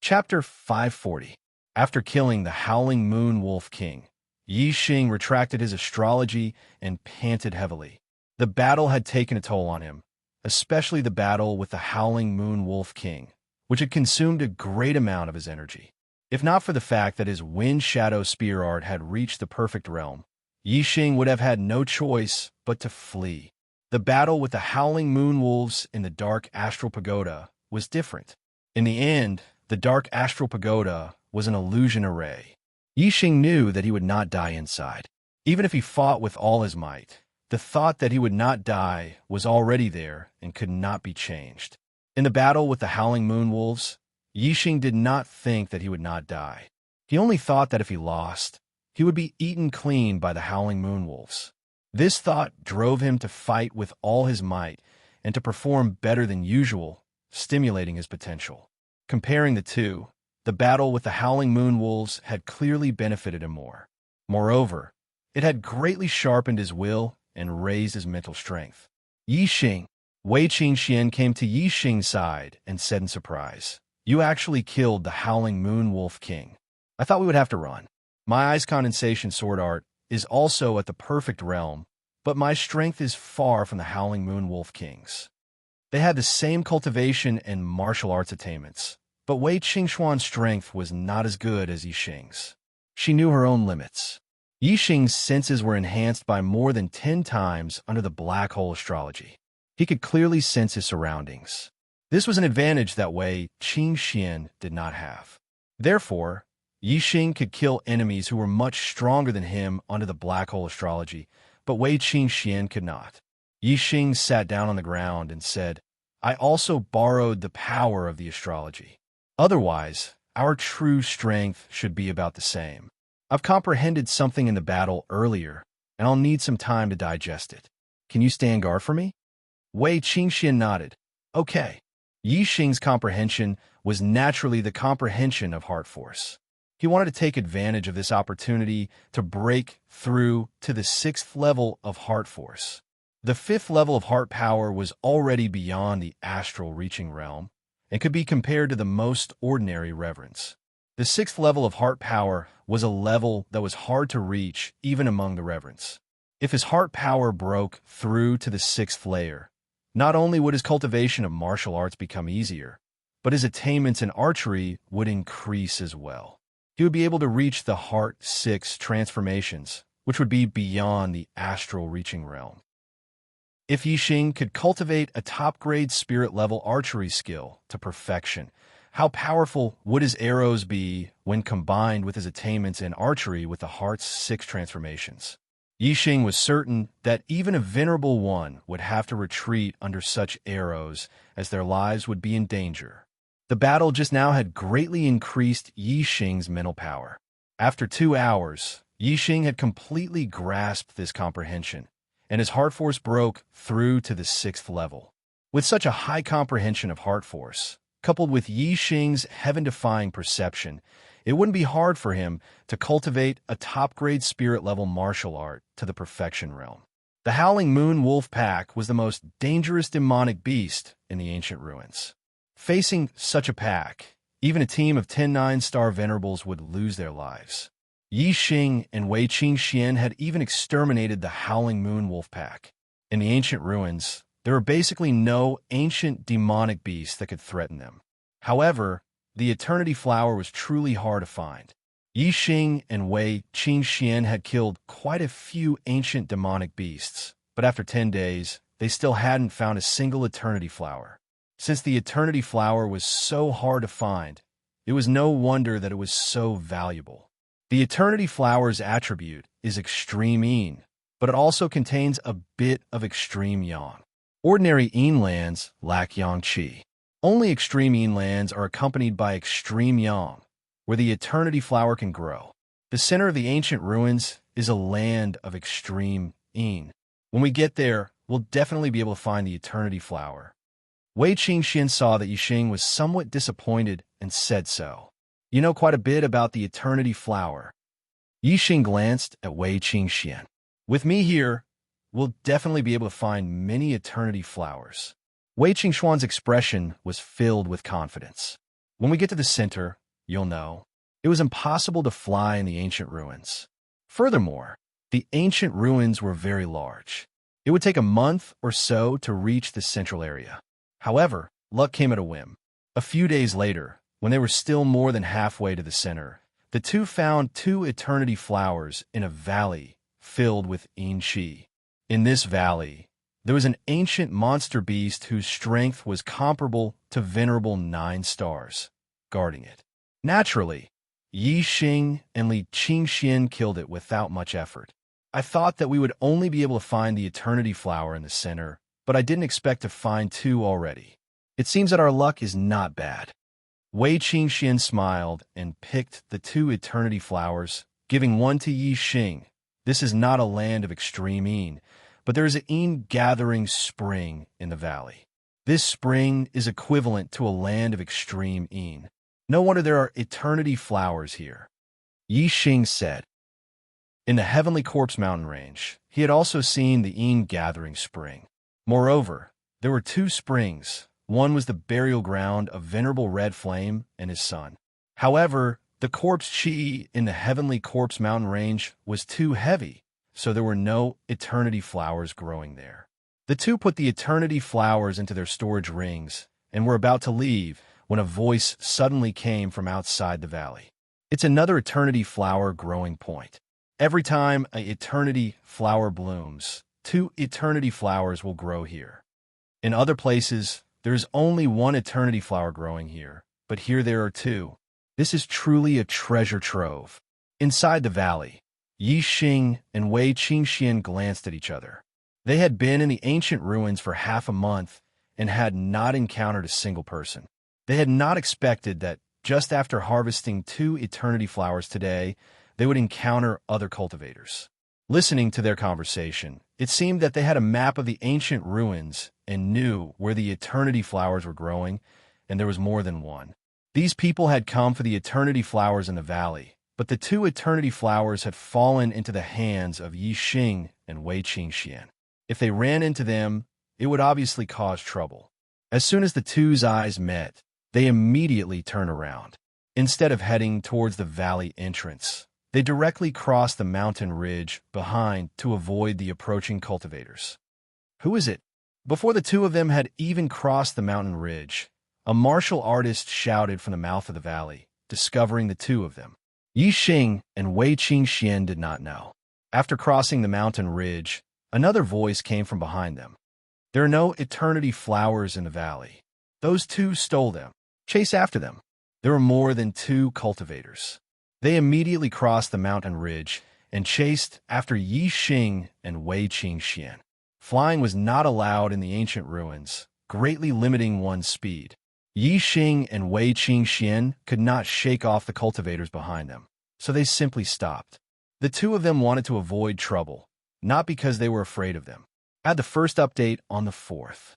Chapter 540. After killing the Howling Moon Wolf King, Yi Xing retracted his astrology and panted heavily. The battle had taken a toll on him, especially the battle with the Howling Moon Wolf King, which had consumed a great amount of his energy. If not for the fact that his Wind Shadow Spear art had reached the perfect realm, Yi Xing would have had no choice but to flee. The battle with the Howling Moon Wolves in the Dark Astral Pagoda was different. In the end, the Dark Astral Pagoda was an illusion array. Yi Xing knew that he would not die inside. Even if he fought with all his might, the thought that he would not die was already there and could not be changed. In the battle with the Howling Moon Wolves, Yi Xing did not think that he would not die. He only thought that if he lost, he would be eaten clean by the Howling Moon Wolves. This thought drove him to fight with all his might and to perform better than usual, stimulating his potential. Comparing the two, the battle with the Howling Moon Wolves had clearly benefited him more. Moreover, it had greatly sharpened his will and raised his mental strength. Yi Xing, Wei Qingxian came to Yi Xing's side and said in surprise, "You actually killed the Howling Moon Wolf King. I thought we would have to run. My Ice Condensation Sword Art is also at the perfect realm, but my strength is far from the Howling Moon Wolf King's." They had the same cultivation and martial arts attainments, but Wei Qingxuan's strength was not as good as Yi Xing's. She knew her own limits. Yi Xing's senses were enhanced by more than 10 times under the black hole astrology. He could clearly sense his surroundings. This was an advantage that Wei Qingxian did not have. Therefore, Yi Xing could kill enemies who were much stronger than him under the black hole astrology, but Wei Qingxian could not. Yi Xing sat down on the ground and said, "I also borrowed the power of the astrology. Otherwise, our true strength should be about the same. I've comprehended something in the battle earlier, and I'll need some time to digest it. Can you stand guard for me?" Wei Qingxian nodded. "Okay." Yi Xing's comprehension was naturally the comprehension of heart force. He wanted to take advantage of this opportunity to break through to the 6th level of heart force. The 5th level of heart power was already beyond the astral reaching realm and could be compared to the most ordinary reverence. The 6th level of heart power was a level that was hard to reach even among the reverence. If his heart power broke through to the 6th layer, not only would his cultivation of martial arts become easier, but his attainments in archery would increase as well. He would be able to reach the Heart 6 transformations, which would be beyond the astral reaching realm. If Yi Xing could cultivate a top-grade spirit-level archery skill to perfection, how powerful would his arrows be when combined with his attainments in archery with the Heart's 6 transformations? Yi Xing was certain that even a venerable one would have to retreat under such arrows, as their lives would be in danger. The battle just now had greatly increased Yi Xing's mental power. After 2 hours, Yi Xing had completely grasped this comprehension, and his heart force broke through to the 6th level. With such a high comprehension of heart force, coupled with Yi Xing's heaven-defying perception, it wouldn't be hard for him to cultivate a top-grade spirit-level martial art to the perfection realm. The Howling Moon Wolf Pack was the most dangerous demonic beast in the ancient ruins. Facing such a pack, even a team of 10 9-star venerables would lose their lives. Yi Xing and Wei Qingxian had even exterminated the Howling Moon Wolf Pack. In the ancient ruins, there were basically no ancient demonic beasts that could threaten them. However, the Eternity Flower was truly hard to find. Yi Xing and Wei Qingxian had killed quite a few ancient demonic beasts, but after 10 days, they still hadn't found a single Eternity Flower. Since the Eternity Flower was so hard to find, it was no wonder that it was so valuable. The Eternity Flower's attribute is extreme yin, but it also contains a bit of extreme yang. Ordinary yin lands lack yang qi. Only extreme yin lands are accompanied by extreme yang, where the Eternity Flower can grow. The center of the ancient ruins is a land of extreme yin. When we get there, we'll definitely be able to find the Eternity Flower. Wei Qingxian saw that Yi Xing was somewhat disappointed and said so. "You know quite a bit about the Eternity Flower." Yi Xing glanced at Wei Qingxian. "With me here, we'll definitely be able to find many Eternity Flowers." Wei Qingxuan's expression was filled with confidence. When we get to the center, you'll know. It was impossible to fly in the ancient ruins. Furthermore, the ancient ruins were very large. It would take a month or so to reach the central area. However, luck came at a whim. A few days later, when they were still more than halfway to the center, the two found two eternity flowers in a valley filled with enchi. In this valley, there was an ancient monster beast whose strength was comparable to venerable 9 stars, guarding it. Naturally, Yi Xing and Li Qingxian killed it without much effort. I thought that we would only be able to find the eternity flower in the center, but I didn't expect to find 2 already. It seems that our luck is not bad. Wei Qingxian smiled and picked the 2 eternity flowers, giving one to Yi Xing. This is not a land of extreme Yin, but there is an Yin gathering spring in the valley. This spring is equivalent to a land of extreme Yin. No wonder there are eternity flowers here. Yi Xing said. In the Heavenly Corpse mountain range, he had also seen the Yin gathering spring. Moreover, there were 2 springs. One was the burial ground of Venerable Red Flame and his son. However, the corpse chi in the Heavenly Corpse mountain range was too heavy, so there were no eternity flowers growing there. The 2 put the eternity flowers into their storage rings and were about to leave when a voice suddenly came from outside the valley. It's another eternity flower growing point. Every time an eternity flower blooms, 2 eternity flowers will grow here. In other places, there is only 1 eternity flower growing here, but here there are 2. This is truly a treasure trove. Inside the valley, Yi Xing and Wei Qingxian glanced at each other. They had been in the ancient ruins for half a month and had not encountered a single person. They had not expected that just after harvesting 2 eternity flowers today, they would encounter other cultivators. Listening to their conversation, it seemed that they had a map of the ancient ruins and knew where the eternity flowers were growing, and there was more than one. These people had come for the eternity flowers in the valley, but the 2 eternity flowers had fallen into the hands of Yi Xing and Wei Qingxian. If they ran into them, it would obviously cause trouble. As soon as the 2's eyes met, they immediately turned around. Instead of heading towards the valley entrance, they directly crossed the mountain ridge behind to avoid the approaching cultivators. Who is it? Before the 2 of them had even crossed the mountain ridge, a martial artist shouted from the mouth of the valley, discovering the 2 of them. Yi Xing and Wei Qingxian did not know. After crossing the mountain ridge, another voice came from behind them. There are no eternity flowers in the valley. Those 2 stole them. Chase after them. There were more than 2 cultivators. They immediately crossed the mountain ridge and chased after Yi Xing and Wei Qingxian. Flying was not allowed in the ancient ruins, greatly limiting one's speed. Yi Xing and Wei Qingxian could not shake off the cultivators behind them, so they simply stopped. The 2 of them wanted to avoid trouble, not because they were afraid of them. Add the first update on the 4th.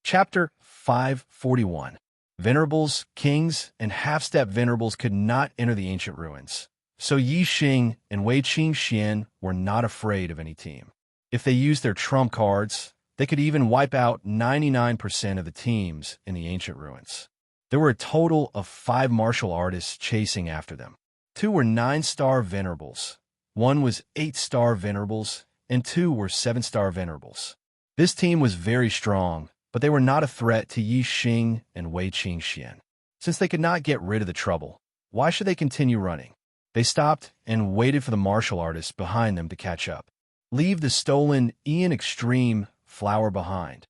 Chapter 541. Venerables, kings, and half-step venerables could not enter the ancient ruins, so Yi Xing and Wei Qingxian were not afraid of any team. If they used their trump cards, they could even wipe out 99% of the teams in the ancient ruins. There were a total of 5 martial artists chasing after them. 2 were 9-star venerables, 1 was 8-star venerables, and 2 were 7-star venerables. This team was very strong, but they were not a threat to Yi Xing and Wei Qingxian. Since they could not get rid of the trouble, why should they continue running? They stopped and waited for the martial artists behind them to catch up. Leave the stolen Ian Extreme flower behind.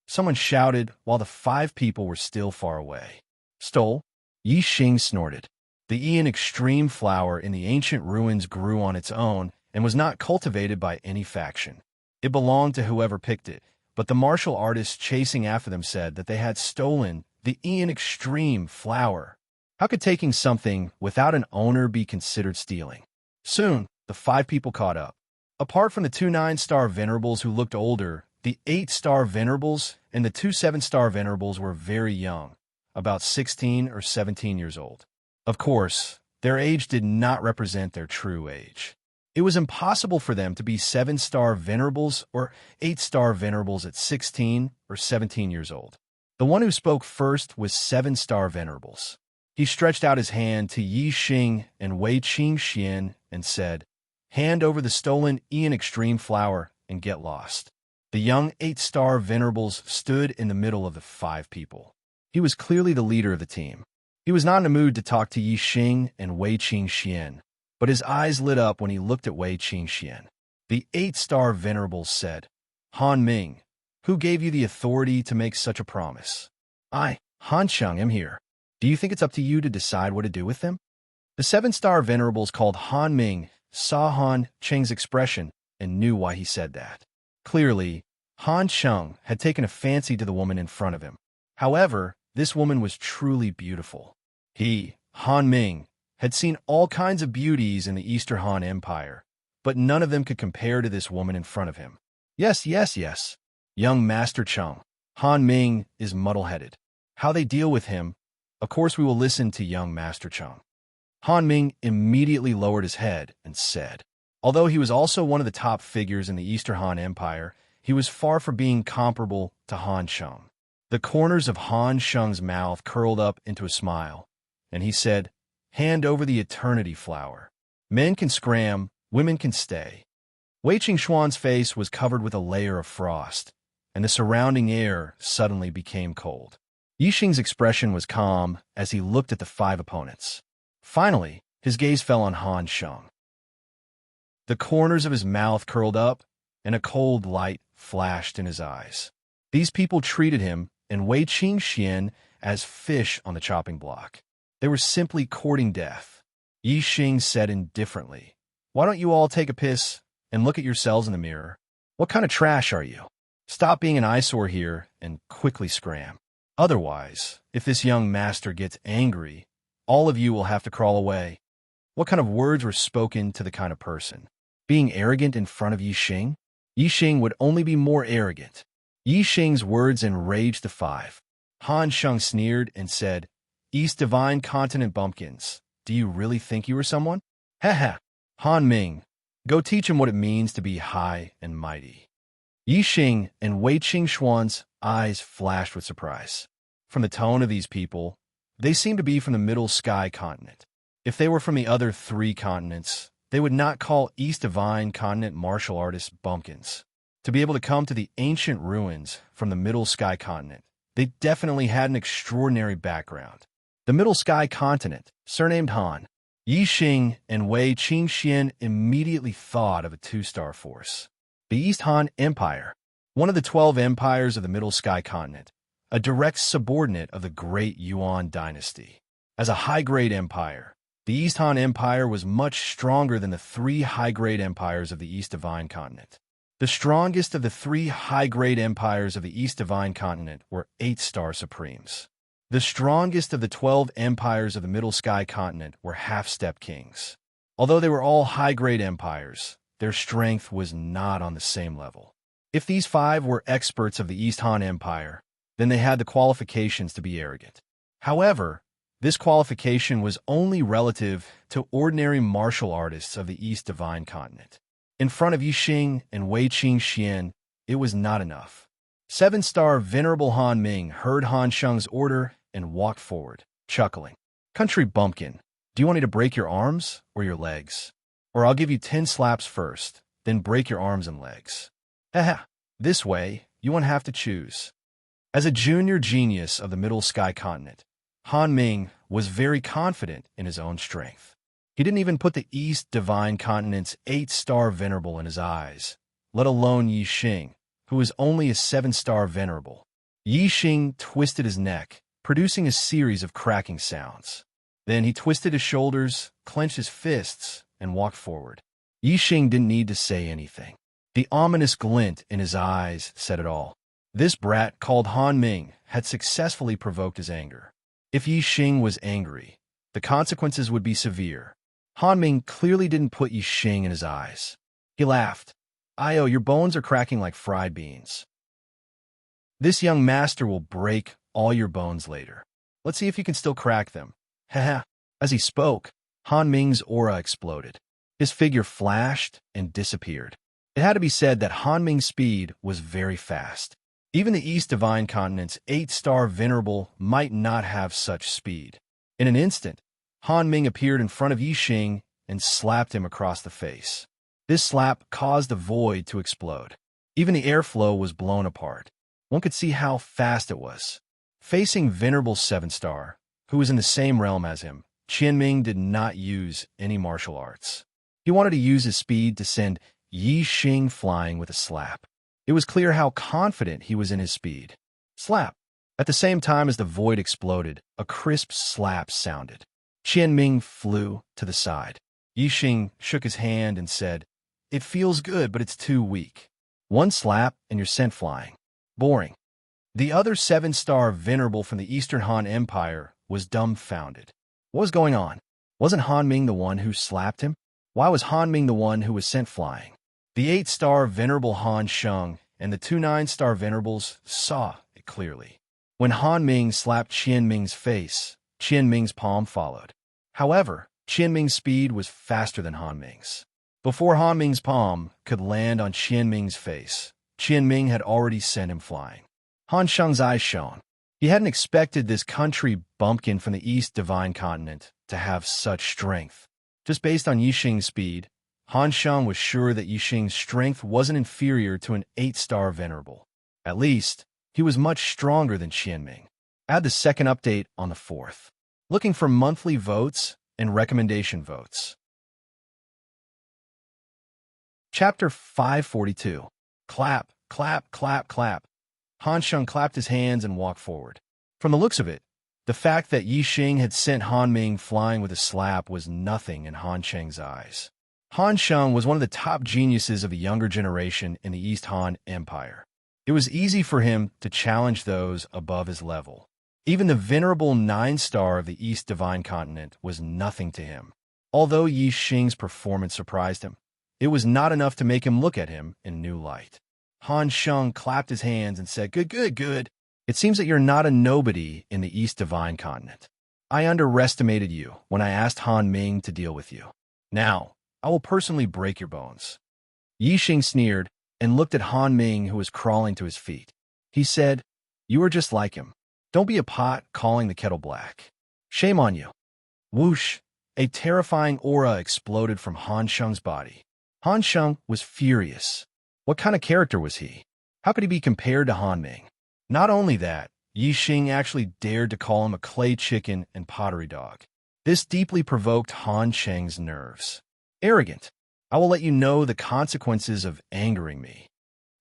Someone shouted while the 5 people were still far away. Stole? Yi Xing snorted. The Ian Extreme flower in the ancient ruins grew on its own and was not cultivated by any faction. It belonged to whoever picked it. But the martial artists chasing after them said that they had stolen the Ian Extreme flower. How could taking something without an owner be considered stealing? Soon, the 5 people caught up. Apart from the 2 9-star venerables who looked older, the 8-star venerables and the 2 7-star venerables were very young, about 16 or 17 years old. Of course, their age did not represent their true age. It was impossible for them to be 7-star venerables or 8-star venerables at 16 or 17 years old. The one who spoke first was seven-star venerables. He stretched out his hand to Yi Xing and Wei Qingxian and said, "Hand over the stolen Ian Extreme flower and get lost." The young eight-star venerables stood in the middle of the five people. He was clearly the leader of the team. He was not in a mood to talk to Yi Xing and Wei Qingxian, but his eyes lit up when he looked at Wei Qingxian. The eight-star venerables said, "Han Ming, who gave you the authority to make such a promise?" "I, Han Sheng, am here. Do you think it's up to you to decide what to do with them?" The seven-star venerables called Han Ming saw Han Cheng's expression and knew why he said that. Clearly, Han Sheng had taken a fancy to the woman in front of him. However, this woman was truly beautiful. He, Han Ming, had seen all kinds of beauties in the Eastern Han Empire, but none of them could compare to this woman in front of him. Yes, young Master Cheng. Han Ming is muddle-headed. How they deal with him, of course we will listen to young Master Cheng. Han Ming immediately lowered his head and said, although he was also one of the top figures in the Eastern Han Empire, he was far from being comparable to Han Sheng. The corners of Han Sheng's mouth curled up into a smile, and he said, "Hand over the eternity flower. Men can scram, women can stay." Wei Qingxuan's face was covered with a layer of frost, and the surrounding air suddenly became cold. Yi Xing's expression was calm as he looked at the five opponents. Finally, his gaze fell on Han Sheng. The corners of his mouth curled up, and a cold light flashed in his eyes. These people treated him and Wei Qingxian as fish on the chopping block. They were simply courting death. Yi Xing said indifferently, "Why don't you all take a piss and look at yourselves in the mirror? What kind of trash are you? Stop being an eyesore here and quickly scram. Otherwise, if this young master gets angry, all of you will have to crawl away." What kind of words were spoken to the kind of person? Being arrogant in front of Yi Xing? Yi Xing would only be more arrogant. Yi Xing's words enraged the five. Han Sheng sneered and said, "East Divine Continent bumpkins, do you really think you are someone? Ha. Han Ming, go teach him what it means to be high and mighty." Yi Xing and Wei Qingxuan's eyes flashed with surprise. From the tone of these people, they seemed to be from the Middle Sky Continent. If they were from the other three continents, they would not call East Divine Continent martial artists bumpkins. To be able to come to the ancient ruins from the Middle Sky Continent, they definitely had an extraordinary background. The Middle Sky Continent, surnamed Han, Yi Xing and Wei Qingxian immediately thought of a two-star force. The East Han Empire, one of the 12 empires of the Middle Sky Continent, a direct subordinate of the Great Yuan dynasty. As a high-grade empire, the East Han Empire was much stronger than the three high-grade empires of the East Divine Continent. The strongest of the three high-grade empires of the East Divine Continent were 8-star supremes. The strongest of the 12 empires of the Middle Sky Continent were half-step kings. Although they were all high-grade empires, their strength was not on the same level. If these five were experts of the East Han Empire, then they had the qualifications to be arrogant. However, this qualification was only relative to ordinary martial artists of the East Divine Continent. In front of Yi Xing and Wei Qingxian, it was not enough. 7-star Venerable Han Ming heard Han Sheng's order and walked forward, chuckling. "Country bumpkin, do you want me to break your arms or your legs? Or I'll give you 10 slaps first, then break your arms and legs. Haha, this way, you won't have to choose." As a junior genius of the Middle Sky Continent, Han Ming was very confident in his own strength. He didn't even put the East Divine Continent's 8-star venerable in his eyes, let alone Yi Xing, who was only a 7-star venerable. Yi Xing twisted his neck, producing a series of cracking sounds. Then he twisted his shoulders, clenched his fists, and walked forward. Yi Xing didn't need to say anything. The ominous glint in his eyes said it all. This brat called Han Ming had successfully provoked his anger. If Yi Xing was angry, the consequences would be severe. Han Ming clearly didn't put Yi Xing in his eyes. He laughed. "Io, your bones are cracking like fried beans. This young master will break all your bones later. Let's see if you can still crack them." Haha. As he spoke, Han Ming's aura exploded. His figure flashed and disappeared. It had to be said that Han Ming's speed was very fast. Even the East Divine Continent's 8-star Venerable might not have such speed. In an instant, Han Ming appeared in front of Yi Xing and slapped him across the face. This slap caused the void to explode. Even the airflow was blown apart. One could see how fast it was. Facing Venerable 7-star, who was in the same realm as him, Qianming did not use any martial arts. He wanted to use his speed to send Yi Xing flying with a slap. It was clear how confident he was in his speed. Slap! At the same time as the void exploded, a crisp slap sounded. Qianming flew to the side. Yi Xing shook his hand and said, "It feels good, but it's too weak. One slap and you're sent flying. Boring." The other 7-star Venerable from the Eastern Han Empire was dumbfounded. What was going on? Wasn't Han Ming the one who slapped him? Why was Han Ming the one who was sent flying? The 8-star Venerable Han Sheng and the 2 9-star Venerables saw it clearly. When Han Ming slapped Qianming's face, Qianming's palm followed. However, Qianming's speed was faster than Han Ming's. Before Han Ming's palm could land on Qianming's face, Qianming had already sent him flying. Han Sheng's eyes shone. He hadn't expected this country bumpkin from the East Divine Continent to have such strength. Just based on Yi Xing's speed, Han Sheng was sure that Yi Xing's strength wasn't inferior to an 8-star Venerable. At least, he was much stronger than Qianming. Add the second update on the 4th. Looking for monthly votes and recommendation votes. Chapter 542. Clap, clap, clap, clap. Han Sheng clapped his hands and walked forward. From the looks of it, the fact that Yi Xing had sent Han Ming flying with a slap was nothing in Han Sheng's eyes. Han Sheng was one of the top geniuses of the younger generation in the East Han Empire. It was easy for him to challenge those above his level. Even the Venerable 9-star of the East Divine Continent was nothing to him. Although Yi Xing's performance surprised him, it was not enough to make him look at him in a new light. Han Sheng clapped his hands and said, "Good, good, good. It seems that you're not a nobody in the East Divine Continent. I underestimated you when I asked Han Ming to deal with you. Now, I will personally break your bones." Yi Xing sneered and looked at Han Ming, who was crawling to his feet. He said, "You are just like him. Don't be a pot calling the kettle black. Shame on you." Whoosh! A terrifying aura exploded from Han Sheng's body. Han Sheng was furious. What kind of character was he? How could he be compared to Han Ming? Not only that, Yi Xing actually dared to call him a clay chicken and pottery dog. This deeply provoked Han Sheng's nerves. "Arrogant! I will let you know the consequences of angering me."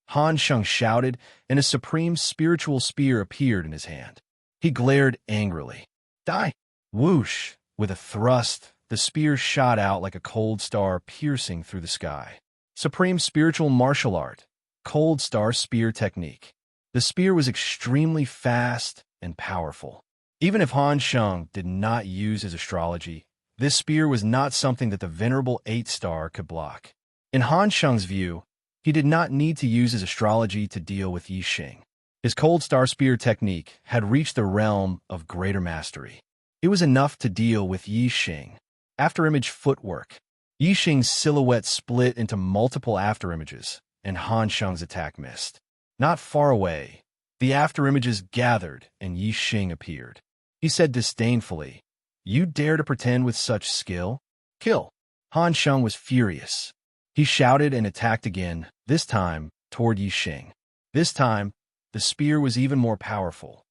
Han Sheng shouted, and a supreme spiritual spear appeared in his hand. He glared angrily. "Die!" Whoosh! With a thrust, the spear shot out like a cold star piercing through the sky. Supreme spiritual martial art, cold star spear technique. The spear was extremely fast and powerful. Even if Han Sheng did not use his astrology, this spear was not something that the Venerable 8-star could block. In Han Sheng's view, he did not need to use his astrology to deal with Yi Xing. His cold star spear technique had reached the realm of greater mastery. It was enough to deal with Yi Xing. After-image footwork. Yi Xing's silhouette split into multiple afterimages, and Han Sheng's attack missed. Not far away, the afterimages gathered and Yi Xing appeared. He said disdainfully, "You dare to pretend with such skill? Kill!" Han Sheng was furious. He shouted and attacked again, this time toward Yi Xing. This time, the spear was even more powerful.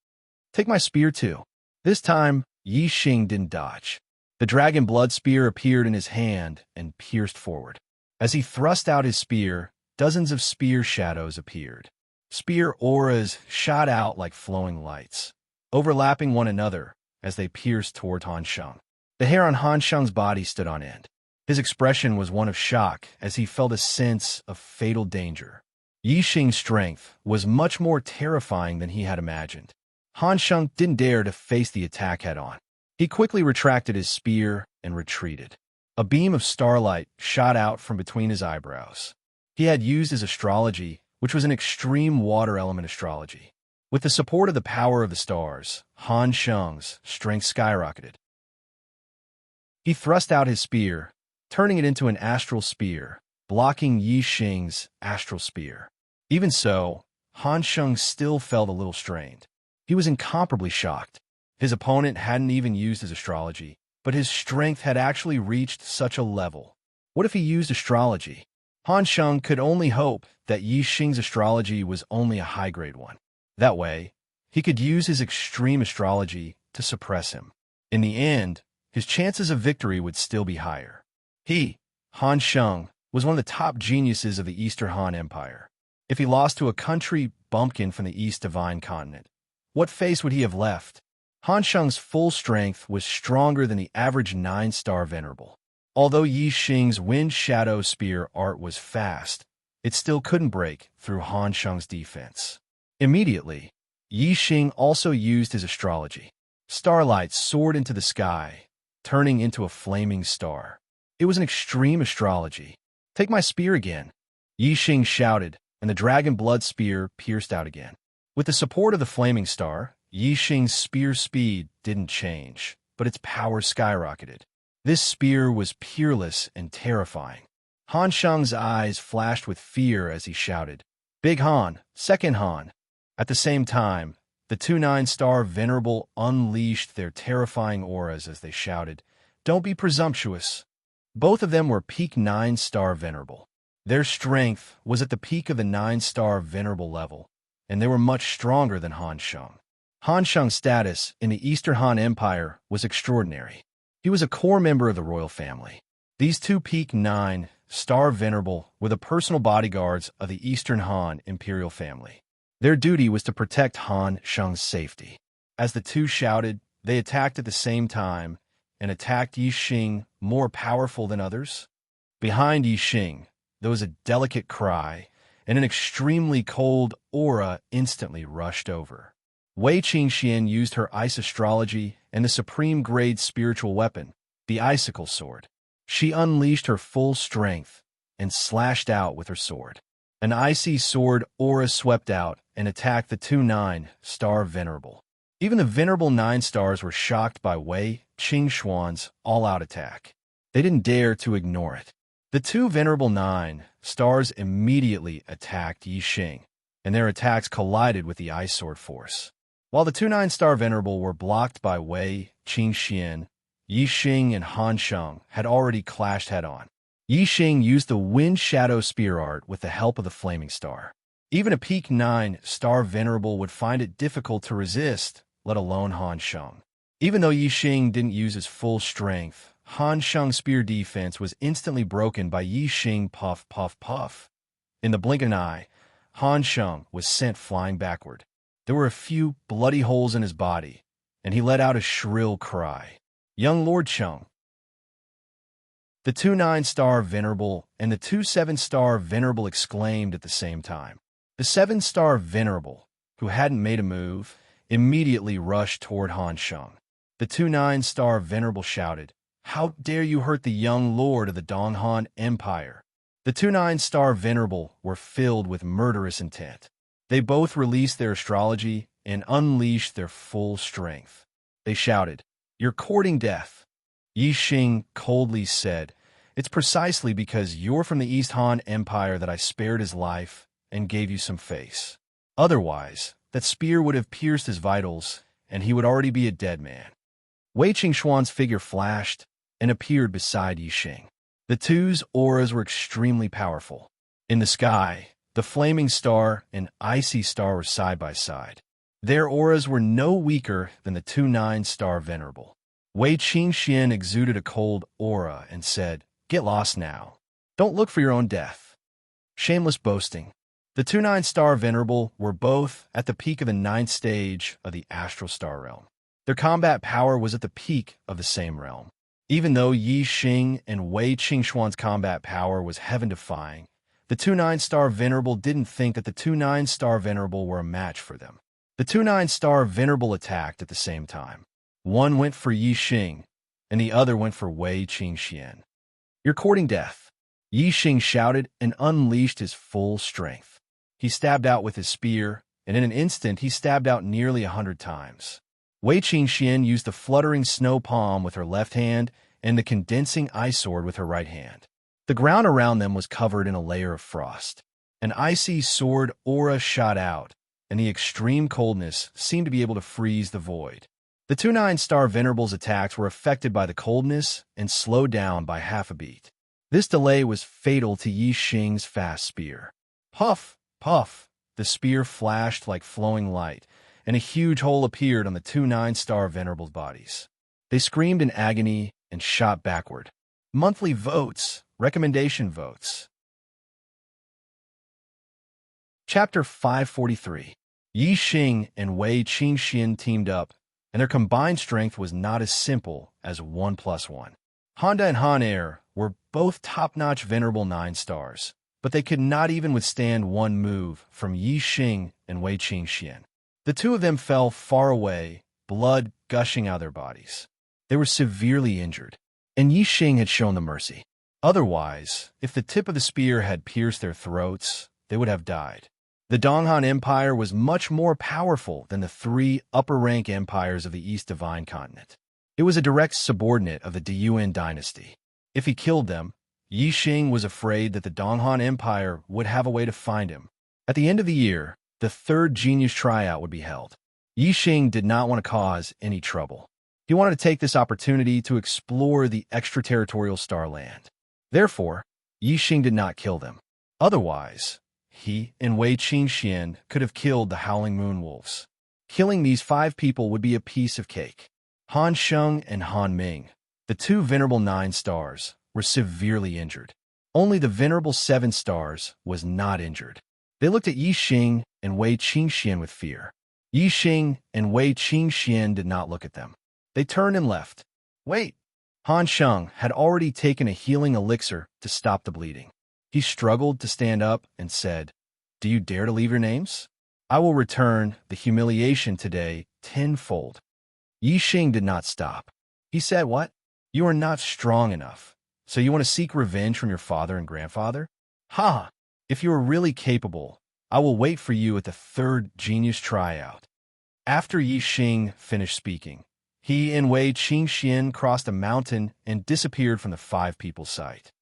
"Take my spear too." This time, Yi Xing didn't dodge. The dragon blood spear appeared in his hand and pierced forward. As he thrust out his spear, dozens of spear shadows appeared. Spear auras shot out like flowing lights, overlapping one another as they pierced toward Han Sheng. The hair on Han Sheng's body stood on end. His expression was one of shock as he felt a sense of fatal danger. Yi Xing's strength was much more terrifying than he had imagined. Han Sheng didn't dare to face the attack head-on. He quickly retracted his spear and retreated. A beam of starlight shot out from between his eyebrows. He had used his astrology, which was an extreme water element astrology. With the support of the power of the stars, Han Sheng's strength skyrocketed. He thrust out his spear, turning it into an astral spear, blocking Yi Xing's astral spear. Even so, Han Sheng still felt a little strained. He was incomparably shocked. His opponent hadn't even used his astrology, but his strength had actually reached such a level. What if he used astrology? Han Sheng could only hope that Yi Xing's astrology was only a high-grade one. That way, he could use his extreme astrology to suppress him. In the end, his chances of victory would still be higher. He, Han Sheng, was one of the top geniuses of the Eastern Han Empire. If he lost to a country bumpkin from the East Divine Continent, what face would he have left? Han Sheng's full strength was stronger than the average 9-star venerable. Although Yi Xing's wind shadow spear art was fast, it still couldn't break through Han Sheng's defense. Immediately, Yi Xing also used his astrology. Starlight soared into the sky, turning into a flaming star. It was an extreme astrology. "Take my spear again," Yi Xing shouted, and the dragon blood spear pierced out again. With the support of the flaming star, Yi Xing's spear speed didn't change, but its power skyrocketed. This spear was peerless and terrifying. Han Sheng's eyes flashed with fear as he shouted, "Big Han, Second Han." At the same time, the two 9-star venerable unleashed their terrifying auras as they shouted, "Don't be presumptuous." Both of them were peak 9-star venerable. Their strength was at the peak of the 9-star venerable level, and they were much stronger than Han Sheng. Han Sheng's status in the Eastern Han Empire was extraordinary. He was a core member of the royal family. These two peak 9-star venerable were the personal bodyguards of the Eastern Han imperial family. Their duty was to protect Han Sheng's safety. As the two shouted, they attacked at the same time and attacked Yi Xing, more powerful than others. Behind Yi Xing, there was a delicate cry, and an extremely cold aura instantly rushed over. Wei Qingxian used her ice astrology and the supreme-grade spiritual weapon, the icicle sword. She unleashed her full strength and slashed out with her sword. An icy sword aura swept out and attacked the two 9-star venerable. Even the venerable 9 stars were shocked by Wei Qingxuan's all-out attack. They didn't dare to ignore it. The two venerable 9 stars immediately attacked Yi Xing, and their attacks collided with the ice sword force. While the two 9-star venerable were blocked by Wei Qingxian, Yi Xing and Han Sheng had already clashed head-on. Yi Xing used the wind shadow spear art with the help of the flaming star. Even a peak 9-star venerable would find it difficult to resist, let alone Han Sheng. Even though Yi Xing didn't use his full strength, Han Sheng's spear defense was instantly broken by Yi Xing puff puff puff. In the blink of an eye, Han Sheng was sent flying backward. There were a few bloody holes in his body, and he let out a shrill cry. "Young Lord Sheng!" The two 9-star venerable and the two 7-star venerable exclaimed at the same time. The 7-star venerable, who hadn't made a move, immediately rushed toward Han Sheng. The two 9-star venerable shouted, "How dare you hurt the young lord of the Donghan Empire?" The two 9-star venerable were filled with murderous intent. They both released their astrology and unleashed their full strength. They shouted, "You're courting death." Yi Xing coldly said, "It's precisely because you're from the East Han Empire that I spared his life and gave you some face. Otherwise, that spear would have pierced his vitals, and he would already be a dead man." Wei Qingxuan's figure flashed and appeared beside Yi Xing. The two's auras were extremely powerful. In the sky, the flaming star and icy star were side by side. Their auras were no weaker than the two 9-star venerable. Wei Qingxian exuded a cold aura and said, "Get lost now. Don't look for your own death." Shameless boasting. The two 9-star venerable were both at the peak of the 9th stage of the astral star realm. Their combat power was at the peak of the same realm. Even though Yi Xing and Wei Qingxuan's combat power was heaven-defying, the two 9-star venerable didn't think that the two 9-star venerable were a match for them. The two 9-star venerable attacked at the same time. One went for Yi Xing, and the other went for Wei Qingxian. "You're courting death," Yi Xing shouted and unleashed his full strength. He stabbed out with his spear, and in an instant he stabbed out nearly 100 times. Wei Qingxian used the fluttering snow palm with her left hand and the condensing ice sword with her right hand. The ground around them was covered in a layer of frost. An icy sword aura shot out, and the extreme coldness seemed to be able to freeze the void. The two nine-star Venerable's attacks were affected by the coldness and slowed down by half a beat. This delay was fatal to Yi Xing's fast spear. Puff, puff, the spear flashed like flowing light, and a huge hole appeared on the two nine-star Venerable's bodies. They screamed in agony and shot backward. Monthly votes, recommendation votes. Chapter 543. Yi Xing and Wei Qingxian teamed up, and their combined strength was not as simple as 1+1. Honda and Han Air were both top-notch Venerable 9 stars, but they could not even withstand one move from Yi Xing and Wei Qingxian. The two of them fell far away, blood gushing out of their bodies. They were severely injured, and Yi Xing had shown them mercy. Otherwise, if the tip of the spear had pierced their throats, they would have died. The Donghan Empire was much more powerful than the three upper-rank empires of the East Divine Continent. It was a direct subordinate of the Diyuan dynasty. If he killed them, Yi Xing was afraid that the Donghan Empire would have a way to find him. At the end of the year, the third genius tryout would be held. Yi Xing did not want to cause any trouble. He wanted to take this opportunity to explore the extraterritorial starland. Therefore, Yi Xing did not kill them. Otherwise, he and Wei Qingxian could have killed the Howling Moon Wolves. Killing these 5 people would be a piece of cake. Han Sheng and Han Ming, the two Venerable 9 stars, were severely injured. Only the Venerable 7 stars was not injured. They looked at Yi Xing and Wei Qingxian with fear. Yi Xing and Wei Qingxian did not look at them. They turned and left. Wait! Han Sheng had already taken a healing elixir to stop the bleeding. He struggled to stand up and said, "Do you dare to leave your names? I will return the humiliation today tenfold." Yi Xing did not stop. He said, "What? You are not strong enough. So you want to seek revenge from your father and grandfather? Ha! If you are really capable, I will wait for you at the third genius tryout." After Yi Xing finished speaking, he and Wei Qingxian crossed a mountain and disappeared from the 5 people's sight.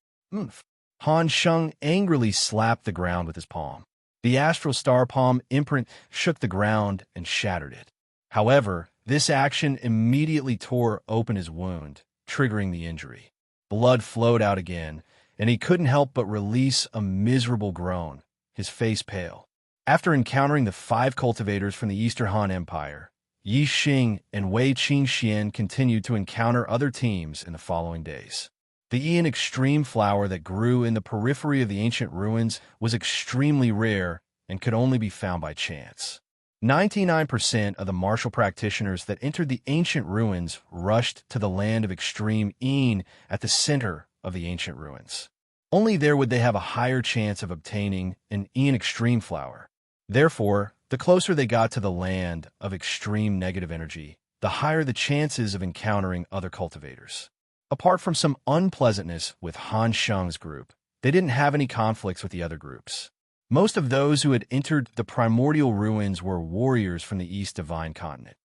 Han Sheng angrily slapped the ground with his palm. The astral star palm imprint shook the ground and shattered it. However, this action immediately tore open his wound, triggering the injury. Blood flowed out again, and he couldn't help but release a miserable groan, his face pale. After encountering the 5 cultivators from the Eastern Han Empire, Yi Xing and Wei Qingxian continued to encounter other teams in the following days. The Ian Extreme flower that grew in the periphery of the ancient ruins was extremely rare and could only be found by chance. 99% of the martial practitioners that entered the ancient ruins rushed to the land of Extreme Ian at the center of the ancient ruins. Only there would they have a higher chance of obtaining an Ian Extreme flower. Therefore, the closer they got to the land of extreme negative energy, the higher the chances of encountering other cultivators. Apart from some unpleasantness with Han Sheng's group, they didn't have any conflicts with the other groups. Most of those who had entered the primordial ruins were warriors from the East Divine Continent.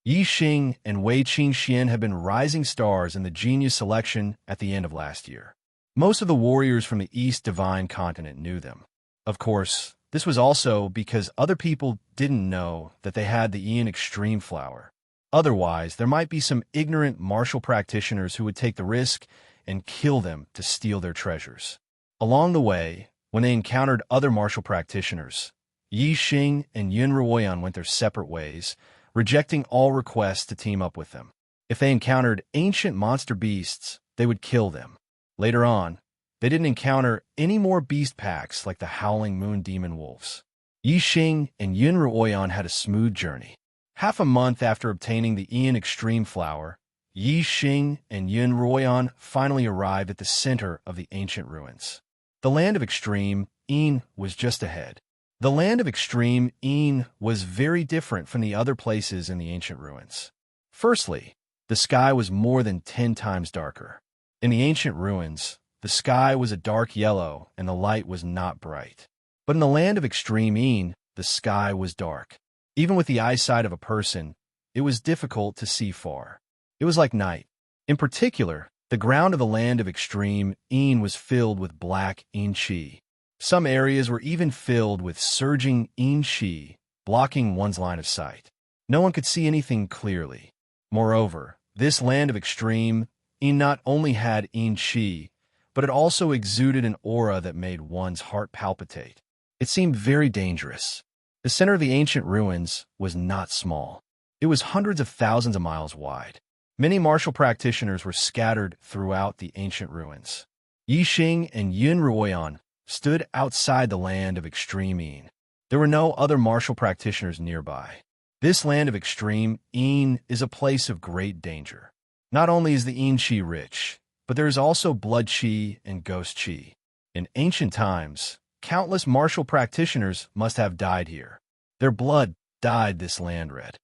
Yi Xing and Wei Qingxian had been rising stars in the genius selection at the end of last year. Most of the warriors from the East Divine Continent knew them. Of course, this was also because other people didn't know that they had the Ian Extreme flower. Otherwise, there might be some ignorant martial practitioners who would take the risk and kill them to steal their treasures. Along the way, when they encountered other martial practitioners, Yi Xing and Yun Ruoyan went their separate ways, rejecting all requests to team up with them. If they encountered ancient monster beasts, they would kill them. Later on, they didn't encounter any more beast packs like the Howling Moon Demon Wolves. Yi Xing and Yun Ruoyan had a smooth journey. Half a month after obtaining the Ian Extreme flower, Yi Xing and Yun Ruoyan finally arrived at the center of the ancient ruins. The land of Extreme Ian was just ahead. The land of Extreme Ian was very different from the other places in the ancient ruins. Firstly, the sky was more than 10 times darker. In the ancient ruins, the sky was a dark yellow and the light was not bright. But in the land of Extreme Ian, the sky was dark. Even with the eyesight of a person, it was difficult to see far. It was like night. In particular, the ground of the land of Extreme Ian was filled with black Yin Qi. Some areas were even filled with surging yin-shi, blocking one's line of sight. No one could see anything clearly. Moreover, this land of extreme yin not only had yin-shi, but it also exuded an aura that made one's heart palpitate. It seemed very dangerous. The center of the ancient ruins was not small. It was hundreds of thousands of miles wide. Many martial practitioners were scattered throughout the ancient ruins. Yixing and Yun Ruoyan stood outside the land of extreme yin. There were no other martial practitioners nearby. This land of extreme yin is a place of great danger. Not only is the yin qi rich, but there is also blood qi and ghost qi. In ancient times, countless martial practitioners must have died here. Their blood dyed this land red.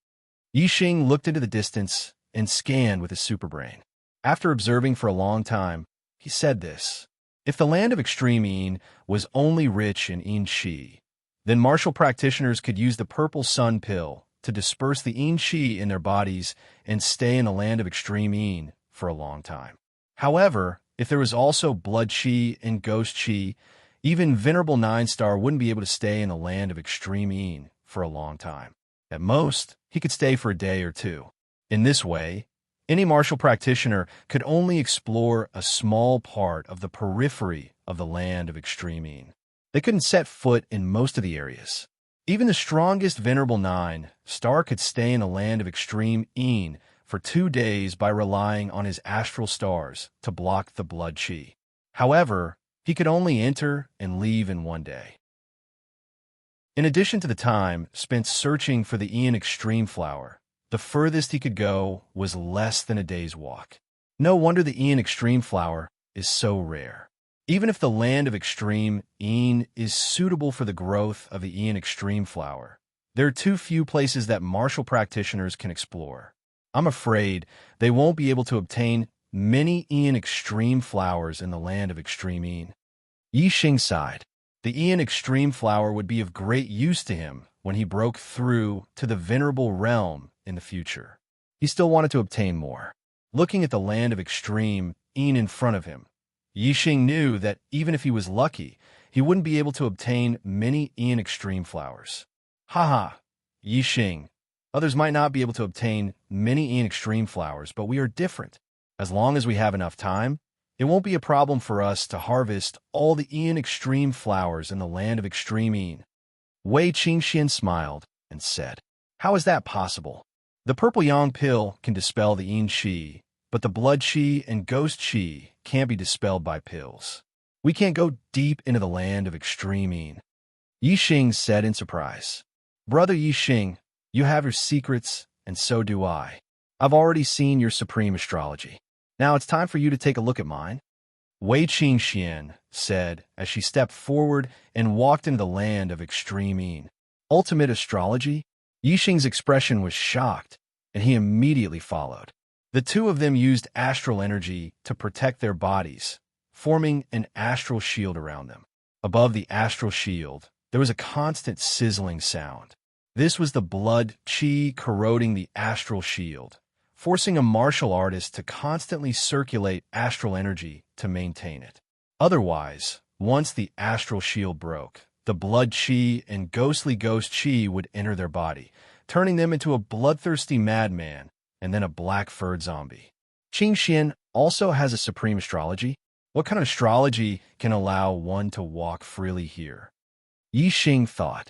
Yixing looked into the distance and scanned with his superbrain. After observing for a long time, he said this: if the land of extreme yin was only rich in yin qi, then martial practitioners could use the purple sun pill to disperse the yin qi in their bodies and stay in the land of extreme yin for a long time. However, if there was also blood qi and ghost qi, even Venerable Nine-Star wouldn't be able to stay in the land of extreme yin for a long time. At most, he could stay for a day or two. In this way, any martial practitioner could only explore a small part of the periphery of the land of extreme yin. They couldn't set foot in most of the areas. Even the strongest Venerable Nine-Star could stay in the land of extreme yin for 2 days by relying on his astral stars to block the blood qi. However, he could only enter and leave in 1 day. In addition to the time spent searching for the yin extreme flower, the furthest he could go was less than a day's walk. No wonder the yin extreme flower is so rare. Even if the land of extreme yin is suitable for the growth of the yin extreme flower, there are too few places that martial practitioners can explore. I'm afraid they won't be able to obtain many yin extreme flowers in the land of extreme yin. Yixing sighed. The yin extreme flower would be of great use to him when he broke through to the venerable realm in the future. He still wanted to obtain more. Looking at the land of extreme yin in front of him, Yixing knew that even if he was lucky, he wouldn't be able to obtain many yin extreme flowers. Haha, Yixing. Others might not be able to obtain many yin extreme flowers, but we are different. As long as we have enough time, it won't be a problem for us to harvest all the yin extreme flowers in the land of extreme yin. Wei Qingxian smiled and said, how is that possible? The purple yang pill can dispel the yin qi, but the blood qi and ghost qi can't be dispelled by pills. We can't go deep into the land of extreme yin. Yixing said in surprise. Brother Yixing, you have your secrets, and so do I. I've already seen your supreme astrology. Now it's time for you to take a look at mine. Wei Qingxian said as she stepped forward and walked into the land of extreme yin. Ultimate astrology? Yixing's expression was shocked, and he immediately followed. The two of them used astral energy to protect their bodies, forming an astral shield around them. Above the astral shield, there was a constant sizzling sound. This was the blood qi corroding the astral shield, forcing a martial artist to constantly circulate astral energy to maintain it. Otherwise, once the astral shield broke, the blood qi and ghostly ghost qi would enter their body, turning them into a bloodthirsty madman and then a black-furred zombie. Qingxian also has a supreme astrology. What kind of astrology can allow one to walk freely here? Yixing thought.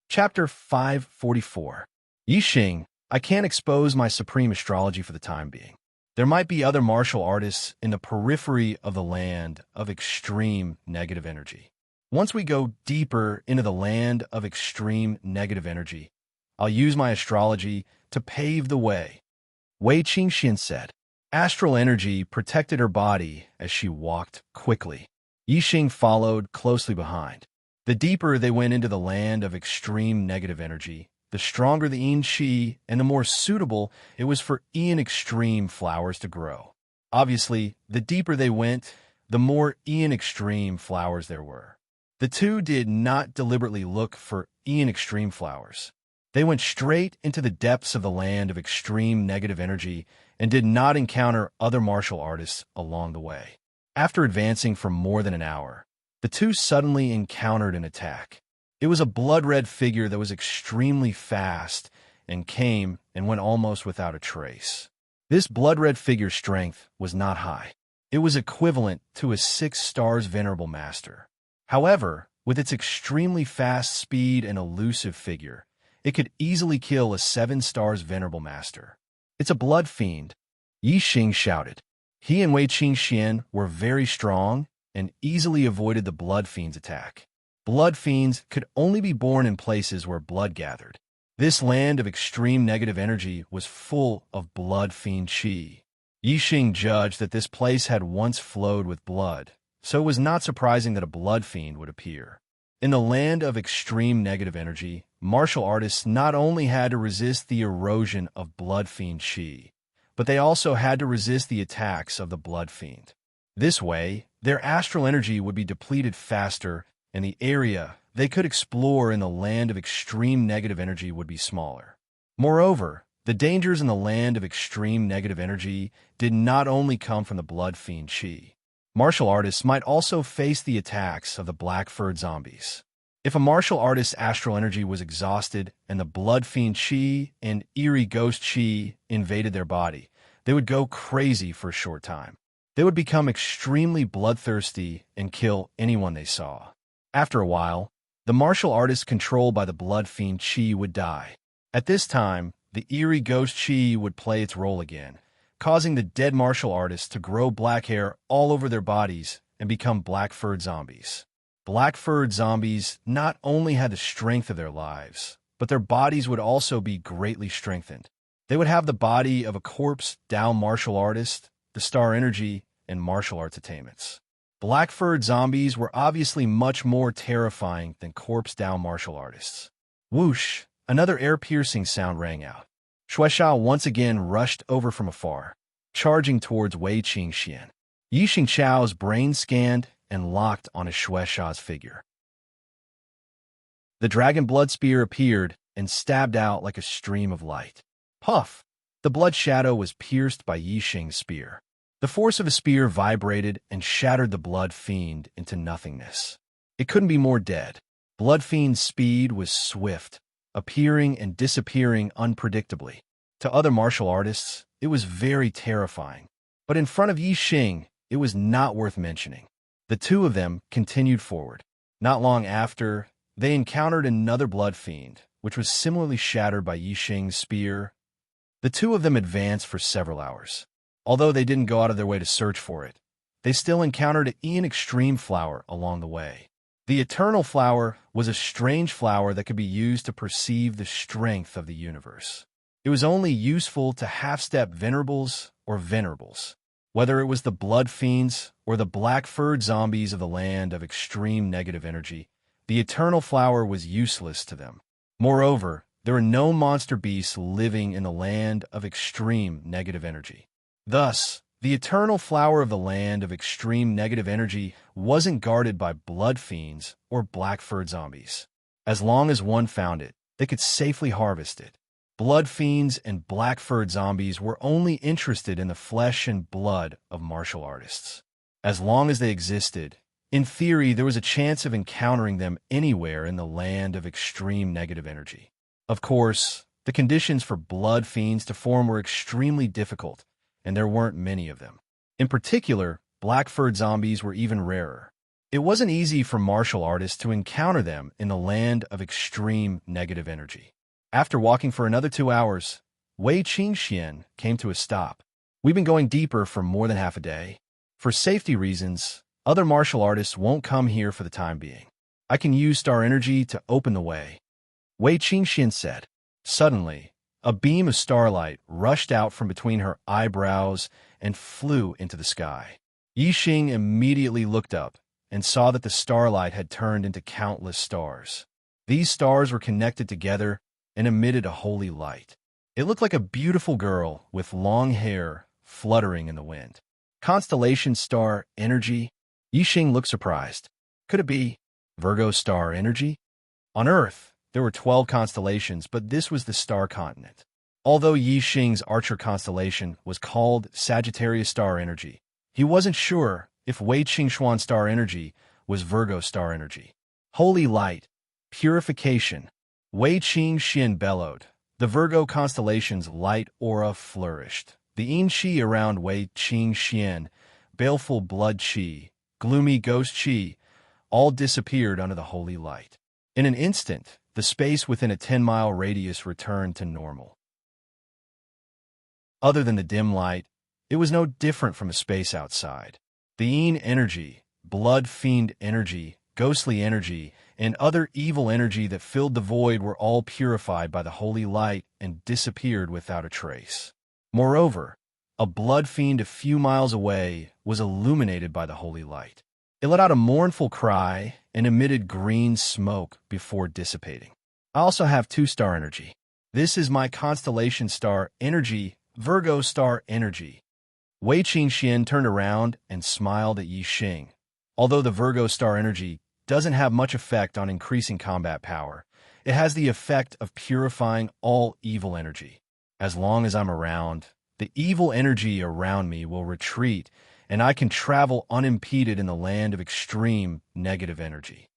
Chapter 544. Yixing, I can't expose my supreme astrology for the time being. There might be other martial artists in the periphery of the land of extreme negative energy. Once we go deeper into the land of extreme negative energy, I'll use my astrology to pave the way. Wei Qingxian said. Astral energy protected her body as she walked quickly. Yixing followed closely behind. The deeper they went into the land of extreme negative energy, the stronger the yin qi and the more suitable it was for yin extreme flowers to grow. Obviously, the deeper they went, the more yin extreme flowers there were. The two did not deliberately look for yin extreme flowers. They went straight into the depths of the land of extreme negative energy and did not encounter other martial artists along the way. After advancing for more than an hour, the two suddenly encountered an attack. It was a blood-red figure that was extremely fast and came and went almost without a trace. This blood-red figure's strength was not high. It was equivalent to a 6 stars venerable master. However, with its extremely fast speed and elusive figure, it could easily kill a 7 stars venerable master. It's a blood fiend, Yi Xing shouted. He and Wei Qingxian were very strong and easily avoided the blood fiend's attack. Blood fiends could only be born in places where blood gathered. This land of extreme negative energy was full of blood fiend qi. Yi Xing judged that this place had once flowed with blood, so it was not surprising that a blood fiend would appear. In the land of extreme negative energy, martial artists not only had to resist the erosion of blood fiend qi, but they also had to resist the attacks of the blood fiend. This way, their astral energy would be depleted faster, and the area they could explore in the land of extreme negative energy would be smaller. Moreover, the dangers in the land of extreme negative energy did not only come from the blood fiend qi. Martial artists might also face the attacks of the black-furred zombies. If a martial artist's astral energy was exhausted and the blood fiend qi and eerie ghost qi invaded their body, they would go crazy for a short time. They would become extremely bloodthirsty and kill anyone they saw. After a while, the martial artist controlled by the blood fiend qi would die. At this time, the eerie ghost qi would play its role again, causing the dead martial artists to grow black hair all over their bodies and become black-furred zombies. Black-furred zombies not only had the strength of their lives, but their bodies would also be greatly strengthened. They would have the body of a corpse-down martial artist, the star energy, and martial arts attainments. Black-furred zombies were obviously much more terrifying than corpse-down martial artists. Whoosh! Another air-piercing sound rang out. Shueisha once again rushed over from afar, charging towards Wei Qingxian. Yi Xingchao's brain scanned and locked on a Shueisha's figure. The dragon blood spear appeared and stabbed out like a stream of light. Puff! The blood shadow was pierced by Yi Xing's spear. The force of a spear vibrated and shattered the blood fiend into nothingness. It couldn't be more dead. Blood fiend's speed was swift, appearing and disappearing unpredictably. To other martial artists, it was very terrifying. But in front of Yi Xing, it was not worth mentioning. The two of them continued forward. Not long after, they encountered another blood fiend, which was similarly shattered by Yi Xing's spear. The two of them advanced for several hours. Although they didn't go out of their way to search for it, they still encountered an extreme flower along the way. The Eternal Flower was a strange flower that could be used to perceive the strength of the universe. It was only useful to half-step venerables or venerables. Whether it was the blood fiends or the black-furred zombies of the land of extreme negative energy, the Eternal Flower was useless to them. Moreover, there were no monster beasts living in the land of extreme negative energy. Thus, the Eternal Flower of the land of extreme negative energy wasn't guarded by blood fiends or black-furred zombies. As long as one found it, they could safely harvest it. Blood fiends and black-furred zombies were only interested in the flesh and blood of martial artists. As long as they existed, in theory, there was a chance of encountering them anywhere in the land of extreme negative energy. Of course, the conditions for blood fiends to form were extremely difficult, and there weren't many of them. In particular, black-furred zombies were even rarer. It wasn't easy for martial artists to encounter them in the land of extreme negative energy. After walking for another 2 hours, Wei Qingxian came to a stop. We've been going deeper for more than half a day. For safety reasons, other martial artists won't come here for the time being. I can use star energy to open the way, Wei Qingxian said. Suddenly, a beam of starlight rushed out from between her eyebrows and flew into the sky. Yi Xing immediately looked up and saw that the starlight had turned into countless stars. These stars were connected together and emitted a holy light. It looked like a beautiful girl with long hair fluttering in the wind. Constellation star energy? Yi Xing looked surprised. Could it be Virgo star energy? On Earth, there were 12 constellations, but this was the star continent. Although Yi Xing's Archer constellation was called Sagittarius star energy, he wasn't sure if Wei Qingxuan star energy was Virgo star energy. Holy light, purification. Wei Qingxian bellowed. The Virgo constellation's light aura flourished. The yin qi around Wei Qingxian, baleful blood qi, gloomy ghost qi, all disappeared under the holy light. In an instant, the space within a 10-mile radius returned to normal. Other than the dim light, it was no different from a space outside. The yin energy, blood fiend energy, ghostly energy, and other evil energy that filled the void were all purified by the holy light and disappeared without a trace. Moreover, a blood fiend a few miles away was illuminated by the holy light. It let out a mournful cry and emitted green smoke before dissipating. I also have 2-star energy. This is my constellation star energy, Virgo star energy. Wei Qingxian turned around and smiled at Yi Xing. Although the Virgo star energy doesn't have much effect on increasing combat power, it has the effect of purifying all evil energy. As long as I'm around, the evil energy around me will retreat, and I can travel unimpeded in the land of extreme negative energy.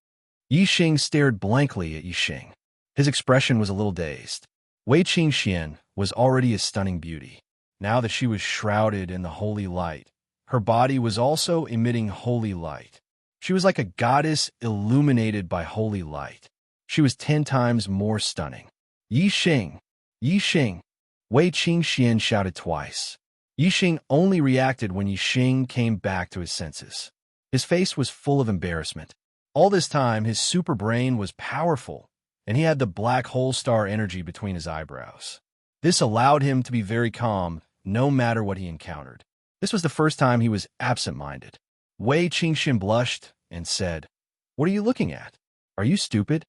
Yi Xing stared blankly at Yi Xing. His expression was a little dazed. Wei Qingxian was already a stunning beauty. Now that she was shrouded in the holy light, her body was also emitting holy light. She was like a goddess illuminated by holy light. She was 10 times more stunning. Yi Xing! Yi Xing! Wei Qingxian shouted twice. Yi Xing only reacted when Yi Xing came back to his senses. His face was full of embarrassment. All this time, his super brain was powerful, and he had the black hole star energy between his eyebrows. This allowed him to be very calm, no matter what he encountered. This was the first time he was absent-minded. Wei Qingxian blushed and said, "What are you looking at? Are you stupid?"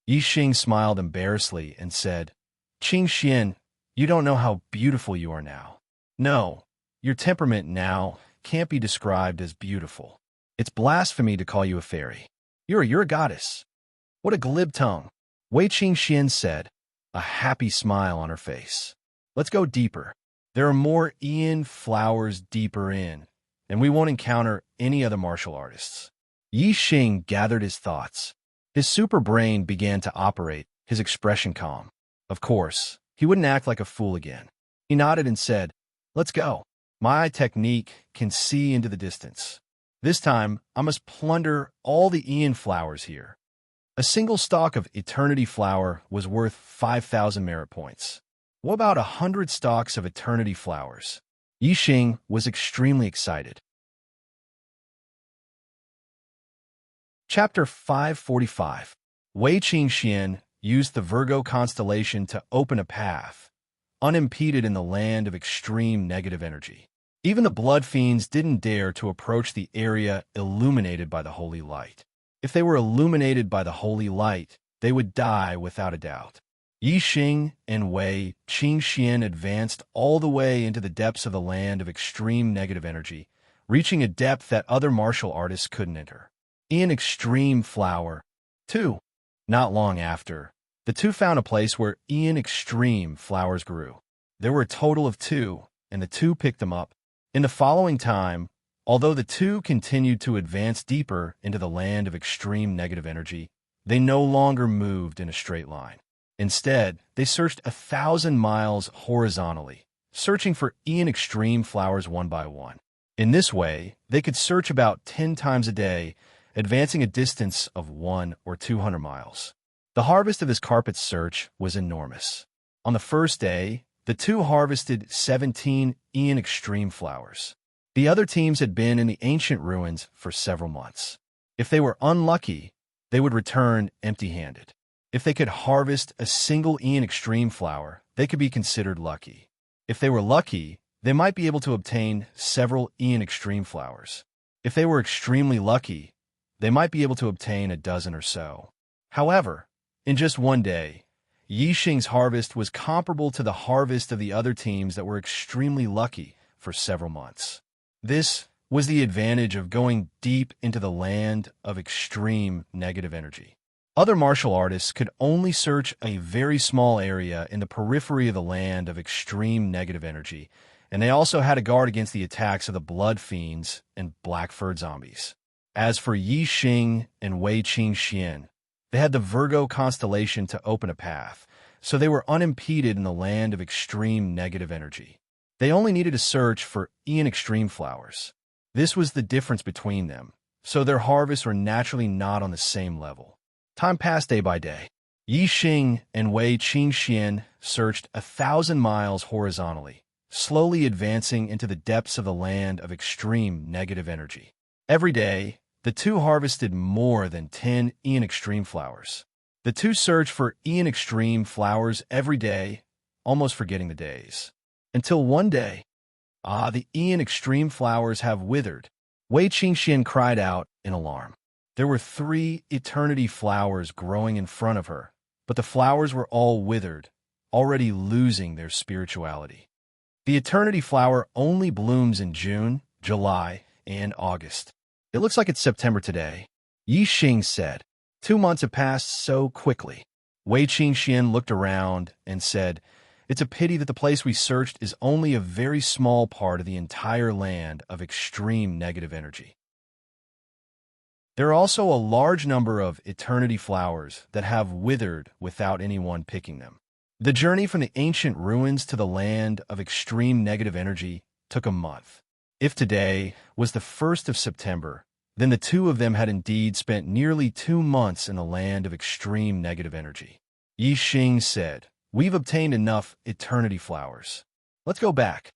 Yi Xing smiled embarrassedly and said, "Qingxian, you don't know how beautiful you are now. No, your temperament now can't be described as beautiful. It's blasphemy to call you a fairy. You're a goddess." "What a glib tongue," Wei Qingxian said, a happy smile on her face. "Let's go deeper. There are more Ian flowers deeper in, and we won't encounter any other martial artists." Yi Xing gathered his thoughts. His super brain began to operate, his expression calm. Of course, he wouldn't act like a fool again. He nodded and said, "Let's go. My technique can see into the distance. This time, I must plunder all the Ian flowers here." A single stalk of Eternity flower was worth 5,000 merit points. What about 100 stalks of Eternity flowers? Yi Xing was extremely excited. Chapter 545. Wei Qingxian used the Virgo constellation to open a path, unimpeded in the land of extreme negative energy. Even the blood fiends didn't dare to approach the area illuminated by the holy light. If they were illuminated by the holy light, they would die without a doubt. Yi Xing and Wei Qingxian advanced all the way into the depths of the land of extreme negative energy, reaching a depth that other martial artists couldn't enter. In Extreme Flower, 2. Not long after, the two found a place where Ian Extreme flowers grew. There were a total of 2, and the two picked them up. In the following time, although the two continued to advance deeper into the land of extreme negative energy, they no longer moved in a straight line. Instead, they searched 1,000 miles horizontally, searching for Ian Extreme flowers one by one. In this way, they could search about 10 times a day, advancing a distance of 100 or 200 miles. The harvest of this carpet search was enormous. On the first day, the two harvested 17 Ian Extreme flowers. The other teams had been in the ancient ruins for several months. If they were unlucky, they would return empty-handed. If they could harvest a single Ian Extreme flower, they could be considered lucky. If they were lucky, they might be able to obtain several Ian Extreme flowers. If they were extremely lucky, they might be able to obtain a dozen or so. However, in just one day, Yi Xing's harvest was comparable to the harvest of the other teams that were extremely lucky for several months. This was the advantage of going deep into the land of extreme negative energy. Other martial artists could only search a very small area in the periphery of the land of extreme negative energy, and they also had to guard against the attacks of the blood fiends and black-furred zombies. As for Yi Xing and Wei Qingxian, they had the Virgo constellation to open a path, so they were unimpeded in the land of extreme negative energy. They only needed to search for Ian extreme flowers. This was the difference between them, so their harvests were naturally not on the same level. Time passed day by day. Yi Xing and Wei Qingxian searched 1,000 miles horizontally, slowly advancing into the depths of the land of extreme negative energy. Every day, the two harvested more than 10 Ian extreme flowers. The two searched for Ian extreme flowers every day, almost forgetting the days. Until one day, the Ian extreme flowers have withered. Wei Qingxian cried out in alarm. There were 3 eternity flowers growing in front of her, but the flowers were all withered, already losing their spirituality. The eternity flower only blooms in June, July, and August. It looks like it's September today, Yi Xing said. 2 months have passed so quickly. Wei Qingxian looked around and said, "It's a pity that the place we searched is only a very small part of the entire land of extreme negative energy." There are also a large number of eternity flowers that have withered without anyone picking them. The journey from the ancient ruins to the land of extreme negative energy took a month. If today was the 1st of September, then the two of them had indeed spent nearly 2 months in the land of extreme negative energy. Yi Xing said, "We've obtained enough eternity flowers. Let's go back."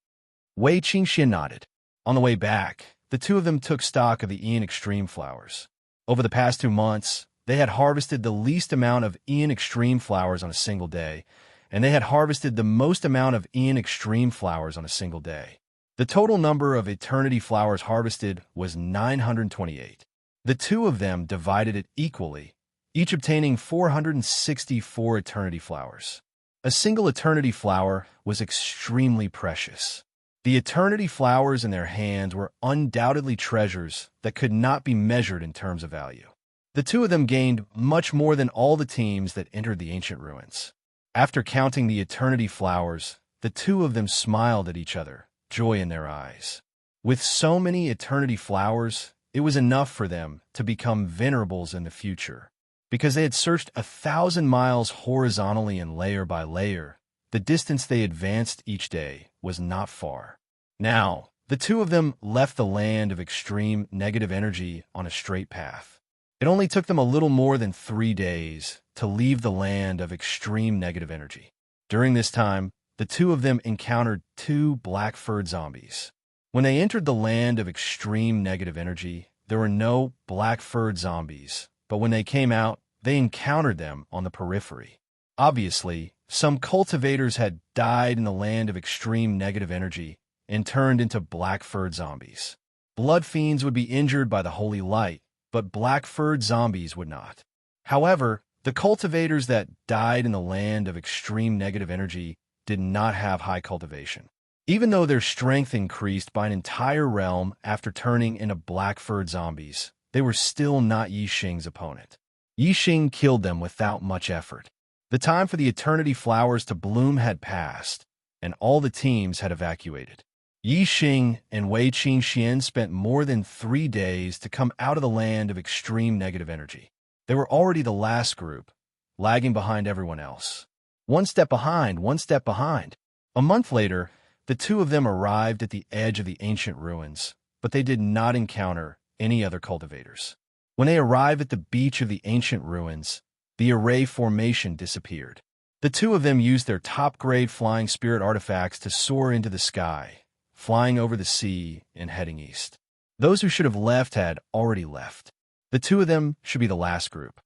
Wei Qingxian nodded. On the way back, the two of them took stock of the Ian extreme flowers. Over the past 2 months, they had harvested the least amount of Ian extreme flowers on a single day, and they had harvested the most amount of Ian extreme flowers on a single day. The total number of eternity flowers harvested was 928. The two of them divided it equally, each obtaining 464 eternity flowers. A single eternity flower was extremely precious. The eternity flowers in their hands were undoubtedly treasures that could not be measured in terms of value. The two of them gained much more than all the teams that entered the ancient ruins. After counting the eternity flowers, the two of them smiled at each other, joy in their eyes. With so many eternity flowers, it was enough for them to become venerables in the future. Because they had searched 1,000 miles horizontally and layer by layer, the distance they advanced each day was not far. Now, the two of them left the land of extreme negative energy on a straight path. It only took them a little more than 3 days to leave the land of extreme negative energy. During this time, the two of them encountered 2 black-furred zombies. When they entered the land of extreme negative energy, there were no black-furred zombies, but when they came out, they encountered them on the periphery. Obviously, some cultivators had died in the land of extreme negative energy and turned into black-furred zombies. Blood fiends would be injured by the holy light, but black-furred zombies would not. However, the cultivators that died in the land of extreme negative energy did not have high cultivation. Even though their strength increased by an entire realm after turning into black-furred zombies, they were still not Yi Xing's opponent. Yi Xing killed them without much effort. The time for the eternity flowers to bloom had passed, and all the teams had evacuated. Yi Xing and Wei Qingxian spent more than 3 days to come out of the land of extreme negative energy. They were already the last group, lagging behind everyone else. One step behind, one step behind. A month later, the two of them arrived at the edge of the ancient ruins, but they did not encounter any other cultivators. When they arrived at the beach of the ancient ruins, the array formation disappeared. The two of them used their top-grade flying spirit artifacts to soar into the sky, flying over the sea and heading east. Those who should have left had already left. The two of them should be the last group.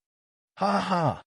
Ha ha!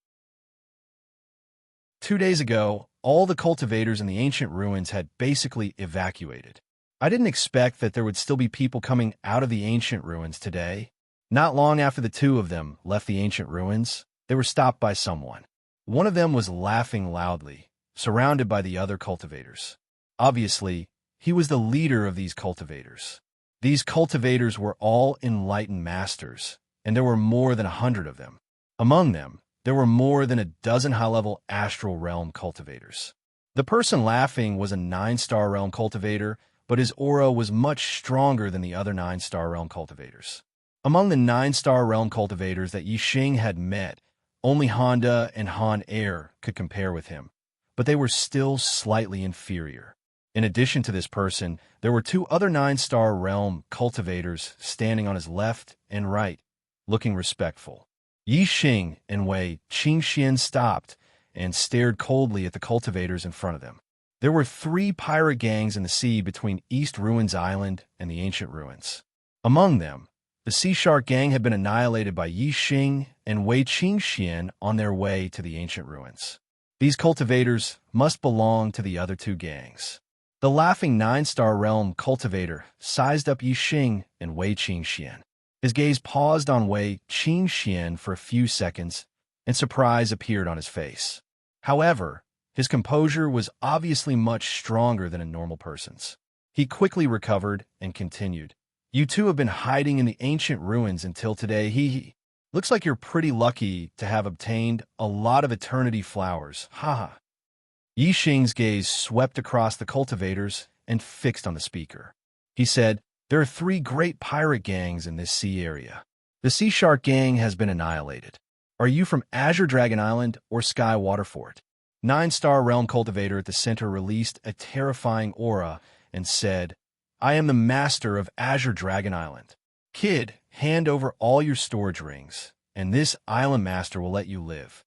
2 days ago, all the cultivators in the ancient ruins had basically evacuated. I didn't expect that there would still be people coming out of the ancient ruins today. Not long after the two of them left the ancient ruins, they were stopped by someone. One of them was laughing loudly, surrounded by the other cultivators. Obviously, he was the leader of these cultivators. These cultivators were all enlightened masters, and there were more than 100 of them. Among them, there were more than a dozen high-level astral realm cultivators. The person laughing was a 9-star realm cultivator but his aura was much stronger than the other 9-star realm cultivators. Among the 9-star realm cultivators that Yixing had met, only Honda and Han Air could compare with him, but they were still slightly inferior. In addition to this person, there were 2 other 9-star realm cultivators standing on his left and right, looking respectful. Yixing and Wei Qingxian stopped and stared coldly at the cultivators in front of them. There were 3 pirate gangs in the sea between East Ruins Island and the Ancient Ruins. Among them, the Sea Shark Gang had been annihilated by Yixing and Wei Qingxian on their way to the Ancient Ruins. These cultivators must belong to the other 2 gangs. The laughing 9-star realm cultivator sized up Yixing and Wei Qingxian. His gaze paused on Wei Qingxian for a few seconds, and surprise appeared on his face. However, his composure was obviously much stronger than a normal person's. He quickly recovered and continued. You 2 have been hiding in the Ancient Ruins until today. Looks like you're pretty lucky to have obtained a lot of eternity flowers. Haha. Yixing's gaze swept across the cultivators and fixed on the speaker. He said, there are 3 great pirate gangs in this sea area. The Sea Shark Gang has been annihilated. Are you from Azure Dragon Island or Sky Waterfort? 9-star realm cultivator at the center released a terrifying aura and said, I am the master of Azure Dragon Island. Kid, hand over all your storage rings, and this island master will let you live.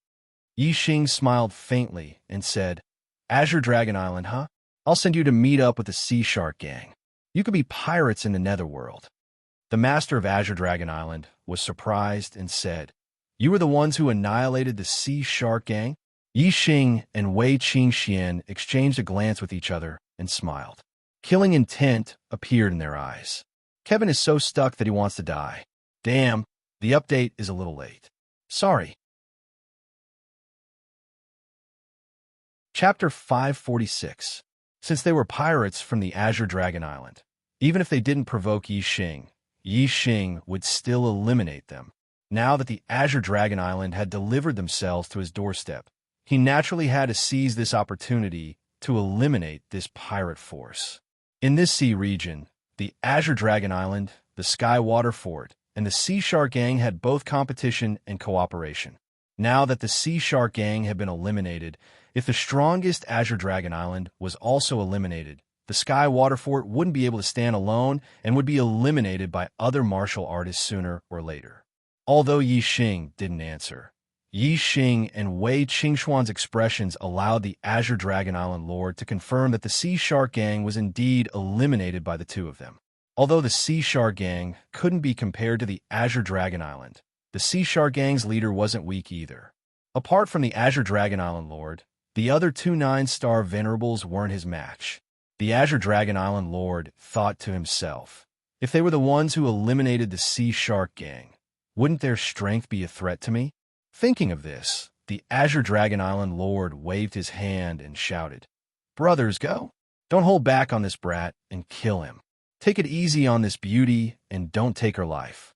Yixing smiled faintly and said, Azure Dragon Island, huh? I'll send you to meet up with the Sea Shark Gang. You could be pirates in the Netherworld. The master of Azure Dragon Island was surprised and said, You were the ones who annihilated the Sea Shark Gang? Yixing and Wei Qingxian exchanged a glance with each other and smiled. Killing intent appeared in their eyes. Kevin is so stuck that he wants to die. Damn, the update is a little late. Sorry. Chapter 546. Since they were pirates from the Azure Dragon Island, even if they didn't provoke Yixing would still eliminate them. Now that the Azure Dragon Island had delivered themselves to his doorstep, he naturally had to seize this opportunity to eliminate this pirate force. In this sea region, the Azure Dragon Island, the Skywater Fort, and the Sea Shark Gang had both competition and cooperation. Now that the Sea Shark Gang had been eliminated, if the strongest Azure Dragon Island was also eliminated, the Skywater Fort wouldn't be able to stand alone and would be eliminated by other martial artists sooner or later. Although Yixing didn't answer, Yixing and Wei Qingxuan's expressions allowed the Azure Dragon Island Lord to confirm that the Sea Shark Gang was indeed eliminated by the 2 of them. Although the Sea Shark Gang couldn't be compared to the Azure Dragon Island, the Sea Shark Gang's leader wasn't weak either. Apart from the Azure Dragon Island Lord, the other 2 9-star venerables weren't his match. The Azure Dragon Island Lord thought to himself, if they were the ones who eliminated the Sea Shark Gang, wouldn't their strength be a threat to me? Thinking of this, the Azure Dragon Island Lord waved his hand and shouted, Brothers, go! Don't hold back on this brat and kill him. Take it easy on this beauty and don't take her life.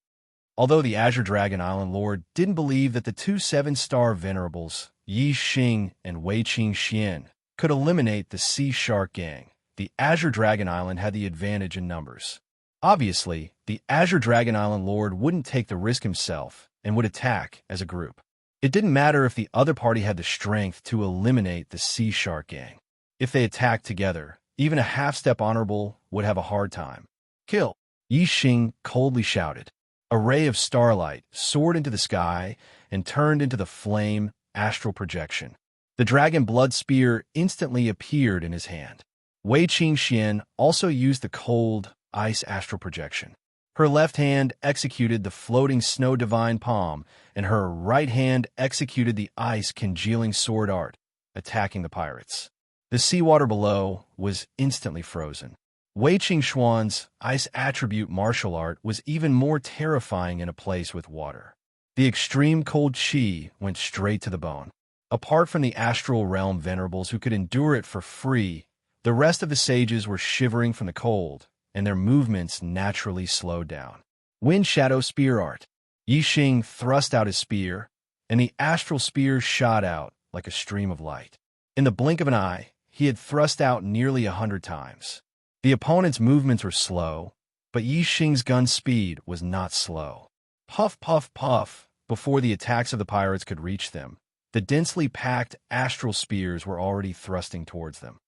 Although the Azure Dragon Island Lord didn't believe that the 2 7-star venerables, Yixing and Wei Qingxian, could eliminate the Sea Shark Gang, the Azure Dragon Island had the advantage in numbers. Obviously, the Azure Dragon Island Lord wouldn't take the risk himself and would attack as a group. It didn't matter if the other party had the strength to eliminate the Sea Shark Gang. If they attacked together, even a half-step honorable would have a hard time. Kill! Yixing coldly shouted. A ray of starlight soared into the sky and turned into the flame astral projection. The dragon blood spear instantly appeared in his hand. Wei Qingxian also used the cold ice astral projection. Her left hand executed the floating snow divine palm, and her right hand executed the ice congealing sword art, attacking the pirates. The seawater below was instantly frozen. Wei Qingxuan's ice attribute martial art was even more terrifying in a place with water. The extreme cold chi went straight to the bone. Apart from the astral realm venerables who could endure it for free, the rest of the sages were shivering from the cold, and their movements naturally slowed down. Wind Shadow Spear Art. Yixing thrust out his spear, and the astral spear shot out like a stream of light. In the blink of an eye, he had thrust out nearly 100 times. The opponent's movements were slow, but Yi Xing's gun speed was not slow. Puff, puff, puff, before the attacks of the pirates could reach them, the densely packed astral spears were already thrusting towards them.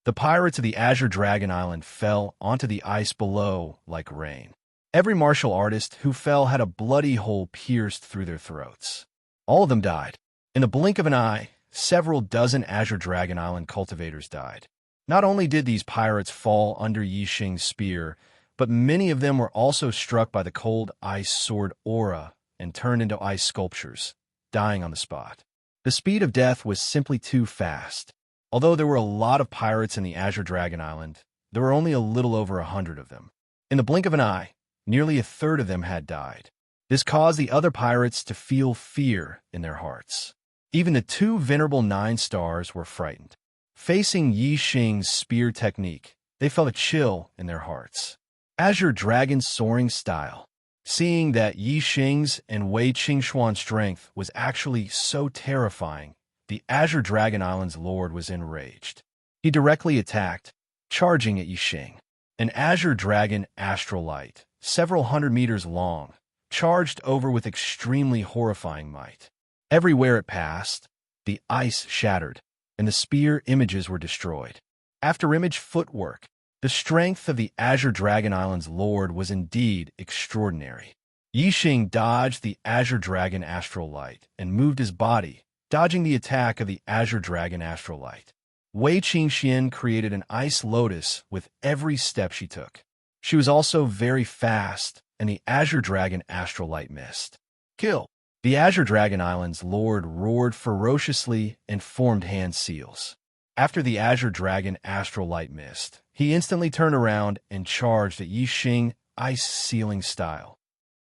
The pirates of the Azure Dragon Island fell onto the ice below like rain. Every martial artist who fell had a bloody hole pierced through their throats. All of them died. In the blink of an eye, several dozen Azure Dragon Island cultivators died. Not only did these pirates fall under Yi Xing's spear, but many of them were also struck by the cold ice sword aura and turned into ice sculptures, dying on the spot. The speed of death was simply too fast. Although there were a lot of pirates in the Azure Dragon Island, there were only a little over 100 of them. In the blink of an eye, nearly a third of them had died. This caused the other pirates to feel fear in their hearts. Even the two venerable 9 stars were frightened. Facing Yi Xing's spear technique, they felt a chill in their hearts. Azure Dragon's soaring style. Seeing that Yi Xing's and Wei Qingxuan's strength was actually so terrifying, the Azure Dragon Island's lord was enraged. He directly attacked, charging at Yi Xing. An Azure Dragon astral light, several hundred meters long, charged over with extremely horrifying might. Everywhere it passed, the ice shattered, and the spear images were destroyed. After image footwork, the strength of the Azure Dragon Island's lord was indeed extraordinary. Yi Xing dodged the Azure Dragon astral light and moved his body, dodging the attack of the Azure Dragon astral light. Wei Qingxian created an ice lotus with every step she took. She was also very fast, and the Azure Dragon astral light missed. Kill! The Azure Dragon Island's lord roared ferociously and formed hand seals. After the Azure Dragon astral light missed, he instantly turned around and charged at Yi Xing ice sealing style.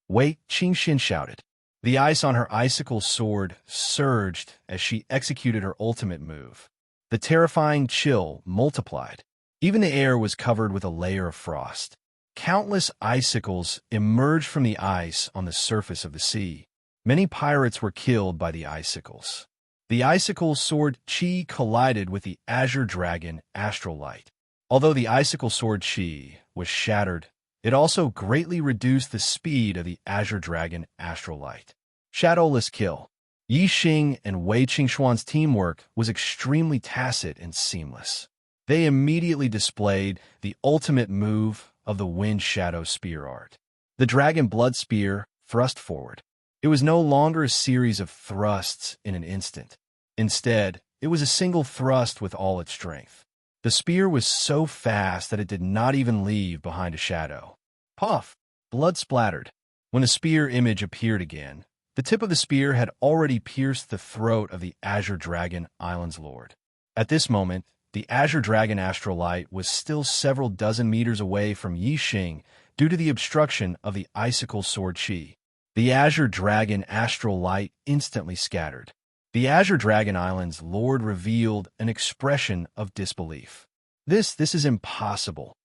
Wei Qingxian shouted. The ice on her icicle sword surged as she executed her ultimate move. The terrifying chill multiplied. Even the air was covered with a layer of frost. Countless icicles emerged from the ice on the surface of the sea. Many pirates were killed by the icicles. The icicle sword Qi collided with the Azure Dragon astral light. Although the icicle sword Qi was shattered, it also greatly reduced the speed of the Azure Dragon astral light. Shadowless kill. Yi Xing and Wei Qingxuan's teamwork was extremely tacit and seamless. They immediately displayed the ultimate move of the Wind Shadow Spear art. The Dragon Blood Spear thrust forward. It was no longer a series of thrusts in an instant. Instead, it was a single thrust with all its strength. The spear was so fast that it did not even leave behind a shadow. Puff! Blood splattered. When the spear image appeared again, the tip of the spear had already pierced the throat of the Azure Dragon Island's lord. At this moment, the Azure Dragon astral light was still several dozen meters away from Yi Xing due to the obstruction of the icicle sword Qi. The Azure Dragon astral light instantly scattered. The Azure Dragon Island's lord revealed an expression of disbelief. This is impossible.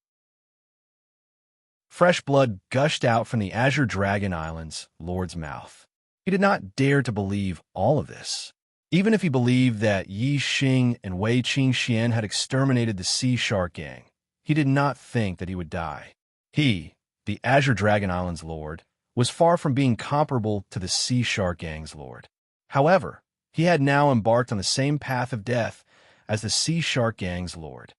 Fresh blood gushed out from the Azure Dragon Island's lord's mouth. He did not dare to believe all of this. Even if he believed that Yi Xing and Wei Qingxian had exterminated the Sea Shark Gang, he did not think that he would die. He, the Azure Dragon Island's lord, was far from being comparable to the Sea Shark Gang's lord. However, he had now embarked on the same path of death as the Sea Shark Gang's lord.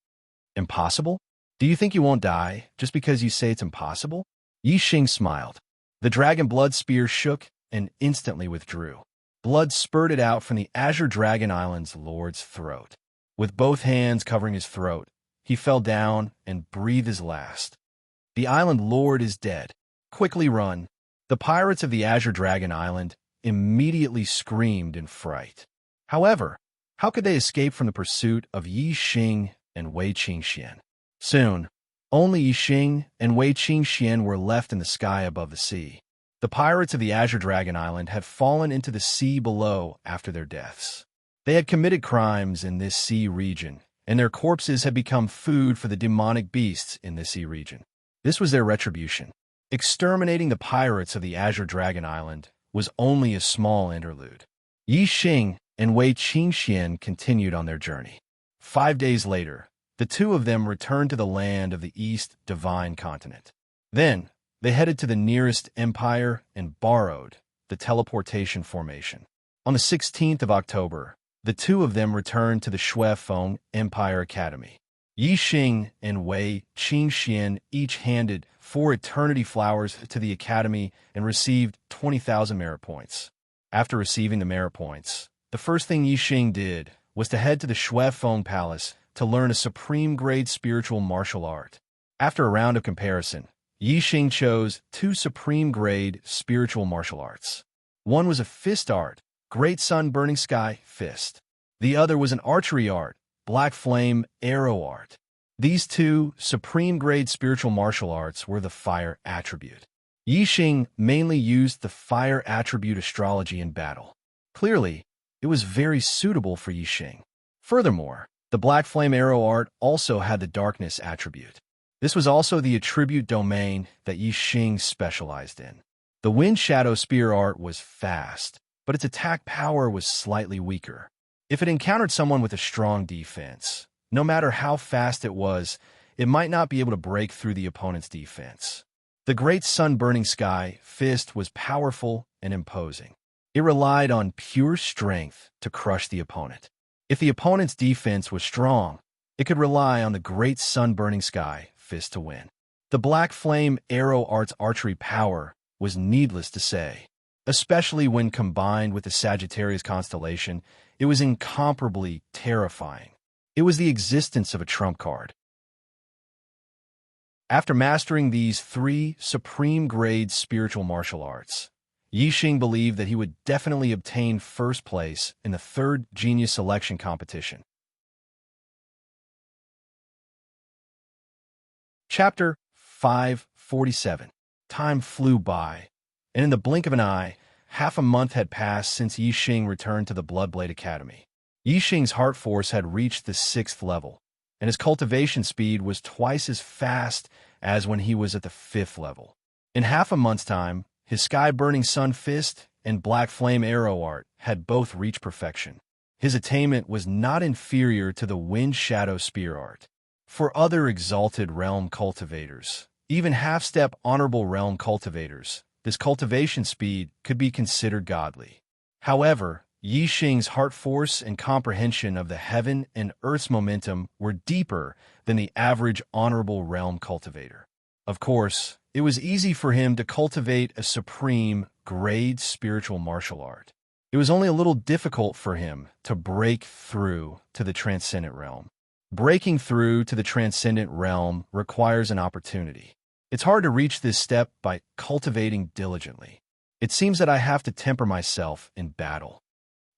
Impossible? Do you think you won't die just because you say it's impossible? Yi Xing smiled. The Dragon Blood Spear shook and instantly withdrew. Blood spurted out from the Azure Dragon Island's lord's throat. With both hands covering his throat, he fell down and breathed his last. The island lord is dead. Quickly run. The pirates of the Azure Dragon Island immediately screamed in fright. However, how could they escape from the pursuit of Yi Xing and Wei Qingxian? Soon, only Yi Xing and Wei Qingxian were left in the sky above the sea. The pirates of the Azure Dragon Island had fallen into the sea below after their deaths. They had committed crimes in this sea region, and their corpses had become food for the demonic beasts in this sea region. This was their retribution. Exterminating the pirates of the Azure Dragon Island was only a small interlude. Yi Xing and Wei Qingxian continued on their journey. 5 days later, the two of them returned to the land of the East Divine Continent. Then, they headed to the nearest empire and borrowed the teleportation formation. On the 16th of October, the two of them returned to the Shui-Feng Empire Academy. Yi Xing and Wei Qingxian each handed 4 eternity flowers to the academy and received 20,000 merit points. After receiving the merit points, the first thing Yi Xing did was to head to the Shui-Feng Palace to learn a supreme-grade spiritual martial art. After a round of comparison, Yi Xing chose 2 supreme-grade spiritual martial arts. One was a fist art, Great Sun Burning Sky Fist. The other was an archery art, Black Flame Arrow Art. These 2 supreme-grade spiritual martial arts were the fire attribute. Yi Xing mainly used the fire attribute astrology in battle. Clearly, it was very suitable for Yi Xing. Furthermore, the Black Flame Arrow Art also had the darkness attribute. This was also the attribute domain that Yi Xing specialized in. The Wind Shadow Spear Art was fast, but its attack power was slightly weaker. If it encountered someone with a strong defense, no matter how fast it was, it might not be able to break through the opponent's defense. The Great Sun Burning Sky Fist was powerful and imposing. It relied on pure strength to crush the opponent. If the opponent's defense was strong, it could rely on the Great Sun Burning Sky Fist to win. The Black Flame Arrow Art's archery power was needless to say. Especially when combined with the Sagittarius constellation, it was incomparably terrifying. It was the existence of a trump card. After mastering these 3 supreme-grade spiritual martial arts, Yi Xing believed that he would definitely obtain first place in the 3rd Genius Selection competition. Chapter 547. Time flew by, and in the blink of an eye, half a month had passed since Yi Xing returned to the Bloodblade Academy. Yi Xing's heart force had reached the 6th level, and his cultivation speed was twice as fast as when he was at the 5th level. In half a month's time, his Sky-Burning Sun Fist and Black Flame Arrow Art had both reached perfection. His attainment was not inferior to the Wind Shadow Spear Art. For other Exalted Realm cultivators, even half-step Honorable Realm cultivators, this cultivation speed could be considered godly. However, Yi Xing's heart force and comprehension of the heaven and earth's momentum were deeper than the average Honorable Realm cultivator. Of course, it was easy for him to cultivate a supreme grade spiritual martial art. It was only a little difficult for him to break through to the Transcendent Realm. Breaking through to the Transcendent Realm requires an opportunity. It's hard to reach this step by cultivating diligently. It seems that I have to temper myself in battle.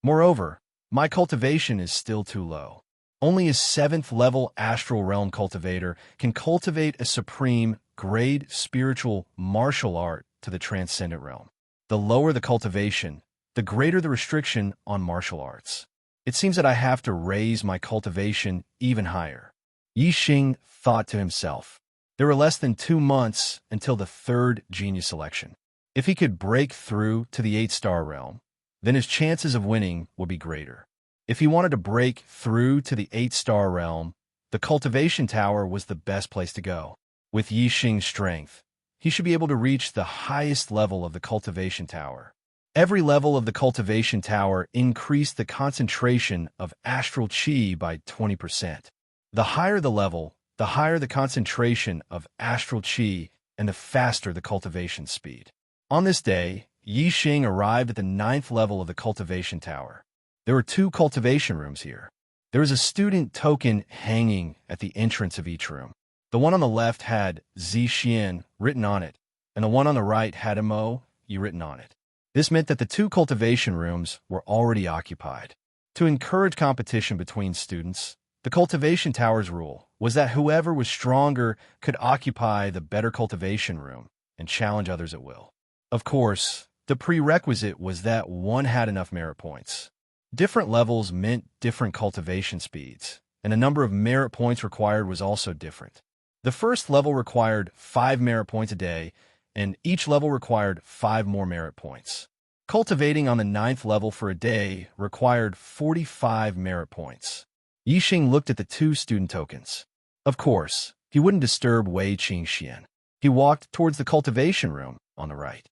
Moreover, my cultivation is still too low. Only a 7th level Astral Realm cultivator can cultivate a supreme grade spiritual martial art to the Transcendent Realm. The lower the cultivation, the greater the restriction on martial arts. It seems that I have to raise my cultivation even higher. Yi Xing thought to himself. There were less than 2 months until the 3rd Genius Selection. If he could break through to the 8-star realm, then his chances of winning would be greater. If he wanted to break through to the 8-star realm, the cultivation tower was the best place to go. With Yi Xing's strength, he should be able to reach the highest level of the cultivation tower. Every level of the cultivation tower increased the concentration of astral chi by 20%. The higher the level, the higher the concentration of astral chi and the faster the cultivation speed. On this day, Yi Xing arrived at the 9th level of the cultivation tower. There were 2 cultivation rooms here. There was a student token hanging at the entrance of each room. The one on the left had Zixian written on it, and the one on the right had Mo Yi written on it. This meant that the 2 cultivation rooms were already occupied. To encourage competition between students, the cultivation tower's rule was that whoever was stronger could occupy the better cultivation room and challenge others at will. Of course, the prerequisite was that one had enough merit points. Different levels meant different cultivation speeds, and the number of merit points required was also different. The first level required 5 merit points a day, and each level required 5 more merit points. Cultivating on the 9th level for a day required 45 merit points. Yi Xing looked at the 2 student tokens. Of course, he wouldn't disturb Wei Qingxian. He walked towards the cultivation room on the right.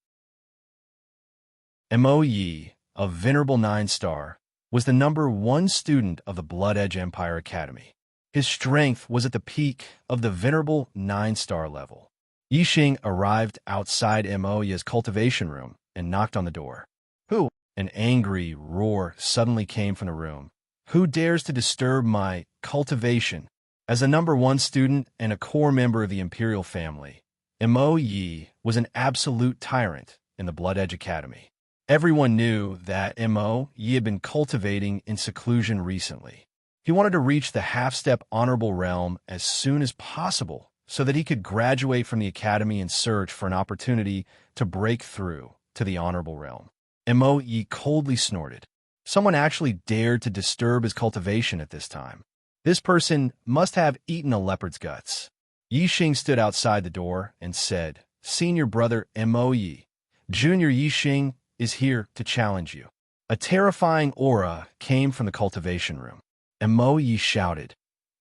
Mo Yi, a venerable 9-star, was the #1 student of the Blood Edge Empire Academy. His strength was at the peak of the venerable 9-star level. Yixing arrived outside Mo Yi's cultivation room and knocked on the door. Who? An angry roar suddenly came from the room. Who dares to disturb my cultivation? As a #1 student and a core member of the Imperial family, Mo Yi was an absolute tyrant in the Blood Edge Academy. Everyone knew that Mo Yi had been cultivating in seclusion recently. He wanted to reach the half-step honorable realm as soon as possible so that he could graduate from the academy and search for an opportunity to break through to the honorable realm. Mo Yi coldly snorted. Someone actually dared to disturb his cultivation at this time. This person must have eaten a leopard's guts. Yixing stood outside the door and said, "Senior brother Mo Yi, Junior Yixing is here to challenge you." A terrifying aura came from the cultivation room. Mo Yi shouted,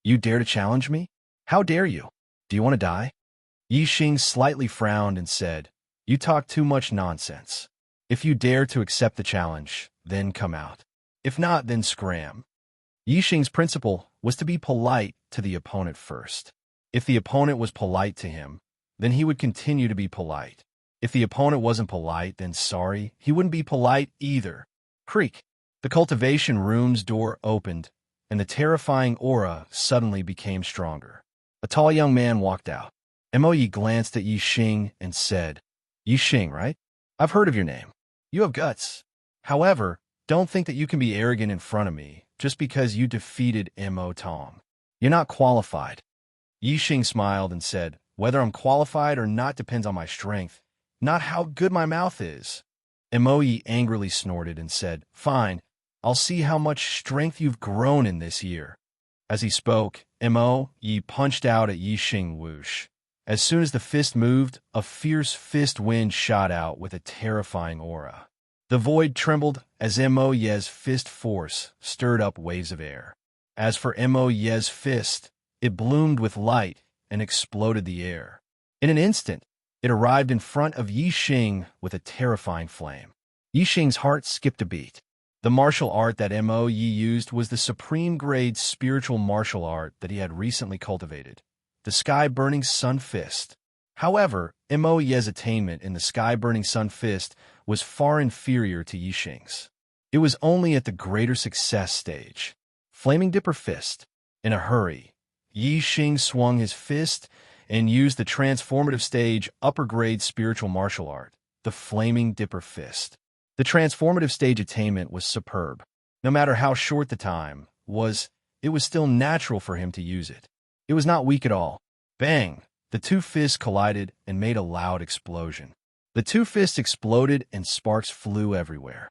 "You dare to challenge me? How dare you? Do you want to die?" Yixing slightly frowned and said, "You talk too much nonsense. If you dare to accept the challenge, then come out. If not, then scram." Yixing's principle was to be polite to the opponent first. If the opponent was polite to him, then he would continue to be polite. If the opponent wasn't polite, then sorry, he wouldn't be polite either. Creak. The cultivation room's door opened, and the terrifying aura suddenly became stronger. A tall young man walked out. Mo Yi glanced at Yixing and said, "Yixing, right? I've heard of your name. You have guts. However, don't think that you can be arrogant in front of me just because you defeated Mo Tong. You're not qualified." Yixing smiled and said, "Whether I'm qualified or not depends on my strength, not how good my mouth is." Mo Yi angrily snorted and said, "Fine, I'll see how much strength you've grown in this year." As he spoke, Mo Yi punched out at Yixing whoosh. As soon as the fist moved, a fierce fist wind shot out with a terrifying aura. The void trembled as Mo Yi's fist force stirred up waves of air. As for Mo Yi's fist, it bloomed with light and exploded the air. In an instant, it arrived in front of Yixing with a terrifying flame. Yixing's heart skipped a beat. The martial art that Mo Yi used was the supreme-grade spiritual martial art that he had recently cultivated, the Sky-Burning Sun Fist. However, Mo Yi's attainment in the Sky-Burning Sun Fist was far inferior to Yixing's. It was only at the greater success stage. Flaming Dipper Fist. In a hurry, Yixing swung his fist and used the transformative stage upper-grade spiritual martial art, the Flaming Dipper Fist. The transformative stage attainment was superb. No matter how short the time was, it was still natural for him to use it. It was not weak at all. Bang! The two fists collided and made a loud explosion. The two fists exploded and sparks flew everywhere.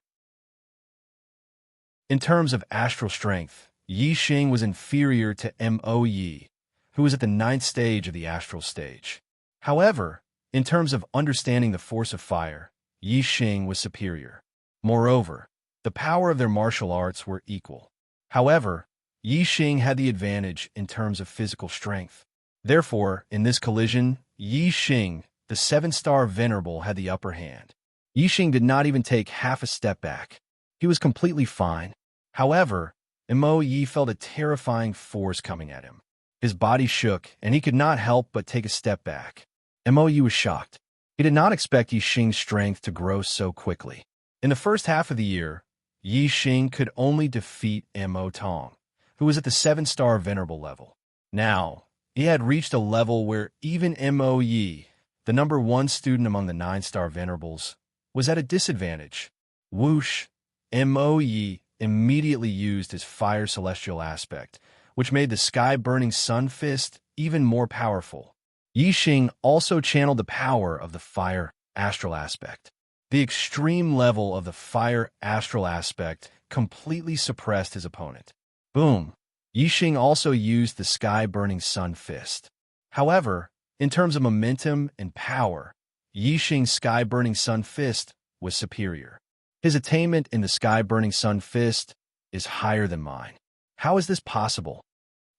In terms of astral strength, Yixing was inferior to Mo Yi, who was at the 9th stage of the astral stage. However, in terms of understanding the force of fire, Yixing was superior. Moreover, the power of their martial arts were equal. However, Yixing had the advantage in terms of physical strength. Therefore, in this collision, Yixing, the 7-star venerable, had the upper hand. Yixing did not even take half a step back. He was completely fine. However, Mo Yi felt a terrifying force coming at him. His body shook, and he could not help but take a step back. Mo Yi was shocked. He did not expect Yixing's strength to grow so quickly. In the first half of the year, Yixing could only defeat Mo Tong, who was at the 7-star venerable level. Now, he had reached a level where even Mo Yi, the #1 student among the 9-star venerables, was at a disadvantage. Whoosh! Mo Yi immediately used his fire celestial aspect, which made the Sky-Burning Sun Fist even more powerful. Yixing also channeled the power of the fire astral aspect. The extreme level of the fire astral aspect completely suppressed his opponent. Boom! Yixing also used the Sky-Burning Sun Fist. However, in terms of momentum and power, Yixing's Sky-Burning Sun Fist was superior. His attainment in the Sky-Burning Sun Fist is higher than mine. How is this possible?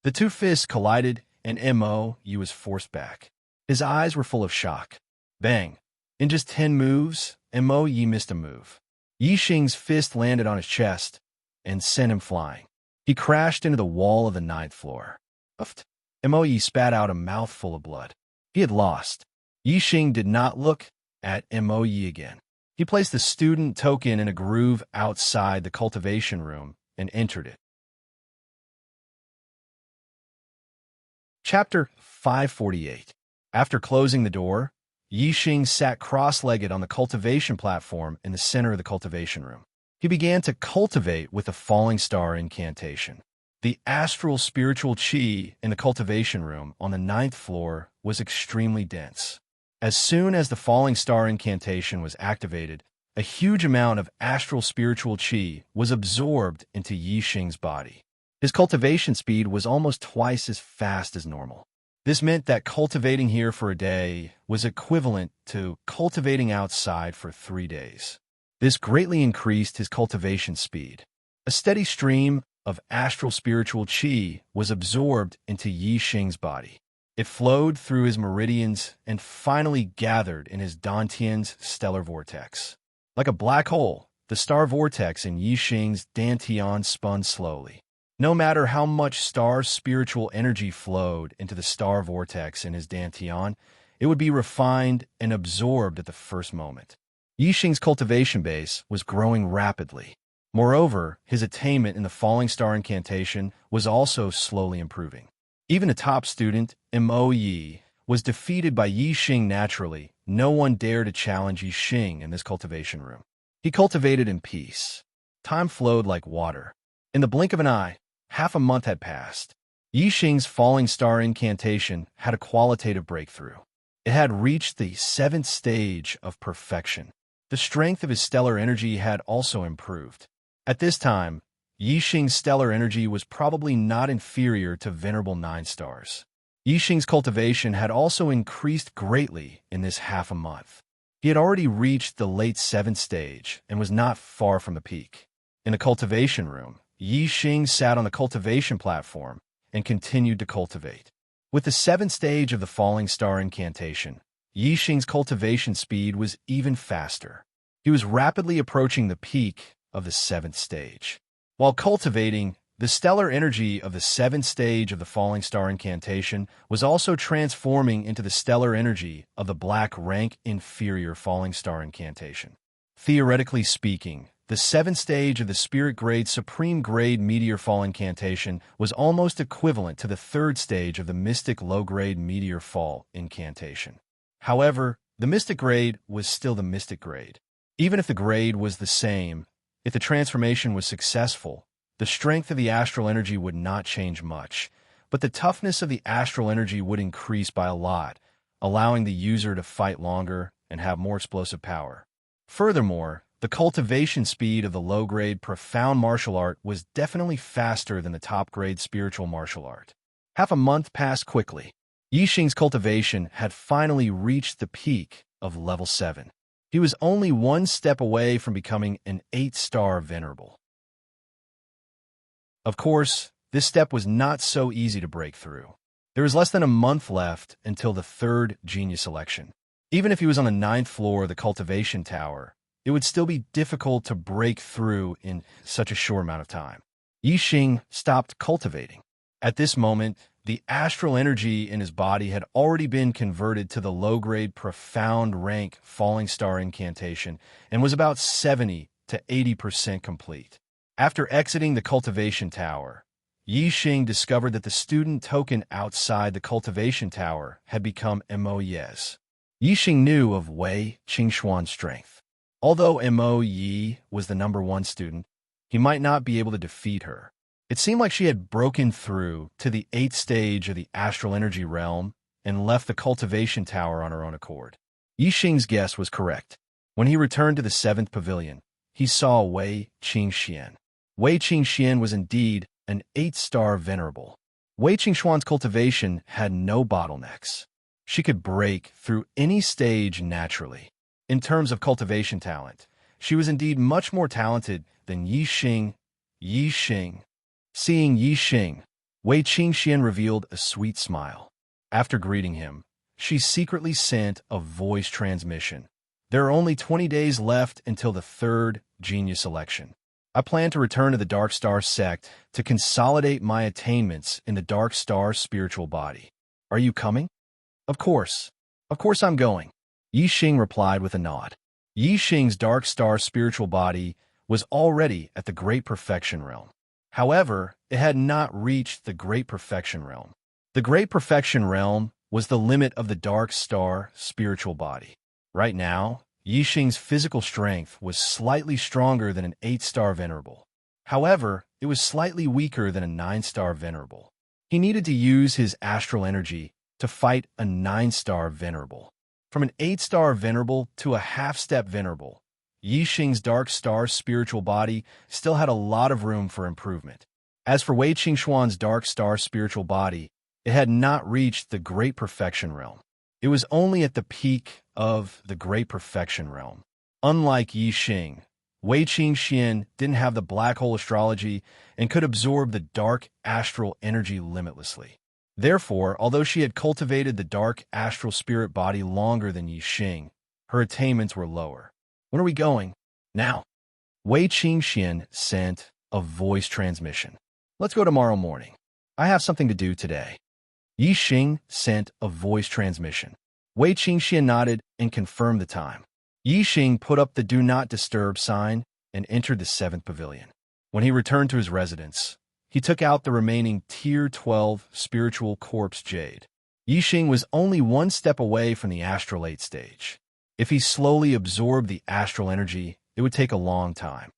The two fists collided and Mo.Yi was forced back. His eyes were full of shock. Bang! In just 10 moves, Mo.Yi missed a move. Yixing's fist landed on his chest and sent him flying. He crashed into the wall of the 9th floor. Uffed. Mo.Yi spat out a mouthful of blood. He had lost. Yixing did not look at Mo.Yi again. He placed the student token in a groove outside the cultivation room and entered it. Chapter 548. After closing the door, Yixing sat cross-legged on the cultivation platform in the center of the cultivation room. He began to cultivate with the falling star incantation. The astral spiritual qi in the cultivation room on the 9th floor was extremely dense. As soon as the falling star incantation was activated, a huge amount of astral spiritual qi was absorbed into Yixing's body. His cultivation speed was almost twice as fast as normal. This meant that cultivating here for a day was equivalent to cultivating outside for 3 days. This greatly increased his cultivation speed. A steady stream of astral spiritual qi was absorbed into Yixing's body. It flowed through his meridians and finally gathered in his Dantian's stellar vortex. Like a black hole, the star vortex in Yixing's Dantian spun slowly. No matter how much star spiritual energy flowed into the star vortex in his Dantian, it would be refined and absorbed at the first moment. Yixing's cultivation base was growing rapidly. Moreover, his attainment in the falling star incantation was also slowly improving. Even a top student, Mo.Yi, was defeated by Yixing naturally. No one dared to challenge Yixing in this cultivation room. He cultivated in peace. Time flowed like water. In the blink of an eye, half a month had passed. Yixing's falling star incantation had a qualitative breakthrough. It had reached the 7th stage of perfection. The strength of his stellar energy had also improved. At this time, Yixing's stellar energy was probably not inferior to Venerable 9 stars. Yixing's cultivation had also increased greatly in this half a month. He had already reached the late 7th stage and was not far from the peak. In the cultivation room, Yixing sat on the cultivation platform and continued to cultivate. With the 7th stage of the falling star incantation, Yixing's cultivation speed was even faster. He was rapidly approaching the peak of the 7th stage. While cultivating, the stellar energy of the 7th stage of the falling star incantation was also transforming into the stellar energy of the black rank inferior falling star incantation. Theoretically speaking, the 7th stage of the spirit grade supreme grade meteor fall incantation was almost equivalent to the 3rd stage of the mystic low grade meteor fall incantation. However, the mystic grade was still the mystic grade. Even if the grade was the same, if the transformation was successful, the strength of the astral energy would not change much, but the toughness of the astral energy would increase by a lot, allowing the user to fight longer and have more explosive power. Furthermore, the cultivation speed of the low-grade profound martial art was definitely faster than the top-grade spiritual martial art. Half a month passed quickly. Yixing's cultivation had finally reached the peak of level 7. He was only one step away from becoming an 8-star venerable. Of course, this step was not so easy to break through. There was less than a month left until the 3rd genius election. Even if he was on the 9th floor of the cultivation tower, it would still be difficult to break through in such a short amount of time. Yixing stopped cultivating. At this moment, the astral energy in his body had already been converted to the low-grade profound rank falling star incantation and was about 70 to 80% complete. After exiting the cultivation tower, Yixing discovered that the student token outside the cultivation tower had become Mo.Yi's. Yixing knew of Wei Qingxuan's strength. Although Mo.Yi was the #1 student, he might not be able to defeat her. It seemed like she had broken through to the 8th stage of the astral energy realm and left the cultivation tower on her own accord. Yixing's guess was correct. When he returned to the 7th pavilion, he saw Wei Qingxian. Wei Qingxian was indeed an 8-star venerable. Wei Qingxuan's cultivation had no bottlenecks. She could break through any stage naturally. In terms of cultivation talent, she was indeed much more talented than Yixing. Seeing Yixing, Wei Qingxian revealed a sweet smile. After greeting him, she secretly sent a voice transmission. There are only 20 days left until the third genius election. I plan to return to the Dark Star sect to consolidate my attainments in the Dark Star spiritual body. Are you coming? Of course. Of course I'm going. Yi Xing replied with a nod. Yi Xing's Dark Star spiritual body was already at the Great Perfection Realm. However, it had not reached the Great Perfection Realm. The Great Perfection Realm was the limit of the Dark Star spiritual body. Right now, Yi Xing's physical strength was slightly stronger than an 8-star venerable. However, it was slightly weaker than a 9-star venerable. He needed to use his astral energy to fight a 9-star venerable. From an 8-star venerable to a half-step venerable, Yi Xing's Dark Star spiritual body still had a lot of room for improvement. As for Wei Qingxuan's Dark Star spiritual body, it had not reached the Great Perfection Realm. It was only at the peak of the Great Perfection Realm. Unlike Yi Xing, Wei Qingxian didn't have the black hole astrology and could absorb the dark astral energy limitlessly. Therefore, although she had cultivated the dark astral spirit body longer than Yi Xing, her attainments were lower. When are we going? Now. Wei Qingxian sent a voice transmission. Let's go tomorrow morning. I have something to do today. Yi Xing sent a voice transmission. Wei Qingxian nodded and confirmed the time. Yi Xing put up the Do Not Disturb sign and entered the 7th pavilion. When he returned to his residence, he took out the remaining Tier 12 spiritual corpse jade. Yi Xing was only one step away from the astral 8 stage. If he slowly absorbed the astral energy, it would take a long time.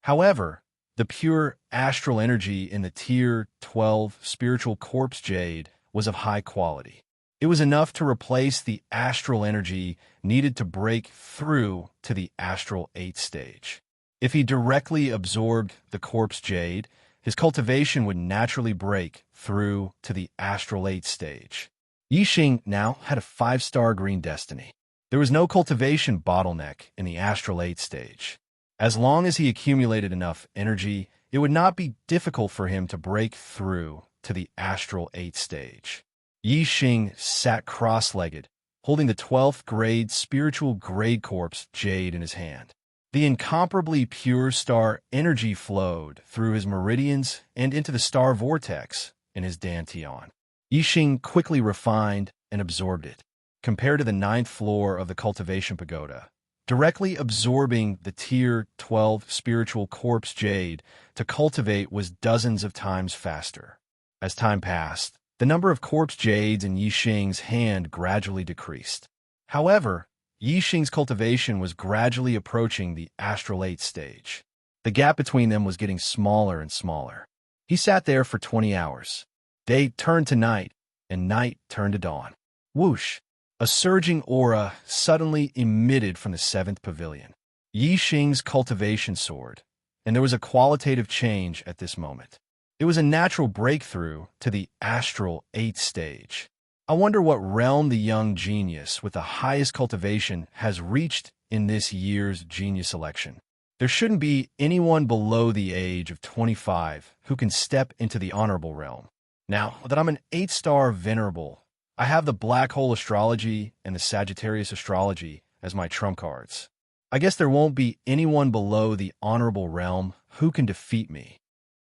However, the pure astral energy in the Tier 12 spiritual corpse jade was of high quality. It was enough to replace the astral energy needed to break through to the astral 8 stage. If he directly absorbed the corpse jade, his cultivation would naturally break through to the astral 8 stage. Yi Xing now had a 5-star green destiny. There was no cultivation bottleneck in the astral 8 stage. As long as he accumulated enough energy, it would not be difficult for him to break through to the astral 8 stage. Yi Xing sat cross-legged, holding the 12th grade spiritual grade corpse jade in his hand. The incomparably pure star energy flowed through his meridians and into the star vortex in his dantian. Yi Xing quickly refined and absorbed it. Compared to the 9th floor of the cultivation pagoda, directly absorbing the Tier 12 spiritual corpse jade to cultivate was dozens of times faster. As time passed, the number of corpse jades in Yi Xing's hand gradually decreased. However, Yi Xing's cultivation was gradually approaching the astral 8 stage. The gap between them was getting smaller and smaller. He sat there for 20 hours. Day turned to night, and night turned to dawn. Whoosh! A surging aura suddenly emitted from the 7th pavilion. Yi Xing's cultivation soared, and there was a qualitative change at this moment. It was a natural breakthrough to the astral 8 stage. I wonder what realm the young genius with the highest cultivation has reached in this year's genius election. There shouldn't be anyone below the age of 25 who can step into the honorable realm. Now that I'm an 8-star venerable, I have the black hole astrology and the Sagittarius astrology as my trump cards. I guess there won't be anyone below the honorable realm who can defeat me.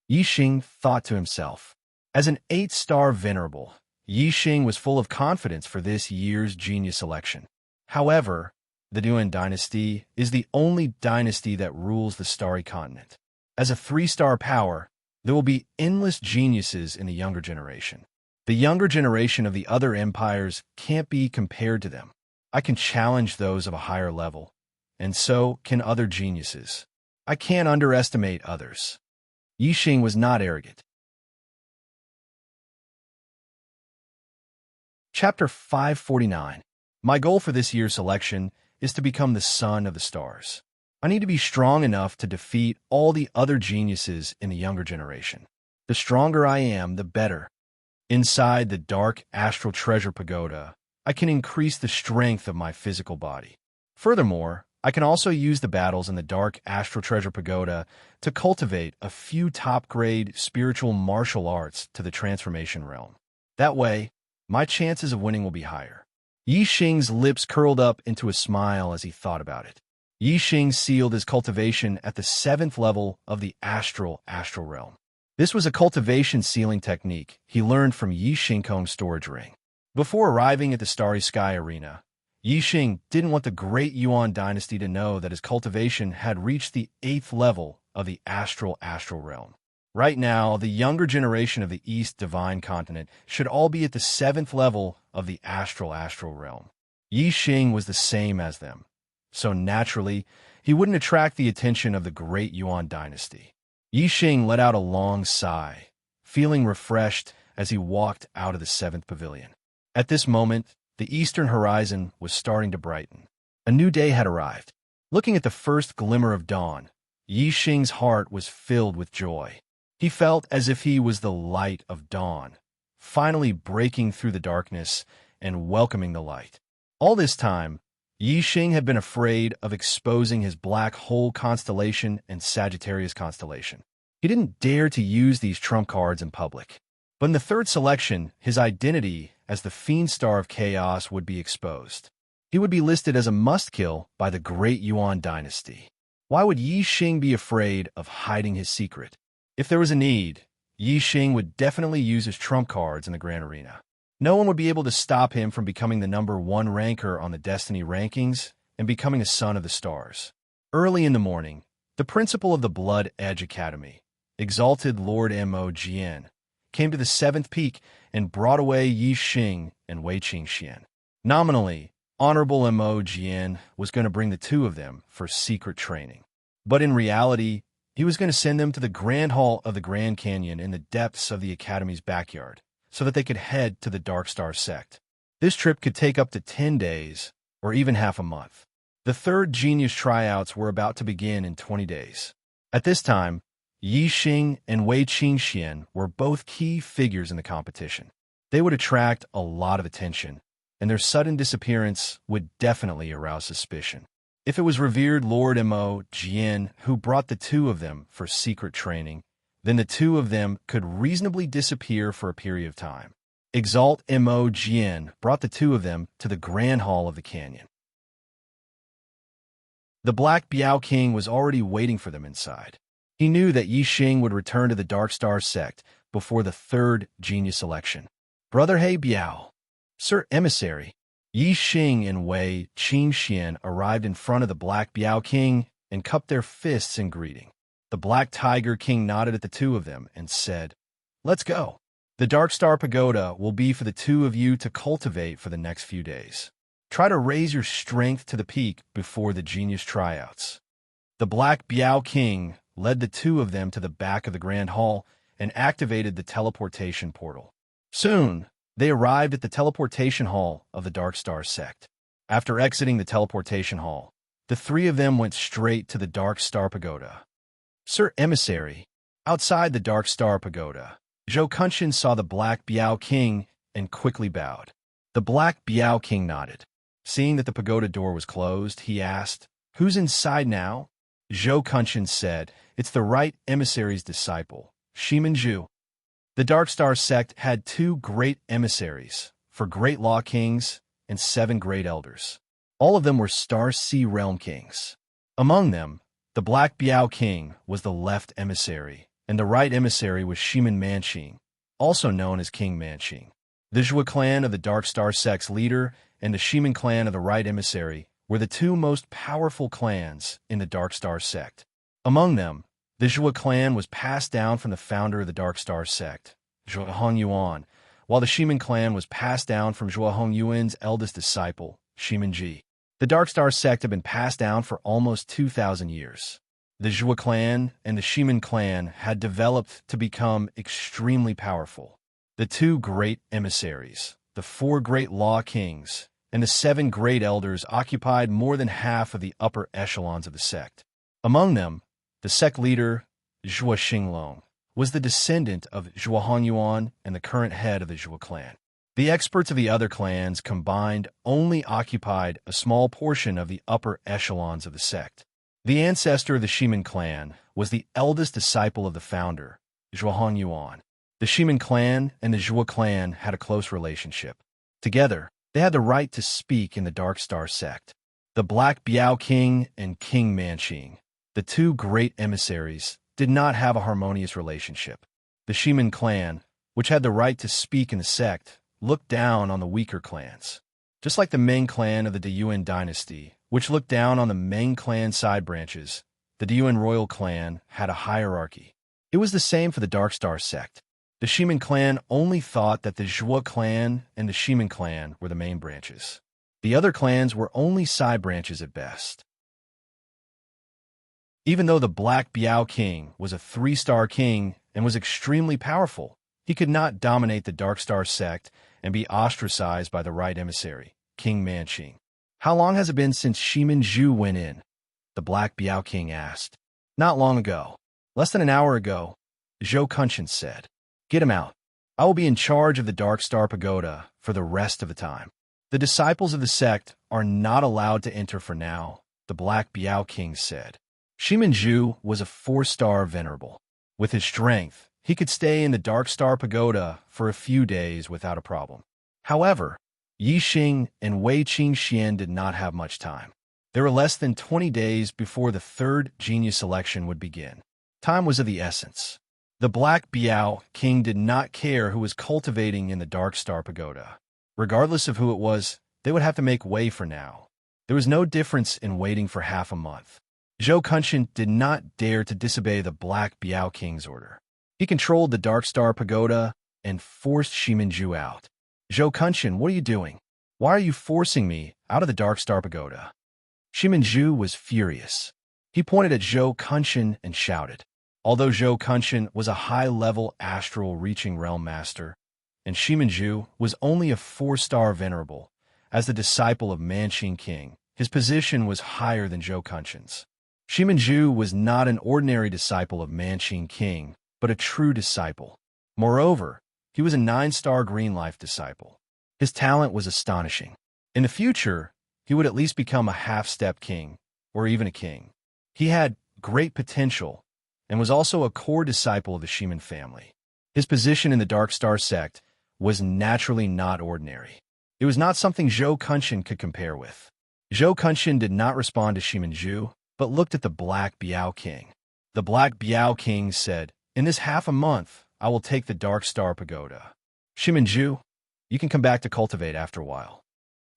Yi Xing thought to himself. As an 8-star venerable, Yi Xing was full of confidence for this year's genius election. However, the Yuan dynasty is the only dynasty that rules the starry continent. As a 3-star power, there will be endless geniuses in the younger generation. The younger generation of the other empires can't be compared to them. I can challenge those of a higher level, and so can other geniuses. I can't underestimate others. Yi Xing was not arrogant. Chapter 549. My goal for this year's selection is to become the son of the stars. I need to be strong enough to defeat all the other geniuses in the younger generation. The stronger I am, the better. Inside the dark astral treasure pagoda, I can increase the strength of my physical body. Furthermore, I can also use the battles in the Dark Astral Treasure Pagoda to cultivate a few top-grade spiritual martial arts to the transformation realm. That way, my chances of winning will be higher. Yi Xing's lips curled up into a smile as he thought about it. Yi Xing sealed his cultivation at the 7th level of the astral realm. This was a cultivation sealing technique he learned from Yi Xingkong's storage ring. Before arriving at the Starry Sky Arena, Yi Xing didn't want the Great Yuan dynasty to know that his cultivation had reached the 8th level of the astral realm. Right now, the younger generation of the East Divine Continent should all be at the 7th level of the astral realm. Yi Xing was the same as them, so naturally, he wouldn't attract the attention of the Great Yuan dynasty. Yi Xing let out a long sigh, feeling refreshed as he walked out of the 7th pavilion. At this moment, the eastern horizon was starting to brighten. A new day had arrived. Looking at the first glimmer of dawn, Yi Xing's heart was filled with joy. He felt as if he was the light of dawn, finally breaking through the darkness and welcoming the light. All this time, Yi Xing had been afraid of exposing his black hole constellation and Sagittarius constellation. He didn't dare to use these trump cards in public. But in the 3rd selection, his identity as the Fiend Star of Chaos would be exposed. He would be listed as a must-kill by the Great Yuan dynasty. Why would Yi Xing be afraid of hiding his secret? If there was a need, Yi Xing would definitely use his trump cards in the Grand Arena. No one would be able to stop him from becoming the #1 ranker on the Destiny rankings and becoming a son of the stars. Early in the morning, the principal of the Blood Edge Academy, Exalted Lord Mo Jian, came to the 7th peak and brought away Yi Xing and Wei Qingxian. Nominally, Honorable Mo Jian was going to bring the two of them for secret training. But in reality, he was going to send them to the Grand Hall of the Grand Canyon in the depths of the Academy's backyard, so that they could head to the Dark Star sect. This trip could take up to 10 days, or even half a month. The 3rd Genius tryouts were about to begin in 20 days. At this time, Yi Xing and Wei Qingxian were both key figures in the competition. They would attract a lot of attention, and their sudden disappearance would definitely arouse suspicion. If it was revered Lord Mo Jian who brought the two of them for secret training, then the two of them could reasonably disappear for a period of time. Exalt Mo Jian brought the two of them to the Grand Hall of the Canyon. The Black Biao King was already waiting for them inside. He knew that Yi Xing would return to the Dark Star sect before the 3rd Genius election. Brother He Biao, Sir Emissary, Yi Xing and Wei Qingxian arrived in front of the Black Biao King and cupped their fists in greeting. The Black Tiger King nodded at the two of them and said, "Let's go. The Dark Star Pagoda will be for the two of you to cultivate for the next few days. Try to raise your strength to the peak before the Genius tryouts." The Black Biao King led the two of them to the back of the Grand Hall and activated the teleportation portal. Soon, they arrived at the teleportation hall of the Dark Star sect. After exiting the teleportation hall, the three of them went straight to the Dark Star Pagoda. Sir Emissary, outside the Dark Star Pagoda, Zhou Kunshin saw the Black Biao King and quickly bowed. The Black Biao King nodded. Seeing that the pagoda door was closed, he asked, "Who's inside now?" Zhou Kunshin said, "It's the right emissary's disciple, Shimen Zhu." The Dark Star sect had 2 great emissaries for great law kings and 7 great elders. All of them were Star Sea Realm kings. Among them, the Black Biao King was the left emissary, and the right emissary was Shimen Manqing, also known as King Manqing. The Zhua clan of the Dark Star sect's leader and the Shimen clan of the right emissary were the 2 most powerful clans in the Dark Star sect. Among them, the Zhua clan was passed down from the founder of the Dark Star sect, Zhua Hongyuan, while the Shimen clan was passed down from Zhua Hongyuan's eldest disciple, Shimen Ji. The Dark Star sect had been passed down for almost 2,000 years. The Zhua clan and the Shimen clan had developed to become extremely powerful. The 2 great emissaries, the 4 great law kings, and the 7 great elders occupied more than half of the upper echelons of the sect. Among them, the sect leader, Zhua Xinglong, was the descendant of Zhua Hongyuan and the current head of the Zhua clan. The experts of the other clans combined only occupied a small portion of the upper echelons of the sect. The ancestor of the Shiman clan was the eldest disciple of the founder, Zhuang Yuan. The Shiman clan and the Zhua clan had a close relationship. Together, they had the right to speak in the Dark Star sect. The Black Biao King and King Manqing, the two great emissaries, did not have a harmonious relationship. The Shiman clan, which had the right to speak in the sect, looked down on the weaker clans. Just like the Meng clan of the Deyuan dynasty, which looked down on the Meng clan side branches, the Deyuan royal clan had a hierarchy. It was the same for the Dark Star sect. The Shiman clan only thought that the Zhua clan and the Shiman clan were the main branches. The other clans were only side branches at best. Even though the Black Biao King was a 3-star king and was extremely powerful, he could not dominate the Dark Star sect and be ostracized by the right emissary, King Manqing. How long has it been since Shiman Zhu went in? The Black Biao King asked. Not long ago. Less than an hour ago, Zhou Kunshan said. Get him out. I will be in charge of the Dark Star Pagoda for the rest of the time. The disciples of the sect are not allowed to enter for now, the Black Biao King said. Shiman Zhu was a 4-star venerable. With his strength, he could stay in the Dark Star Pagoda for a few days without a problem. However, Yi Xing and Wei Qingxian did not have much time. There were less than 20 days before the third genius election would begin. Time was of the essence. The Black Biao King did not care who was cultivating in the Dark Star Pagoda. Regardless of who it was, they would have to make way for now. There was no difference in waiting for half a month. Zhou Kunshan did not dare to disobey the Black Biao King's order. He controlled the Dark Star Pagoda and forced Shiman Zhu out. Zhou Kunshan, what are you doing? Why are you forcing me out of the Dark Star Pagoda? Shiman Zhu was furious. He pointed at Zhou Kunshan and shouted. Although Zhou Kunshan was a high-level astral-reaching realm master, and Shiman Zhu was only a 4-star venerable, as the disciple of Manqing King, his position was higher than Zhou Kunshan's. Shiman Zhu was not an ordinary disciple of Manqing King, but a true disciple. Moreover, he was a 9-star green life disciple. His talent was astonishing. In the future, he would at least become a half-step king, or even a king. He had great potential, and was also a core disciple of the Shiman family. His position in the Dark Star sect was naturally not ordinary. It was not something Zhou Kunshan could compare with. Zhou Kunshan did not respond to Shiman Zhu, but looked at the Black Biao King. The Black Biao King said, in this half a month, I will take the Dark Star Pagoda. Shiman Zhu, you can come back to cultivate after a while.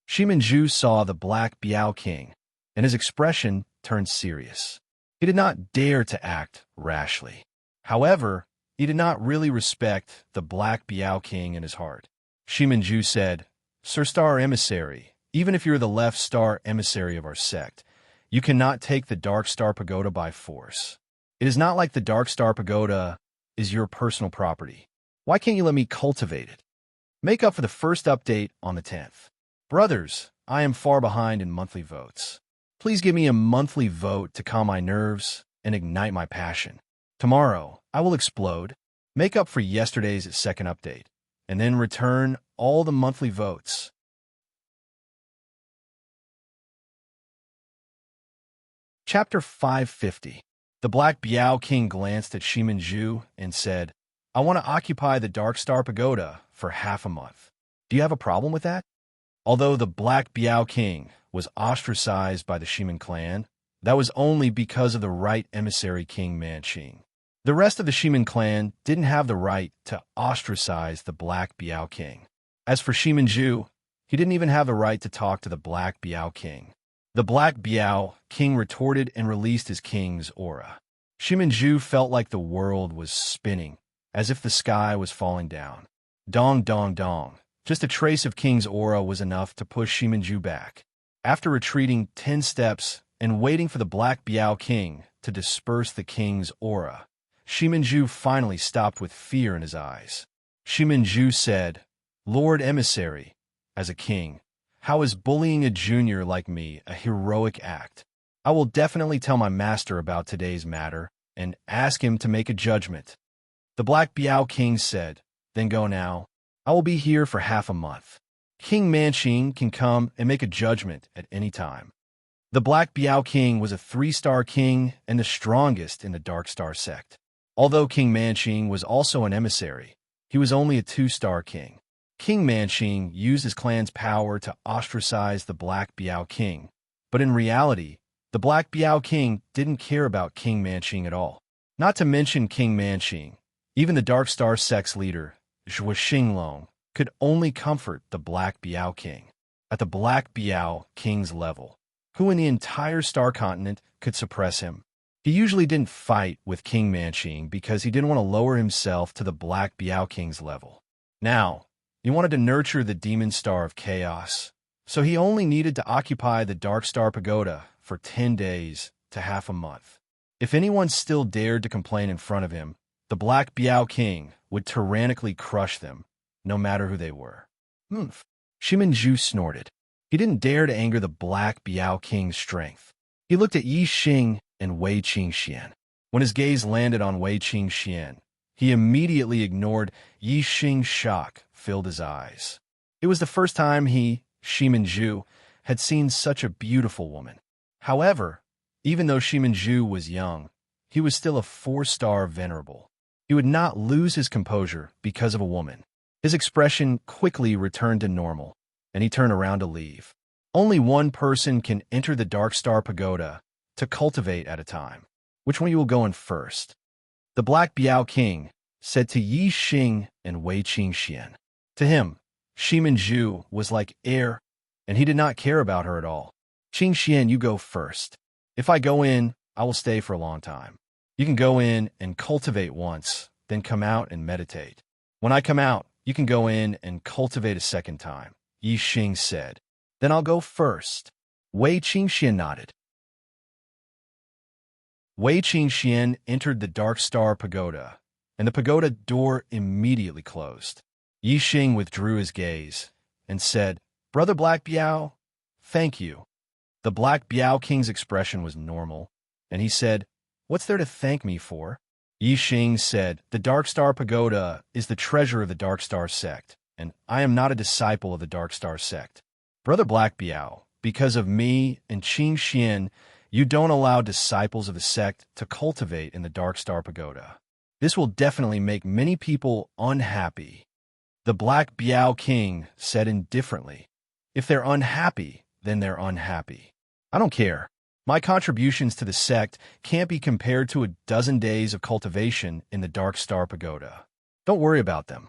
Shiman Zhu saw the Black Biao King, and his expression turned serious. He did not dare to act rashly. However, he did not really respect the Black Biao King in his heart. Shiman Zhu said, Sir Star Emissary, even if you're the left star emissary of our sect, you cannot take the Dark Star Pagoda by force. It is not like the Dark Star Pagoda is your personal property. Why can't you let me cultivate it? Make up for the first update on the 10th. Brothers, I am far behind in monthly votes. Please give me a monthly vote to calm my nerves and ignite my passion. Tomorrow, I will explode, make up for yesterday's second update, and then return all the monthly votes. Chapter 550. The Black Biao King glanced at Shiman Zhu and said, I want to occupy the Dark Star Pagoda for half a month. Do you have a problem with that? Although the Black Biao King was ostracized by the Shiman clan, that was only because of the right emissary King Manqing. The rest of the Shiman clan didn't have the right to ostracize the Black Biao King. As for Shiman Zhu, he didn't even have the right to talk to the Black Biao King. The Black Biao King retorted and released his king's aura. Shiman Zhu felt like the world was spinning, as if the sky was falling down. Dong, dong, dong. Just a trace of King's aura was enough to push Shiman Zhu back. After retreating 10 steps and waiting for the Black Biao King to disperse the King's aura, Shiman Zhu finally stopped with fear in his eyes. Shiman Zhu said, Lord Emissary, as a king, how is bullying a junior like me a heroic act? I will definitely tell my master about today's matter and ask him to make a judgment. The Black Biao King said, Then go now. I will be here for half a month. King Manching can come and make a judgment at any time. The Black Biao King was a 3-star king and the strongest in the Dark Star sect. Although King Manching was also an emissary, he was only a 2-star king. King Manching used his clan's power to ostracize the Black Biao King, but in reality, the Black Biao King didn't care about King Manching at all. Not to mention King Manching, even the Dark Star sect's leader, Zhua Xinglong, could only comfort the Black Biao King. At the Black Biao King's level, who in the entire star continent could suppress him? He usually didn't fight with King Manching because he didn't want to lower himself to the Black Biao King's level. Now, he wanted to nurture the Demon Star of Chaos, so he only needed to occupy the Dark Star Pagoda for 10 days to half a month. If anyone still dared to complain in front of him, the Black Biao King would tyrannically crush them, no matter who they were. Humph. Shiminju snorted. He didn't dare to anger the Black Biao King's strength. He looked at Yi Xing and Wei Qingxian. When his gaze landed on Wei Qingxian, he immediately ignored Yi Xing's shock filled his eyes. It was the first time he, Shiminju, had seen such a beautiful woman. However, even though Shiminju was young, he was still a 4-star venerable. He would not lose his composure because of a woman. His expression quickly returned to normal, and he turned around to leave. Only one person can enter the Dark Star Pagoda to cultivate at a time. Which one of you will go in first? The Black Biao King said to Yi Xing and Wei Qingxian. To him, Shiminju was like air, and he did not care about her at all. Qingxian, you go first. If I go in, I will stay for a long time. You can go in and cultivate once, then come out and meditate. When I come out, you can go in and cultivate a second time, Yi Xing said. Then I'll go first. Wei Qingxian nodded. Wei Qingxian entered the Dark Star Pagoda, and the pagoda door immediately closed. Yi Xing withdrew his gaze and said, Brother Black Biao, thank you. The Black Biao King's expression was normal, and he said, What's there to thank me for? Yi Xing said, The Dark Star Pagoda is the treasure of the Dark Star sect, and I am not a disciple of the Dark Star sect. Brother Black Biao, because of me and Qingxian, you don't allow disciples of the sect to cultivate in the Dark Star Pagoda. This will definitely make many people unhappy. The Black Biao King said indifferently, If they're unhappy, then they're unhappy. I don't care. My contributions to the sect can't be compared to a dozen days of cultivation in the Dark Star Pagoda. Don't worry about them.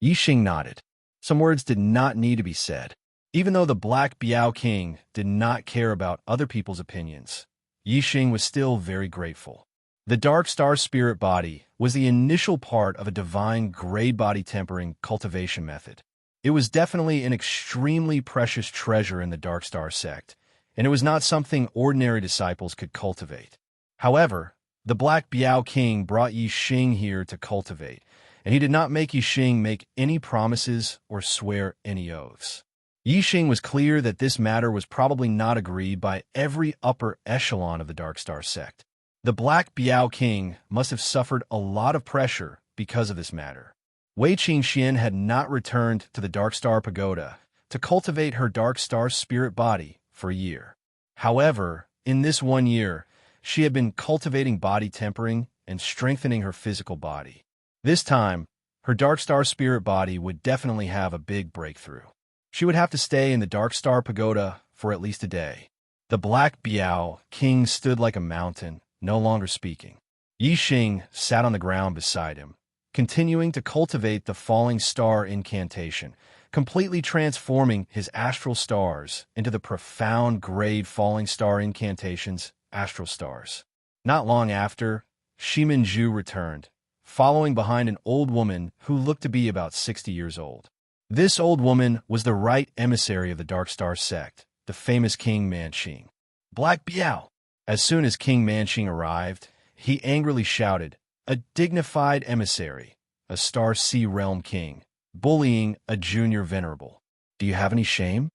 Yi Xing nodded. Some words did not need to be said. Even though the Black Biao King did not care about other people's opinions, Yi Xing was still very grateful. The Dark Star Spirit Body was the initial part of a divine grade body tempering cultivation method. It was definitely an extremely precious treasure in the Dark Star sect, and it was not something ordinary disciples could cultivate. However, the Black Biao King brought Yi Xing here to cultivate, and he did not make Yi Xing make any promises or swear any oaths. Yi Xing was clear that this matter was probably not agreed by every upper echelon of the Dark Star sect. The Black Biao King must have suffered a lot of pressure because of this matter. Wei Qingxian had not returned to the Dark Star Pagoda to cultivate her Dark Star Spirit Body for a year. However, in this 1 year, she had been cultivating body tempering and strengthening her physical body. This time, her Dark Star Spirit Body would definitely have a big breakthrough. She would have to stay in the Dark Star Pagoda for at least a day. The Black Biao King stood like a mountain, no longer speaking. Yi Xing sat on the ground beside him, continuing to cultivate the falling star incantation, completely transforming his astral stars into the profound grade falling star incantation's astral stars. Not long after, Shiminju returned, following behind an old woman who looked to be about 60 years old. This old woman was the right emissary of the Dark Star sect, the famous King Manching. Black Biao! As soon as King Manching arrived, he angrily shouted, A dignified emissary, a Star Sea Realm king, bullying a junior venerable. Do you have any shame?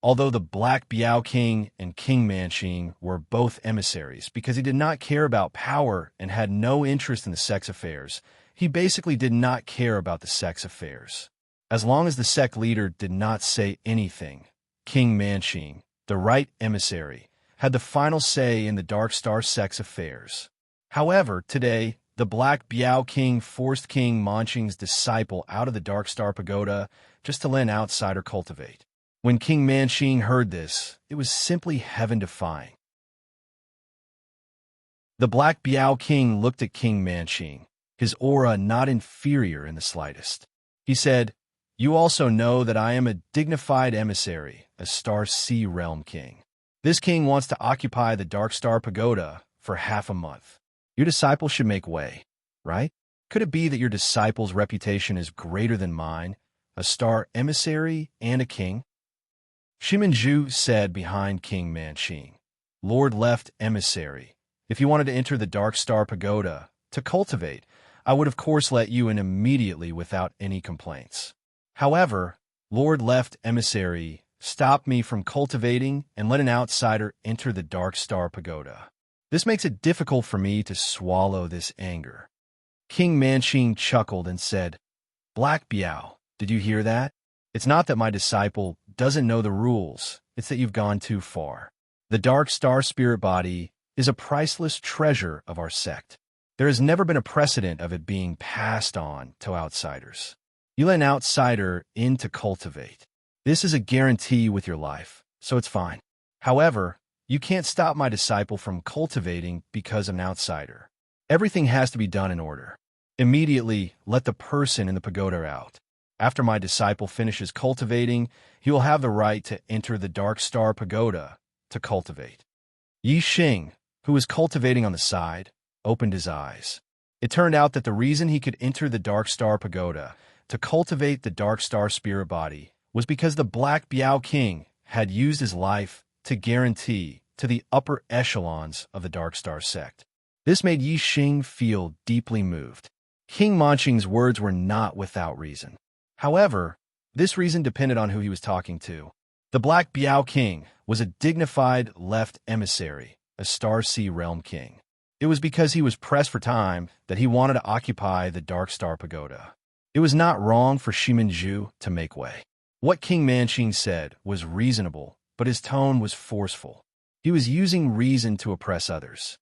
Although the Black Biao King and King Manching were both emissaries because he did not care about power and had no interest in the sex affairs, he basically did not care about the sex affairs. As long as the sect leader did not say anything, King Manching, the right emissary, had the final say in the Dark Star sect's affairs. However, today, the Black Biao King forced King Manching's disciple out of the Dark Star Pagoda just to let an outsider cultivate. When King Manching heard this, it was simply heaven-defying. The Black Biao King looked at King Manching, his aura not inferior in the slightest. He said, "You also know that I am a dignified emissary, a Star Sea Realm King. This king wants to occupy the Dark Star Pagoda for half a month. Your disciple should make way, right? Could it be that your disciple's reputation is greater than mine, a star emissary and a king?" Shimanju said behind King Manching, "Lord Left Emissary, if you wanted to enter the Dark Star Pagoda to cultivate, I would of course let you in immediately without any complaints. However, Lord Left Emissary stopped me from cultivating and let an outsider enter the Dark Star Pagoda. This makes it difficult for me to swallow this anger." King Manching chuckled and said, "Black Biao, did you hear that? It's not that my disciple doesn't know the rules, it's that you've gone too far. The Dark Star Spirit Body is a priceless treasure of our sect. There has never been a precedent of it being passed on to outsiders. You let an outsider in to cultivate. This is a guarantee with your life, so it's fine. However, you can't stop my disciple from cultivating because of an outsider. Everything has to be done in order. Immediately, let the person in the pagoda out. After my disciple finishes cultivating, he will have the right to enter the Dark Star Pagoda to cultivate." Yi Xing, who was cultivating on the side, opened his eyes. It turned out that the reason he could enter the Dark Star Pagoda to cultivate the Dark Star Spirit Body was because the Black Biao King had used his life to guarantee to the upper echelons of the Dark Star sect. This made Yi Xing feel deeply moved. King Manching's words were not without reason. However, this reason depended on who he was talking to. The Black Biao King was a dignified left emissary, a Star Sea Realm King. It was because he was pressed for time that he wanted to occupy the Dark Star Pagoda. It was not wrong for Shimanju to make way. What King Manching said was reasonable, but his tone was forceful. He was using reason to oppress others.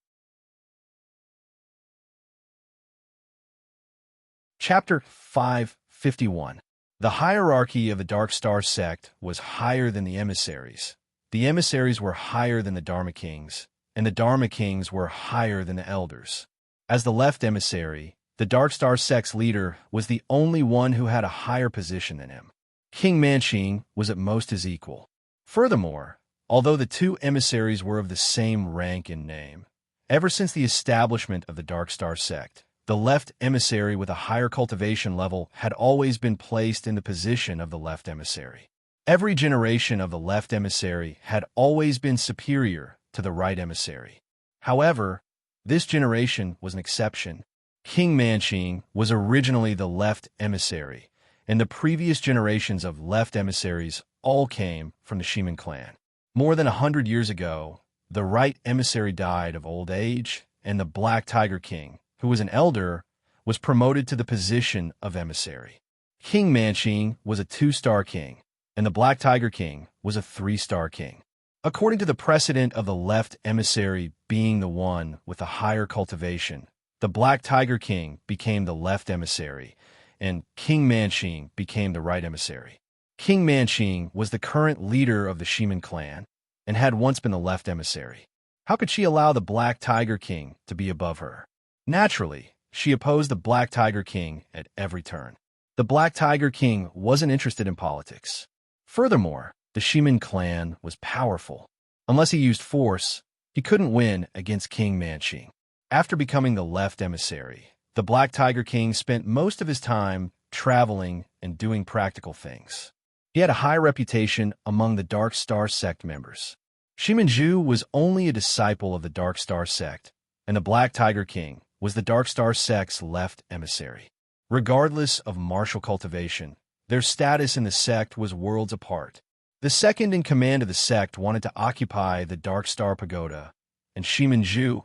Chapter 551. The hierarchy of the Dark Star sect was higher than the emissaries. The emissaries were higher than the Dharma Kings, and the Dharma Kings were higher than the elders. As the left emissary, the Dark Star sect's leader was the only one who had a higher position than him. King Manching was at most his equal. Furthermore, although the two emissaries were of the same rank and name, ever since the establishment of the Dark Star sect, the left emissary with a higher cultivation level had always been placed in the position of the left emissary. Every generation of the left emissary had always been superior to the right emissary. However, this generation was an exception. King Manching was originally the left emissary, and the previous generations of left emissaries all came from the Shiman clan. More than 100 years ago, the right emissary died of old age, and the Black Tiger King, who was an elder, was promoted to the position of emissary. King Manching was a 2-star king, and the Black Tiger King was a 3-star king. According to the precedent of the left emissary being the one with a higher cultivation, the Black Tiger King became the left emissary, and King Manching became the right emissary. King Manching was the current leader of the Shiman clan, and had once been the left emissary. How could she allow the Black Tiger King to be above her? Naturally, she opposed the Black Tiger King at every turn. The Black Tiger King wasn't interested in politics. Furthermore, the Shiman clan was powerful. Unless he used force, he couldn't win against King Manching. After becoming the left emissary, the Black Tiger King spent most of his time traveling and doing practical things. He had a high reputation among the Dark Star sect members. Shimanju was only a disciple of the Dark Star sect, and the Black Tiger King was the Dark Star sect's left emissary. Regardless of martial cultivation, their status in the sect was worlds apart. The second in command of the sect wanted to occupy the Dark Star Pagoda, and Shimanju,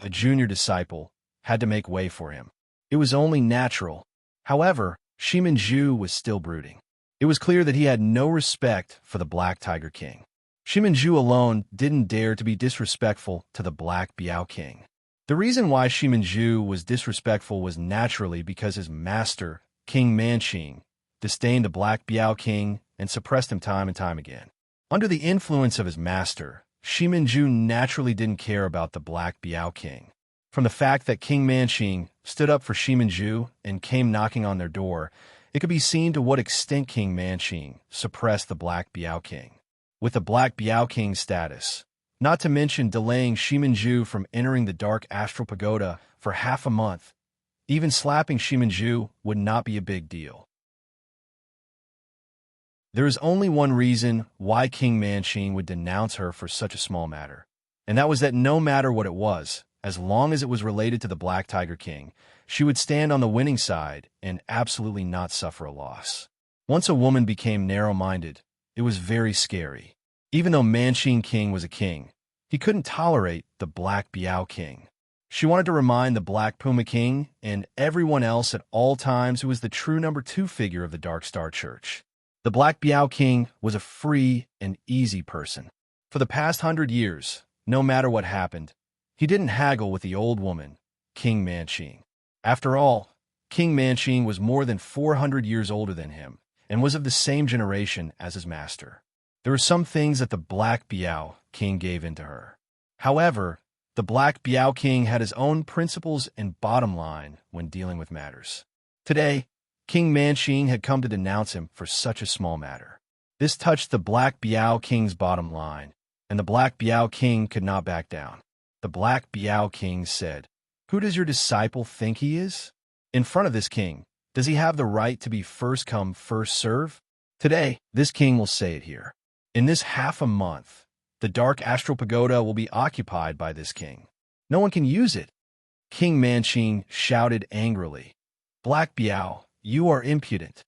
a junior disciple, had to make way for him. It was only natural. However, Shiminju was still brooding. It was clear that he had no respect for the Black Tiger King. Shiminju alone didn't dare to be disrespectful to the Black Biao King. The reason why Shiminju was disrespectful was naturally because his master, King Manqing, disdained the Black Biao King and suppressed him time and time again. Under the influence of his master, Shiminju naturally didn't care about the Black Biao King. From the fact that King Manqing stood up for Shiminju and came knocking on their door, it could be seen to what extent King Manqing suppressed the Black Biao King. With the Black Biao King's status, not to mention delaying Shiminju from entering the Dark Astral Pagoda for half a month, even slapping Shiminju would not be a big deal. There is only one reason why King Manqing would denounce her for such a small matter, and that was that no matter what it was, as long as it was related to the Black Tiger King, she would stand on the winning side and absolutely not suffer a loss. Once a woman became narrow-minded, it was very scary. Even though Manqing King was a king, he couldn't tolerate the Black Biao King. She wanted to remind the Black Puma King and everyone else at all times who was the true number 2 figure of the Dark Star Church. The Black Biao King was a free and easy person. For the past 100 years, no matter what happened, he didn't haggle with the old woman, King Manqing. After all, King Manqing was more than 400 years older than him and was of the same generation as his master. There were some things that the Black Biao King gave in to her. However, the Black Biao King had his own principles and bottom line when dealing with matters. Today, King Manqing had come to denounce him for such a small matter. This touched the Black Biao King's bottom line, and the Black Biao King could not back down. The Black Biao King said, "Who does your disciple think he is? In front of this king, does he have the right to be first come, first serve? Today, this king will say it here. In this half a month, the Dark Astral Pagoda will be occupied by this king. No one can use it." King Manqing shouted angrily, "Black Biao, you are impudent."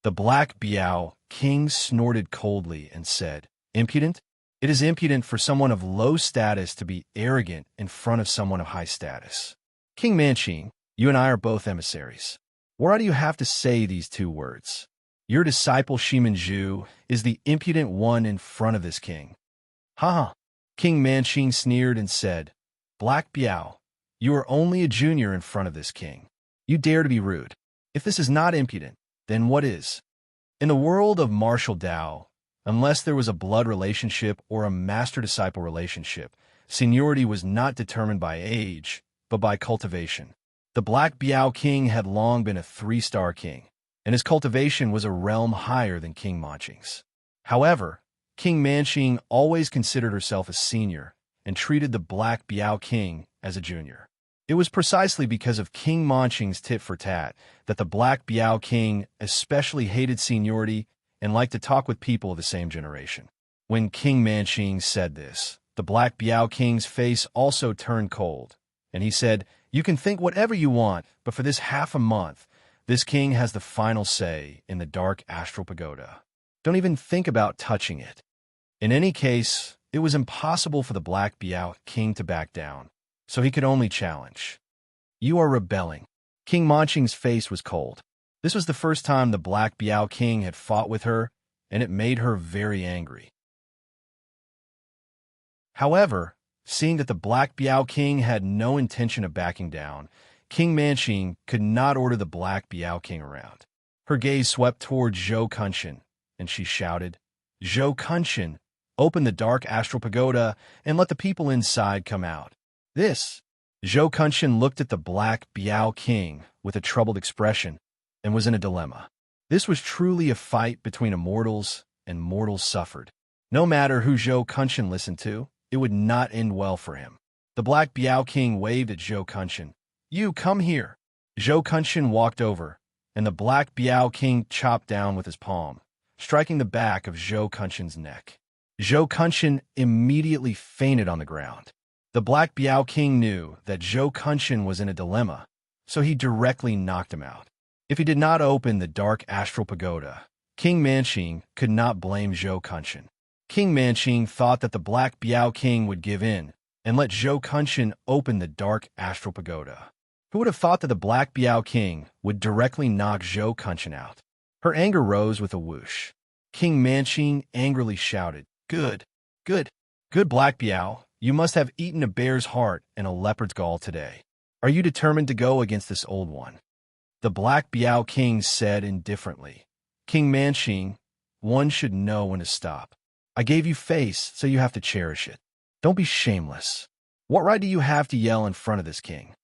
The Black Biao King snorted coldly and said, "Impudent? It is impudent for someone of low status to be arrogant in front of someone of high status. King Manqing, you and I are both emissaries. Why do you have to say these 2 words? Your disciple Shiminju is the impudent one in front of this king." "Ha ha." King Manqing sneered and said, "Black Biao, you are only a junior in front of this king. You dare to be rude. If this is not impudent, then what is?" In the world of martial Dao, unless there was a blood relationship or a master-disciple relationship, seniority was not determined by age, but by cultivation. The Black Biao King had long been a 3-star king, and his cultivation was a realm higher than King Manqing's. However, King Manqing always considered herself a senior and treated the Black Biao King as a junior. It was precisely because of King Manqing's tit-for-tat that the Black Biao King especially hated seniority and liked to talk with people of the same generation. When King Manqing said this, the Black Biao King's face also turned cold, and he said, "You can think whatever you want, but for this half a month, this king has the final say in the Dark Astral Pagoda. Don't even think about touching it." In any case, it was impossible for the Black Biao King to back down, so he could only challenge. "You are rebelling." King Manqing's face was cold. This was the first time the Black Biao King had fought with her, and it made her very angry. However, seeing that the Black Biao King had no intention of backing down, King Manqing could not order the Black Biao King around. Her gaze swept toward Zhou Kunshan, and she shouted, "Zhou Kunshan, open the Dark Astral Pagoda and let the people inside come out." This. Zhou Kunshan looked at the Black Biao King with a troubled expression and was in a dilemma. This was truly a fight between immortals, and mortals suffered. No matter who Zhou Kunshan listened to, it would not end well for him. The Black Biao King waved at Zhou Kunshan. "You come here." Zhou Kunshan walked over, and the Black Biao King chopped down with his palm, striking the back of Zhou Kunshan's neck. Zhou Kunshan immediately fainted on the ground. The Black Biao King knew that Zhou Kunshan was in a dilemma, so he directly knocked him out. If he did not open the Dark Astral Pagoda, King Manqing could not blame Zhou Kunshan. King Manqing thought that the Black Biao King would give in and let Zhou Kunshan open the Dark Astral Pagoda. Who would have thought that the Black Biao King would directly knock Zhou Kunchen out? Her anger rose with a whoosh. King Manqing angrily shouted, "Good, good, good Black Biao, you must have eaten a bear's heart and a leopard's gall today. Are you determined to go against this old one?" The Black Biao King said indifferently, "King Manqing, one should know when to stop. I gave you face, so you have to cherish it. Don't be shameless. What right do you have to yell in front of this king?"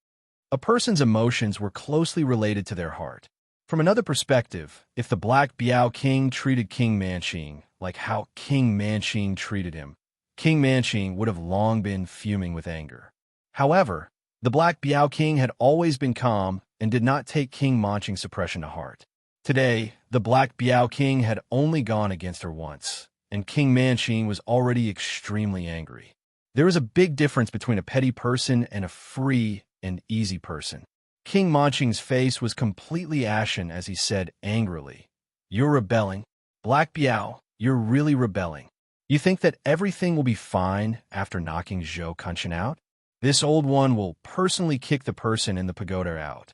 A person's emotions were closely related to their heart. From another perspective, if the Black Biao King treated King Manqing like how King Manqing treated him, King Manqing would have long been fuming with anger. However, the Black Biao King had always been calm and did not take King Manqing's suppression to heart. Today, the Black Biao King had only gone against her once, and King Manqing was already extremely angry. There is a big difference between a petty person and a free and easy person. King Manqing's face was completely ashen as he said angrily, "You're rebelling. Black Biao, you're really rebelling. You think that everything will be fine after knocking Zhou Kunchen out? This old one will personally kick the person in the pagoda out."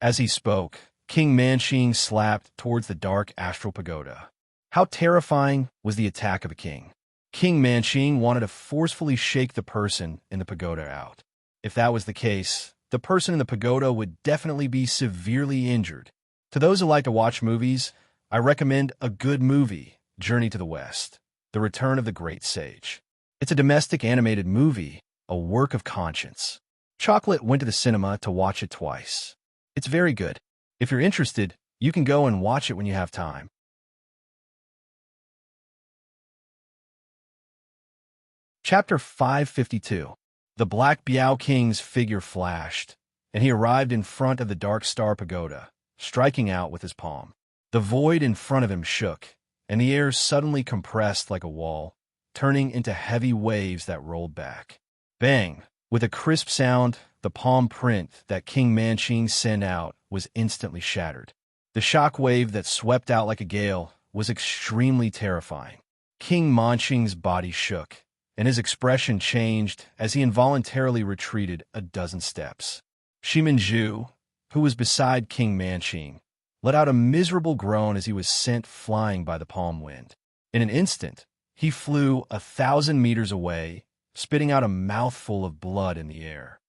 As he spoke, King Manqing slapped towards the dark astral pagoda. How terrifying was the attack of a king! King Manqing wanted to forcefully shake the person in the pagoda out. If that was the case, the person in the pagoda would definitely be severely injured. To those who like to watch movies, I recommend a good movie, Journey to the West, The Return of the Great Sage. It's a domestic animated movie, a work of conscience. Chocolate went to the cinema to watch it twice. It's very good. If you're interested, you can go and watch it when you have time. Chapter 552. The Black Biao King's figure flashed, and he arrived in front of the Dark Star Pagoda, striking out with his palm. The void in front of him shook, and the air suddenly compressed like a wall, turning into heavy waves that rolled back. Bang! With a crisp sound, the palm print that King Manqing sent out was instantly shattered. The shock wave that swept out like a gale was extremely terrifying. King Manqing's body shook, and his expression changed as he involuntarily retreated a dozen steps. Shimin Zhu, who was beside King Manqing, let out a miserable groan as he was sent flying by the palm wind. In an instant, he flew 1,000 meters away, spitting out a mouthful of blood in the air.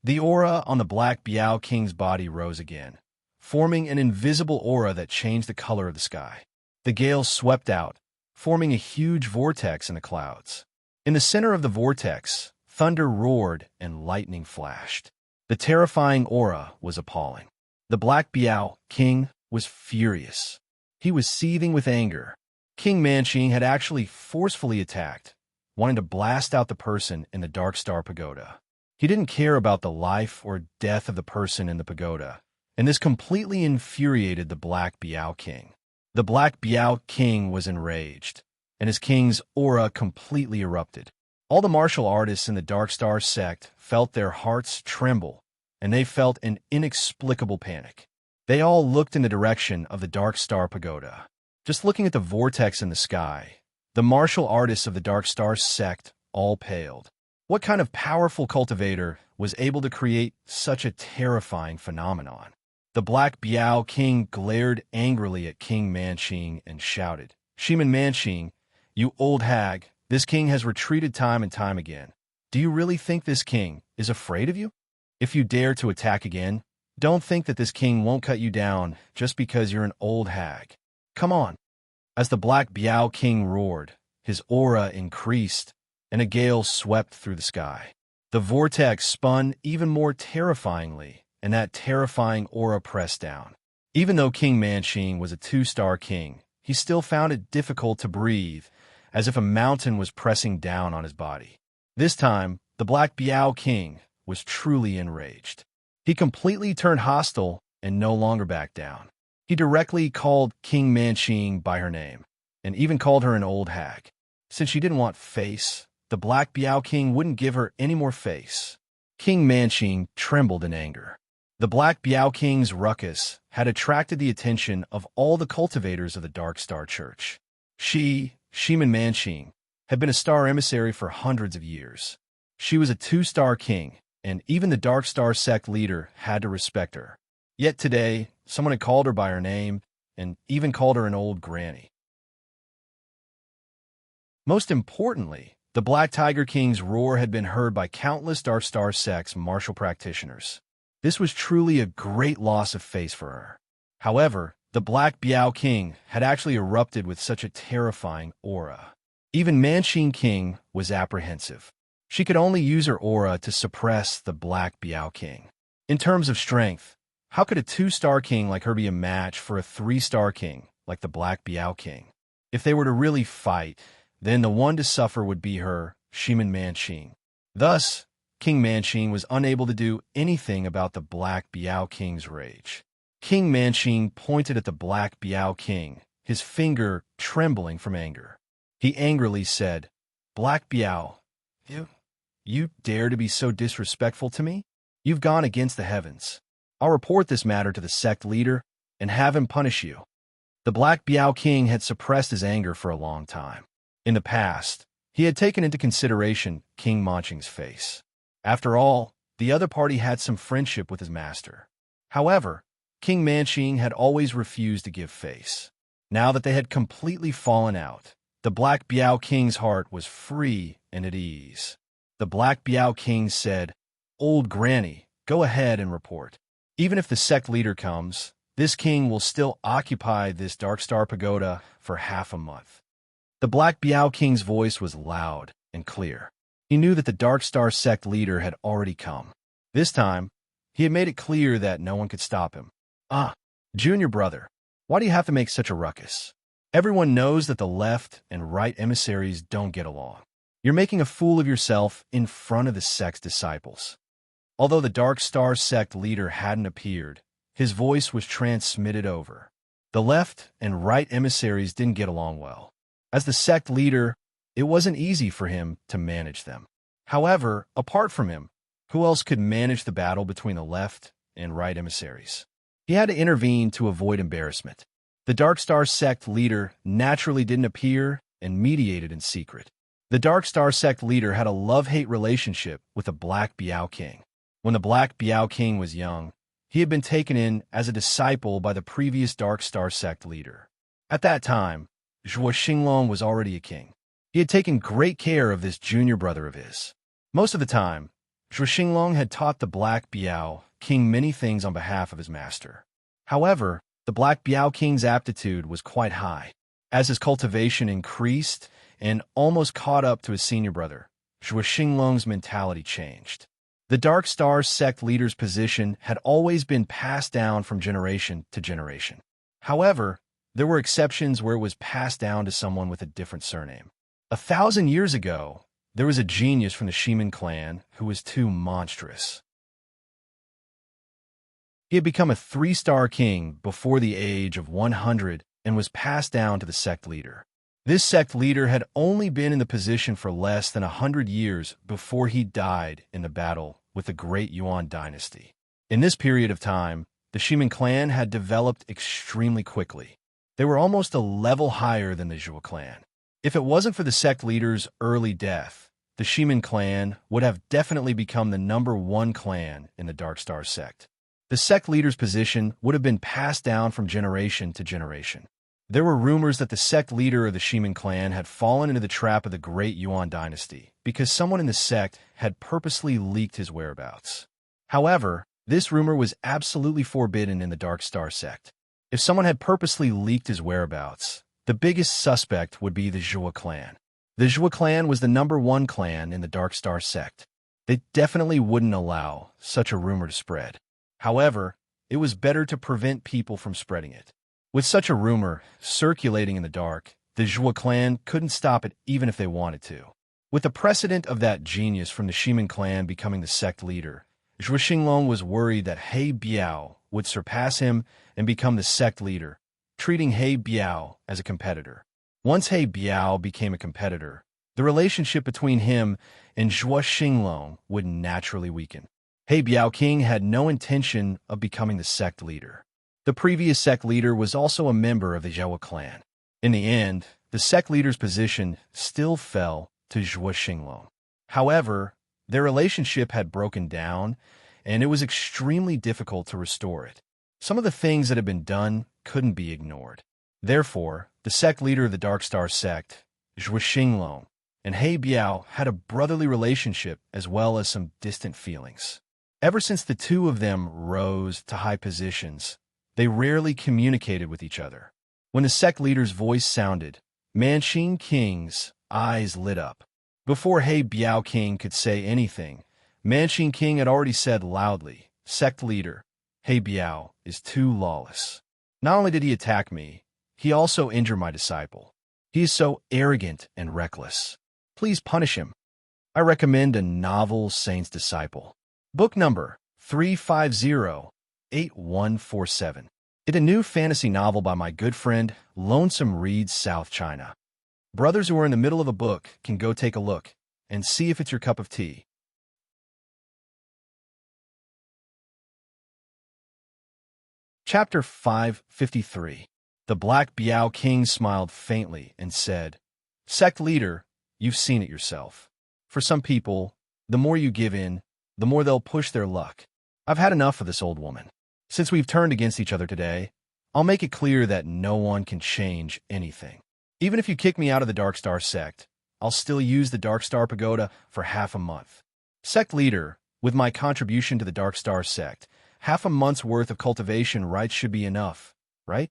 The aura on the Black Biao King's body rose again, forming an invisible aura that changed the color of the sky. The gale swept out, forming a huge vortex in the clouds. In the center of the vortex, thunder roared and lightning flashed. The terrifying aura was appalling. The Black Biao King was furious. He was seething with anger. King Manqing had actually forcefully attacked, wanting to blast out the person in the Dark Star Pagoda. He didn't care about the life or death of the person in the pagoda, and this completely infuriated the Black Biao King. The Black Biao King was enraged, and his king's aura completely erupted. All the martial artists in the Dark Star sect felt their hearts tremble, and they felt an inexplicable panic. They all looked in the direction of the Dark Star Pagoda. Just looking at the vortex in the sky, the martial artists of the Dark Star sect all paled. What kind of powerful cultivator was able to create such a terrifying phenomenon? The Black Biao King glared angrily at King Manqing and shouted, "Shimin Manqing, you old hag, this king has retreated time and time again. Do you really think this king is afraid of you? If you dare to attack again, don't think that this king won't cut you down just because you're an old hag. Come on." As the Black Biao King roared, his aura increased, and a gale swept through the sky. The vortex spun even more terrifyingly, and that terrifying aura pressed down. Even though King Manqing was a 2-star king, he still found it difficult to breathe, as if a mountain was pressing down on his body. This time, the Black Biao King was truly enraged. He completely turned hostile and no longer backed down. He directly called King Manqing by her name, and even called her an old hag. Since she didn't want face, the Black Biao King wouldn't give her any more face. King Manqing trembled in anger. The Black Biao King's ruckus had attracted the attention of all the cultivators of the Dark Star Church. She, Shimin Manqing, had been a star emissary for hundreds of years. She was a 2-star king, and even the Dark Star sect leader had to respect her. Yet today, someone had called her by her name, and even called her an old granny. Most importantly, the Black Tiger King's roar had been heard by countless Dark Star sect's martial practitioners. This was truly a great loss of face for her. However, the Black Biao King had actually erupted with such a terrifying aura. Even Manching King was apprehensive. She could only use her aura to suppress the Black Biao King. In terms of strength, how could a 2-star king like her be a match for a 3-star king like the Black Biao King? If they were to really fight, then the one to suffer would be her, Shaman Manching. Thus, King Manching was unable to do anything about the Black Biao King's rage. King Manching pointed at the Black Biao King, his finger trembling from anger. He angrily said, "Black Biao, you dare to be so disrespectful to me? You've gone against the heavens. I'll report this matter to the sect leader and have him punish you." The Black Biao King had suppressed his anger for a long time. In the past, he had taken into consideration King Manching's face. After all, the other party had some friendship with his master. However, King Manching had always refused to give face. Now that they had completely fallen out, the Black Biao King's heart was free and at ease. The Black Biao King said, "Old Granny, go ahead and report. Even if the sect leader comes, this king will still occupy this Dark Star Pagoda for half a month." The Black Biao King's voice was loud and clear. He knew that the Dark Star sect leader had already come. This time, he had made it clear that no one could stop him. Junior brother, why do you have to make such a ruckus? Everyone knows that the left and right emissaries don't get along. You're making a fool of yourself in front of the sect's disciples." Although the Dark Star sect leader hadn't appeared, his voice was transmitted over. The left and right emissaries didn't get along well. As the sect leader, it wasn't easy for him to manage them. However, apart from him, who else could manage the battle between the left and right emissaries? He had to intervene to avoid embarrassment. The Dark Star sect leader naturally didn't appear and mediated in secret. The Dark Star sect leader had a love-hate relationship with the Black Biao King. When the Black Biao King was young, he had been taken in as a disciple by the previous Dark Star sect leader. At that time, Zhuo Xinglong was already a king. He had taken great care of this junior brother of his. Most of the time, Zhuo Xinglong had taught the Black Biao King many things on behalf of his master. However, the Black Biao King's aptitude was quite high. As his cultivation increased and almost caught up to his senior brother, Zhuo Xinglong's mentality changed. The Dark Star sect leader's position had always been passed down from generation to generation. However, there were exceptions where it was passed down to someone with a different surname. 1,000 years ago, there was a genius from the Shaman clan who was too monstrous. He had become a 3-star king before the age of 100 and was passed down to the sect leader. This sect leader had only been in the position for less than 100 years before he died in the battle with the Great Yuan dynasty. In this period of time, the Shaman clan had developed extremely quickly. They were almost a level higher than the Zhuo clan. If it wasn't for the sect leader's early death, the Shaman clan would have definitely become the #1 clan in the Dark Star sect. The sect leader's position would have been passed down from generation to generation. There were rumors that the sect leader of the Shaman clan had fallen into the trap of the Great Yuan dynasty because someone in the sect had purposely leaked his whereabouts. However, this rumor was absolutely forbidden in the Dark Star sect. If someone had purposely leaked his whereabouts, the biggest suspect would be the Zhuo clan. The Zhuo clan was the #1 clan in the Dark Star sect. They definitely wouldn't allow such a rumor to spread. However, it was better to prevent people from spreading it. With such a rumor circulating in the dark, the Zhuo clan couldn't stop it even if they wanted to. With the precedent of that genius from the Shaman clan becoming the sect leader, Zhuo Xinglong was worried that He Biao would surpass him and become the sect leader, treating He Biao as a competitor. Once He Biao became a competitor, the relationship between him and Zhuo Xinglong would naturally weaken. He Biao King had no intention of becoming the sect leader. The previous sect leader was also a member of the Zhao clan. In the end, the sect leader's position still fell to Zhuo Xinglong. However, Their relationship had broken down, and it was extremely difficult to restore it. Some of the things that had been done couldn't be ignored. Therefore, the sect leader of the Dark Star sect, Zhui Xinglong, and He Biao had a brotherly relationship as well as some distant feelings. Ever since the two of them rose to high positions, they rarely communicated with each other. When the sect leader's voice sounded, Manqing King's eyes lit up. Before He Biao King could say anything, Manqing King had already said loudly, "Sect leader, He Biao is too lawless. Not only did he attack me, he also injured my disciple. He is so arrogant and reckless. Please punish him." I recommend a novel Saint's Disciple. Book number 3508147. It's a new fantasy novel by my good friend, Lonesome Reads South China. Brothers who are in the middle of a book can go take a look and see if it's your cup of tea. Chapter 553. The Black Biao King smiled faintly and said, "Sect leader, you've seen it yourself. For some people, the more you give in, the more they'll push their luck. I've had enough of this old woman. Since we've turned against each other today, I'll make it clear that no one can change anything. Even if you kick me out of the Dark Star sect, I'll still use the Dark Star Pagoda for half a month. Sect leader, with my contribution to the Dark Star sect, half a month's worth of cultivation rights should be enough, right?"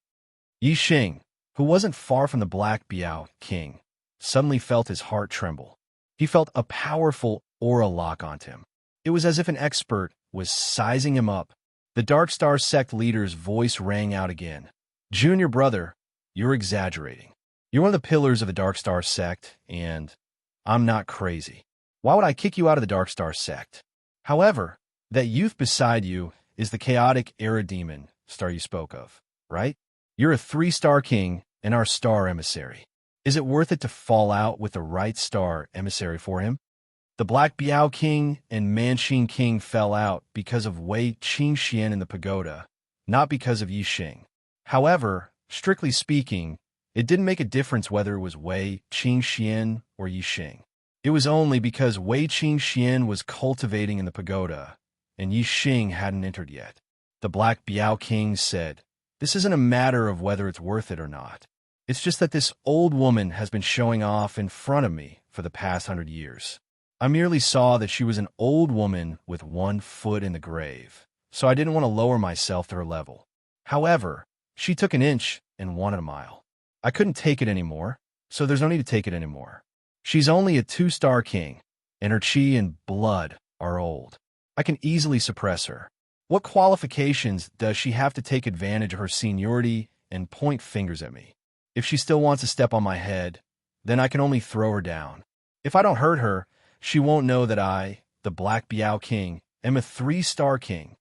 Yi Xing, who wasn't far from the Black Biao King, suddenly felt his heart tremble. He felt a powerful aura lock onto him. It was as if an expert was sizing him up. The Dark Star sect leader's voice rang out again. "Junior brother, you're exaggerating. You're one of the pillars of the Dark Star sect, and I'm not crazy. Why would I kick you out of the Dark Star sect? However, that youth beside you is the chaotic era demon star you spoke of, right? You're a 3-star king and our star emissary. Is it worth it to fall out with the right star emissary for him?" The Black Biao King and Manqing King fell out because of Wei Qingxian in the pagoda, not because of Yi Xing. However, strictly speaking, it didn't make a difference whether it was Wei Qingxian or Yi Xing. It was only because Wei Qingxian was cultivating in the pagoda, and Yi Xing hadn't entered yet. The Black Biao King said, "This isn't a matter of whether it's worth it or not. It's just that this old woman has been showing off in front of me for the past 100 years. I merely saw that she was an old woman with one foot in the grave, so I didn't want to lower myself to her level. However, she took an inch and wanted a mile. I couldn't take it anymore, so there's no need to take it anymore. She's only a 2-star king, and her chi and blood are old. I can easily suppress her. What qualifications does she have to take advantage of her seniority and point fingers at me? If she still wants to step on my head, then I can only throw her down. If I don't hurt her, she won't know that I, the Black Biao King, am a 3-star king."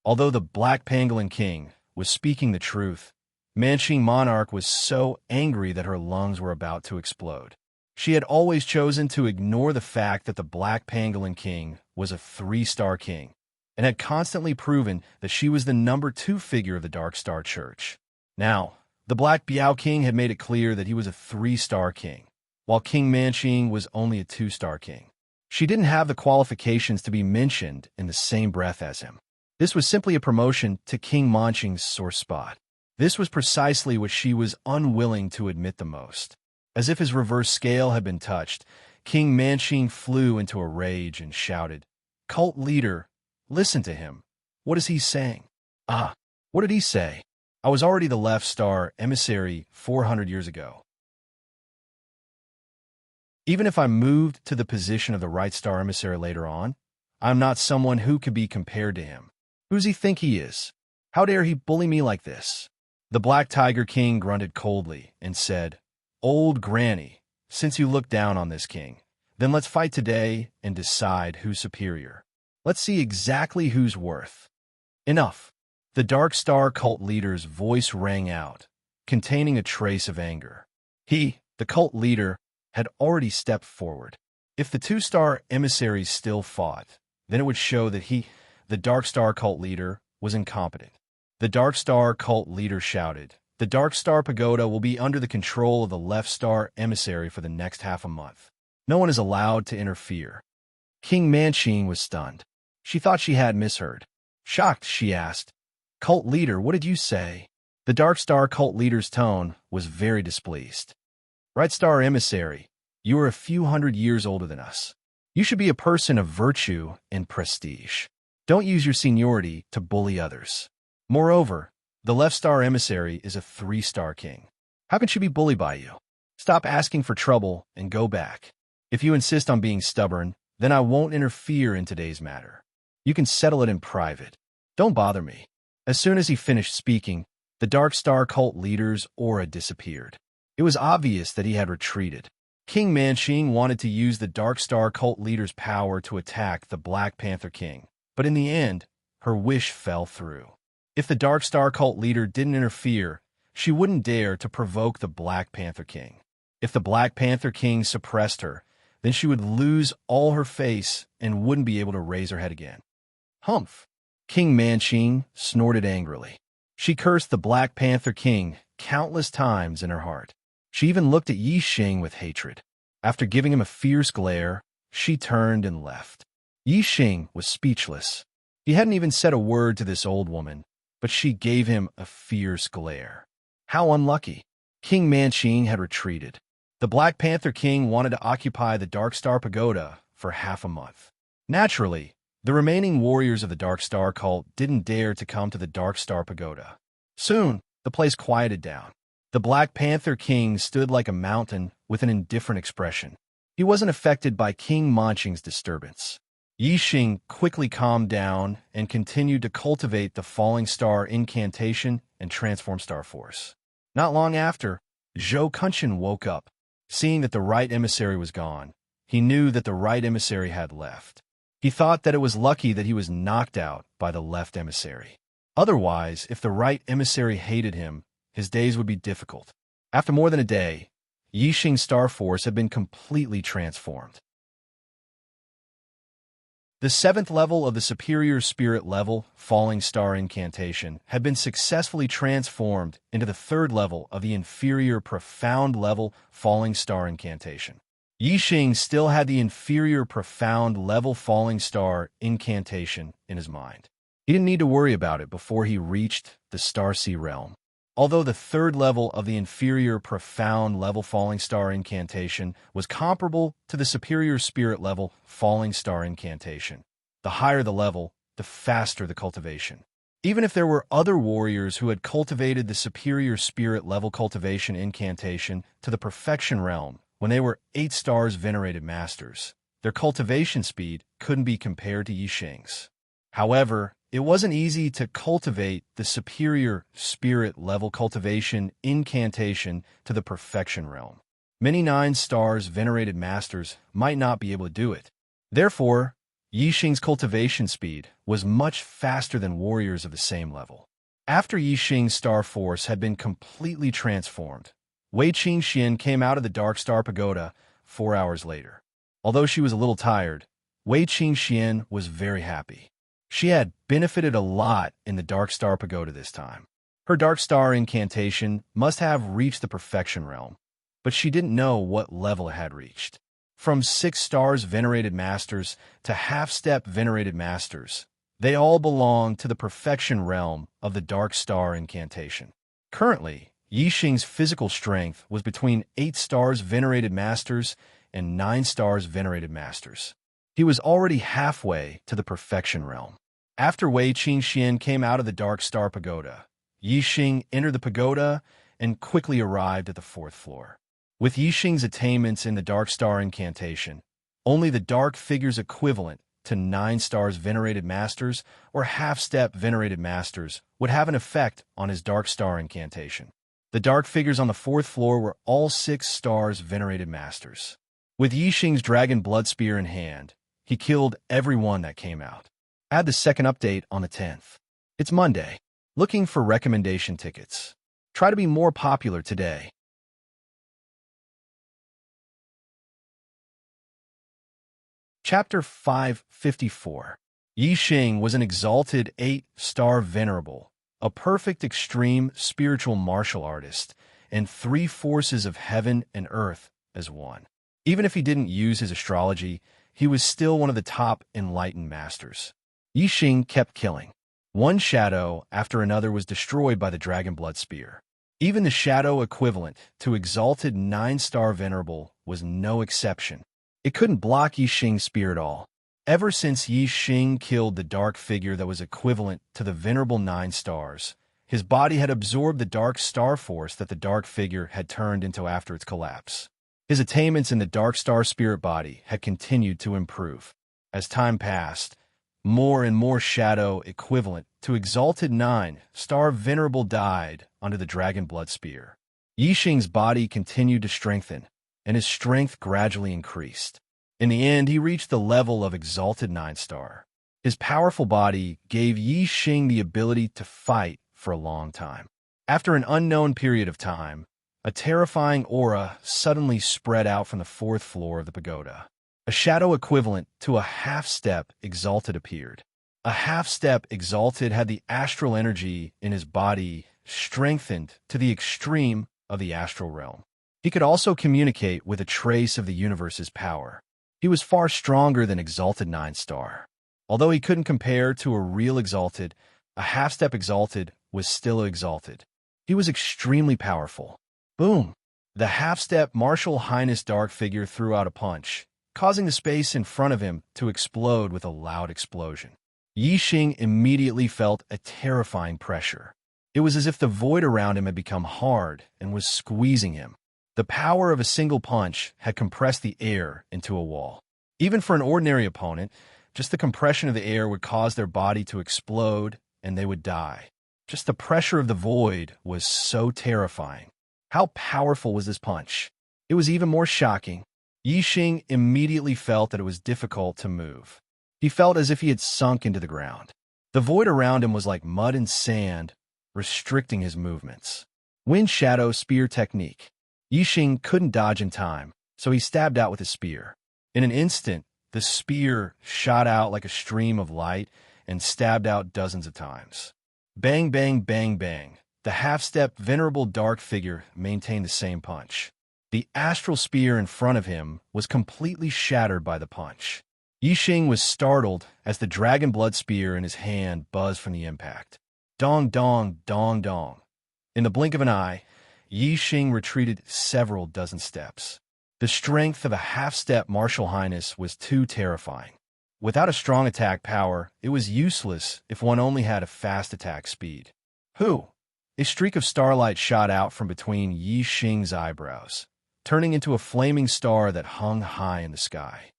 Although the Black Pangolin King was speaking the truth, Manqing Monarch was so angry that her lungs were about to explode. She had always chosen to ignore the fact that the Black Pangolin King was a 3-star king, and had constantly proven that she was the number 2 figure of the Dark Star Church. Now, the Black Biao King had made it clear that he was a 3-star king, while King Manqing was only a 2-star king. She didn't have the qualifications to be mentioned in the same breath as him. This was simply a promotion to King Manqing's sore spot. This was precisely what she was unwilling to admit the most. As if his reverse scale had been touched, King Manqing flew into a rage and shouted, "Cult leader, listen to him. What is he saying?" "Ah, what did he say? I was already the left star emissary 400 years ago. Even if I moved to the position of the right star emissary later on, I'm not someone who could be compared to him. Who does he think he is? How dare he bully me like this?" The Black Tiger King grunted coldly and said, "Old Granny, since you look down on this king, then let's fight today and decide who's superior. Let's see exactly who's worth." "Enough." The Dark Star cult leader's voice rang out, containing a trace of anger. He, the cult leader, had already stepped forward. If the 2-star emissaries still fought, then it would show that he, the Dark Star cult leader, was incompetent. The Dark Star cult leader shouted, "The Dark Star Pagoda will be under the control of the Left Star emissary for the next half a month. No one is allowed to interfere." King Manching was stunned. She thought she had misheard. Shocked, she asked, "Cult leader, what did you say?" The Dark Star cult leader's tone was very displeased. "Bright Star emissary, you are a few hundred years older than us. You should be a person of virtue and prestige. Don't use your seniority to bully others. Moreover, the Left Star emissary is a 3-star king. How can she be bullied by you? Stop asking for trouble and go back. If you insist on being stubborn, then I won't interfere in today's matter. You can settle it in private. Don't bother me." As soon as he finished speaking, the Dark Star cult leader's aura disappeared. It was obvious that he had retreated. King Manching wanted to use the Dark Star cult leader's power to attack the Black Panther King, but in the end, her wish fell through. If the Dark Star cult leader didn't interfere, she wouldn't dare to provoke the Black Panther King. If the Black Panther King suppressed her, then she would lose all her face and wouldn't be able to raise her head again. Humph! King Manching snorted angrily. She cursed the Black Panther King countless times in her heart. She even looked at Yi Xing with hatred. After giving him a fierce glare, she turned and left. Yi Xing was speechless. He hadn't even said a word to this old woman, but she gave him a fierce glare. How unlucky. King Manching had retreated. The Black Panther King wanted to occupy the Dark Star Pagoda for half a month. Naturally, the remaining warriors of the Dark Star cult didn't dare to come to the Dark Star Pagoda. Soon, the place quieted down. The Black Panther King stood like a mountain with an indifferent expression. He wasn't affected by King Manching's disturbance. Yi Xing quickly calmed down and continued to cultivate the Falling Star incantation and transform Star Force. Not long after, Zhou Kunshan woke up. Seeing that the right emissary was gone, he knew that the right emissary had left. He thought that it was lucky that he was knocked out by the left emissary. Otherwise, if the right emissary hated him, his days would be difficult. After more than a day, Yi Xing's Star Force had been completely transformed. The 7th level of the Superior Spirit level, Falling Star Incantation, had been successfully transformed into the 3rd level of the Inferior Profound level, Falling Star Incantation. Yi Xing still had the Inferior Profound level Falling Star Incantation in his mind. He didn't need to worry about it before he reached the Star Sea realm. Although the 3rd level of the Inferior Profound level Falling Star Incantation was comparable to the Superior Spirit level Falling Star Incantation, the higher the level, the faster the cultivation. Even if there were other warriors who had cultivated the Superior Spirit level cultivation incantation to the Perfection realm when they were 8 stars venerated masters, their cultivation speed couldn't be compared to Yi Xing's. However, it wasn't easy to cultivate the Superior Spirit level cultivation incantation to the Perfection realm. Many 9 stars venerated masters might not be able to do it. Therefore, Yi Xing's cultivation speed was much faster than warriors of the same level. After Yi Xing's Star Force had been completely transformed, Wei Qingxian came out of the Dark Star Pagoda 4 hours later. Although she was a little tired, Wei Qingxian was very happy. She had benefited a lot in the Dark Star Pagoda this time. Her Dark Star incantation must have reached the Perfection realm, but she didn't know what level it had reached. From 6 stars venerated masters to half-step venerated masters, they all belong to the Perfection realm of the Dark Star incantation. Currently, Yi Xing's physical strength was between 8 stars venerated masters and 9 stars venerated masters. He was already halfway to the Perfection realm. After Wei Qingxian came out of the Dark Star Pagoda, Yi Xing entered the pagoda and quickly arrived at the 4th floor. With Yi Xing's attainments in the Dark Star incantation, only the dark figures equivalent to 9 stars venerated masters or half-step venerated masters would have an effect on his Dark Star incantation. The dark figures on the 4th floor were all 6 stars venerated masters. With Yi Xing's Dragon Blood Spear in hand, he killed everyone that came out. Add the second update on the 10th. It's Monday. Looking for recommendation tickets. Try to be more popular today. Chapter 554. Yi Xing was an exalted 8-star venerable, a perfect extreme spiritual martial artist, and 3 forces of heaven and earth as one. Even if he didn't use his astrology, he was still one of the top enlightened masters. Yi Xing kept killing. One shadow after another was destroyed by the Dragon Blood Spear. Even the shadow equivalent to Exalted 9-star Venerable was no exception. It couldn't block Yi Xing's spear at all. Ever since Yi Xing killed the dark figure that was equivalent to the Venerable 9 stars, his body had absorbed the dark star force that the dark figure had turned into after its collapse. His attainments in the dark star spirit body had continued to improve. As time passed, more and more shadow equivalent to Exalted 9-star Venerable died under the Dragon Blood Spear. Yi Xing's body continued to strengthen, and his strength gradually increased. In the end, he reached the level of Exalted 9-star. His powerful body gave Yi Xing the ability to fight for a long time. After an unknown period of time, a terrifying aura suddenly spread out from the 4th floor of the pagoda. A shadow equivalent to a half-step Exalted appeared. A half-step Exalted had the astral energy in his body strengthened to the extreme of the astral realm. He could also communicate with a trace of the universe's power. He was far stronger than Exalted 9-star. Although he couldn't compare to a real Exalted, a half-step Exalted was still Exalted. He was extremely powerful. Boom! The half-step Martial Highness dark figure threw out a punch, causing the space in front of him to explode with a loud explosion. Yi Xing immediately felt a terrifying pressure. It was as if the void around him had become hard and was squeezing him. The power of a single punch had compressed the air into a wall. Even for an ordinary opponent, just the compression of the air would cause their body to explode and they would die. Just the pressure of the void was so terrifying. How powerful was this punch? It was even more shocking. Yi Xing immediately felt that it was difficult to move. He felt as if he had sunk into the ground. The void around him was like mud and sand, restricting his movements. Wind Shadow Spear Technique. Yi Xing couldn't dodge in time, so he stabbed out with his spear. In an instant, the spear shot out like a stream of light and stabbed out dozens of times. Bang, bang, bang, bang. The half-step Venerable dark figure maintained the same punch. The astral spear in front of him was completely shattered by the punch. Yi Xing was startled as the Dragon Blood Spear in his hand buzzed from the impact. Dong, dong, dong, dong. In the blink of an eye, Yi Xing retreated several dozen steps. The strength of a half-step Martial Highness was too terrifying. Without a strong attack power, it was useless if one only had a fast attack speed. Who? A streak of starlight shot out from between Yi Xing's eyebrows, turning into a flaming star that hung high in the sky.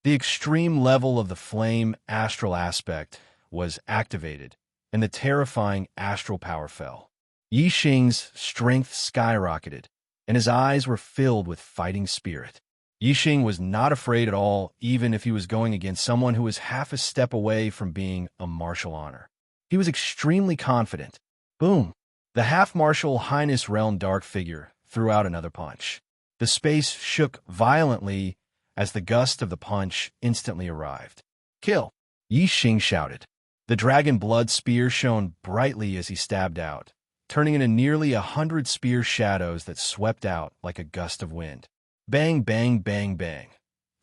The extreme level of the flame astral aspect was activated, and the terrifying astral power fell. Yi Xing's strength skyrocketed, and his eyes were filled with fighting spirit. Yi Xing was not afraid at all, even if he was going against someone who was half a step away from being a martial honor. He was extremely confident. Boom! The half-martial Highness Realm dark figure threw out another punch. The space shook violently as the gust of the punch instantly arrived. Kill! Yi Xing shouted. The Dragon Blood Spear shone brightly as he stabbed out, turning into nearly 100 spear shadows that swept out like a gust of wind. Bang, bang, bang, bang.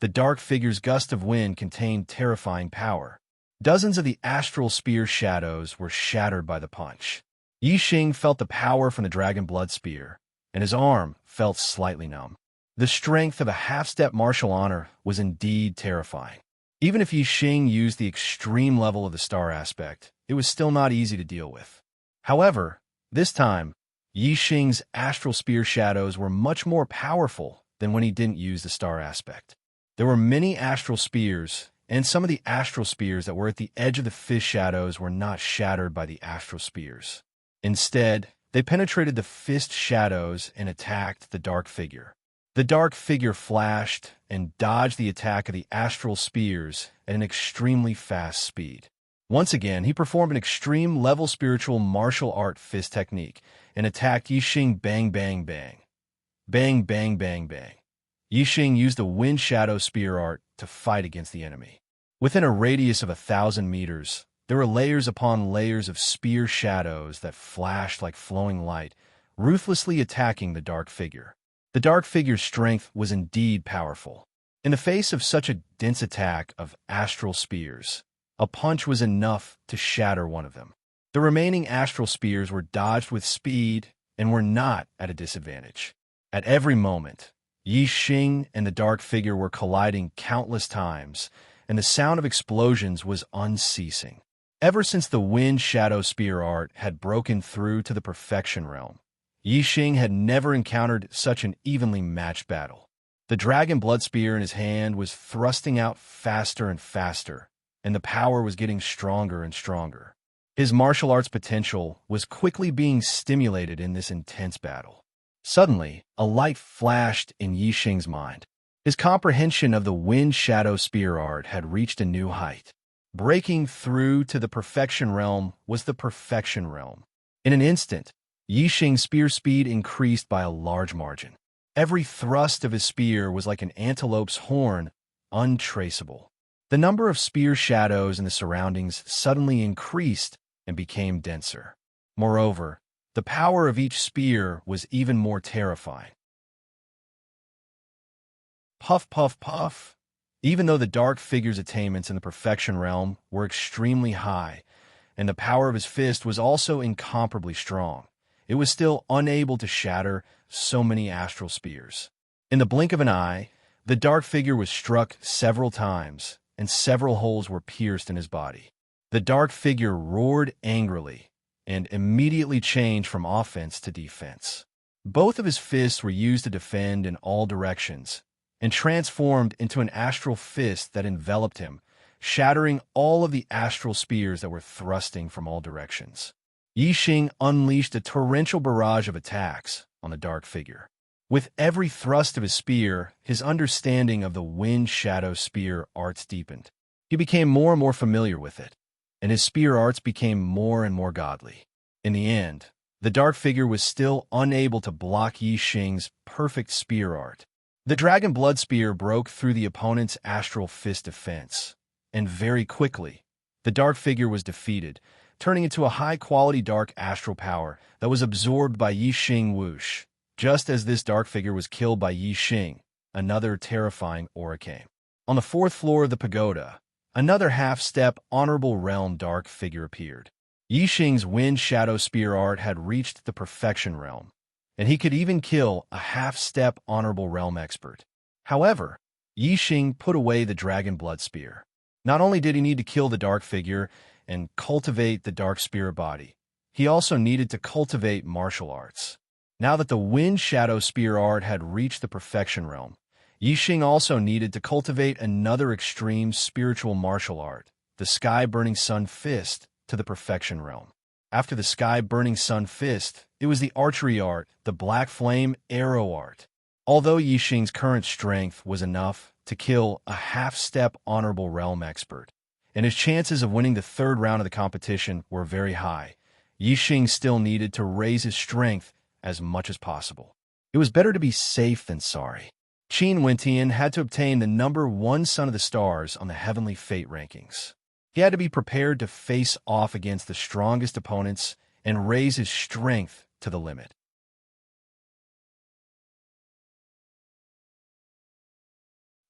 The dark figure's gust of wind contained terrifying power. Dozens of the astral spear shadows were shattered by the punch. Yi Xing felt the power from the Dragon Blood Spear, and his arm felt slightly numb. The strength of a half-step martial honor was indeed terrifying. Even if Yi Xing used the extreme level of the star aspect, it was still not easy to deal with. However, this time, Yi Xing's astral spear shadows were much more powerful than when he didn't use the star aspect. There were many astral spears, and some of the astral spears that were at the edge of the fist shadows were not shattered by the astral spears. Instead, they penetrated the fist shadows and attacked the dark figure. The dark figure flashed and dodged the attack of the astral spears at an extremely fast speed. Once again, he performed an extreme-level spiritual martial art fist technique and attacked Yi Xing bang, bang, bang. Bang, bang, bang, bang. Yi Xing used the Wind Shadow Spear art to fight against the enemy. Within a radius of 1,000 meters, there were layers upon layers of spear shadows that flashed like flowing light, ruthlessly attacking the dark figure. The dark figure's strength was indeed powerful. In the face of such a dense attack of astral spears, a punch was enough to shatter one of them. The remaining astral spears were dodged with speed and were not at a disadvantage. At every moment, Yi Xing and the dark figure were colliding countless times, and the sound of explosions was unceasing. Ever since the Wind Shadow Spear art had broken through to the perfection realm, Yi Xing had never encountered such an evenly matched battle. The dragon blood spear in his hand was thrusting out faster and faster, and the power was getting stronger and stronger. His martial arts potential was quickly being stimulated in this intense battle. Suddenly, a light flashed in Yi Xing's mind. His comprehension of the Wind Shadow Spear art had reached a new height. Breaking through to the perfection realm was the perfection realm. In an instant, Yi Xing's spear speed increased by a large margin. Every thrust of his spear was like an antelope's horn, untraceable. The number of spear shadows in the surroundings suddenly increased and became denser. Moreover, the power of each spear was even more terrifying. Puff, puff, puff. Even though the dark figure's attainments in the perfection realm were extremely high, and the power of his fist was also incomparably strong, it was still unable to shatter so many astral spears. In the blink of an eye, the dark figure was struck several times, and several holes were pierced in his body. The dark figure roared angrily and immediately changed from offense to defense. Both of his fists were used to defend in all directions, and transformed into an astral fist that enveloped him, shattering all of the astral spears that were thrusting from all directions. Yi Xing unleashed a torrential barrage of attacks on the dark figure. With every thrust of his spear, his understanding of the Wind Shadow Spear arts deepened. He became more and more familiar with it, and his spear arts became more and more godly. In the end, the dark figure was still unable to block Yi Xing's perfect spear art. The dragon blood spear broke through the opponent's astral fist defense, and very quickly, the dark figure was defeated, turning into a high-quality dark astral power that was absorbed by Yi Xing whoosh. Just as this dark figure was killed by Yi Xing, another terrifying aura came. On the 4th floor of the pagoda, another half-step honorable realm dark figure appeared. Yi Xing's Wind Shadow Spear art had reached the perfection realm, and he could even kill a half-step honorable realm expert. However, Yi Xing put away the dragon blood spear. Not only did he need to kill the dark figure and cultivate the dark spirit body, he also needed to cultivate martial arts. Now that the Wind Shadow Spear art had reached the perfection realm, Yi Xing also needed to cultivate another extreme spiritual martial art, the Sky Burning Sun Fist, to the perfection realm. After the Sky Burning Sun Fist, it was the archery art, the Black Flame Arrow art. Although Yi Xing's current strength was enough to kill a half-step honorable realm expert, and his chances of winning the 3rd round of the competition were very high, Yi Xing still needed to raise his strength as much as possible. It was better to be safe than sorry. Qin Wentian had to obtain the number 1 Son of the Stars on the Heavenly Fate rankings. He had to be prepared to face off against the strongest opponents and raise his strength to the limit.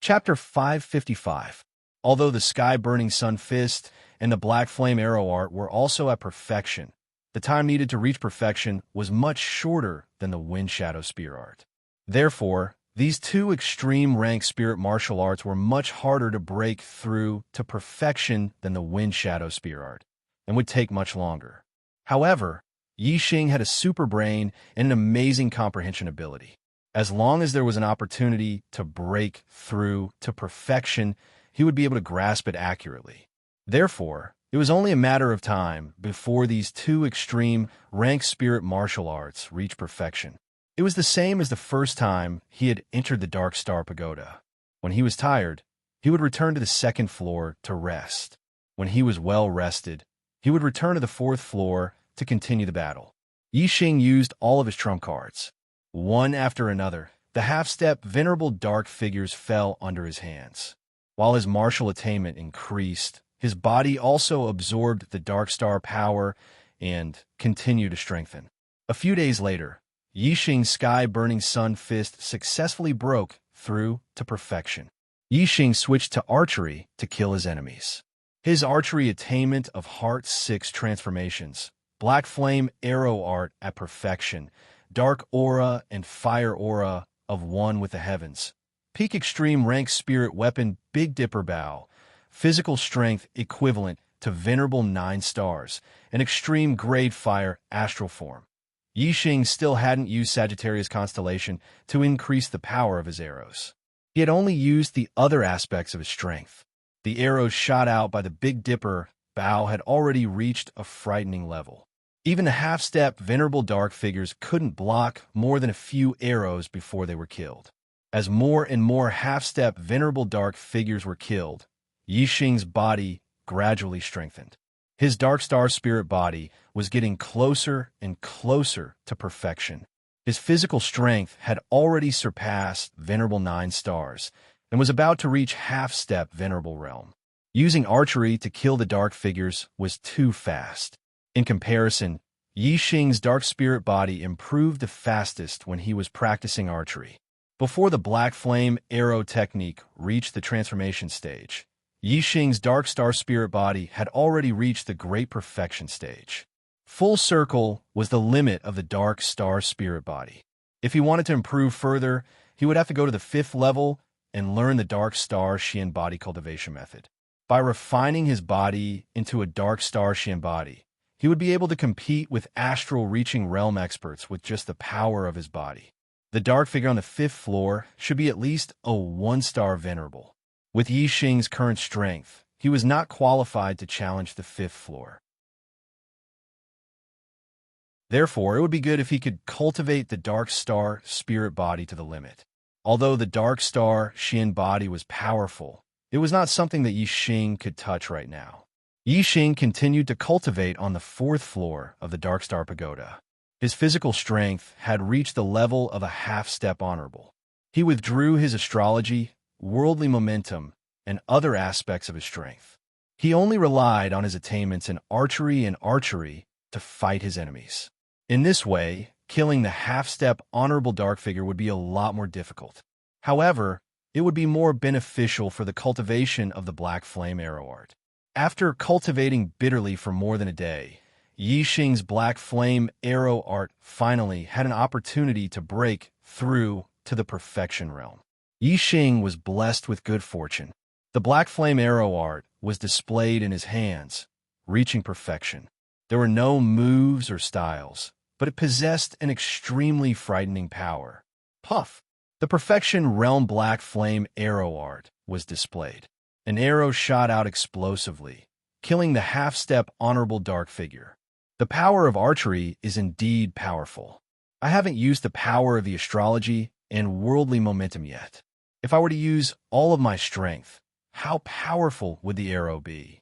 Chapter 555. Although the Sky Burning Sun Fist and the Black Flame Arrow art were also at perfection, the time needed to reach perfection was much shorter than the Wind Shadow Spear art. Therefore, these two extreme rank spirit martial arts were much harder to break through to perfection than the Wind Shadow Spear art, and would take much longer. However, Yi Xing had a super brain and an amazing comprehension ability. As long as there was an opportunity to break through to perfection, he would be able to grasp it accurately. Therefore, it was only a matter of time before these two extreme rank spirit martial arts reached perfection. It was the same as the first time he had entered the Dark Star Pagoda. When he was tired, he would return to the 2nd floor to rest. When he was well rested, he would return to the 4th floor to continue the battle. Yi Xing used all of his trump cards. One after another, the half-step venerable dark figures fell under his hands. While his martial attainment increased, his body also absorbed the Dark Star power and continued to strengthen. A few days later, Yixing's sky-burning sun fist successfully broke through to perfection. Yixing switched to archery to kill his enemies. His archery attainment of Heart 6 transformations, Black Flame arrow art at perfection, Dark aura and Fire aura of one with the heavens, Peak extreme rank spirit weapon Big Dipper bow, physical strength equivalent to venerable 9 stars, and extreme grade fire astral form. Yixing still hadn't used Sagittarius constellation to increase the power of his arrows. He had only used the other aspects of his strength. The arrows shot out by the Big Dipper bow had already reached a frightening level. Even the half-step venerable dark figures couldn't block more than a few arrows before they were killed. As more and more half-step venerable dark figures were killed, Yixing's body gradually strengthened. His Dark Star spirit body was getting closer and closer to perfection. His physical strength had already surpassed Venerable 9 stars and was about to reach half-step Venerable realm. Using archery to kill the dark figures was too fast. In comparison, Yixing's dark spirit body improved the fastest when he was practicing archery. Before the Black Flame arrow technique reached the transformation stage, Yixing's Dark Star spirit body had already reached the Great Perfection stage. Full Circle was the limit of the Dark Star spirit body. If he wanted to improve further, he would have to go to the 5th level and learn the Dark Star Xian body cultivation method. By refining his body into a Dark Star Xian body, he would be able to compete with astral reaching realm experts with just the power of his body. The dark figure on the 5th floor should be at least a 1-star venerable. With Yixing's current strength, he was not qualified to challenge the 5th floor. Therefore, it would be good if he could cultivate the Dark Star spirit body to the limit. Although the Dark Star Xian body was powerful, it was not something that Yixing could touch right now. Yixing continued to cultivate on the 4th floor of the Dark Star Pagoda. His physical strength had reached the level of a half-step honorable. He withdrew his astrology, worldly momentum, and other aspects of his strength. He only relied on his attainments in archery to fight his enemies. In this way, killing the half-step honorable dark figure would be a lot more difficult. However, it would be more beneficial for the cultivation of the Black Flame arrow art. After cultivating bitterly for more than a day, Yixing's Black Flame arrow art finally had an opportunity to break through to the perfection realm. Yixing was blessed with good fortune. The Black Flame arrow art was displayed in his hands, reaching perfection. There were no moves or styles, but it possessed an extremely frightening power. Puff! The perfection realm Black Flame arrow art was displayed. An arrow shot out explosively, killing the half-step honorable dark figure. The power of archery is indeed powerful. I haven't used the power of the astrology and worldly momentum yet. If I were to use all of my strength, how powerful would the arrow be?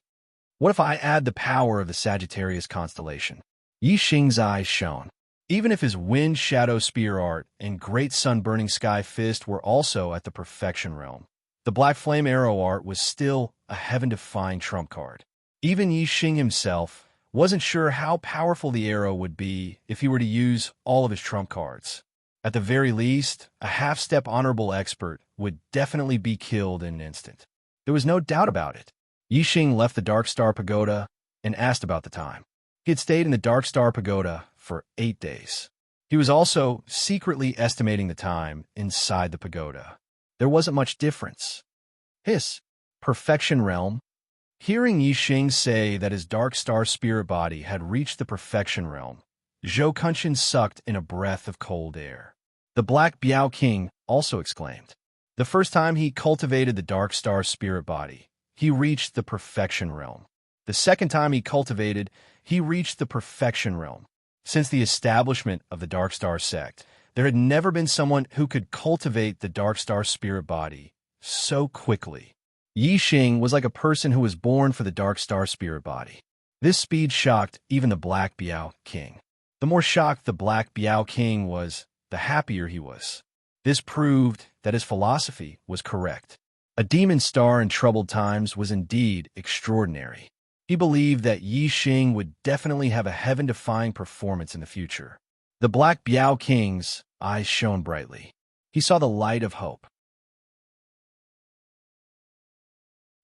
What if I add the power of the Sagittarius constellation? Yixing's eyes shone. Even if his Wind Shadow Spear art and Great Sun Burning Sky Fist were also at the perfection realm, the Black Flame arrow art was still a heaven-defying trump card. Even Yixing himself wasn't sure how powerful the arrow would be if he were to use all of his trump cards. At the very least, a half-step honorable expert would definitely be killed in an instant. There was no doubt about it. Yixing left the Dark Star Pagoda and asked about the time. He had stayed in the Dark Star Pagoda for 8 days. He was also secretly estimating the time inside the pagoda. There wasn't much difference. His perfection realm. Hearing Yixing say that his Dark Star spirit body had reached the perfection realm, Zhou Kunshan sucked in a breath of cold air. The Black Biao King also exclaimed. The first time he cultivated the Dark Star spirit body, he reached the perfection realm. The second time he cultivated, he reached the perfection realm. Since the establishment of the Dark Star sect, there had never been someone who could cultivate the Dark Star spirit body so quickly. Yixing was like a person who was born for the Dark Star spirit body. This speed shocked even the Black Biao King. The more shocked the Black Biao King was, the happier he was. This proved that his philosophy was correct. A demon star in troubled times was indeed extraordinary. He believed that Yixing would definitely have a heaven-defying performance in the future. The Black Biao King's eyes shone brightly. He saw the light of hope.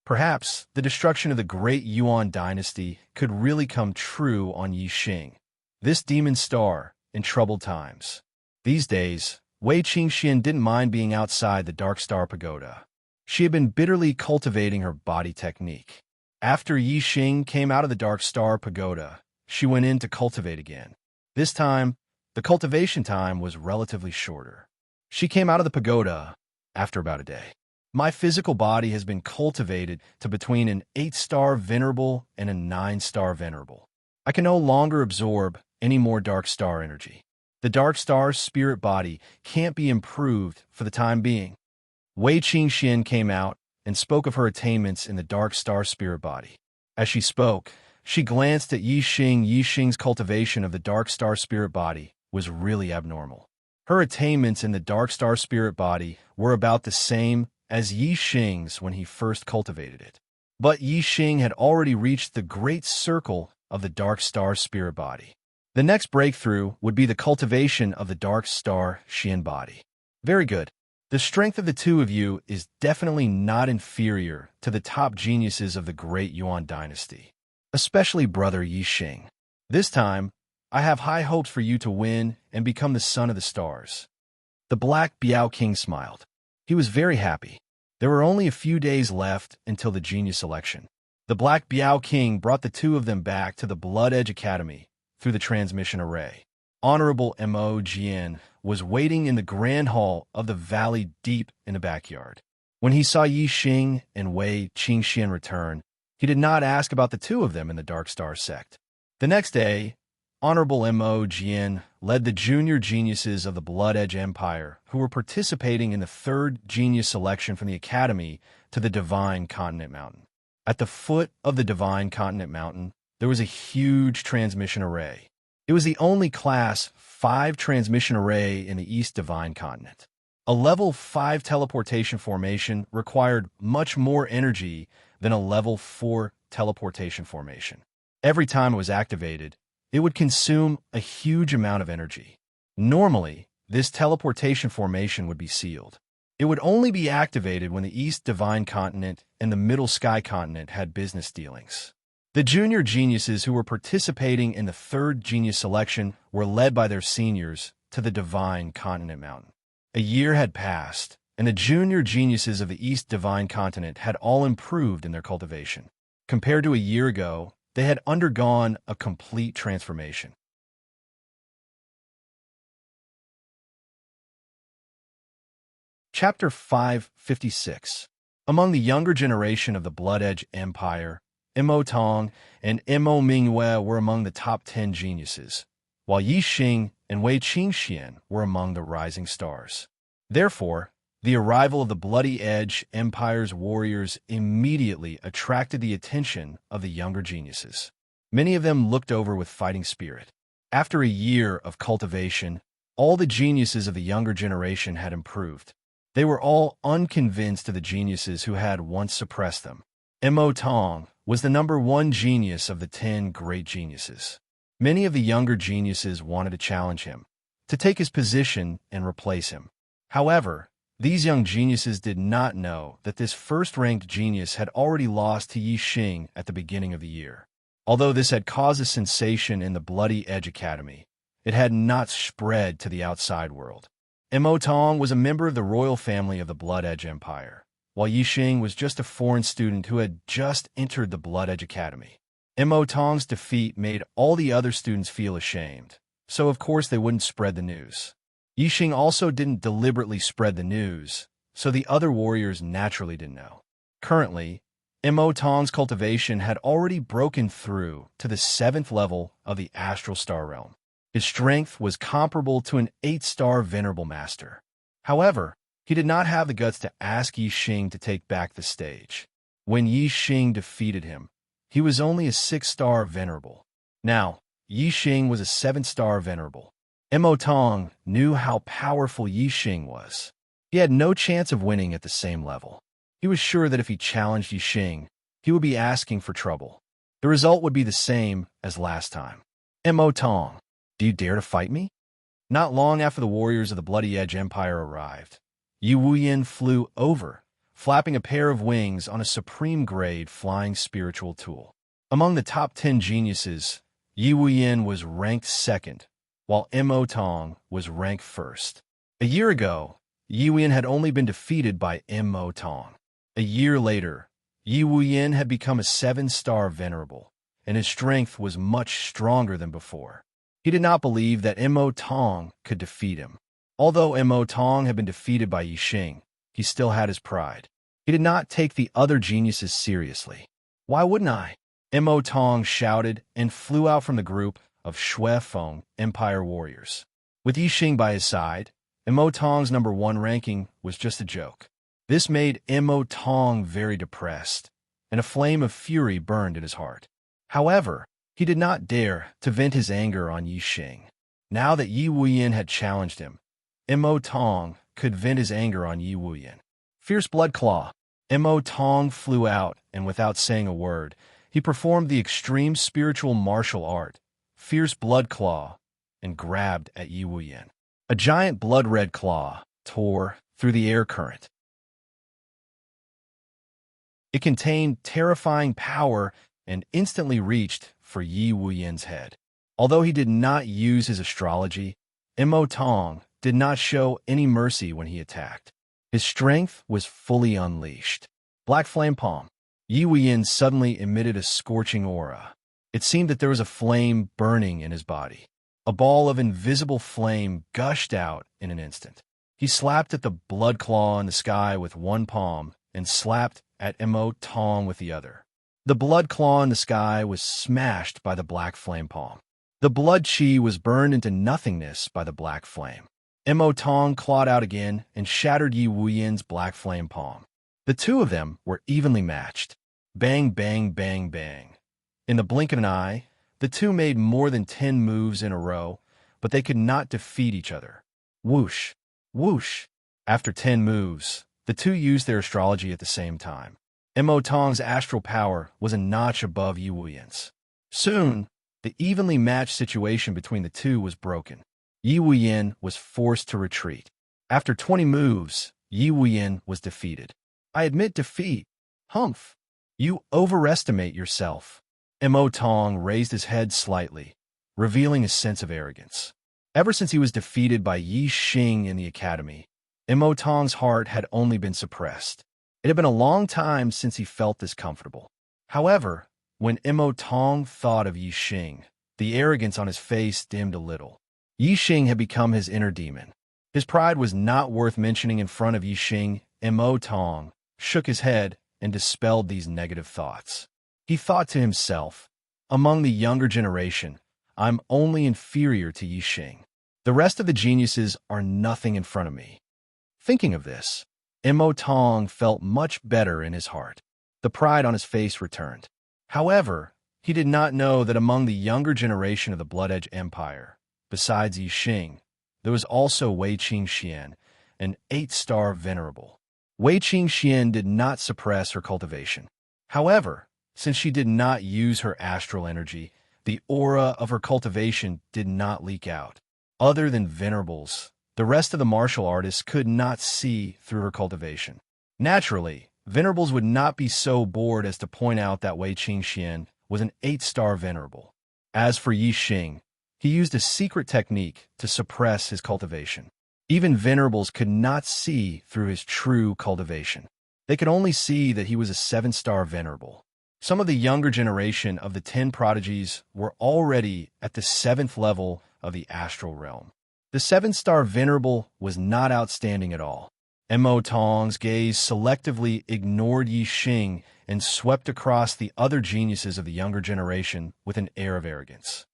Perhaps the destruction of the great Yuan dynasty could really come true on Yixing, this demon star in troubled times. These days, Wei Qingxian didn't mind being outside the Dark Star Pagoda. She had been bitterly cultivating her body technique. After Yixing came out of the Dark Star Pagoda, she went in to cultivate again. This time, the cultivation time was relatively shorter. She came out of the pagoda after about a day. My physical body has been cultivated to between an 8-star venerable and a 9-star venerable. I can no longer absorb any more dark star energy. The dark star spirit body can't be improved for the time being. Wei Qingxian came out and spoke of her attainments in the dark star spirit body. As she spoke, she glanced at Yixing. Yixing's cultivation of the dark star spirit body was really abnormal. Her attainments in the dark star spirit body were about the same as Yixing's when he first cultivated it. But Yixing had already reached the great circle of the dark star spirit body. The next breakthrough would be the cultivation of the dark star Xian body. Very good. The strength of the two of you is definitely not inferior to the top geniuses of the great Yuan dynasty, especially brother Yixing. This time, I have high hopes for you to win and become the son of the stars. The Black Biao King smiled. He was very happy. There were only a few days left until the genius election. The Black Biao King brought the two of them back to the Blood Edge Academy through the transmission array. Honorable Mo Jian was waiting in the grand hall of the valley deep in the backyard. When he saw Yixing and Wei Qingxian return, he did not ask about the two of them in the Dark Star sect. The next day, Honorable Mo Jian led the junior geniuses of the Blood Edge Empire who were participating in the third genius selection from the Academy to the Divine Continent Mountain. At the foot of the Divine Continent Mountain, there was a huge transmission array. It was the only Class 5 transmission array in the East Divine Continent. A Level 5 teleportation formation required much more energy than a Level 4 teleportation formation. Every time it was activated, it would consume a huge amount of energy. Normally, this teleportation formation would be sealed. It would only be activated when the East Divine Continent and the Middle Sky Continent had business dealings. The junior geniuses who were participating in the third genius selection were led by their seniors to the Divine Continent Mountain. A year had passed, and the junior geniuses of the East Divine Continent had all improved in their cultivation. Compared to a year ago, they had undergone a complete transformation. Chapter 556. Among the younger generation of the Blood Edge Empire, Mo Tong and Mo Mingyue were among the top 10 geniuses, while Yixing and Wei Qingxian were among the rising stars. Therefore, the arrival of the Bloody Edge Empire's warriors immediately attracted the attention of the younger geniuses. Many of them looked over with fighting spirit. After a year of cultivation, all the geniuses of the younger generation had improved. They were all unconvinced of the geniuses who had once suppressed them. Mo Tong was the number 1 genius of the 10 great geniuses. Many of the younger geniuses wanted to challenge him, to take his position and replace him. However, these young geniuses did not know that this first-ranked genius had already lost to Yixing at the beginning of the year. Although this had caused a sensation in the Bloody Edge Academy, it had not spread to the outside world. Mo Tong was a member of the royal family of the Blood Edge Empire, while Yixing was just a foreign student who had just entered the Blood Edge Academy. Mo Tong's defeat made all the other students feel ashamed, so of course they wouldn't spread the news. Yixing also didn't deliberately spread the news, so the other warriors naturally didn't know. Currently, Mo Tong's cultivation had already broken through to the 7th level of the Astral Star Realm. His strength was comparable to an 8-star Venerable Master. However, he did not have the guts to ask Yixing to take back the stage. When Yixing defeated him, he was only a 6-star Venerable. Now, Yixing was a 7-star Venerable. Mo Tong knew how powerful Yixing was. He had no chance of winning at the same level. He was sure that if he challenged Yixing, he would be asking for trouble. The result would be the same as last time. Mo Tong, do you dare to fight me? Not long after the warriors of the Bloody Edge Empire arrived, Yi Wuyin flew over, flapping a pair of wings on a supreme-grade flying spiritual tool. Among the top 10 geniuses, Yi Wuyin was ranked second, while Mo Tong was ranked first. A year ago, Yi Wuyin had only been defeated by Mo Tong. A year later, Yi Wuyin had become a 7-star venerable, and his strength was much stronger than before. He did not believe that Mo Tong could defeat him. Although Mo Tong had been defeated by Yi Xing, he still had his pride. He did not take the other geniuses seriously. Why wouldn't I? Mo Tong shouted and flew out from the group of Shui Feng Empire warriors. With Yi Xing by his side, Mo Tong's #1 ranking was just a joke. This made Mo Tong very depressed, and a flame of fury burned in his heart. However, he did not dare to vent his anger on Yi Xing. Now that Yi Wuyin had challenged him, Mo Tong could vent his anger on Yi Wuyin. Fierce Blood Claw. Mo Tong flew out, and without saying a word, he performed the extreme spiritual martial art, Fierce Blood Claw, and grabbed at Yi Wuyin. A giant blood-red claw tore through the air current. It contained terrifying power and instantly reached for Yi Wuyin's head. Although he did not use his astrology, Mo Tong did not show any mercy when he attacked. His strength was fully unleashed. Black Flame Palm. Yi Wuyin suddenly emitted a scorching aura. It seemed that there was a flame burning in his body. A ball of invisible flame gushed out in an instant. He slapped at the blood claw in the sky with one palm and slapped at Mo Tong with the other. The blood claw in the sky was smashed by the black flame palm. The blood chi was burned into nothingness by the black flame. Mo Tong clawed out again and shattered Yi Wuyin's black flame palm. The two of them were evenly matched. Bang, bang, bang, bang. In the blink of an eye, the two made more than 10 moves in a row, but they could not defeat each other. Whoosh, whoosh. After 10 moves, the two used their astrology at the same time. Mo Tong's astral power was a notch above Yi Wuyin's. Soon, the evenly matched situation between the two was broken. Yi Wuyin was forced to retreat. After 20 moves, Yi Wuyin was defeated. I admit defeat. Humph. You overestimate yourself. Mo Tong raised his head slightly, revealing a sense of arrogance. Ever since he was defeated by Yi Xing in the academy, Mo Tong's heart had only been suppressed. It had been a long time since he felt this comfortable. However, when Mo Tong thought of Yi Xing, the arrogance on his face dimmed a little. Yi Xing had become his inner demon. His pride was not worth mentioning in front of Yi Xing. Mo Tong shook his head and dispelled these negative thoughts. He thought to himself, among the younger generation, I'm only inferior to Yi Xing. The rest of the geniuses are nothing in front of me. Thinking of this, Mo Tong felt much better in his heart. The pride on his face returned. However, he did not know that among the younger generation of the Blood Edge Empire, besides Yi Xing, there was also Wei Qingxian, an 8-star venerable. Wei Qingxian did not suppress her cultivation. However, since she did not use her astral energy, the aura of her cultivation did not leak out. Other than venerables, the rest of the martial artists could not see through her cultivation. Naturally, venerables would not be so bored as to point out that Wei Qingxian was an 8-star venerable. As for Yi Xing, he used a secret technique to suppress his cultivation. Even venerables could not see through his true cultivation. They could only see that he was a 7-star venerable. Some of the younger generation of the 10 prodigies were already at the 7th level of the astral realm. The 7-star venerable was not outstanding at all. Mo Tong's gaze selectively ignored Yi Xing and swept across the other geniuses of the younger generation with an air of arrogance.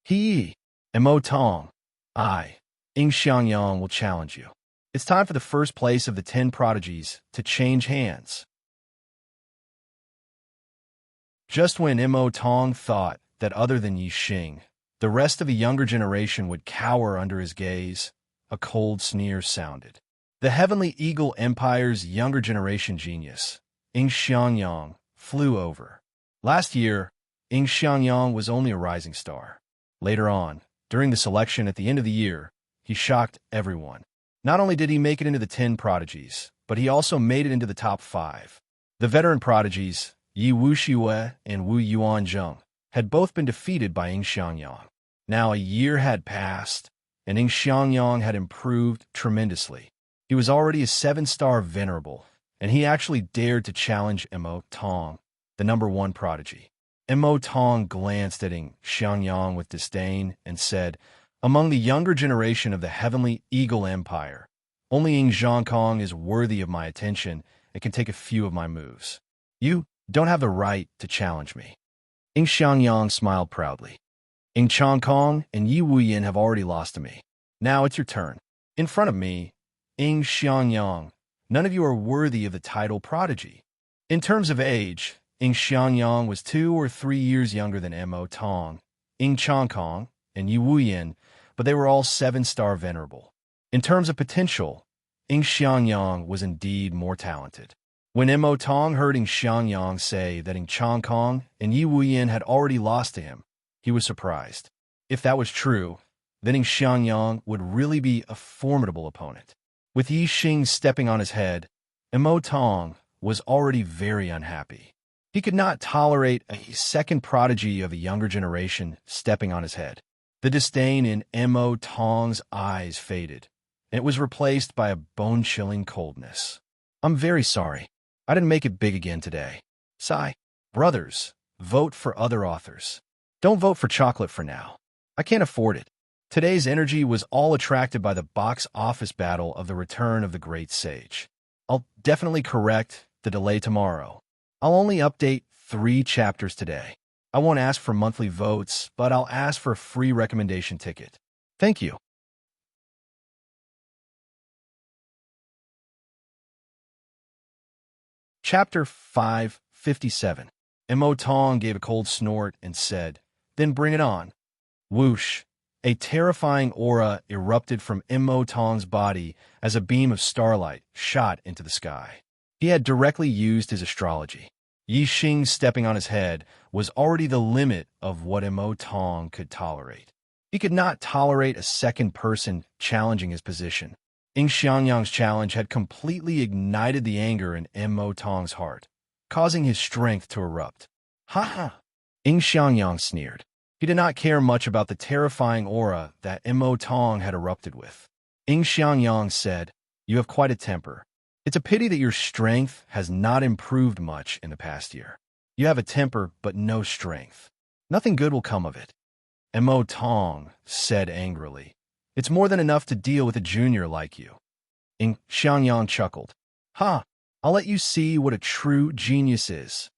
Mo Tong, I, Xiangyang, will challenge you. It's time for the first place of the 10 prodigies to change hands. Just when Mo Tong thought that other than Yi Xing, the rest of the younger generation would cower under his gaze, a cold sneer sounded. The Heavenly Eagle Empire's younger generation genius, Xiangyang, flew over. Last year, Xiangyang was only a rising star. Later on, during the selection at the end of the year, he shocked everyone. Not only did he make it into the 10 prodigies, but he also made it into the top 5. The veteran prodigies, Yi Wuxiue and Wu Yuanzheng, had both been defeated by Ying Xiangyang. Now a year had passed, and Ying Xiangyang had improved tremendously. He was already a 7-star venerable, and he actually dared to challenge Mo Tong, the number 1 prodigy. Mo Tong glanced at Ying Xiangyang with disdain and said, "Among the younger generation of the Heavenly Eagle Empire, only Ying Xiangyang is worthy of my attention and can take a few of my moves. You don't have the right to challenge me." Ying Xiangyang smiled proudly. "Ying Qiangkong and Yi Wuyin have already lost to me. Now it's your turn. In front of me, Ying Xiangyang, none of you are worthy of the title prodigy." In terms of age, Ying Xiangyang was 2 or 3 years younger than Mo Tong, Ying Qiangkong, and Yi Wuyin, but they were all 7-star venerable. In terms of potential, Ying Xiangyang was indeed more talented. When Mo Tong heard Ying Xiangyang say that Ying Qiangkong and Yi Wuyin had already lost to him, he was surprised. If that was true, then Ying Xiangyang would really be a formidable opponent. With Yi Xing stepping on his head, Mo Tong was already very unhappy. He could not tolerate a second prodigy of a younger generation stepping on his head. The disdain in Mo Tong's eyes faded, and it was replaced by a bone-chilling coldness. "I'm very sorry. I didn't make it big again today. Sigh. Brothers, vote for other authors. Don't vote for chocolate for now. I can't afford it." Today's energy was all attracted by the box office battle of The Return of the Great Sage. I'll definitely correct the delay tomorrow. I'll only update 3 chapters today. I won't ask for monthly votes, but I'll ask for a free recommendation ticket. Thank you. Chapter 557. Mo Tong gave a cold snort and said, "Then bring it on." Whoosh! A terrifying aura erupted from Mo Tong's body as a beam of starlight shot into the sky. He had directly used his astrology. Yi Xing stepping on his head was already the limit of what Mo Tong could tolerate. He could not tolerate a second person challenging his position. Ying Xiangyang's challenge had completely ignited the anger in Mo Tong's heart, causing his strength to erupt. "Ha ha!" Ying Xiangyang sneered. He did not care much about the terrifying aura that Mo Tong had erupted with. Ying Xiangyang said, "You have quite a temper. It's a pity that your strength has not improved much in the past year. You have a temper, but no strength. Nothing good will come of it." Mo Tong said angrily, "It's more than enough to deal with a junior like you." Ying Xiangyang chuckled. "Ha! I'll let you see what a true genius is."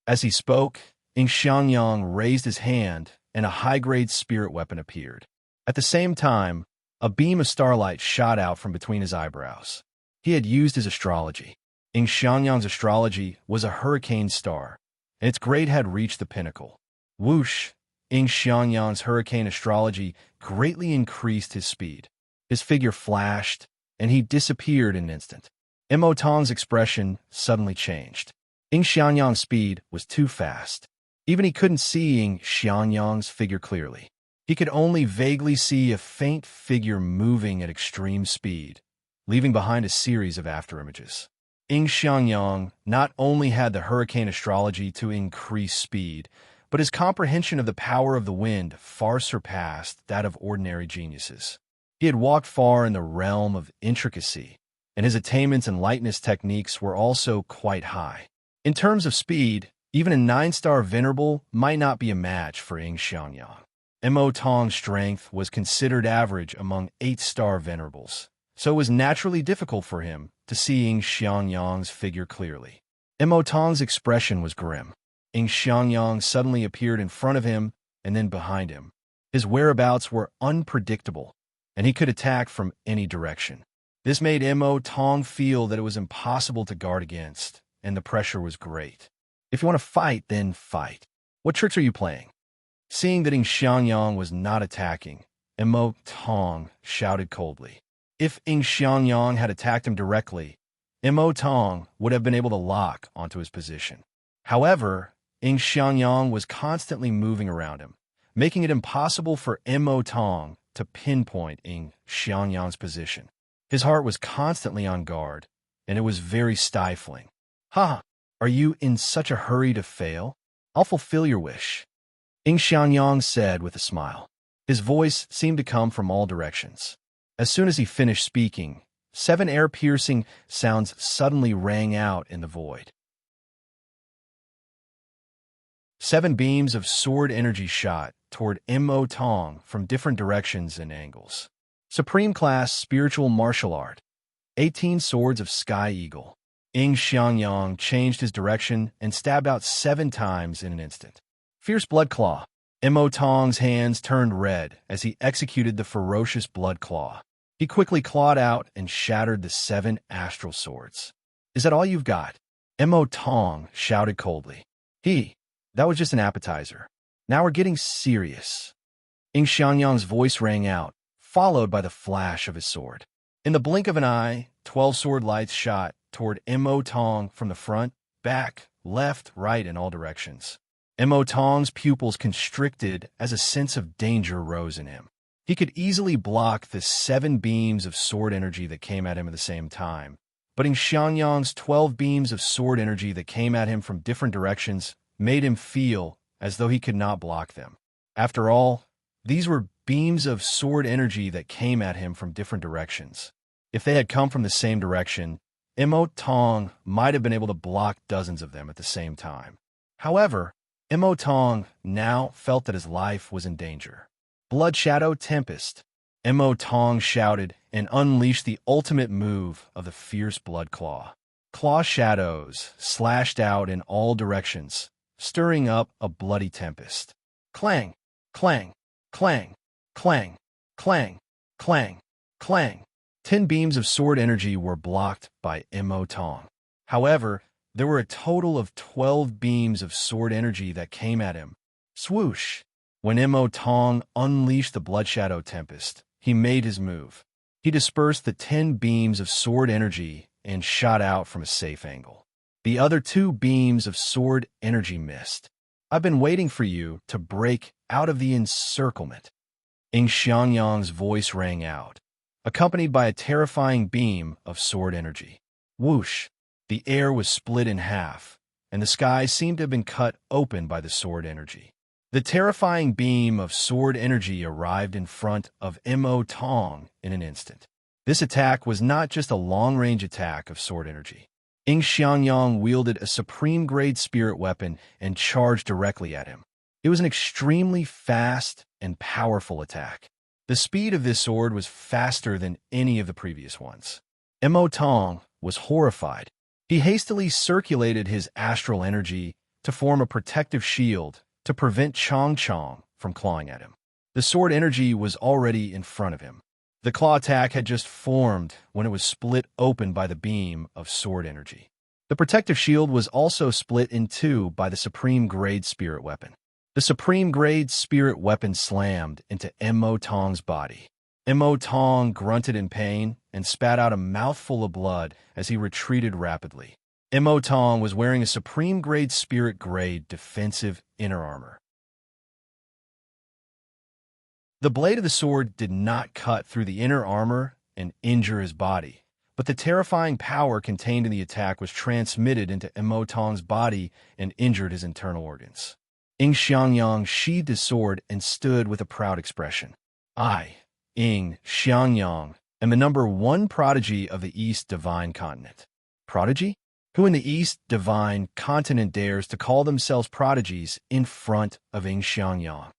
As he spoke, Ying Xiangyang raised his hand, and a high-grade spirit weapon appeared. At the same time, a beam of starlight shot out from between his eyebrows. He had used his astrology. Ying Xiangyang's astrology was a hurricane star, and its grade had reached the pinnacle. Whoosh! Ying Xiangyang's hurricane astrology greatly increased his speed. His figure flashed, and he disappeared in an instant. Mo Tong's expression suddenly changed. Ying Xiangyang's speed was too fast. Even he couldn't see Ying Xiangyang's figure clearly. He could only vaguely see a faint figure moving at extreme speed, leaving behind a series of afterimages. Ying Xiangyang not only had the hurricane astrology to increase speed, but his comprehension of the power of the wind far surpassed that of ordinary geniuses. He had walked far in the realm of intricacy, and his attainments and lightness techniques were also quite high. In terms of speed, even a 9-star venerable might not be a match for Ying Xiangyang. Mo Tong's strength was considered average among 8-star venerables, so it was naturally difficult for him to see Ying Xiangyang's figure clearly. Mo Tong's expression was grim. Ying Xiangyang suddenly appeared in front of him and then behind him. His whereabouts were unpredictable, and he could attack from any direction. This made Mo Tong feel that it was impossible to guard against, and the pressure was great. If you want to fight, then fight. What tricks are you playing? Seeing that Ying Xiangyang was not attacking, Mo Tong shouted coldly. If Ying Xiangyang had attacked him directly, Mo Tong would have been able to lock onto his position. However, Ying Xiangyang was constantly moving around him, making it impossible for Mo Tong to pinpoint Ying Xiangyang's position. His heart was constantly on guard, and it was very stifling. "Ha! Are you in such a hurry to fail? I'll fulfill your wish," Ying Xiangyang said with a smile. His voice seemed to come from all directions. As soon as he finished speaking, 7 air-piercing sounds suddenly rang out in the void. 7 beams of sword energy shot toward Mo Tong from different directions and angles. Supreme Class Spiritual Martial Art. 18 Swords of Sky Eagle. Ying Xiangyang changed his direction and stabbed out 7 times in an instant. Fierce Blood Claw. Mo Tong's hands turned red as he executed the ferocious Blood Claw. He quickly clawed out and shattered the 7 astral swords. "Is that all you've got?" Mo Tong shouted coldly. That was just an appetizer. Now we're getting serious." Ying Xiangyang's voice rang out, followed by the flash of his sword. In the blink of an eye, 12 sword lights shot toward Mo Tong from the front, back, left, right, in all directions. Mo Tong's pupils constricted as a sense of danger rose in him. He could easily block the 7 beams of sword energy that came at him at the same time, but Ying Xiangyang's 12 beams of sword energy that came at him from different directions made him feel as though he could not block them. After all, these were beams of sword energy that came at him from different directions. If they had come from the same direction, Mo Tong might have been able to block dozens of them at the same time. However, Mo Tong now felt that his life was in danger. "Blood Shadow Tempest," Mo Tong shouted and unleashed the ultimate move of the fierce Blood Claw. Claw shadows slashed out in all directions, stirring up a bloody tempest. Clang, clang, clang, clang, clang, clang, clang. 10 beams of sword energy were blocked by Mo Tong. However, there were a total of 12 beams of sword energy that came at him. Swoosh! When Mo Tong unleashed the Blood Shadow Tempest, he made his move. He dispersed the 10 beams of sword energy and shot out from a safe angle. The other 2 beams of sword energy missed. "I've been waiting for you to break out of the encirclement." Ying Xiangyang's voice rang out, accompanied by a terrifying beam of sword energy. Whoosh! The air was split in half, and the sky seemed to have been cut open by the sword energy. The terrifying beam of sword energy arrived in front of Mo Tong in an instant. This attack was not just a long-range attack of sword energy. Ying Xiangyang wielded a supreme-grade spirit weapon and charged directly at him. It was an extremely fast and powerful attack. The speed of this sword was faster than any of the previous ones. Mo Tong was horrified. He hastily circulated his astral energy to form a protective shield to prevent Chong Chong from clawing at him. The sword energy was already in front of him. The claw attack had just formed when it was split open by the beam of sword energy. The protective shield was also split in 2 by the supreme-grade spirit weapon. The supreme-grade spirit weapon slammed into Mo Tong's body. Mo Tong grunted in pain and spat out a mouthful of blood as he retreated rapidly. Mo Tong was wearing a supreme-grade spirit-grade defensive inner armor. The blade of the sword did not cut through the inner armor and injure his body, but the terrifying power contained in the attack was transmitted into Mo Tong's body and injured his internal organs. Ying Xiangyang sheathed his sword and stood with a proud expression. "I, Ying Xiangyang, am the #1 prodigy of the East Divine Continent." Prodigy? Who in the East Divine Continent dares to call themselves prodigies in front of Ying Xiangyang?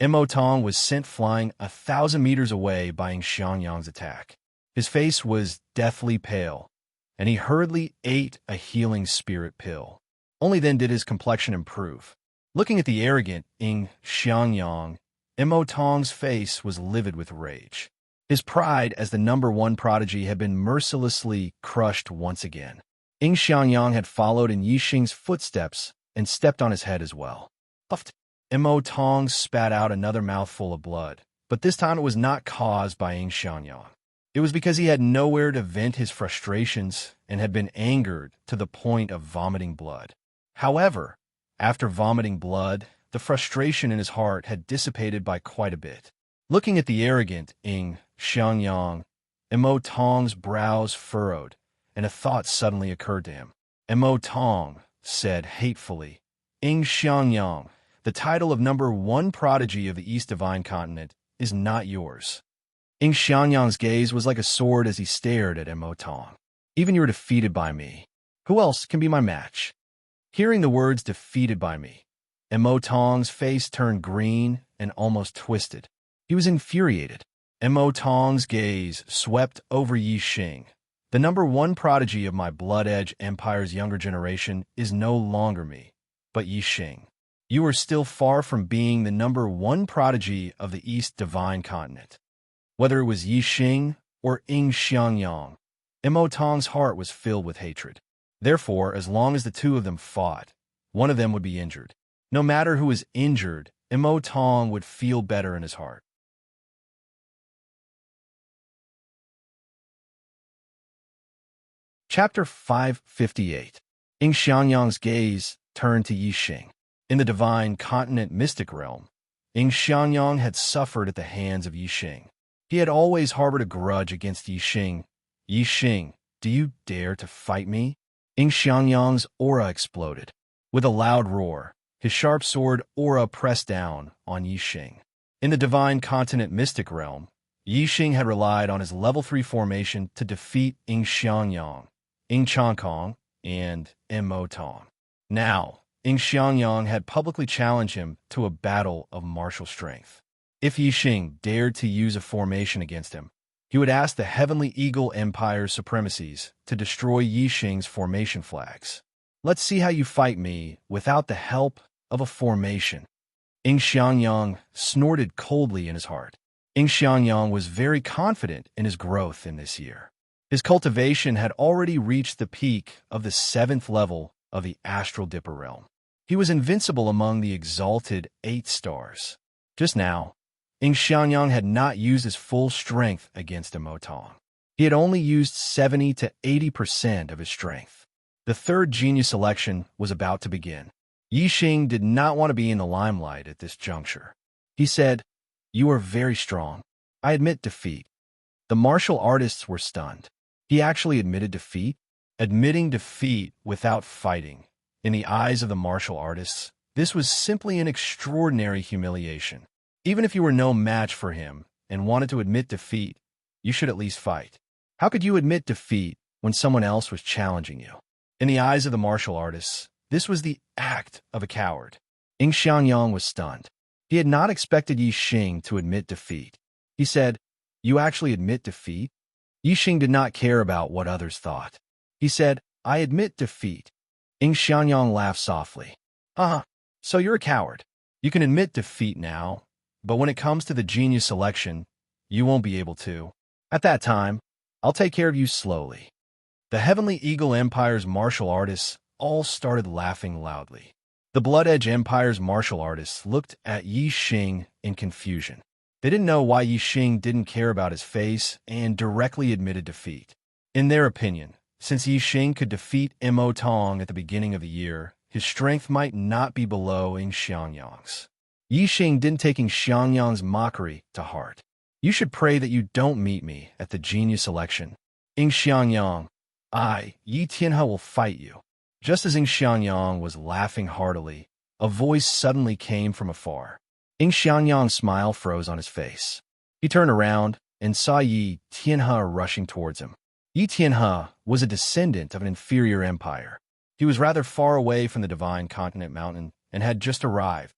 Mo Tong was sent flying 1,000 meters away by Ying Xiangyang's attack. His face was deathly pale, and he hurriedly ate a healing spirit pill. Only then did his complexion improve. Looking at the arrogant Ying Xiangyang, Mo Tong's face was livid with rage. His pride as the #1 prodigy had been mercilessly crushed once again. Ying Xiangyang had followed in Yixing's footsteps and stepped on his head as well. Puffed. Mo Tong spat out another mouthful of blood, but this time it was not caused by Ying Xiangyang. It was because he had nowhere to vent his frustrations and had been angered to the point of vomiting blood. However, after vomiting blood, the frustration in his heart had dissipated by quite a bit. Looking at the arrogant Ing Xiangyang, Mo Tong's brows furrowed, and a thought suddenly occurred to him. Mo Tong said hatefully, Ing Xiangyang, the title of #1 prodigy of the East Divine Continent is not yours. Ing Xiangyang's gaze was like a sword as he stared at Mo Tong. Even you are defeated by me. Who else can be my match? Hearing the words defeated by me, Mo Tong's face turned green and almost twisted. He was infuriated. Mo Tong's gaze swept over Yi Xing. The #1 prodigy of my Blood Edge Empire's younger generation is no longer me, but Yi Xing. You are still far from being the #1 prodigy of the East Divine Continent. Whether it was Yi Xing or Ing Xiangyang, Mo Tong's heart was filled with hatred. Therefore, as long as the two of them fought, one of them would be injured. No matter who was injured, Mo Tong would feel better in his heart. Chapter 558. Ing Xiangyang's gaze turned to Yi Xing. In the divine continent mystic realm, Ing Xiangyang had suffered at the hands of Yi Xing. He had always harbored a grudge against Yi Xing. Yi Xing, do you dare to fight me? Ing Xiangyang's aura exploded. With a loud roar, his sharp sword aura pressed down on Yi Xing. In the divine continent mystic realm, Yi Xing had relied on his level 3 formation to defeat Ing Xiangyang, Ing Changkong, and Mo Tong. Now, Ing Xiangyang had publicly challenged him to a battle of martial strength. If Yi Xing dared to use a formation against him, he would ask the Heavenly Eagle Empire's supremacies to destroy Yi Xing's formation flags. Let's see how you fight me without the help of a formation. Ing Xiangyang snorted coldly in his heart. Ing Xiangyang was very confident in his growth in this year. His cultivation had already reached the peak of the 7th level of the Astral Dipper realm. He was invincible among the exalted 8 stars. Just now, Ing Xiangyang had not used his full strength against Mo Tong. He had only used 70 to 80% of his strength. The third genius election was about to begin. Yi Xing did not want to be in the limelight at this juncture. He said, "You are very strong. I admit defeat." The martial artists were stunned. He actually admitted defeat? Admitting defeat without fighting. In the eyes of the martial artists, this was simply an extraordinary humiliation. Even if you were no match for him and wanted to admit defeat, you should at least fight. How could you admit defeat when someone else was challenging you? In the eyes of the martial artists, this was the act of a coward. Ing Xiangyang was stunned. He had not expected Yi Xing to admit defeat. He said, "You actually admit defeat?" Yi Xing did not care about what others thought. He said, "I admit defeat." Ing Xiangyang laughed softly. So you're a coward. You can admit defeat now, but when it comes to the genius selection, you won't be able to. At that time, I'll take care of you slowly. The Heavenly Eagle Empire's martial artists all started laughing loudly. The Blood Edge Empire's martial artists looked at Yi Xing in confusion. They didn't know why Yi Xing didn't care about his face and directly admitted defeat. In their opinion, since Yi Xing could defeat Mo Tong at the beginning of the year, his strength might not be below Ing Xiangyang's. Yi Xing didn't take Ing Xiangyang's mockery to heart. "You should pray that you don't meet me at the genius election. Ing Xiangyang, I, Yi Tianhe, will fight you." Just as Ing Xiangyang was laughing heartily, a voice suddenly came from afar. Ing Xiangyang's smile froze on his face. He turned around and saw Yi Tianhe rushing towards him. Yi Tianhe was a descendant of an inferior empire. He was rather far away from the Divine Continent Mountain and had just arrived.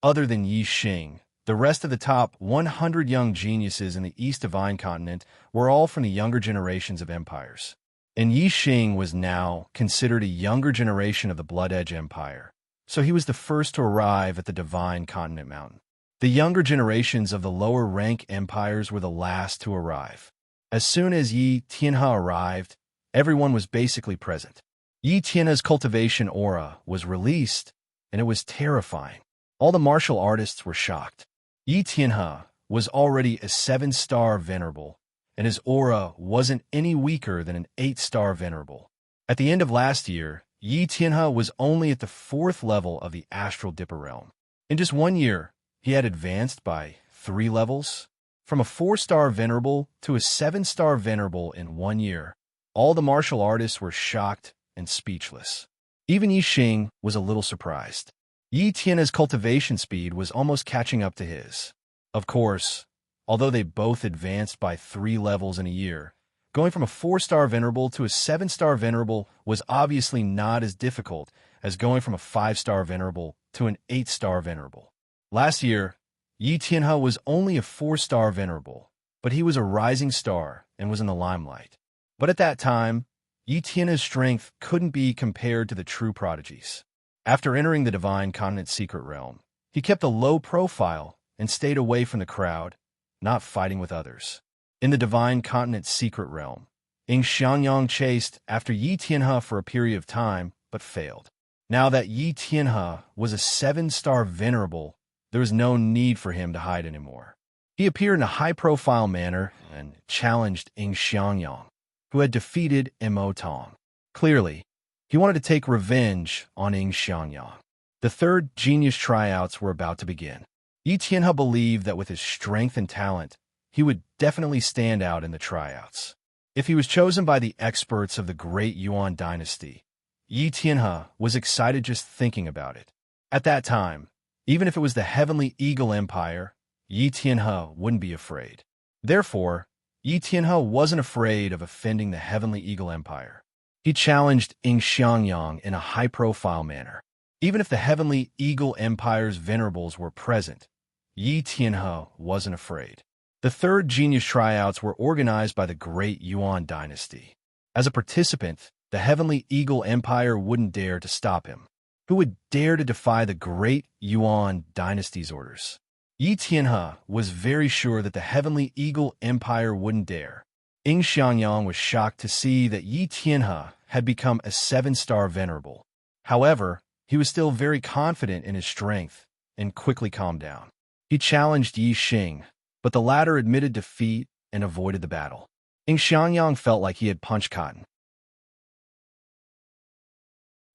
Other than Yi Xing, the rest of the top 100 young geniuses in the East Divine Continent were all from the younger generations of empires. And Yi Xing was now considered a younger generation of the Blood Edge Empire, so he was the first to arrive at the Divine Continent Mountain. The younger generations of the lower rank empires were the last to arrive. As soon as Yi Tianhe arrived, everyone was basically present. Yi Tianhe's cultivation aura was released, and it was terrifying. All the martial artists were shocked. Yi Tianhe was already a 7-star venerable, and his aura wasn't any weaker than an 8-star venerable. At the end of last year, Yi Tianhe was only at the 4th level of the Astral Dipper realm. In just 1 year, he had advanced by 3 levels, from a 4-star venerable to a 7-star venerable in 1 year. All the martial artists were shocked and speechless. Even Yi Xing was a little surprised. Yi Tian's cultivation speed was almost catching up to his. Of course, although they both advanced by 3 levels in a year, going from a 4-star venerable to a 7-star venerable was obviously not as difficult as going from a 5-star venerable to an 8-star venerable. Last year, Yi Tianhe was only a 4-star venerable, but he was a rising star and was in the limelight. But at that time, Yi Tianhe's strength couldn't be compared to the true prodigies. After entering the Divine Continent's secret realm, he kept a low profile and stayed away from the crowd, not fighting with others. In the Divine Continent's secret realm, Ying Xiangyang chased after Yi Tianhe for a period of time, but failed. Now that Yi Tianhe was a 7-star venerable, there was no need for him to hide anymore. He appeared in a high-profile manner and challenged Ying Xiangyang, who had defeated Mo Tong. Clearly, he wanted to take revenge on Ying Xiangyang. The third genius tryouts were about to begin. Yi Tianhe believed that with his strength and talent, he would definitely stand out in the tryouts. If he was chosen by the experts of the Great Yuan dynasty, Yi Tianhe was excited just thinking about it. At that time, even if it was the Heavenly Eagle Empire, Yi Tianhe wouldn't be afraid. Therefore, Yi Tianhe wasn't afraid of offending the Heavenly Eagle Empire. He challenged Ying Xiangyang in a high-profile manner. Even if the Heavenly Eagle Empire's venerables were present, Yi Tianhe wasn't afraid. The third genius tryouts were organized by the Great Yuan dynasty. As a participant, the Heavenly Eagle Empire wouldn't dare to stop him. Who would dare to defy the Great Yuan dynasty's orders? Yi Tianhe was very sure that the Heavenly Eagle Empire wouldn't dare. Ying Xiangyang was shocked to see that Yi Tianhe had become a 7-star venerable. However, he was still very confident in his strength and quickly calmed down. He challenged Yi Xing, but the latter admitted defeat and avoided the battle. Ying Xiangyang felt like he had punched cotton.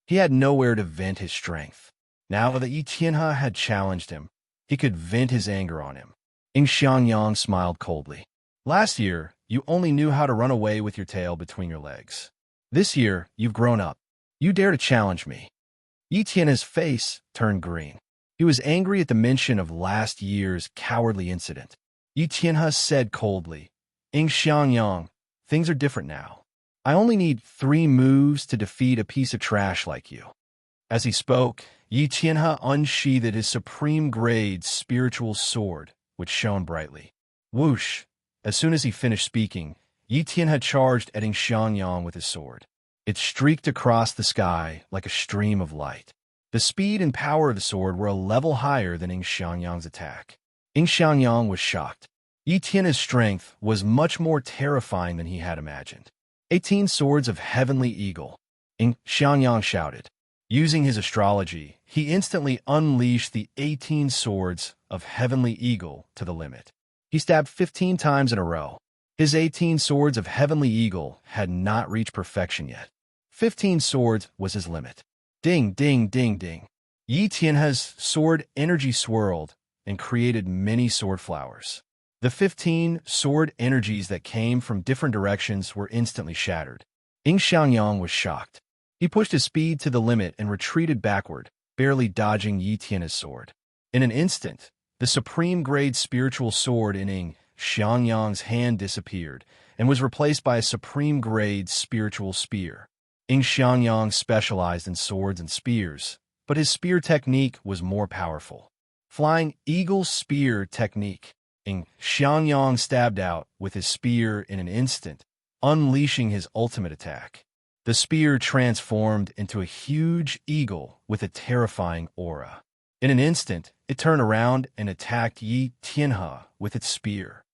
He had nowhere to vent his strength. Now that Yi Tianhe had challenged him, he could vent his anger on him. Ying Xiangyang smiled coldly. Last year, you only knew how to run away with your tail between your legs. This year, you've grown up. You dare to challenge me. Yi Tianhe's face turned green. He was angry at the mention of last year's cowardly incident. Yi Tianhe said coldly, Ying Xiangyang, things are different now. I only need 3 moves to defeat a piece of trash like you. As he spoke, Yi Tianhe unsheathed his supreme-grade spiritual sword, which shone brightly. Whoosh! As soon as he finished speaking, Yi Tianhe charged at Ying Xiangyang with his sword. It streaked across the sky like a stream of light. The speed and power of the sword were a level higher than Ying Xiangyang's attack. Ying Xiangyang was shocked. Yi Tianhe's strength was much more terrifying than he had imagined. 18 swords of Heavenly Eagle, Ying Xiangyang shouted. Using his astrology, he instantly unleashed the 18 swords of Heavenly Eagle to the limit. He stabbed 15 times in a row. His 18 swords of Heavenly Eagle had not reached perfection yet. 15 swords was his limit. Ding, ding, ding, ding. Yi Tianhe's sword energy swirled and created many sword flowers. The 15 sword energies that came from different directions were instantly shattered. Ying Xiangyang was shocked. He pushed his speed to the limit and retreated backward, barely dodging Yi Tianhe's sword. In an instant, the supreme-grade spiritual sword in Ying Xiangyang's hand disappeared and was replaced by a supreme-grade spiritual spear. Ying Xiangyang specialized in swords and spears, but his spear technique was more powerful. Flying Eagle Spear Technique. Ying Xiangyang stabbed out with his spear in an instant, unleashing his ultimate attack. The spear transformed into a huge eagle with a terrifying aura. In an instant, it turned around and attacked Yi Tianhe with its spear.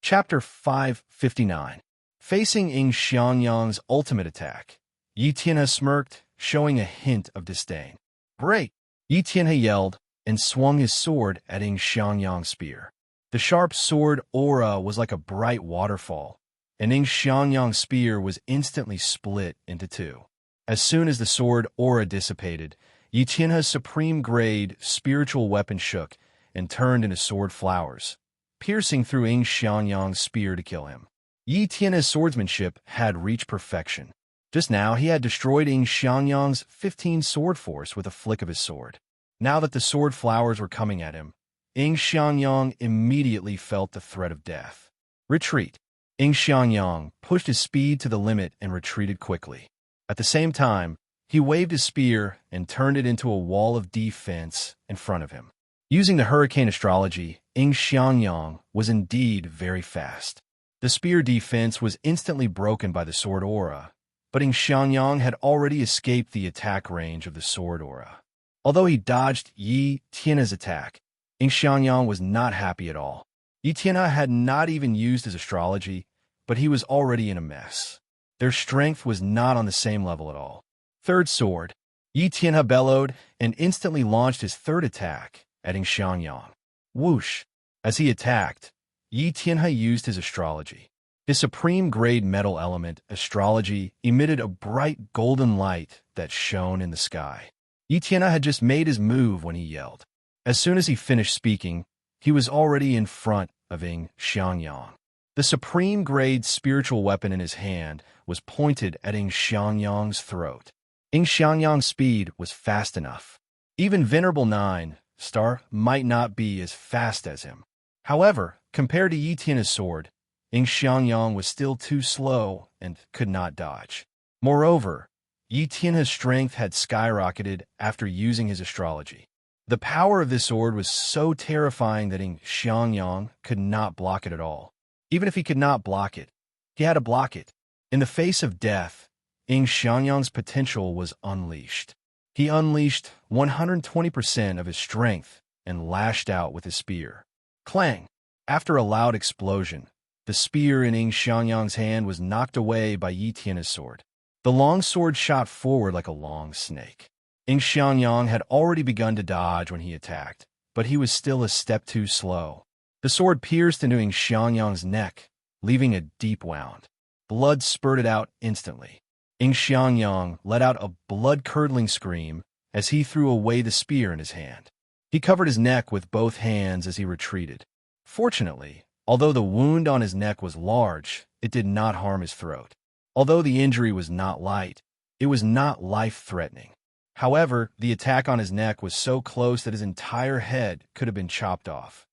Chapter 559. Facing Ying Xiangyang's ultimate attack, Yi Tianhe smirked, showing a hint of disdain. Great! Yi Tianhe yelled and swung his sword at Ying Xiangyang's spear. The sharp sword aura was like a bright waterfall, and Ing Xiangyang's spear was instantly split into two. As soon as the sword aura dissipated, Yi Tianhe's supreme-grade spiritual weapon shook and turned into sword flowers, piercing through Ing Xiangyang's spear to kill him. Yi Tianhe's swordsmanship had reached perfection. Just now, he had destroyed Ing Xiangyang's 15 sword force with a flick of his sword. Now that the sword flowers were coming at him, Ing Xiangyang immediately felt the threat of death. Retreat. Ing Xiangyang pushed his speed to the limit and retreated quickly. At the same time, he waved his spear and turned it into a wall of defense in front of him. Using the hurricane astrology, Ing Xiangyang was indeed very fast. The spear defense was instantly broken by the sword aura, but Ing Xiangyang had already escaped the attack range of the sword aura. Although he dodged Yi Tianhe's attack, Ing Xiangyang was not happy at all. Yi Tianhe had not even used his astrology, but he was already in a mess. Their strength was not on the same level at all. Third sword. Yi Tianhe bellowed and instantly launched his third attack at Ing Xiangyang. Whoosh! As he attacked, Yi Tianhe used his astrology. His supreme-grade metal element, astrology, emitted a bright golden light that shone in the sky. Yi Tianhe had just made his move when he yelled. As soon as he finished speaking, he was already in front of Ing Xiangyang. The supreme-grade spiritual weapon in his hand was pointed at Ing Xiangyang's throat. Ing Xiangyang's speed was fast enough. Even Venerable 9-star might not be as fast as him. However, compared to Yi Tianhe's sword, Ing Xiangyang was still too slow and could not dodge. Moreover, Yi Tianhe's strength had skyrocketed after using his astrology. The power of this sword was so terrifying that Ing Xiangyang could not block it at all. Even if he could not block it, he had to block it. In the face of death, Ing Xiangyang's potential was unleashed. He unleashed 120% of his strength and lashed out with his spear. Clang! After a loud explosion, the spear in Ing Xiangyang's hand was knocked away by Yi Tianhe's sword. The long sword shot forward like a long snake. Ing Xiangyang had already begun to dodge when he attacked, but he was still a step too slow. The sword pierced into Ing Xiangyang's neck, leaving a deep wound. Blood spurted out instantly. Ing Xiangyang let out a blood-curdling scream as he threw away the spear in his hand. He covered his neck with both hands as he retreated. Fortunately, although the wound on his neck was large, it did not harm his throat. Although the injury was not light, it was not life-threatening. However, the attack on his neck was so close that his entire head could have been chopped off.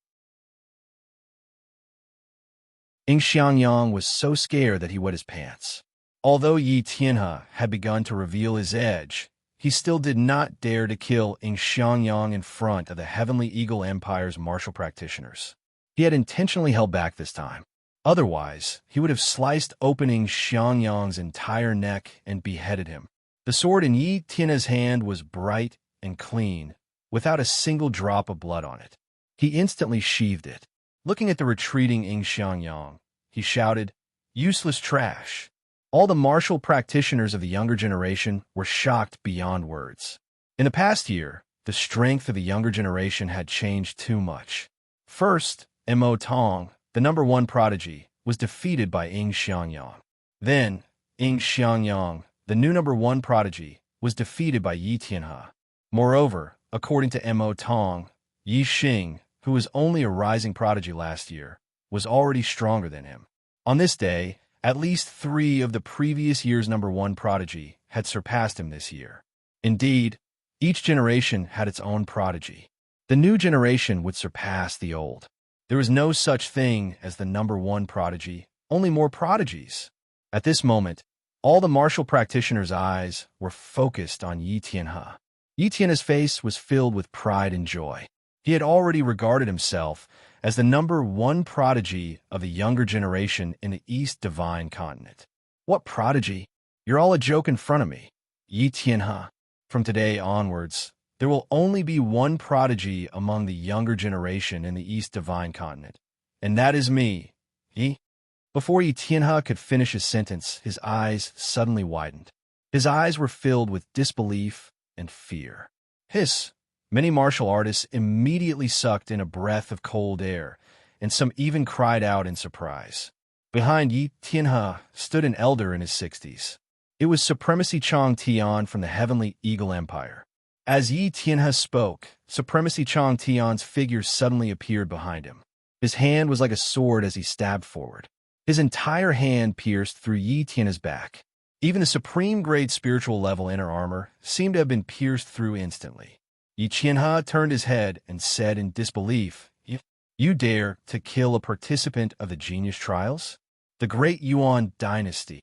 Ing Xiangyang was so scared that he wet his pants. Although Yi Tianhe had begun to reveal his edge, he still did not dare to kill Ing Xiangyang in front of the Heavenly Eagle Empire's martial practitioners. He had intentionally held back this time. Otherwise, he would have sliced open Ing Xiangyang's entire neck and beheaded him. The sword in Yi Tianhe's hand was bright and clean, without a single drop of blood on it. He instantly sheathed it. Looking at the retreating Ing Xiangyang, he shouted, "Useless trash." All the martial practitioners of the younger generation were shocked beyond words. In the past year, the strength of the younger generation had changed too much. First, Mo Tong, the number one prodigy, was defeated by Ing Xiangyang. Then, Ing Xiangyang, the new number one prodigy, was defeated by Yi Tianhe. Moreover, according to Mo Tong, Yi Xing, who was only a rising prodigy last year, was already stronger than him. On this day, at least 3 of the previous year's number one prodigy had surpassed him this year. Indeed, each generation had its own prodigy. The new generation would surpass the old. There was no such thing as the number one prodigy, only more prodigies. At this moment, all the martial practitioners' eyes were focused on Yi Tianhe. Yi Tianhe's face was filled with pride and joy. He had already regarded himself as the number one prodigy of the younger generation in the East Divine Continent. What prodigy? You're all a joke in front of me. Yi Tianhe. From today onwards, there will only be one prodigy among the younger generation in the East Divine Continent, and that is me. Yi? Before Yi Tianhe could finish his sentence, his eyes suddenly widened. His eyes were filled with disbelief and fear. Hiss! Many martial artists immediately sucked in a breath of cold air, and some even cried out in surprise. Behind Yi Tianhe stood an elder in his 60s. It was Supremacy Chang Tian from the Heavenly Eagle Empire. As Yi Tianhe spoke, Supremacy Chang Tian's figure suddenly appeared behind him. His hand was like a sword as he stabbed forward. His entire hand pierced through Yi Tianhe's back. Even the supreme grade spiritual level inner armor seemed to have been pierced through instantly. Yi Tianhe turned his head and said in disbelief, "You dare to kill a participant of the genius trials? The Great Yuan Dynasty."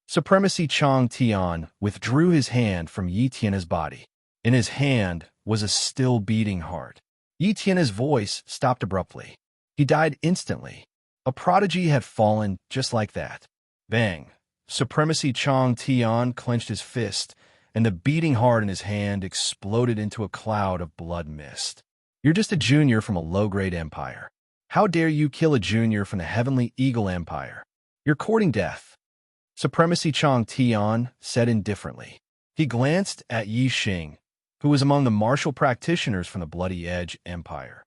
Supremacy Chang Tian withdrew his hand from Yi Tianhe's body. In his hand was a still beating heart. Yi Tianhe's voice stopped abruptly. He died instantly. A prodigy had fallen just like that. Bang! Supremacy Chang Tian clenched his fist, and the beating heart in his hand exploded into a cloud of blood mist. "You're just a junior from a low-grade empire. How dare you kill a junior from the Heavenly Eagle Empire? You're courting death." Supremacy Chang Tian said indifferently. He glanced at Yi Xing, who was among the martial practitioners from the Bloody Edge Empire.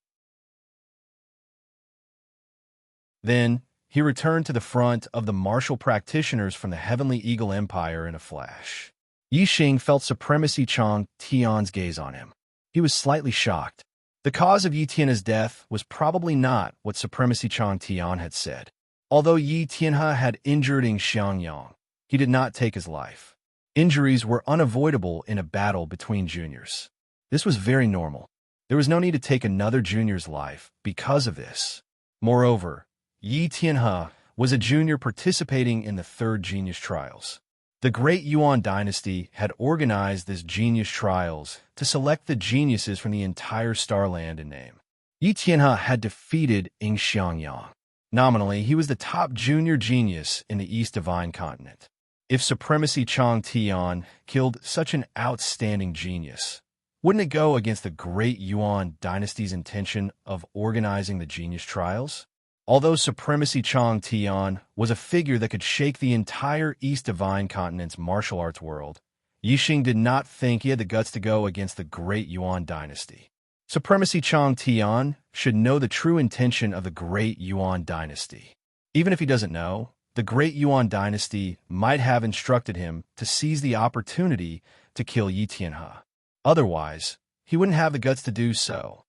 Then, he returned to the front of the martial practitioners from the Heavenly Eagle Empire in a flash. Yi Xing felt Supremacy Chang Tian's gaze on him. He was slightly shocked. The cause of Yi Tianhe's death was probably not what Supremacy Chang Tian had said. Although Yi Tianhe had injured Ing Xiangyang, he did not take his life. Injuries were unavoidable in a battle between juniors. This was very normal. There was no need to take another junior's life because of this. Moreover, Yi Tianhe was a junior participating in the Third Genius Trials. The Great Yuan Dynasty had organized this Genius Trials to select the geniuses from the entire Starland in name. Yi Tianhe had defeated Ing Xiangyang. Nominally, he was the top junior genius in the East Divine Continent. If Supremacy Chang Tian killed such an outstanding genius, wouldn't it go against the Great Yuan Dynasty's intention of organizing the Genius Trials? Although Supremacy Chang Tian was a figure that could shake the entire East Divine Continent's martial arts world, Yi Xing did not think he had the guts to go against the Great Yuan Dynasty. Supremacy Chang Tian should know the true intention of the Great Yuan Dynasty. Even if he doesn't know, the Great Yuan Dynasty might have instructed him to seize the opportunity to kill Yi Tianhe. Otherwise, he wouldn't have the guts to do so.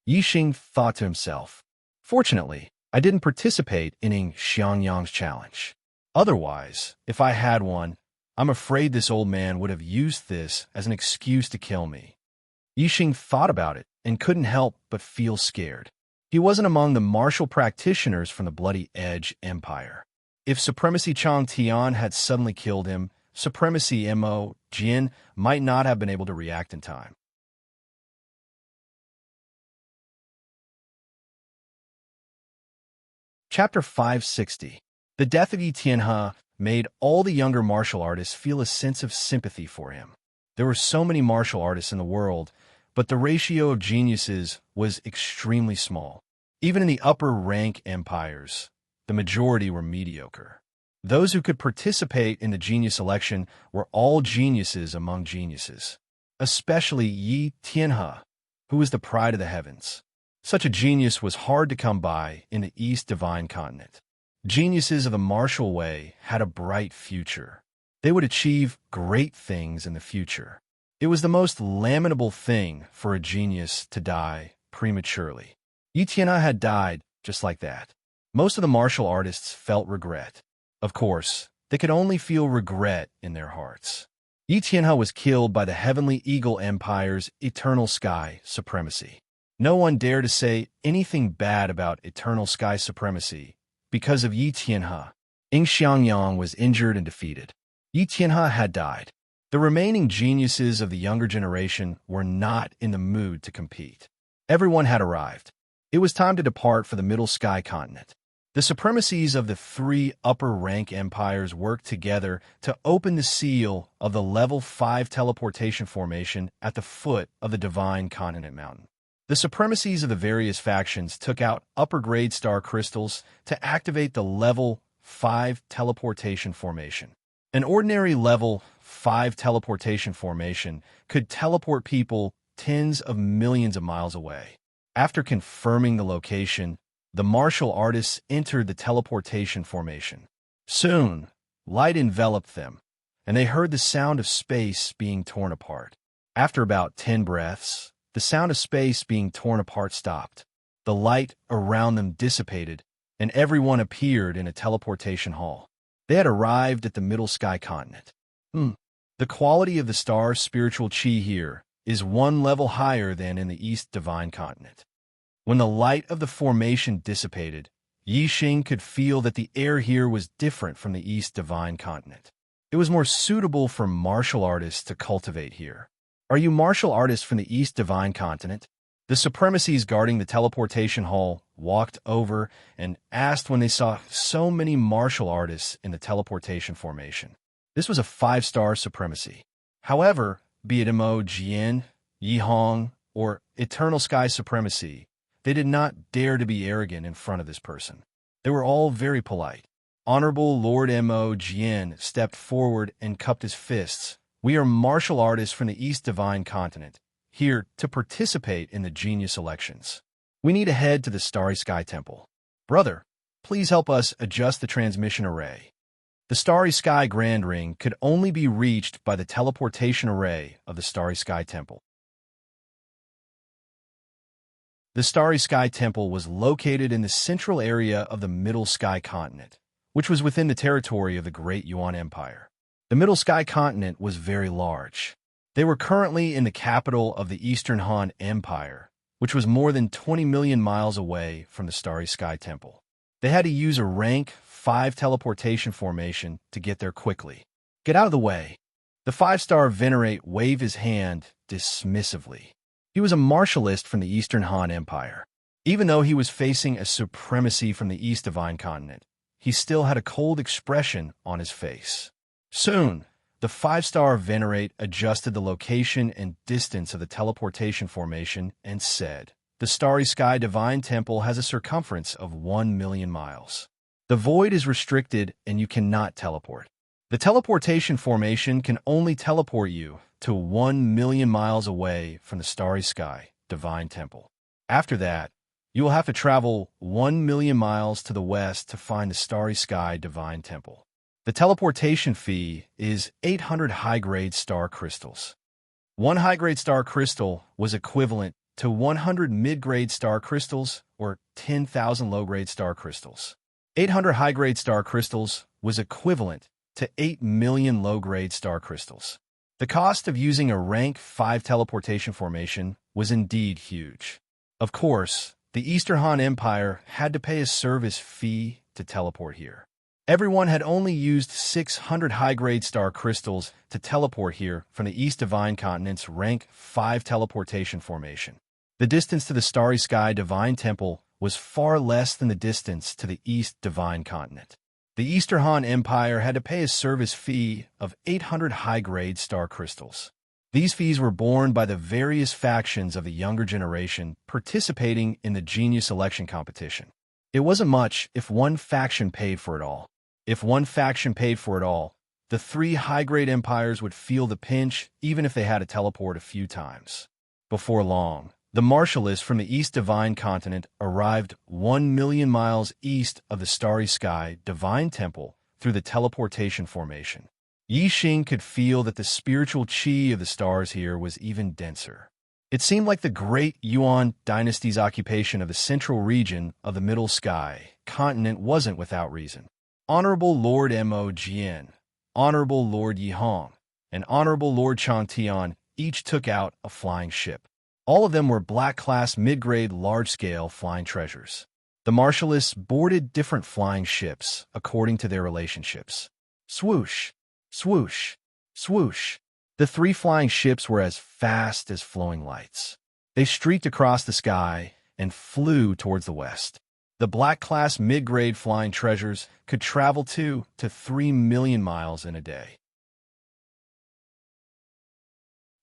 Yi Xing thought to himself, "Fortunately, I didn't participate in Ing Xiangyang's challenge. Otherwise, if I had one, I'm afraid this old man would have used this as an excuse to kill me." Yi Xing thought about it and couldn't help but feel scared. He wasn't among the martial practitioners from the Bloody Edge Empire. If Supremacy Chang Tian had suddenly killed him, Supremacy Mo Jin might not have been able to react in time. Chapter 560. The death of Yi Tianhe made all the younger martial artists feel a sense of sympathy for him. There were so many martial artists in the world, but the ratio of geniuses was extremely small. Even in the upper rank empires, the majority were mediocre. Those who could participate in the genius election were all geniuses among geniuses, especially Yi Tianhe, who was the pride of the heavens. Such a genius was hard to come by in the East Divine Continent. Geniuses of the martial way had a bright future. They would achieve great things in the future. It was the most lamentable thing for a genius to die prematurely. Yi Tianhe had died just like that. Most of the martial artists felt regret. Of course, they could only feel regret in their hearts. Yi Tianhe was killed by the Heavenly Eagle Empire's Eternal Sky Supremacy. No one dared to say anything bad about Eternal Sky Supremacy because of Yi Tianhe. Ing Xiangyang was injured and defeated. Yi Tianhe had died. The remaining geniuses of the younger generation were not in the mood to compete. Everyone had arrived. It was time to depart for the Middle Sky Continent. The supremacies of the three upper-rank empires worked together to open the seal of the Level 5 teleportation formation at the foot of the Divine Continent Mountain. The supremacies of the various factions took out upper-grade star crystals to activate the Level 5 teleportation formation. An ordinary Level 5 teleportation formation could teleport people tens of millions of miles away. After confirming the location, the martial artists entered the teleportation formation. Soon, light enveloped them, and they heard the sound of space being torn apart. After about 10 breaths, the sound of space being torn apart stopped. The light around them dissipated, and everyone appeared in a teleportation hall. They had arrived at the middle sky continent. The quality of the star's spiritual chi here is one level higher than in the East Divine Continent. When the light of the formation dissipated, Yi Xing could feel that the air here was different from the East Divine Continent. It was more suitable for martial artists to cultivate here. Are you martial artists from the East Divine Continent? The supremacies guarding the teleportation hall walked over and asked when they saw so many martial artists in the teleportation formation. This was a 5-star supremacy. However, be it Mo Jian, Yi Hong, or Eternal Sky Supremacy, they did not dare to be arrogant in front of this person. They were all very polite. Honorable Lord Mo Jian stepped forward and cupped his fists. We are martial artists from the East Divine Continent, here to participate in the genius elections. We need to head to the Starry Sky Temple. Brother, please help us adjust the transmission array. The Starry Sky Grand Ring could only be reached by the teleportation array of the Starry Sky Temple. The Starry Sky Temple was located in the central area of the Middle Sky Continent, which was within the territory of the Great Yuan Empire. The Middle Sky Continent was very large. They were currently in the capital of the Eastern Han Empire, which was more than 20 million miles away from the Starry Sky Temple. They had to use a rank 5 teleportation formation to get there quickly. Get out of the way. The 5-star Venerate waved his hand dismissively. He was a martialist from the Eastern Han Empire. Even though he was facing a supremacy from the East Divine Continent, he still had a cold expression on his face. Soon, the 5-star Venerate adjusted the location and distance of the teleportation formation and said, "The Starry Sky Divine Temple has a circumference of 1 million miles. The void is restricted and you cannot teleport. The teleportation formation can only teleport you to 1 million miles away from the Starry Sky Divine Temple. After that, you will have to travel 1 million miles to the west to find the Starry Sky Divine Temple. The teleportation fee is 800 high-grade star crystals. 1 high-grade star crystal was equivalent to 100 mid-grade star crystals or 10,000 low-grade star crystals. 800 high-grade star crystals was equivalent to 8 million low-grade star crystals. The cost of using a rank 5 teleportation formation was indeed huge. Of course, the Eastern Han Empire had to pay a service fee to teleport here. Everyone had only used 600 high-grade star crystals to teleport here from the East Divine Continent's rank 5 teleportation formation. The distance to the Starry Sky Divine Temple was far less than the distance to the East Divine Continent. The Eastern Han Empire had to pay a service fee of 800 high-grade star crystals. These fees were borne by the various factions of the younger generation participating in the genius election competition. It wasn't much if one faction paid for it all. If one faction paid for it all, the 3 high-grade empires would feel the pinch even if they had to teleport a few times. Before long, the martialists from the East Divine Continent arrived 1 million miles east of the Starry Sky Divine Temple through the teleportation formation. Yi Xing could feel that the spiritual chi of the stars here was even denser. It seemed like the great Yuan dynasty's occupation of the central region of the Middle Sky Continent wasn't without reason. Honorable Lord Mo Jian, Honorable Lord Yi Hong, and Honorable Lord Chang Tian each took out a flying ship. All of them were black-class mid-grade large-scale flying treasures. The martialists boarded different flying ships according to their relationships. Swoosh, swoosh, swoosh. The 3 flying ships were as fast as flowing lights. They streaked across the sky and flew towards the west. The black-class mid-grade flying treasures could travel 2 to 3 million miles in a day.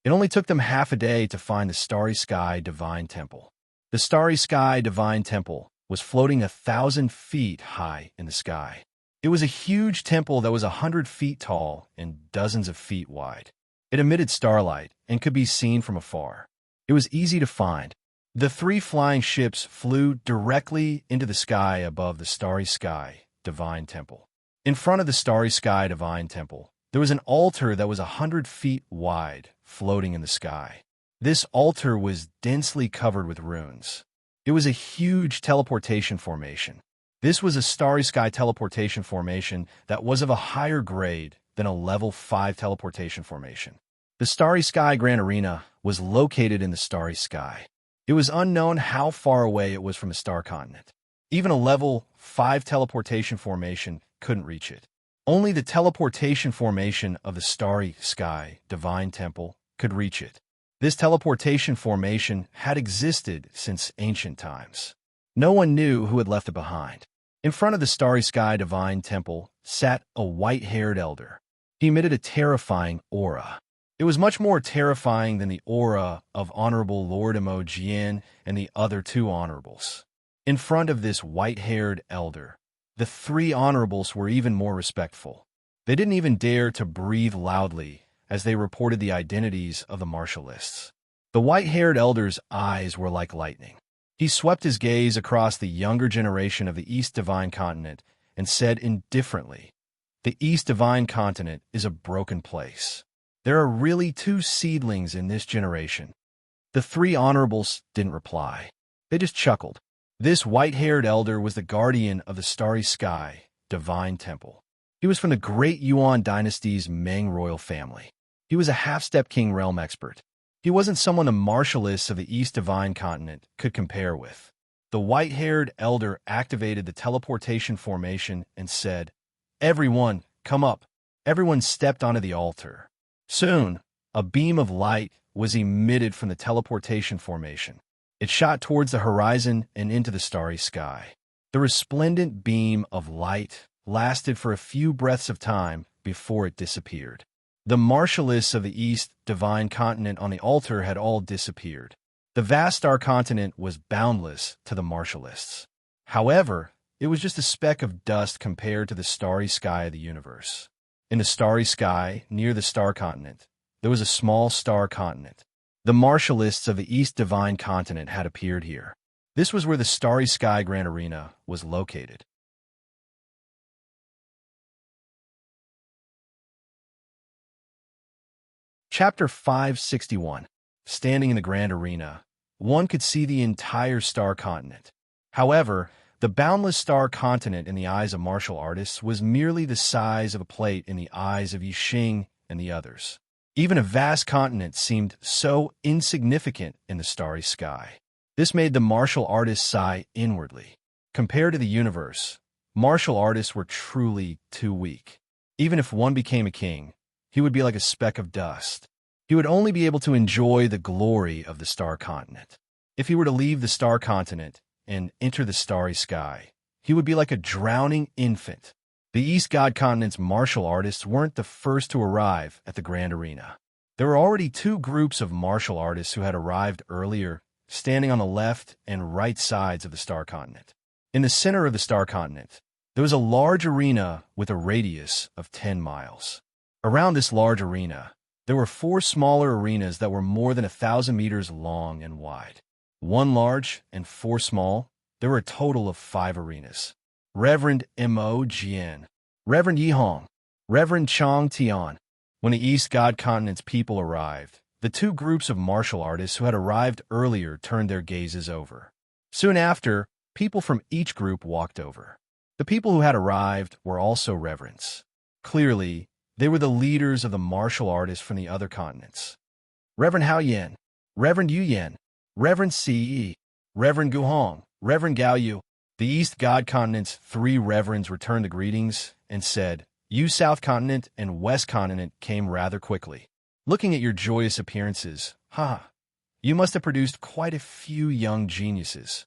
It only took them half a day to find the Starry Sky Divine Temple. The Starry Sky Divine Temple was floating 1,000 feet high in the sky. It was a huge temple that was 100 feet tall and dozens of feet wide. It emitted starlight and could be seen from afar. It was easy to find. The three flying ships flew directly into the sky above the starry sky divine temple. In front of the starry sky divine temple, there was an altar that was 100 feet wide, floating in the sky. This altar was densely covered with runes. It was a huge teleportation formation. This was a starry sky teleportation formation that was of a higher grade than a level 5 teleportation formation. The starry sky Grand Arena was located in the starry sky. It was unknown how far away it was from the star continent. Even a level 5 teleportation formation couldn't reach it. Only the teleportation formation of the starry sky divine temple could reach it. This teleportation formation had existed since ancient times. No one knew who had left it behind. In front of the starry sky divine temple sat a white-haired elder. He emitted a terrifying aura. It was much more terrifying than the aura of Honorable Lord Imogen and the other two honorables. In front of this white-haired elder, the three honorables were even more respectful. They didn't even dare to breathe loudly as they reported the identities of the martialists. The white-haired elder's eyes were like lightning. He swept his gaze across the younger generation of the East Divine Continent and said indifferently, "The East Divine Continent is a broken place. There are really two seedlings in this generation." The three honorables didn't reply. They just chuckled. This white-haired elder was the guardian of the starry sky divine temple. He was from the great Yuan dynasty's Meng royal family. He was a half-step king realm expert. He wasn't someone the martialists of the East Divine Continent could compare with. The white-haired elder activated the teleportation formation and said, "Everyone, come up." Everyone stepped onto the altar. Soon, a beam of light was emitted from the teleportation formation. It shot towards the horizon and into the starry sky. The resplendent beam of light lasted for a few breaths of time before it disappeared. The martialists of the East Divine Continent on the altar had all disappeared. The vast star continent was boundless to the martialists. However, it was just a speck of dust compared to the starry sky of the universe. In the starry sky, near the star continent, there was a small star continent. The martialists of the East Divine Continent had appeared here. This was where the starry sky Grand Arena was located. Chapter 561. Standing in the Grand Arena, one could see the entire star continent. However, the boundless star continent in the eyes of martial artists was merely the size of a plate in the eyes of Yixing and the others. Even a vast continent seemed so insignificant in the starry sky. This made the martial artists sigh inwardly. Compared to the universe, martial artists were truly too weak. Even if one became a king, he would be like a speck of dust. He would only be able to enjoy the glory of the star continent. If he were to leave the star continent and enter the starry sky, he would be like a drowning infant. The East God Continent's martial artists weren't the first to arrive at the Grand Arena. There were already two groups of martial artists who had arrived earlier, standing on the left and right sides of the star continent. In the center of the star continent, there was a large arena with a radius of 10 miles. Around this large arena, there were 4 smaller arenas that were more than 1,000 meters long and wide. 1 large and 4 small, there were a total of 5 arenas. Reverend Mo Jian, Reverend Yi Hong, Reverend Chang Tian. When the East God Continent's people arrived, the two groups of martial artists who had arrived earlier turned their gazes over. Soon after, people from each group walked over. The people who had arrived were also reverends. Clearly, they were the leaders of the martial artists from the other continents. Reverend Hao Yan, Reverend Yu Yan, Reverend Ce, Reverend Gu Hong, Reverend Gao Yu. The East God Continent's 3 reverends returned the greetings and said, "You South Continent and West Continent came rather quickly. Looking at your joyous appearances, you must have produced quite a few young geniuses."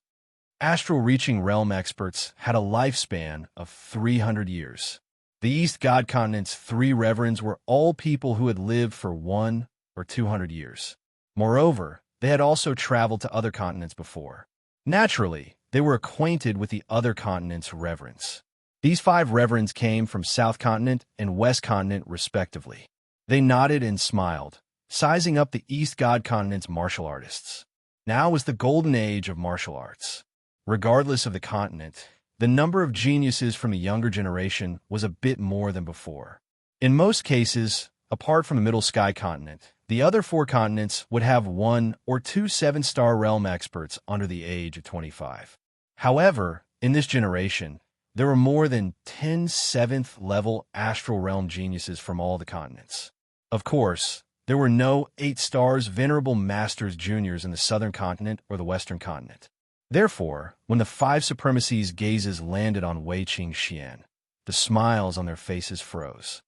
Astral-reaching realm experts had a lifespan of 300 years. The East God Continent's 3 reverends were all people who had lived for 1 or 200 years. Moreover, they had also traveled to other continents before. Naturally, they were acquainted with the other continents' reverends. These 5 reverends came from South Continent and West Continent respectively. They nodded and smiled, sizing up the East God Continent's martial artists. Now was the golden age of martial arts. Regardless of the continent, the number of geniuses from the younger generation was a bit more than before. In most cases, apart from the Middle Sky continent, the other four continents would have one or two seven-star realm experts under the age of 25. However, in this generation, there were more than 10 seventh-level astral realm geniuses from all the continents. Of course, there were no 8 stars venerable masters juniors in the southern continent or the western continent. Therefore, when the five supremacies' gazes landed on Wei Qingxian, the smiles on their faces froze.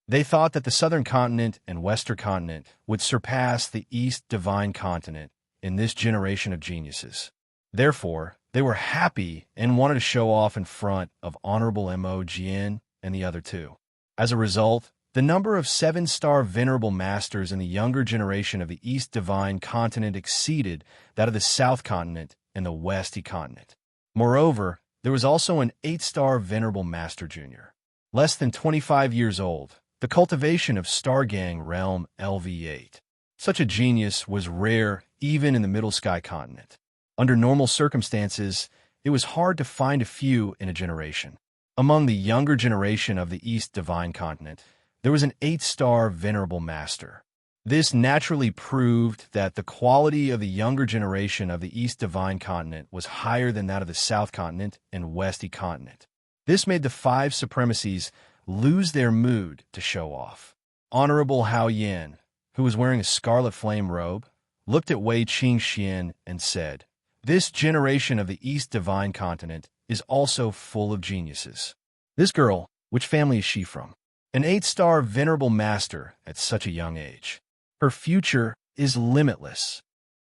They thought that the southern continent and western continent would surpass the East Divine Continent in this generation of geniuses. Therefore, they were happy and wanted to show off in front of Honorable Mo Jian and the other two. As a result, the number of 7-star venerable masters in the younger generation of the East Divine Continent exceeded that of the South Continent and the West Continent. Moreover, there was also an 8-star venerable master junior. Less than 25 years old, the cultivation of Stargang Realm LV8. Such a genius was rare even in the Middle Sky Continent. Under normal circumstances, it was hard to find a few in a generation. Among the younger generation of the East Divine Continent, there was an 8-star venerable master. This naturally proved that the quality of the younger generation of the East Divine Continent was higher than that of the South Continent and West Continent. This made the five supremacies lose their mood to show off. Honorable Hao Yin, who was wearing a scarlet flame robe, looked at Wei Qingxian and said, "This generation of the East Divine Continent is also full of geniuses. This girl, which family is she from? An 8-star venerable master at such a young age. Her future is limitless."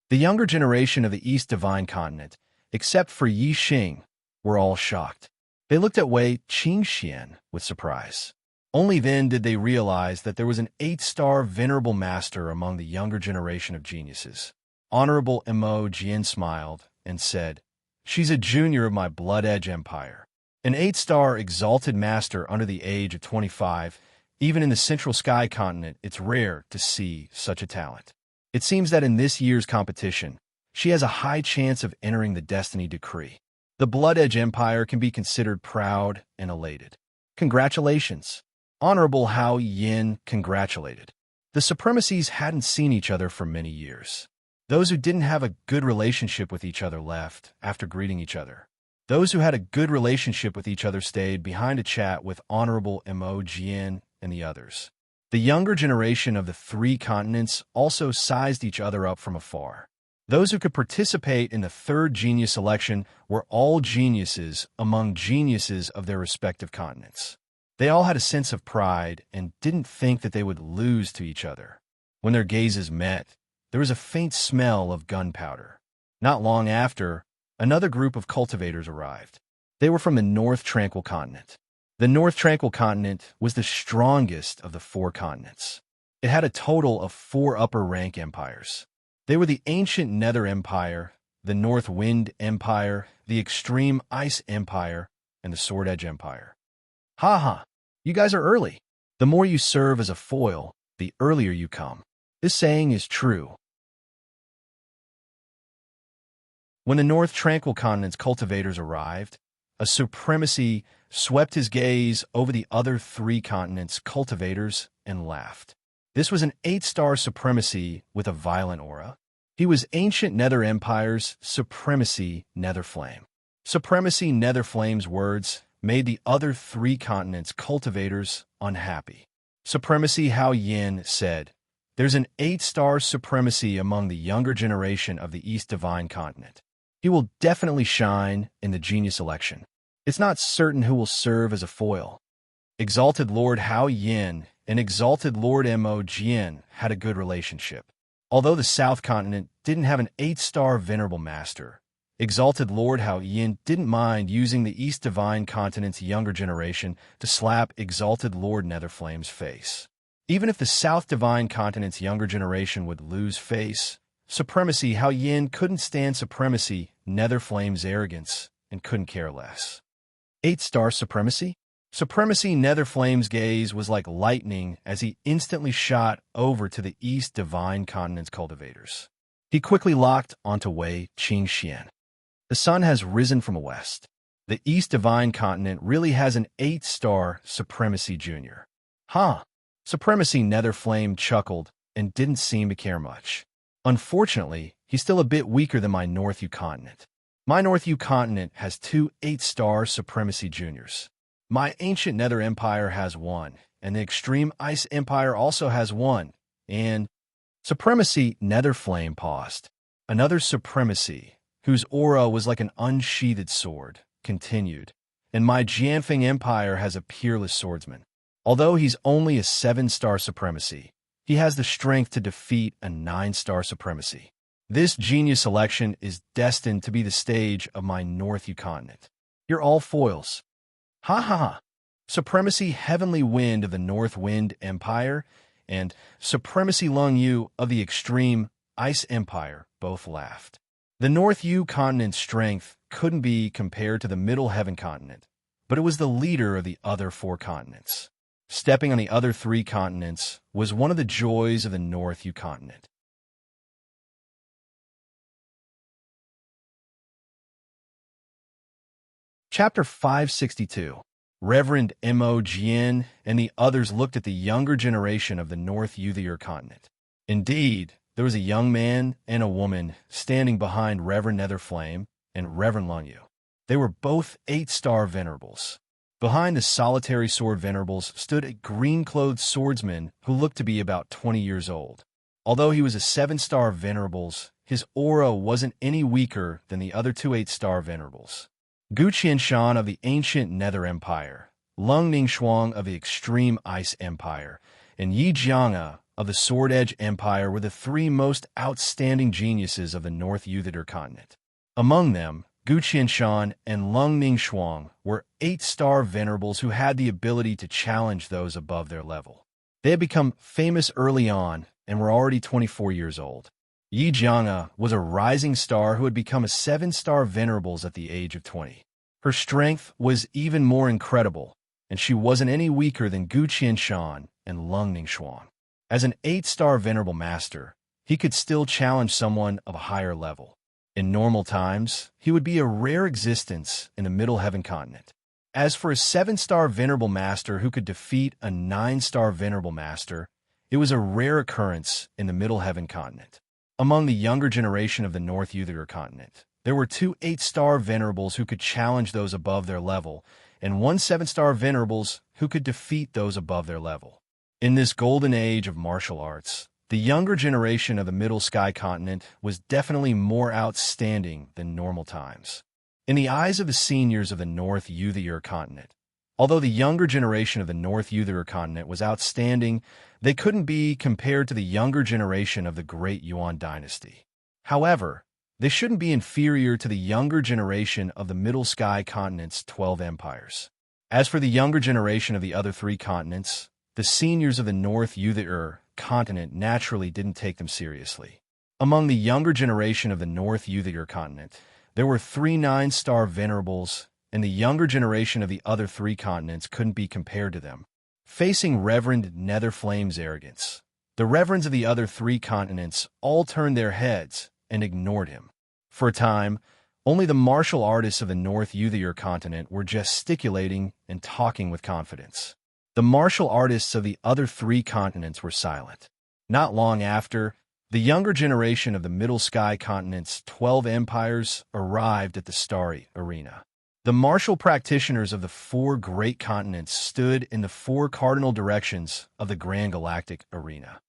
The younger generation of the East Divine Continent, except for Yi Xing, were all shocked. They looked at Wei Qingxian with surprise. Only then did they realize that there was an 8-star venerable master among the younger generation of geniuses. Honorable Mo Jian smiled and said, "She's a junior of my Blood Edge Empire. An 8-star exalted master under the age of 25. Even in the Central Sky Continent, it's rare to see such a talent. It seems that in this year's competition, she has a high chance of entering the Destiny Decree. The Blood Edge Empire can be considered proud and elated. Congratulations." Honorable Hao Yin congratulated. The supremacies hadn't seen each other for many years. Those who didn't have a good relationship with each other left after greeting each other. Those who had a good relationship with each other stayed behind to chat with Honorable Mo Jian and the others. The younger generation of the three continents also sized each other up from afar. Those who could participate in the third genius election were all geniuses among geniuses of their respective continents. They all had a sense of pride and didn't think that they would lose to each other. When their gazes met, there was a faint smell of gunpowder. Not long after, another group of cultivators arrived. They were from the North Tranquil Continent. The North Tranquil Continent was the strongest of the four continents. It had a total of 4 upper-rank empires. They were the Ancient Nether Empire, the North Wind Empire, the Extreme Ice Empire, and the Sword Edge Empire. "Ha ha, you guys are early. The more you serve as a foil, the earlier you come." This saying is true. When the North Tranquil Continent's cultivators arrived, a supremacy swept his gaze over the other 3 continents' cultivators and laughed. This was an 8-star supremacy with a violent aura. He was Ancient Nether Empire's Supremacy Netherflame. Supremacy Netherflame's words made the other 3 continents' cultivators unhappy. Supremacy Hao Yin said, "There's an 8-star supremacy among the younger generation of the East Divine Continent. He will definitely shine in the genius election. It's not certain who will serve as a foil." Exalted Lord Hao Yin and Exalted Lord Mo Jian had a good relationship. Although the South Continent didn't have an 8-star venerable master, Exalted Lord Hao Yin didn't mind using the East Divine Continent's younger generation to slap Exalted Lord Netherflame's face. Even if the South Divine Continent's younger generation would lose face, Supremacy Hao Yin couldn't stand Supremacy Netherflame's arrogance and couldn't care less. 8-star supremacy? Supremacy Netherflame's gaze was like lightning as he instantly shot over to the East Divine Continent's cultivators. He quickly locked onto Wei Qingxian. The sun has risen from the west. The East Divine Continent really has an 8-star Supremacy Junior. Huh? Supremacy Netherflame chuckled and didn't seem to care much. Unfortunately, he's still a bit weaker than my North U continent. My North U continent has 2 8-star Supremacy Juniors. My Ancient Nether Empire has 1, and the Extreme Ice Empire also has 1, and Supremacy Netherflame paused. Another Supremacy, whose aura was like an unsheathed sword, continued, and my Jianfeng Empire has a peerless swordsman. Although he's only a 7-star Supremacy, he has the strength to defeat a 9-star Supremacy. This genius selection is destined to be the stage of my North U continent. You're all foils. Ha ha ha. Supremacy Heavenly Wind of the North Wind Empire and Supremacy Lung Yu of the Extreme Ice Empire both laughed. The North U continent's strength couldn't be compared to the Middle Heaven continent, but it was the leader of the other 4 continents. Stepping on the other 3 continents was one of the joys of the North U continent. Chapter 562. Reverend Mo Jian and the others looked at the younger generation of the North Uthier continent. Indeed, there was a young man and a woman standing behind Reverend Netherflame and Reverend Lungyu. They were both 8-star venerables. Behind the solitary sword venerables stood a green-clothed swordsman who looked to be about 20 years old. Although he was a 7-star venerables, his aura wasn't any weaker than the other 2 8-star venerables. Gu Qianshan of the Ancient Nether Empire, Lung Ningxuang of the Extreme Ice Empire, and Yi Jianga of the Sword Edge Empire were the 3 most outstanding geniuses of the North Uthier continent. Among them, Gu Qianshan and Lung Ningxuang were 8-star venerables who had the ability to challenge those above their level. They had become famous early on and were already 24 years old. Yi Jianga was a rising star who had become a 7-star venerables at the age of 20. Her strength was even more incredible, and she wasn't any weaker than Gu Qianshan and Lung Ningxuang. As an 8-star venerable master, he could still challenge someone of a higher level. In normal times, he would be a rare existence in the Middle Heaven continent. As for a 7-star venerable master who could defeat a 9-star venerable master, it was a rare occurrence in the Middle Heaven continent. Among the younger generation of the North Uthier continent, there were 2 8-star venerables who could challenge those above their level, and 1 7-star venerables who could defeat those above their level. In this golden age of martial arts, the younger generation of the Middle Sky continent was definitely more outstanding than normal times. In the eyes of the seniors of the North Uthier continent, although the younger generation of the North Uthier continent was outstanding, they couldn't be compared to the younger generation of the Great Yuan dynasty. However, they shouldn't be inferior to the younger generation of the Middle Sky continent's 12 empires. As for the younger generation of the other 3 continents, the seniors of the North Uthier continent naturally didn't take them seriously. Among the younger generation of the North Uthier continent, there were 3 9-star venerables, and the younger generation of the other 3 continents couldn't be compared to them. Facing Reverend Netherflame's arrogance, the reverends of the other 3 continents all turned their heads and ignored him. For a time, only the martial artists of the North Uthier continent were gesticulating and talking with confidence. The martial artists of the other 3 continents were silent. Not long after, the younger generation of the Middle Sky continent's 12 empires arrived at the Starry Arena. The martial practitioners of the 4 great continents stood in the 4 cardinal directions of the Grand Galactic Arena.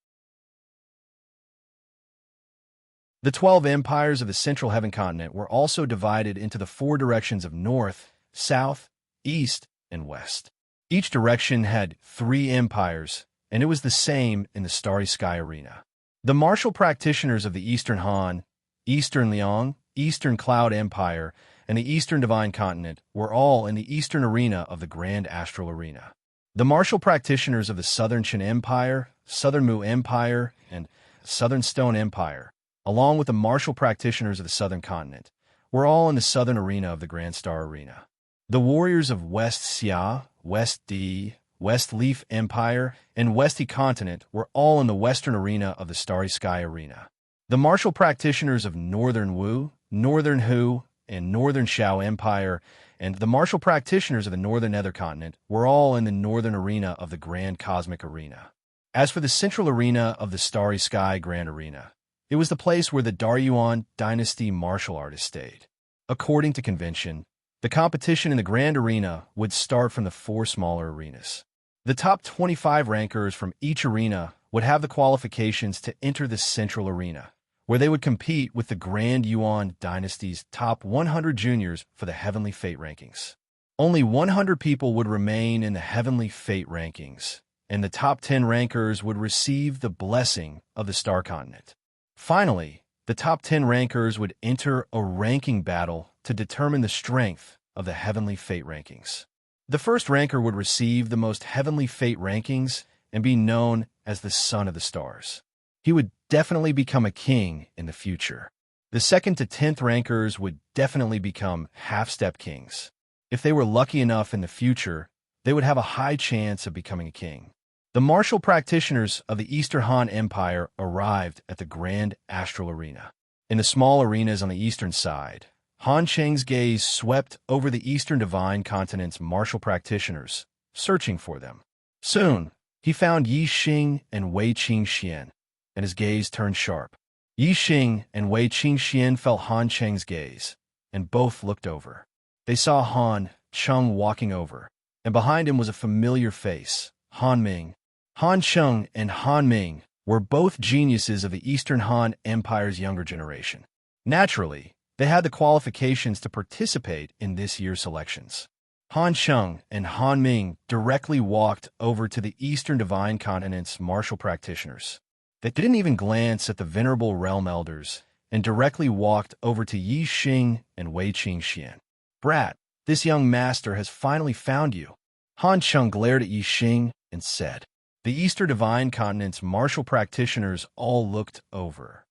The 12 empires of the Central Heaven continent were also divided into the 4 directions of North, South, East, and West. Each direction had 3 empires, and it was the same in the Starry Sky Arena. The martial practitioners of the Eastern Han, Eastern Liang, Eastern Cloud Empire, and the Eastern Divine Continent were all in the Eastern Arena of the Grand Astral Arena. The martial practitioners of the Southern Qin Empire, Southern Mu Empire, and Southern Stone Empire, along with the martial practitioners of the Southern Continent, were all in the Southern Arena of the Grand Star Arena. The warriors of West Xia, West Leaf Empire, and Westy Continent were all in the western arena of the Starry Sky Arena. The martial practitioners of Northern Wu, Northern Hu, and Northern Shao Empire, and the martial practitioners of the Northern Nether Continent were all in the northern arena of the Grand Cosmic Arena. As for the central arena of the Starry Sky Grand Arena, it was the place where the Daryuan dynasty martial artists stayed. According to convention, the competition in the Grand Arena would start from the 4 smaller arenas. The top 25 rankers from each arena would have the qualifications to enter the central arena, where they would compete with the Grand Yuan dynasty's top 100 juniors for the Heavenly Fate rankings. Only 100 people would remain in the Heavenly Fate rankings, and the top 10 rankers would receive the blessing of the Star Continent. Finally, the top 10 rankers would enter a ranking battle to determine the strength of the Heavenly Fate rankings. The first ranker would receive the most Heavenly Fate rankings and be known as the Son of the Stars. He would definitely become a king in the future. The 2nd to 10th rankers would definitely become half-step kings. If they were lucky enough in the future, they would have a high chance of becoming a king. The martial practitioners of the Eastern Han Empire arrived at the Grand Astral Arena. In the small arenas on the eastern side, Han Cheng's gaze swept over the Eastern Divine Continent's martial practitioners, searching for them. Soon, he found Yi Xing and Wei Qingxian, and his gaze turned sharp. Yi Xing and Wei Qingxian felt Han Cheng's gaze, and both looked over. They saw Han Cheng walking over, and behind him was a familiar face, Han Ming. Han Cheng and Han Ming were both geniuses of the Eastern Han Empire's younger generation. Naturally, they had the qualifications to participate in this year's selections. Han Cheng and Han Ming directly walked over to the Eastern Divine Continent's martial practitioners. They didn't even glance at the venerable realm elders and directly walked over to Yi Xing and Wei Qingxian. "Brat, this young master has finally found you." Han Cheng glared at Yi Xing and said. The Eastern Divine Continent's martial practitioners all looked over.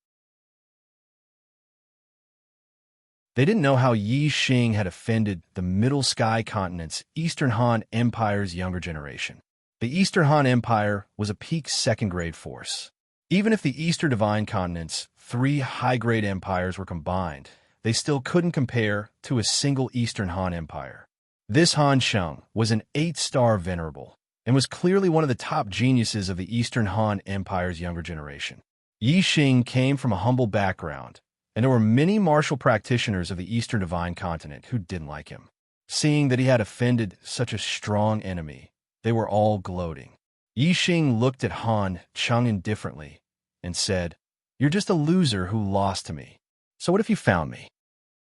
They didn't know how Yi Xing had offended the Middle Sky Continent's Eastern Han Empire's younger generation. The Eastern Han Empire was a peak second-grade force. Even if the Eastern Divine Continent's 3 high-grade empires were combined, they still couldn't compare to a single Eastern Han Empire. This Han Cheng was an 8-star venerable, and was clearly one of the top geniuses of the Eastern Han Empire's younger generation. Yi Xing came from a humble background, and there were many martial practitioners of the Eastern Divine Continent who didn't like him. Seeing that he had offended such a strong enemy, they were all gloating. Yi Xing looked at Han Cheng indifferently and said, "You're just a loser who lost to me. So what if you found me?"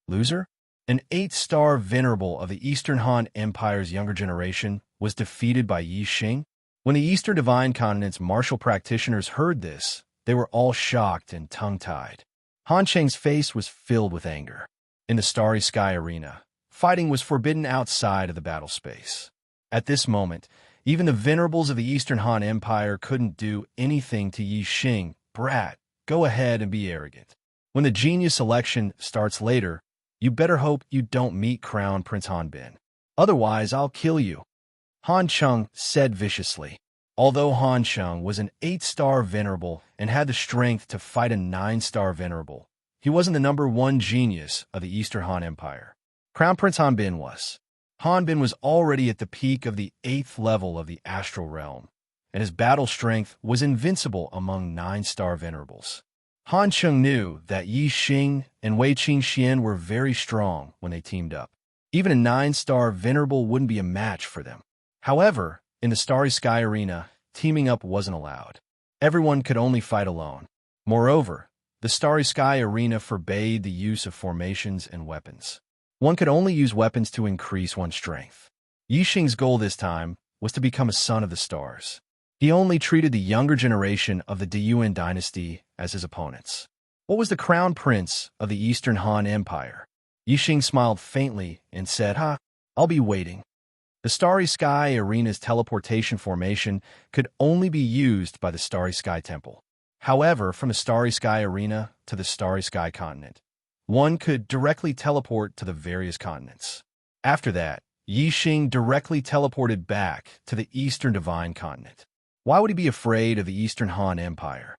Loser? An 8-star venerable of the Eastern Han Empire's younger generation was defeated by Yi Xing? When the Eastern Divine Continent's martial practitioners heard this, they were all shocked and tongue-tied. Han Cheng's face was filled with anger. In the Starry Sky Arena, fighting was forbidden outside of the battle space. At this moment, even the venerables of the Eastern Han Empire couldn't do anything to Yi Xing. "Brat, go ahead and be arrogant. When the genius election starts later, you better hope you don't meet Crown Prince Hanbin. Otherwise, I'll kill you," Han Cheng said viciously. Although Han Cheng was an 8-star venerable and had the strength to fight a 9-star venerable, he wasn't the number 1 genius of the Eastern Han Empire. Crown Prince Hanbin was. Hanbin was already at the peak of the 8th level of the astral realm, and his battle strength was invincible among 9-star venerables. Han Cheng knew that Yi Xing and Wei Qingxian were very strong when they teamed up. Even a 9-star venerable wouldn't be a match for them. However, in the Starry Sky Arena, teaming up wasn't allowed. Everyone could only fight alone. Moreover, the Starry Sky Arena forbade the use of formations and weapons. One could only use weapons to increase one's strength. Yi Xing's goal this time was to become a son of the stars. He only treated the younger generation of the Diyuan dynasty as his opponents. What was the crown prince of the Eastern Han Empire? Yi Xing smiled faintly and said, I'll be waiting." The Starry Sky Arena's teleportation formation could only be used by the Starry Sky Temple. However, from the Starry Sky Arena to the Starry Sky Continent, one could directly teleport to the various continents. After that, Yi Xing directly teleported back to the Eastern Divine Continent. Why would he be afraid of the Eastern Han Empire?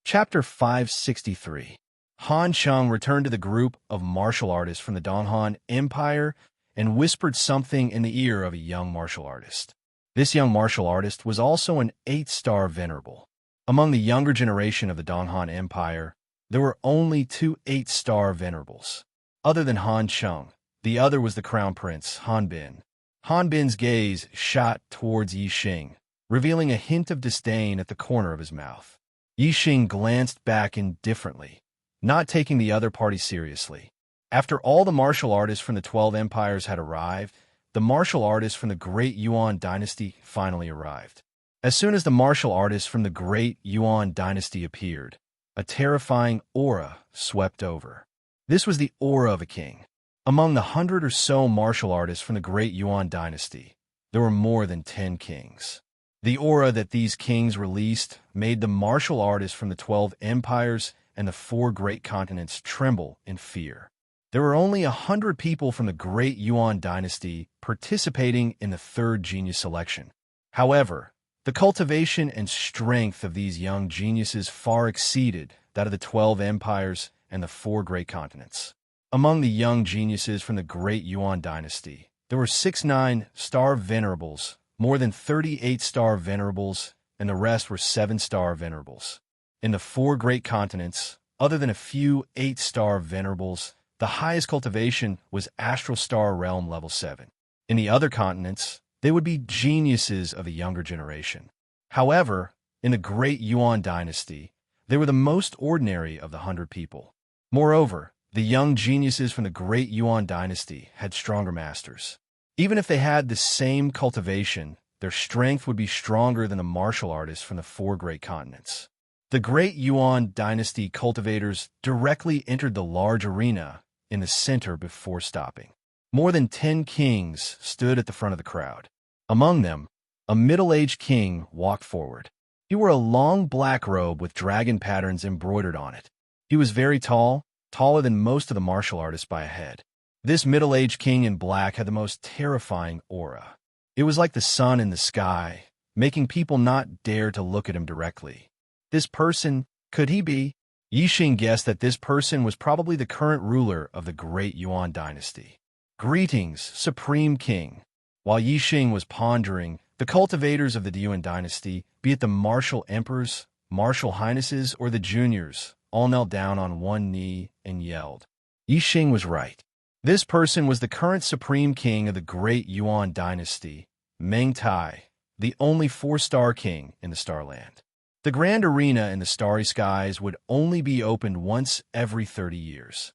Chapter 563. Han Sheng returned to the group of martial artists from the Donghan Empire and whispered something in the ear of a young martial artist. This young martial artist was also an 8-star venerable. Among the younger generation of the Donghan Empire, there were only 2 8-star venerables. Other than Han Sheng, the other was the crown prince, Han Bin. Han Bin's gaze shot towards Yi Xing, revealing a hint of disdain at the corner of his mouth. Yi Xing glanced back indifferently, not taking the other party seriously. After all the martial artists from the 12 empires had arrived, the martial artists from the Great Yuan dynasty finally arrived. As soon as the martial artists from the Great Yuan dynasty appeared, a terrifying aura swept over. This was the aura of a king. Among the 100 or so martial artists from the Great Yuan dynasty, there were more than 10 kings. The aura that these kings released made the martial artists from the 12 empires and the 4 great continents tremble in fear. There were only 100 people from the Great Yuan dynasty participating in the 3rd genius selection. However, the cultivation and strength of these young geniuses far exceeded that of the 12 empires and the 4 great continents. Among the young geniuses from the Great Yuan dynasty, there were 6 9-star venerables, more than 38-star venerables, and the rest were 7-star venerables. In the 4 great continents, other than a few 8-star venerables, the highest cultivation was Astral Star Realm level 7. In the other continents, they would be geniuses of the younger generation. However, in the Great Yuan dynasty, they were the most ordinary of the 100 people. Moreover, the young geniuses from the Great Yuan dynasty had stronger masters. Even if they had the same cultivation, their strength would be stronger than the martial artists from the 4 great continents. The Great Yuan dynasty cultivators directly entered the large arena in the center before stopping. More than 10 kings stood at the front of the crowd. Among them, a middle-aged king walked forward. He wore a long black robe with dragon patterns embroidered on it. He was very tall, taller than most of the martial artists by a head. This middle-aged king in black had the most terrifying aura. It was like the sun in the sky, making people not dare to look at him directly. This person, could he be? Yi Xing guessed that this person was probably the current ruler of the Great Yuan dynasty. Greetings, Supreme King. While Yi Xing was pondering, the cultivators of the Yuan dynasty, be it the martial emperors, martial highnesses, or the juniors, all knelt down on one knee and yelled. Yi Xing was right. This person was the current Supreme King of the Great Yuan dynasty, Meng Tai, the only 4-star king in the Starland. The Grand Arena in the Starry Skies would only be opened once every 30 years.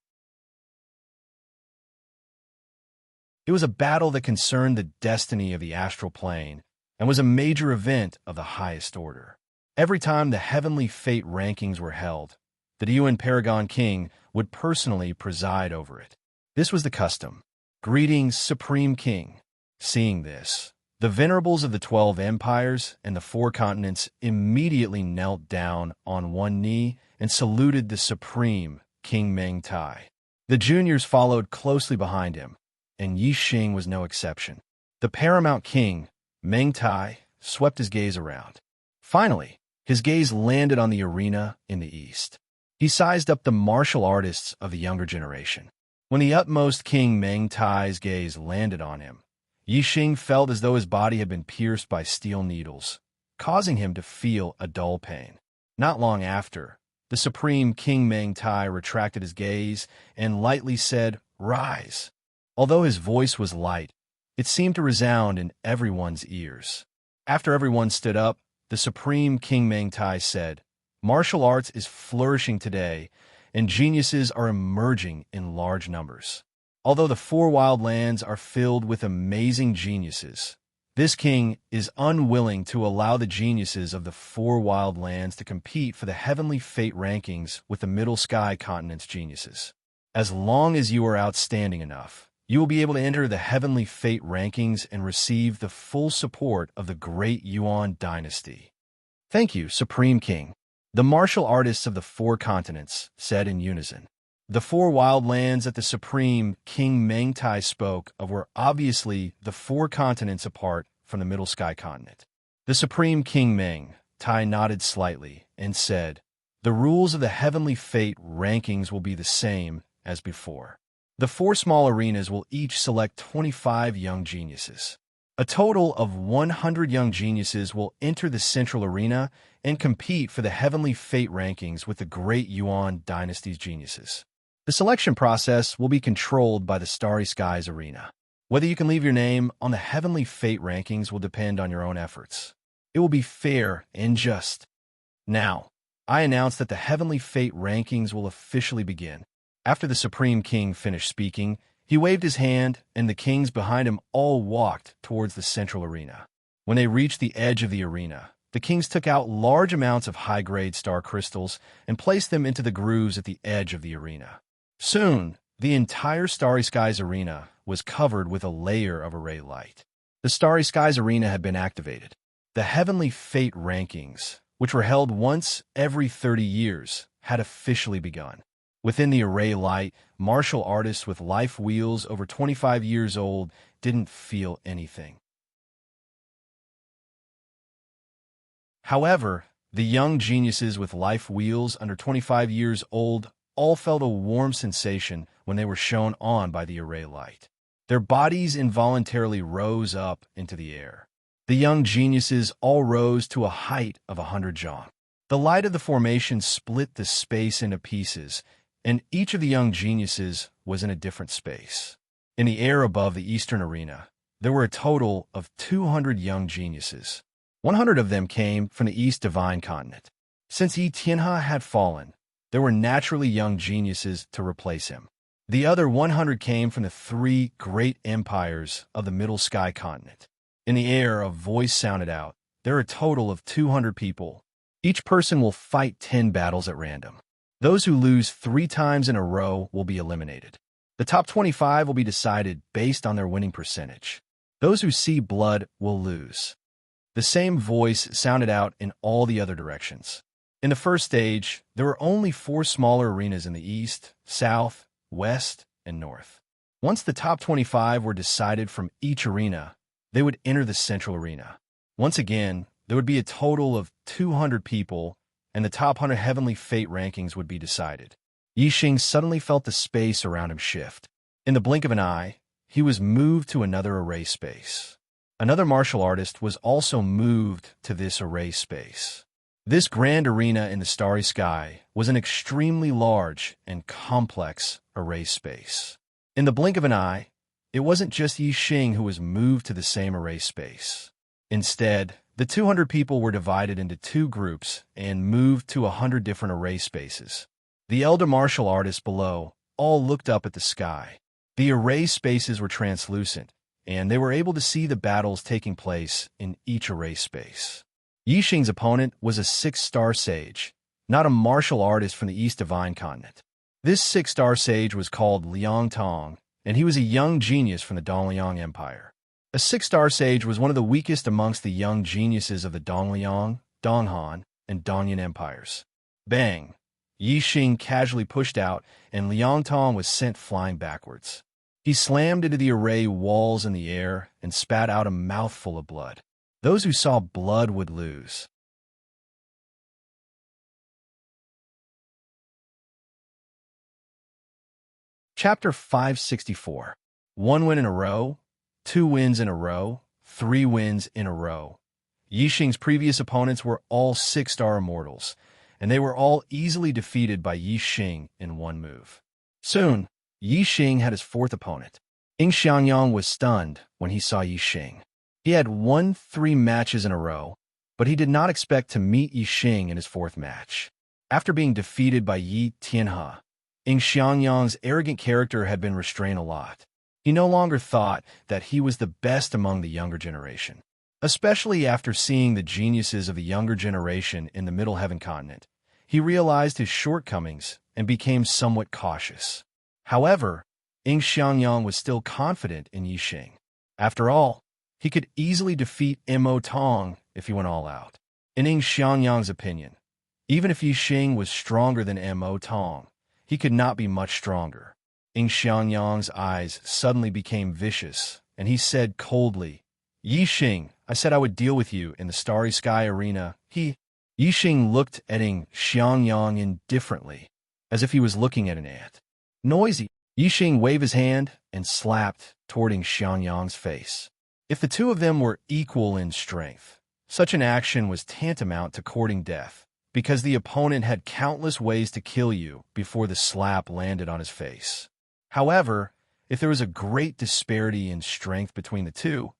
It was a battle that concerned the destiny of the astral plane and was a major event of the highest order. Every time the heavenly fate rankings were held, the Yuan Paragon King would personally preside over it. This was the custom. Greetings, Supreme King. Seeing this, the venerables of the 12 empires and the 4 continents immediately knelt down on one knee and saluted the Supreme King Meng Tai. The juniors followed closely behind him, and Yi Xing was no exception. The paramount king, Meng Tai, swept his gaze around. Finally, his gaze landed on the arena in the east. He sized up the martial artists of the younger generation. When the utmost King Meng Tai's gaze landed on him, Yi Xing felt as though his body had been pierced by steel needles, causing him to feel a dull pain. Not long after, the Supreme King Meng Tai retracted his gaze and lightly said, "Rise." Although his voice was light, it seemed to resound in everyone's ears. After everyone stood up, the Supreme King Meng Tai said, "Martial arts is flourishing today, and geniuses are emerging in large numbers. Although the 4 wild lands are filled with amazing geniuses, this king is unwilling to allow the geniuses of the 4 wild lands to compete for the heavenly fate rankings with the Middle Sky Continent's geniuses. As long as you are outstanding enough, you will be able to enter the heavenly fate rankings and receive the full support of the Great Yuan dynasty." Thank you, Supreme King. The martial artists of the four continents said in unison. The four wild lands that the supreme King Meng Tai spoke of were obviously the four continents apart from the Middle Sky continent. The supreme King Meng Tai nodded slightly and said, "The rules of the heavenly fate rankings will be the same as before. The four small arenas will each select 25 young geniuses. A total of 100 young geniuses will enter the central arena and compete for the heavenly fate rankings with the great Yuan dynasty's geniuses. The selection process will be controlled by the Starry Skies arena. Whether you can leave your name on the heavenly fate rankings will depend on your own efforts. It will be fair and just. Now, I announce that the heavenly fate rankings will officially begin." After the Supreme King finished speaking, he waved his hand, and the kings behind him all walked towards the central arena. When they reached the edge of the arena, the kings took out large amounts of high-grade star crystals and placed them into the grooves at the edge of the arena. Soon, the entire Starry Skies arena was covered with a layer of array light. The Starry Skies arena had been activated. The heavenly fate rankings, which were held once every 30 years, had officially begun. Within the array light, martial artists with life wheels over 25 years old didn't feel anything. However, the young geniuses with life wheels under 25 years old all felt a warm sensation when they were shown on by the array light. Their bodies involuntarily rose up into the air. The young geniuses all rose to a height of 100 jong. The light of the formation split the space into pieces, and each of the young geniuses was in a different space. In the air above the eastern arena, there were a total of 200 young geniuses. 100 of them came from the East Divine Continent. Since Yi Tianhe had fallen, there were naturally young geniuses to replace him. The other 100 came from the three great empires of the Middle Sky Continent. In the air, a voice sounded out, "There are a total of 200 people. Each person will fight 10 battles at random. Those who lose 3 times in a row will be eliminated. The top 25 will be decided based on their winning percentage. Those who see blood will lose." The same voice sounded out in all the other directions. In the first stage, there were only 4 smaller arenas in the east, south, west, and north. Once the top 25 were decided from each arena, they would enter the central arena. Once again, there would be a total of 200 people, and the top 100 heavenly fate rankings would be decided. Yi Xing suddenly felt the space around him shift. In the blink of an eye, he was moved to another array space. Another martial artist was also moved to this array space. This grand arena in the starry sky was an extremely large and complex array space. In the blink of an eye, it wasn't just Yi Xing who was moved to the same array space. Instead, the 200 people were divided into 2 groups and moved to 100 different array spaces. The elder martial artists below all looked up at the sky. The array spaces were translucent, and they were able to see the battles taking place in each array space. Yi Xing's opponent was a 6-star sage, not a martial artist from the East Divine Continent. This 6-star sage was called Liang Tong, and he was a young genius from the Dongliang Empire. A 6-star sage was one of the weakest amongst the young geniuses of the Dongliang, Donghan, and Dongyan empires. Bang! Yi Xing casually pushed out, and Liang Tong was sent flying backwards. He slammed into the array walls in the air and spat out a mouthful of blood. Those who saw blood would lose. Chapter 564. 1 win in a row, 2 wins in a row, 3 wins in a row. Yi Xing's previous opponents were all 6-star immortals, and they were all easily defeated by Yi Xing in 1 move. Soon, Yi Xing had his 4th opponent. Ing Xiangyang was stunned when he saw Yi Xing. He had won 3 matches in a row, but he did not expect to meet Yi Xing in his 4th match. After being defeated by Yi Tianhe, Ing Xiangyang's arrogant character had been restrained a lot. He no longer thought that he was the best among the younger generation. Especially after seeing the geniuses of the younger generation in the Middle Heaven continent, he realized his shortcomings and became somewhat cautious. However, Ing Xiangyang was still confident in Yi Xing. After all, he could easily defeat Mo Tong if he went all out. In Ing Xiangyang's opinion, Even if Yi Xing was stronger than Mo Tong, he could not be much stronger. Ing Xiangyang's eyes suddenly became vicious, and he said coldly, Yi Xing, I said I would deal with you in the Starry Sky Arena. Yi Xing looked at Ing Xiangyang indifferently, as if he was looking at an ant. Noisy. Yi Xing waved his hand and slapped toward Ing Xiangyang's face. If the two of them were equal in strength, such an action was tantamount to courting death, because the opponent had countless ways to kill you before the slap landed on his face. However, if there was a great disparity in strength between the two,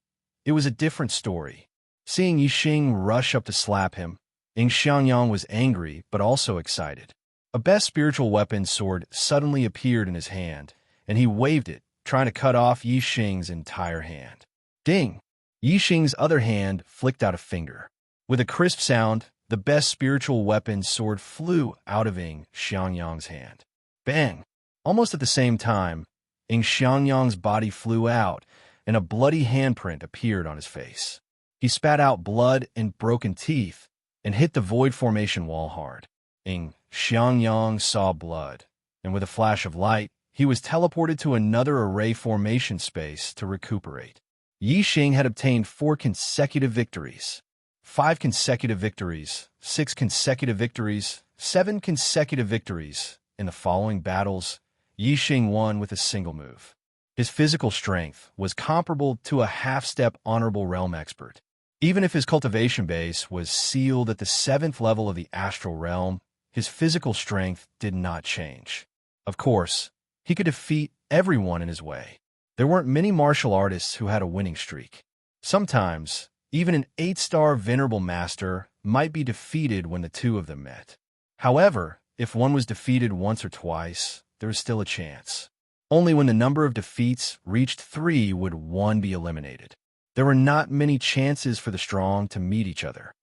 it was a different story. Seeing Yi Xing rush up to slap him, Ing Xiangyang was angry but also excited. A best spiritual weapon sword suddenly appeared in his hand, and he waved it, trying to cut off Yi Xing's entire hand. Ding! Yi Xing's other hand flicked out a finger. With a crisp sound, the best spiritual weapon sword flew out of Ing Xiangyang's hand. Bang! Almost at the same time, Ing Xiangyang's body flew out, and a bloody handprint appeared on his face. He spat out blood and broken teeth, and hit the void formation wall hard. Ing Xiangyang saw blood, and with a flash of light, he was teleported to another array formation space to recuperate. Yi Xing had obtained 4 consecutive victories, 5 consecutive victories, 6 consecutive victories, 7 consecutive victories. In the following battles, Yi Xing won with a single move. His physical strength was comparable to a half-step honorable realm expert. Even if his cultivation base was sealed at the 7th level of the astral realm, his physical strength did not change. Of course, he could defeat everyone in his way. There weren't many martial artists who had a winning streak. Sometimes, even an 8-star venerable master might be defeated when the two of them met. However, if one was defeated once or twice, there was still a chance. Only when the number of defeats reached 3 would one be eliminated. There were not many chances for the strong to meet each other.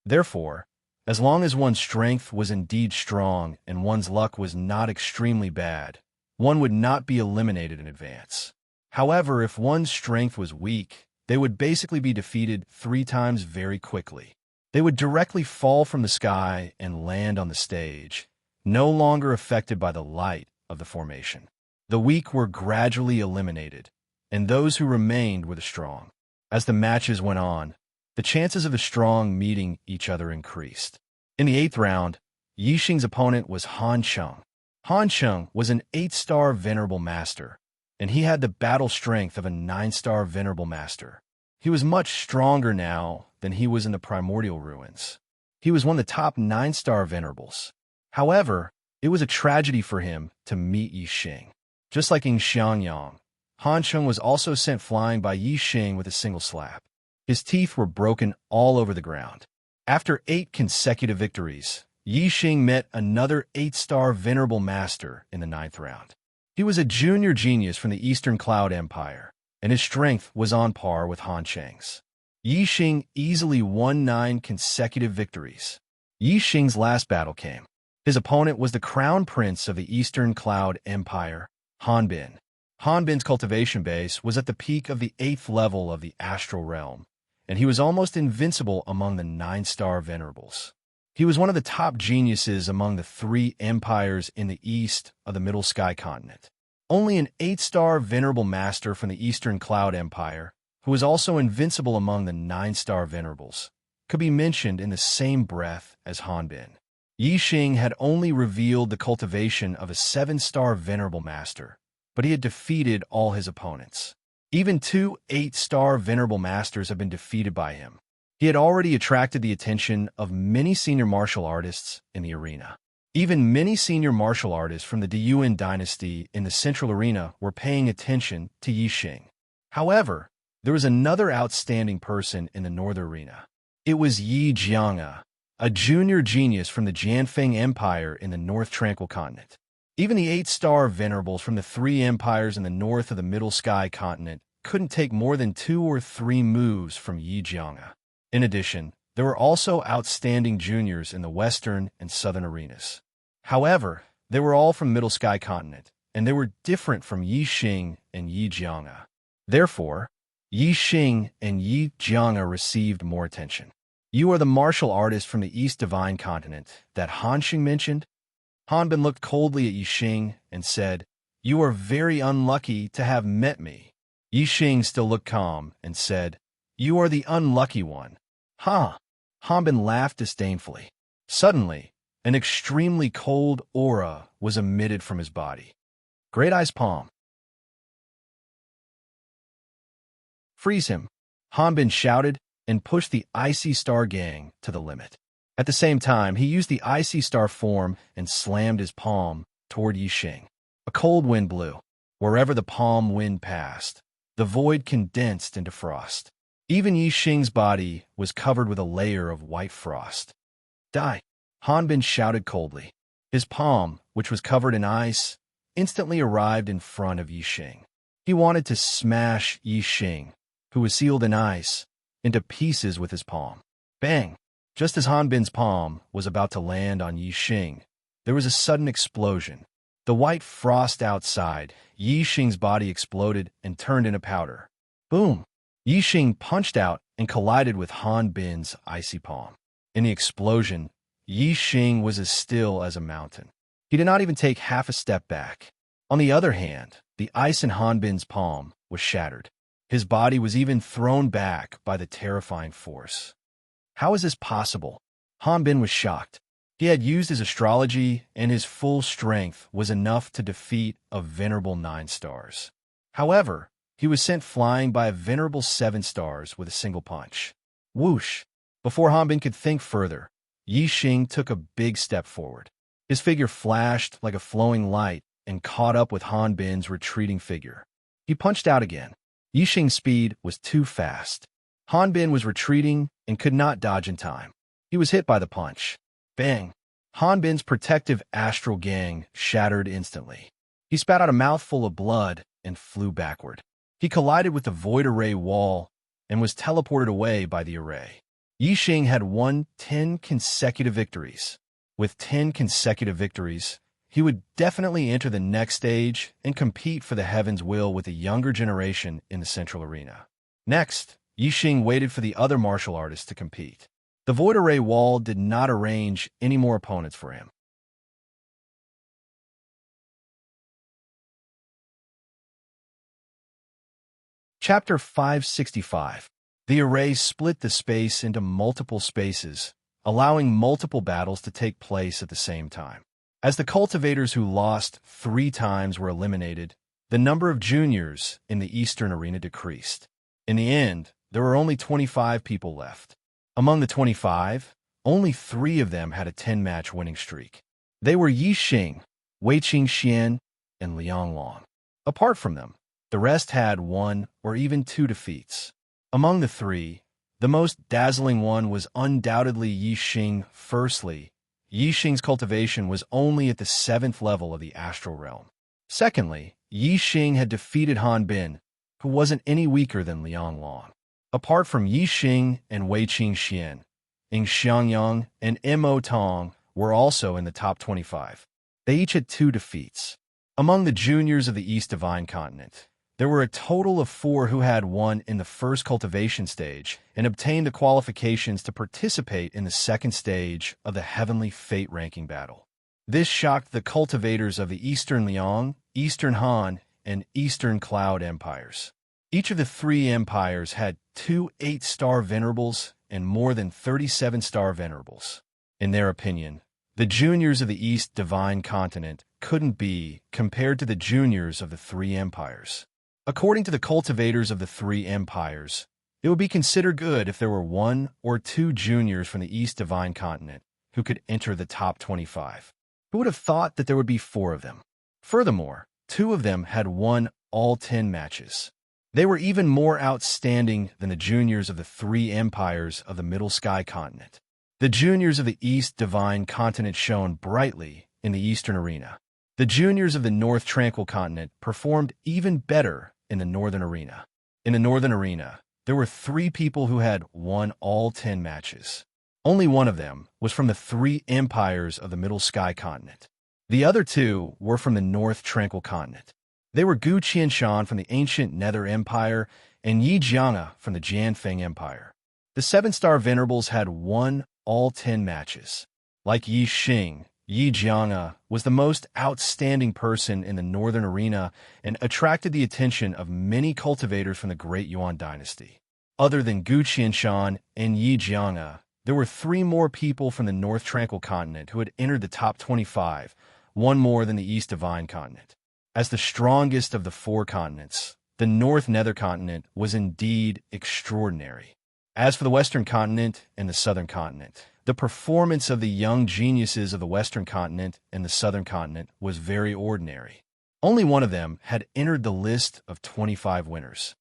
Therefore, as long as one's strength was indeed strong and one's luck was not extremely bad, one would not be eliminated in advance. However, if one's strength was weak, they would basically be defeated 3 times very quickly. They would directly fall from the sky and land on the stage, no longer affected by the light of the formation. The weak were gradually eliminated, and those who remained were the strong. As the matches went on, the chances of the strong meeting each other increased. In the 8th round, Yi Xing's opponent was Han Cheng. Han Cheng was an 8-star venerable master, and he had the battle strength of a 9-star venerable master. He was much stronger now than he was in the primordial ruins. He was one of the top 9-star venerables. However, it was a tragedy for him to meet Yi Xing. Just like Ing Xiangyang, Han Cheng was also sent flying by Yi Xing with a single slap. His teeth were broken all over the ground. After 8 consecutive victories, Yi Xing met another 8-star venerable master in the 9th round. He was a junior genius from the Eastern Cloud Empire, and his strength was on par with Han Cheng's. Yi Xing easily won 9 consecutive victories. Yi Xing's last battle came. His opponent was the crown prince of the Eastern Cloud Empire, Han Bin. Han Bin's cultivation base was at the peak of the 8th level of the astral realm, and he was almost invincible among the 9-star venerables. He was one of the top geniuses among the 3 empires in the east of the Middle Sky continent. Only an 8-star venerable master from the Eastern Cloud Empire, who was also invincible among the 9-star venerables, could be mentioned in the same breath as Han Bin. Yi Xing had only revealed the cultivation of a 7-star venerable master, but he had defeated all his opponents. Even 2 8-star venerable masters have been defeated by him. He had already attracted the attention of many senior martial artists in the arena. Even many senior martial artists from the Diyuan dynasty in the central arena were paying attention to Yi Xing. However, there was another outstanding person in the northern arena. It was Yi Jianga, a junior genius from the Jianfeng Empire in the North Tranquil continent. Even the 8-star venerables from the 3 empires in the north of the Middle Sky continent couldn't take more than 2 or 3 moves from Yi Jianga. In addition, there were also outstanding juniors in the western and southern arenas. However, they were all from Middle Sky continent, and they were different from Yi Xing and Yi Jianga. Therefore, Yi Xing and Yi Jianga received more attention. You are the martial artist from the East Divine Continent that Han Xing mentioned? Hanbin looked coldly at Yi Xing and said, You are very unlucky to have met me. Yi Xing still looked calm and said, You are the unlucky one. Huh? Hanbin laughed disdainfully. Suddenly, an extremely cold aura was emitted from his body. Great Eye's palm. Freeze him, Hanbin shouted and pushed the Icy Star Gang to the limit. At the same time, he used the Icy Star form and slammed his palm toward Yi Xing. A cold wind blew. Wherever the palm wind passed, the void condensed into frost. Even Yi Xing's body was covered with a layer of white frost. Die! Hanbin shouted coldly. His palm, which was covered in ice, instantly arrived in front of Yi Xing. He wanted to smash Yi Xing, who was sealed in ice, into pieces with his palm. Bang! Just as Hanbin's palm was about to land on Yi Xing, there was a sudden explosion. The white frost outside, Yi Xing's body exploded and turned into powder. Boom! Yi Xing punched out and collided with Hanbin's icy palm. In the explosion, Yi Xing was as still as a mountain. He did not even take half a step back. On the other hand, the ice in Hanbin's palm was shattered. His body was even thrown back by the terrifying force. How is this possible? Hanbin was shocked. He had used his astrology, and his full strength was enough to defeat a venerable 9 stars. However, he was sent flying by a venerable 7 stars with a single punch. Whoosh! Before Hanbin could think further, Yi Xing took a big step forward. His figure flashed like a flowing light and caught up with Hanbin's retreating figure. He punched out again. Yi Xing's speed was too fast. Hanbin was retreating and could not dodge in time. He was hit by the punch. Bang! Hanbin's protective astral gang shattered instantly. He spat out a mouthful of blood and flew backward. He collided with the void array wall and was teleported away by the array. Yi Xing had won 10 consecutive victories. With 10 consecutive victories, he would definitely enter the next stage and compete for the Heaven's Will with a younger generation in the Central Arena. Next, Yi Xing waited for the other martial artists to compete. The Void Array Wall did not arrange any more opponents for him. Chapter 565. The array split the space into multiple spaces, allowing multiple battles to take place at the same time. As the cultivators who lost 3 times were eliminated, the number of juniors in the Eastern Arena decreased. In the end, there were only 25 people left. Among the 25, only 3 of them had a 10-match winning streak. They were Yi Xing, Wei Qingxian, and Liang Long. Apart from them, the rest had 1 or even 2 defeats. Among the 3, the most dazzling one was undoubtedly Yi Xing. Firstly, Yi Xing's cultivation was only at the 7th level of the astral realm. Secondly, Yi Xing had defeated Hanbin, who wasn't any weaker than Liang Long. Apart from Yi Xing and Wei Qingxian, Ing Xiangyang and Mo Tong were also in the top 25. They each had 2 defeats. Among the juniors of the East Divine Continent, there were a total of 4 who had won in the first cultivation stage and obtained the qualifications to participate in the second stage of the Heavenly Fate ranking battle. This shocked the cultivators of the Eastern Liang, Eastern Han, and Eastern Cloud empires. Each of the 3 empires had 2 8-star venerables and more than 37-star venerables. In their opinion, the juniors of the East Divine Continent couldn't be compared to the juniors of the 3 empires. According to the cultivators of the 3 empires, it would be considered good if there were 1 or 2 juniors from the East Divine Continent who could enter the top 25. Who would have thought that there would be 4 of them? Furthermore, 2 of them had won all 10 matches. They were even more outstanding than the juniors of the 3 empires of the Middle Sky Continent. The juniors of the East Divine Continent shone brightly in the Eastern Arena. The juniors of the North Tranquil Continent performed even better in the Northern Arena. In the Northern Arena, there were 3 people who had won all 10 matches. Only one of them was from the 3 empires of the Middle Sky Continent. The other 2 were from the North Tranquil Continent. They were Gu Qianshan from the ancient Nether Empire and Yi Jianga from the Jianfeng Empire. The 7-star venerables had won all 10 matches. Like Yi Xing, Yi Jianga was the most outstanding person in the Northern Arena and attracted the attention of many cultivators from the Great Yuan dynasty. Other than Gu Qianshan and Yi Jianga, there were 3 more people from the North Tranquil continent who had entered the top 25, one more than the East Divine continent. As the strongest of the 4 continents, the North Nether continent was indeed extraordinary. As for the Western continent and the Southern continent, the performance of the young geniuses of the Western continent and the Southern continent was very ordinary. Only one of them had entered the list of 25 winners.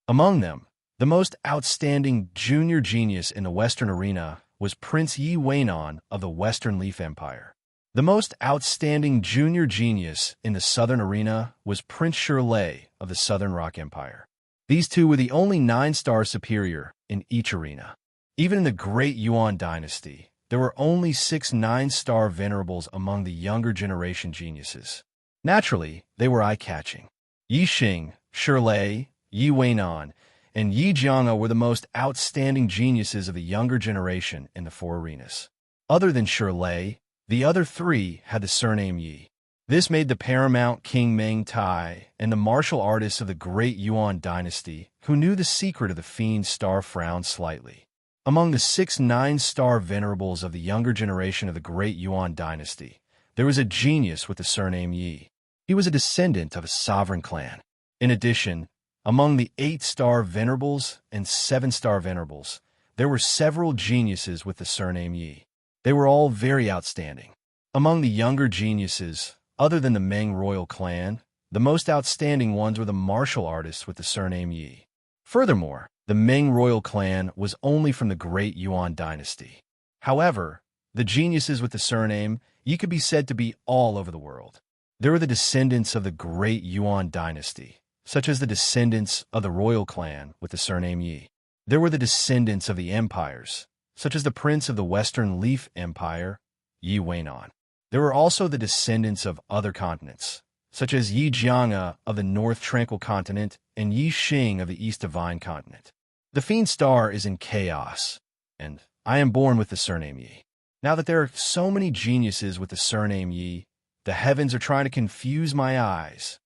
Among them, the most outstanding junior genius in the Western arena was Prince Yi Weinan of the Western Leaf Empire. The most outstanding junior genius in the Southern arena was Prince Shirlei of the Southern Rock Empire. These two were the only 9-star superior in each arena. Even in the Great Yuan dynasty, there were only 6 9-star venerables among the younger generation geniuses. Naturally, they were eye-catching. Yi Xing, Shirlei, Yi Weinan, and Yi Jianga were the most outstanding geniuses of the younger generation in the 4 arenas. Other than Shirlei, the other 3 had the surname Yi. This made the paramount King Meng Tai and the martial artists of the Great Yuan dynasty, who knew the secret of the Fiend Star, frown slightly. Among the 6 9-star venerables of the younger generation of the Great Yuan dynasty, there was a genius with the surname Yi. He was a descendant of a sovereign clan. In addition, among the 8-star venerables and 7-star venerables, there were several geniuses with the surname Yi. They were all very outstanding. Among the younger geniuses, other than the Meng royal clan, the most outstanding ones were the martial artists with the surname Yi. Furthermore, the Meng royal clan was only from the Great Yuan dynasty. However, the geniuses with the surname Yi could be said to be all over the world. There were the descendants of the Great Yuan dynasty, such as the descendants of the royal clan with the surname Yi. There were the descendants of the empires, such as the prince of the Western Leaf Empire, Yi Weinan. There were also the descendants of other continents, such as Yi Jianga of the North Tranquil continent and Yi Xing of the East Divine continent. The Fiend Star is in chaos, and I am born with the surname Yi. Now that there are so many geniuses with the surname Yi, the heavens are trying to confuse my eyes.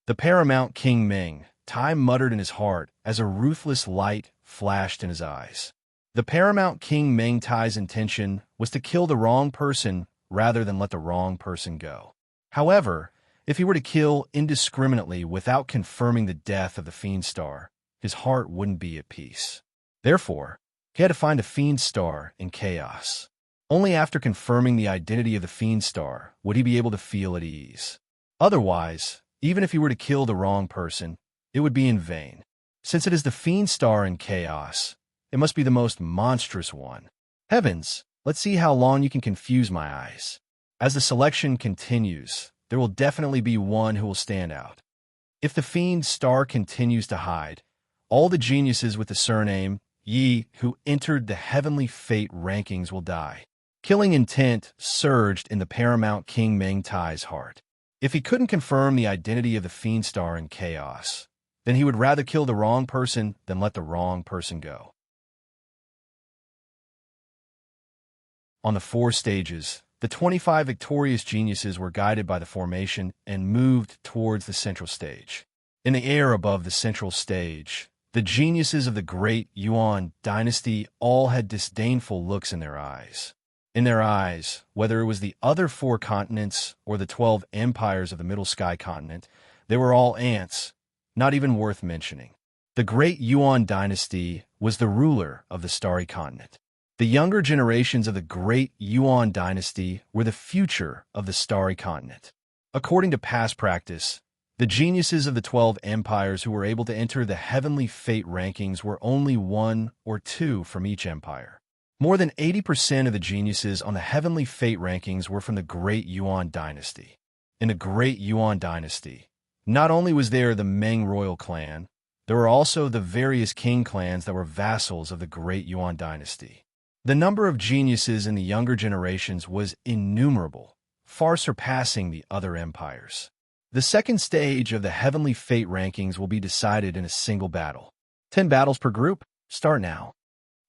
The paramount King Meng Tai muttered in his heart as a ruthless light flashed in his eyes. The paramount King Meng Tai's intention was to kill the wrong person rather than let the wrong person go. However, if he were to kill indiscriminately without confirming the death of the Fiend Star, his heart wouldn't be at peace. Therefore, he had to find a Fiend Star in chaos. Only after confirming the identity of the Fiend Star would he be able to feel at ease. Otherwise, even if he were to kill the wrong person, it would be in vain. Since it is the Fiend Star in chaos, it must be the most monstrous one. Heavens, let's see how long you can confuse my eyes. As the selection continues, there will definitely be one who will stand out. If the Fiend Star continues to hide, all the geniuses with the surname Yi who entered the heavenly fate rankings will die. Killing intent surged in the paramount King Meng Tai's heart. If he couldn't confirm the identity of the Fiend Star in chaos, then he would rather kill the wrong person than let the wrong person go. On the 4 stages, the 25 victorious geniuses were guided by the formation and moved towards the central stage. In the air above the central stage, the geniuses of the Great Yuan dynasty all had disdainful looks in their eyes. In their eyes, whether it was the other 4 continents or the 12 empires of the Middle Sky continent, they were all ants, not even worth mentioning. The Great Yuan dynasty was the ruler of the Starry Continent. The younger generations of the Great Yuan dynasty were the future of the Starry Continent. According to past practice, the geniuses of the 12 empires who were able to enter the heavenly fate rankings were only 1 or 2 from each empire. More than 80% of the geniuses on the heavenly fate rankings were from the Great Yuan dynasty. In the Great Yuan dynasty, not only was there the Meng royal clan, there were also the various king clans that were vassals of the Great Yuan dynasty. The number of geniuses in the younger generations was innumerable, far surpassing the other empires. The second stage of the heavenly fate rankings will be decided in a single battle. 10 battles per group. Start now.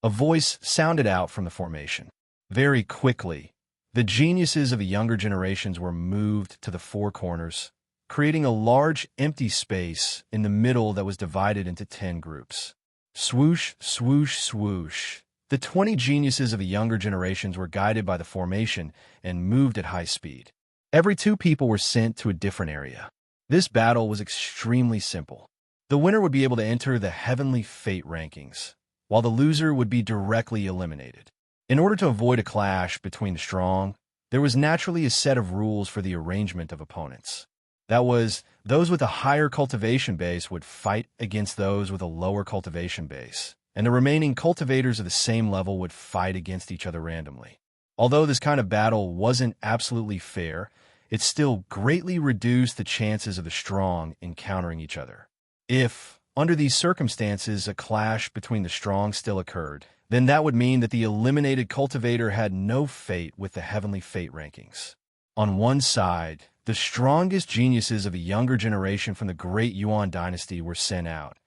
A voice sounded out from the formation. Very quickly, the geniuses of the younger generations were moved to the four corners, creating a large empty space in the middle that was divided into 10 groups. Swoosh, swoosh, swoosh. The 20 geniuses of the younger generations were guided by the formation and moved at high speed. Every 2 people were sent to a different area. This battle was extremely simple. The winner would be able to enter the Heavenly Fate rankings, while the loser would be directly eliminated. In order to avoid a clash between the strong, there was naturally a set of rules for the arrangement of opponents. That was, those with a higher cultivation base would fight against those with a lower cultivation base, and the remaining cultivators of the same level would fight against each other randomly. Although this kind of battle wasn't absolutely fair, it still greatly reduced the chances of the strong encountering each other. If, under these circumstances, a clash between the strong still occurred, then that would mean that the eliminated cultivator had no fate with the Heavenly Fate rankings. On one side, the strongest geniuses of a younger generation from the Great Yuan dynasty were sent out,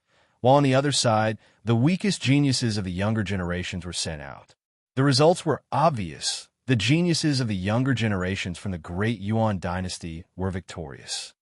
while on the other side, the weakest geniuses of the younger generations were sent out. The results were obvious. The geniuses of the younger generations from the Great Yuan dynasty were victorious.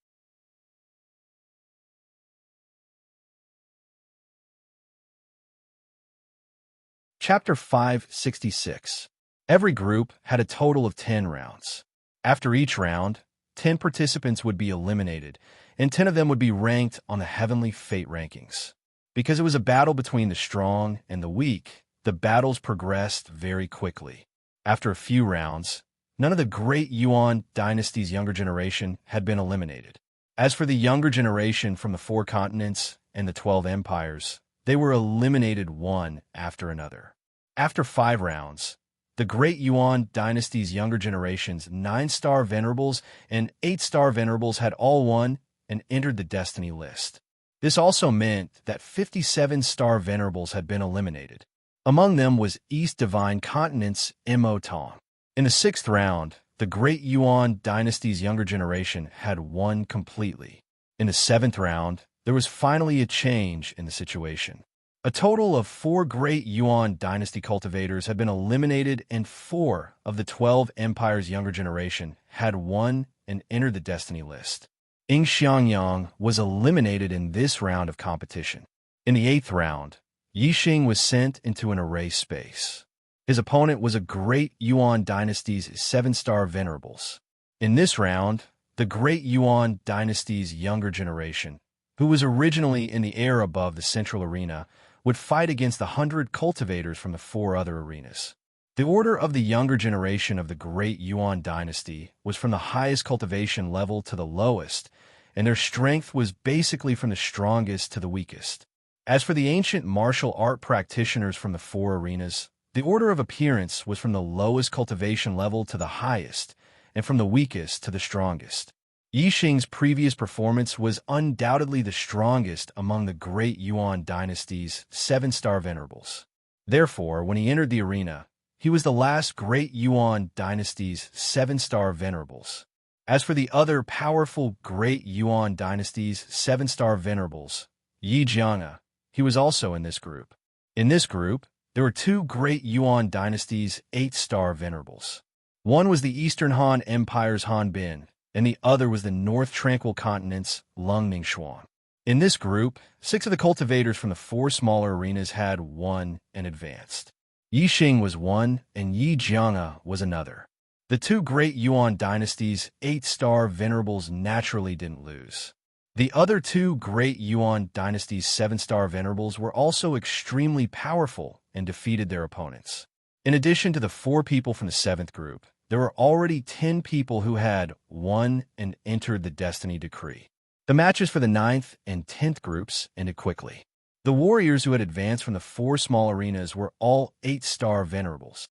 Chapter 566. Every group had a total of 10 rounds. After each round, 10 participants would be eliminated, and 10 of them would be ranked on the Heavenly Fate rankings. Because it was a battle between the strong and the weak, the battles progressed very quickly. After a few rounds, none of the Great Yuan dynasty's younger generation had been eliminated. As for the younger generation from the 4 continents and the 12 empires, they were eliminated one after another. After 5 rounds, the Great Yuan dynasty's younger generation's 9-star venerables and 8-star venerables had all won and entered the destiny list. This also meant that 57-star venerables had been eliminated. Among them was East Divine Continent's Mo Tong. In the 6th round, the Great Yuan dynasty's younger generation had won completely. In the 7th round, there was finally a change in the situation. A total of 4 Great Yuan dynasty cultivators had been eliminated, and 4 of the 12 empires' younger generation had won and entered the destiny list. Ing Xiangyang was eliminated in this round of competition. In the 8th round, Yixing was sent into an array space. His opponent was a Great Yuan dynasty's 7-star venerables. In this round, the Great Yuan dynasty's younger generation, who was originally in the air above the central arena, would fight against the 100 cultivators from the 4 other arenas. The order of the younger generation of the Great Yuan dynasty was from the highest cultivation level to the lowest, and their strength was basically from the strongest to the weakest. As for the ancient martial art practitioners from the 4 arenas, the order of appearance was from the lowest cultivation level to the highest, and from the weakest to the strongest. Yixing's previous performance was undoubtedly the strongest among the Great Yuan dynasty's 7-star venerables. Therefore, when he entered the arena, he was the last Great Yuan dynasty's 7-star venerables. As for the other powerful Great Yuan dynasty's 7-star venerables, Yi Jianga, he was also in this group. In this group, there were 2 Great Yuan dynasty's 8-star venerables. One was the Eastern Han Empire's Han Bin, and the other was the North Tranquil Continent's Lung Ningxuan. In this group, 6 of the cultivators from the 4 smaller arenas had won and advanced. Yixing was one, and Yi Jianga was another. The 2 Great Yuan dynasty's 8-star venerables naturally didn't lose. The other 2 Great Yuan dynasty's 7-star venerables were also extremely powerful and defeated their opponents. In addition to the 4 people from the 7th group, there were already 10 people who had won and entered the Destiny Decree. The matches for the 9th and 10th groups ended quickly. The warriors who had advanced from the 4 small arenas were all 8-star venerables.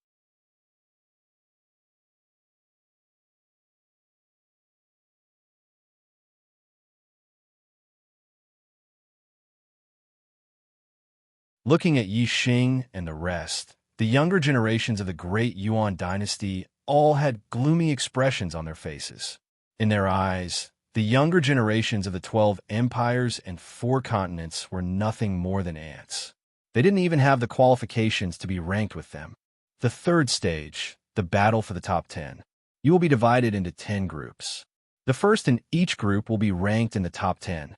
Looking at Yixing and the rest, the younger generations of the Great Yuan dynasty all had gloomy expressions on their faces. In their eyes, The younger generations of the 12 empires and 4 continents were nothing more than ants. They didn't even have the qualifications to be ranked with them. The third stage, the battle for the top 10. You will be divided into 10 groups. The first in each group will be ranked in the top 10.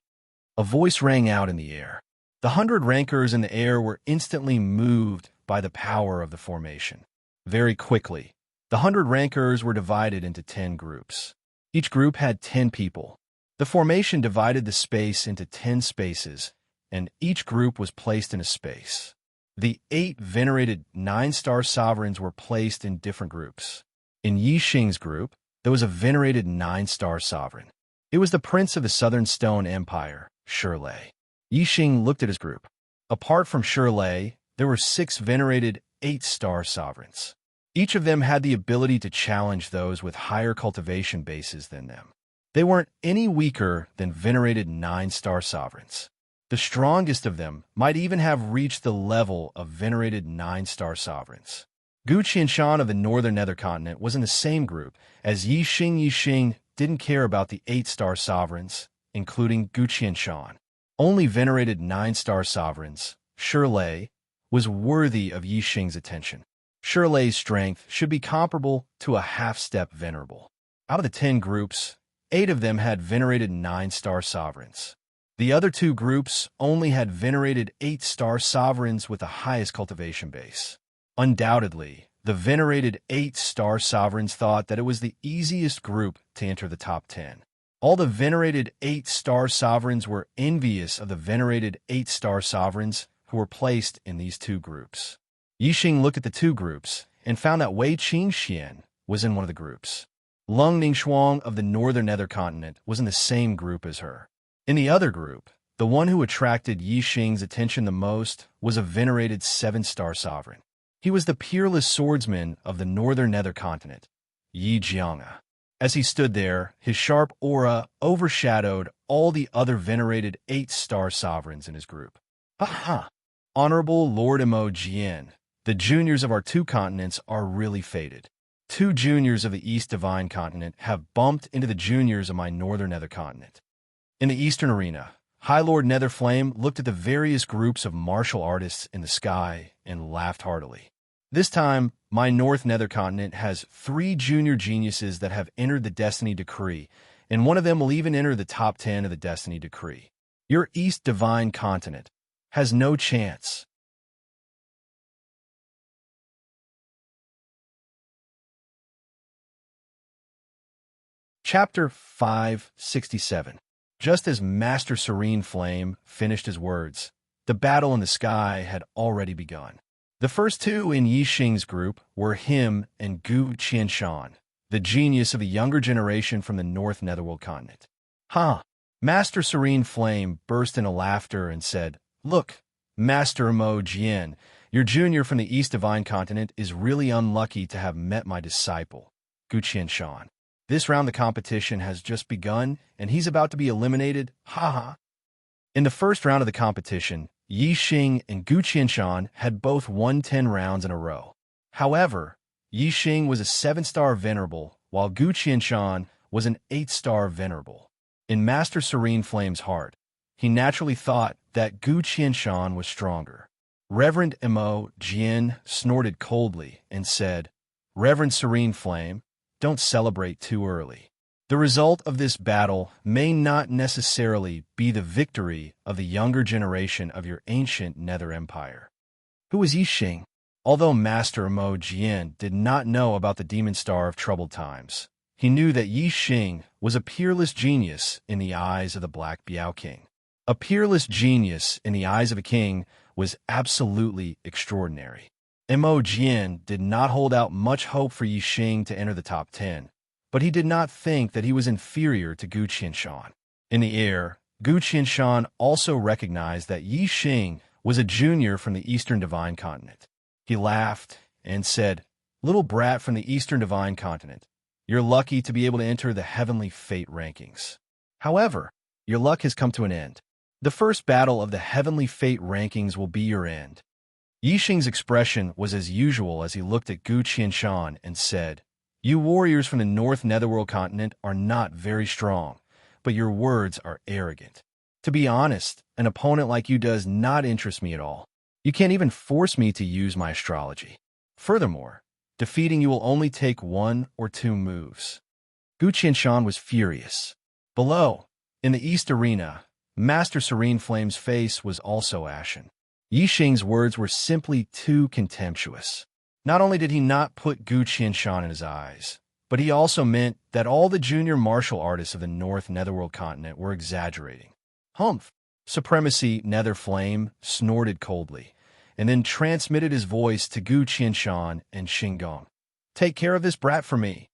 A voice rang out in the air. The 100 rankers in the air were instantly moved by the power of the formation. Very quickly, the 100 rankers were divided into 10 groups. Each group had 10 people. The formation divided the space into 10 spaces, and each group was placed in a space. The 8 venerated 9-star sovereigns were placed in different groups. In Yi Xing's group, there was a venerated 9-star sovereign. It was the prince of the Southern Stone Empire, Shirley. Yi Xing looked at his group. Apart from Shirley, there were 6 venerated 8-star sovereigns. Each of them had the ability to challenge those with higher cultivation bases than them. They weren't any weaker than venerated 9-star sovereigns. The strongest of them might even have reached the level of venerated 9-star sovereigns. Gu Qianshan of the Northern Nether Continent was in the same group as Yi Xing. Yi Xing didn't care about the 8-star sovereigns, including Gu Qianshan. Only venerated 9-star sovereigns, Shirley, was worthy of Yi Xing's attention. Shirley's strength should be comparable to a half-step venerable. Out of the 10 groups, 8 of them had venerated 9-star sovereigns. The other 2 groups only had venerated 8-star sovereigns with the highest cultivation base. Undoubtedly, the venerated 8-star sovereigns thought that it was the easiest group to enter the top 10. All the venerated 8-star sovereigns were envious of the venerated 8-star sovereigns who were placed in these 2 groups. Yi Xing looked at the 2 groups and found that Wei Qingxian was in one of the groups. Lung Ningxuang of the Northern Nether Continent was in the same group as her. In the other group, the one who attracted Yi Xing's attention the most was a venerated 7-star sovereign. He was the peerless swordsman of the Northern Nether Continent, Yi Jianga. As he stood there, his sharp aura overshadowed all the other venerated 8-star sovereigns in his group. Ha! Honorable Lord Mo Jian, the juniors of our 2 continents are really fated. 2 juniors of the East Divine Continent have bumped into the juniors of my Northern Nether Continent. In the Eastern Arena, High Lord Netherflame looked at the various groups of martial artists in the sky and laughed heartily. This time, my North Nether Continent has 3 junior geniuses that have entered the Destiny Decree, and one of them will even enter the top 10 of the Destiny Decree. Your East Divine Continent has no chance. Chapter 567. Just as Master Serene Flame finished his words, the battle in the sky had already begun. The first 2 in Yi Xing's group were him and Gu Qianshan, the genius of the younger generation from the North Netherworld continent. Master Serene Flame burst into laughter and said, "Look, Master Mo Jian, your junior from the East Divine Continent is really unlucky to have met my disciple, Gu Qianshan. This round the competition has just begun, and he's about to be eliminated, In the first round of the competition, Yi Xing and Gu Qianshan had both won 10 rounds in a row. However, Yi Xing was a 7-star venerable, while Gu Qianshan was an 8-star venerable. In Master Serene Flame's heart, he naturally thought that Gu Qianshan was stronger. Reverend Mo Jian snorted coldly and said, "Reverend Serene Flame, don't celebrate too early. The result of this battle may not necessarily be the victory of the younger generation of your ancient Nether Empire." Who was Yi Xing? Although Master Mo Jian did not know about the Demon Star of Troubled Times, he knew that Yi Xing was a peerless genius in the eyes of the Black Biao King. A peerless genius in the eyes of a king was absolutely extraordinary. Mo Jian did not hold out much hope for Yi Xing to enter the top 10, but he did not think that he was inferior to Gu Qianshan. In the air, Gu Qianshan also recognized that Yi Xing was a junior from the Eastern Divine Continent. He laughed and said, "Little brat from the Eastern Divine Continent, you're lucky to be able to enter the Heavenly Fate rankings. However, your luck has come to an end. The first battle of the Heavenly Fate rankings will be your end." Yi Xing's expression was as usual as he looked at Gu Qianshan and said, "You warriors from the North Netherworld continent are not very strong, but your words are arrogant. To be honest, an opponent like you does not interest me at all. You can't even force me to use my astrology. Furthermore, defeating you will only take 1 or 2 moves." Gu Qianshan was furious. Below, in the East Arena, Master Serene Flame's face was also ashen. Yi Xing's words were simply too contemptuous. Not only did he not put Gu Qianshan in his eyes, but he also meant that all the junior martial artists of the North Netherworld continent were exaggerating. "Humph!" Supremacy Nether Flame snorted coldly, and then transmitted his voice to Gu Qianshan and Xinggong. "Take care of this brat for me."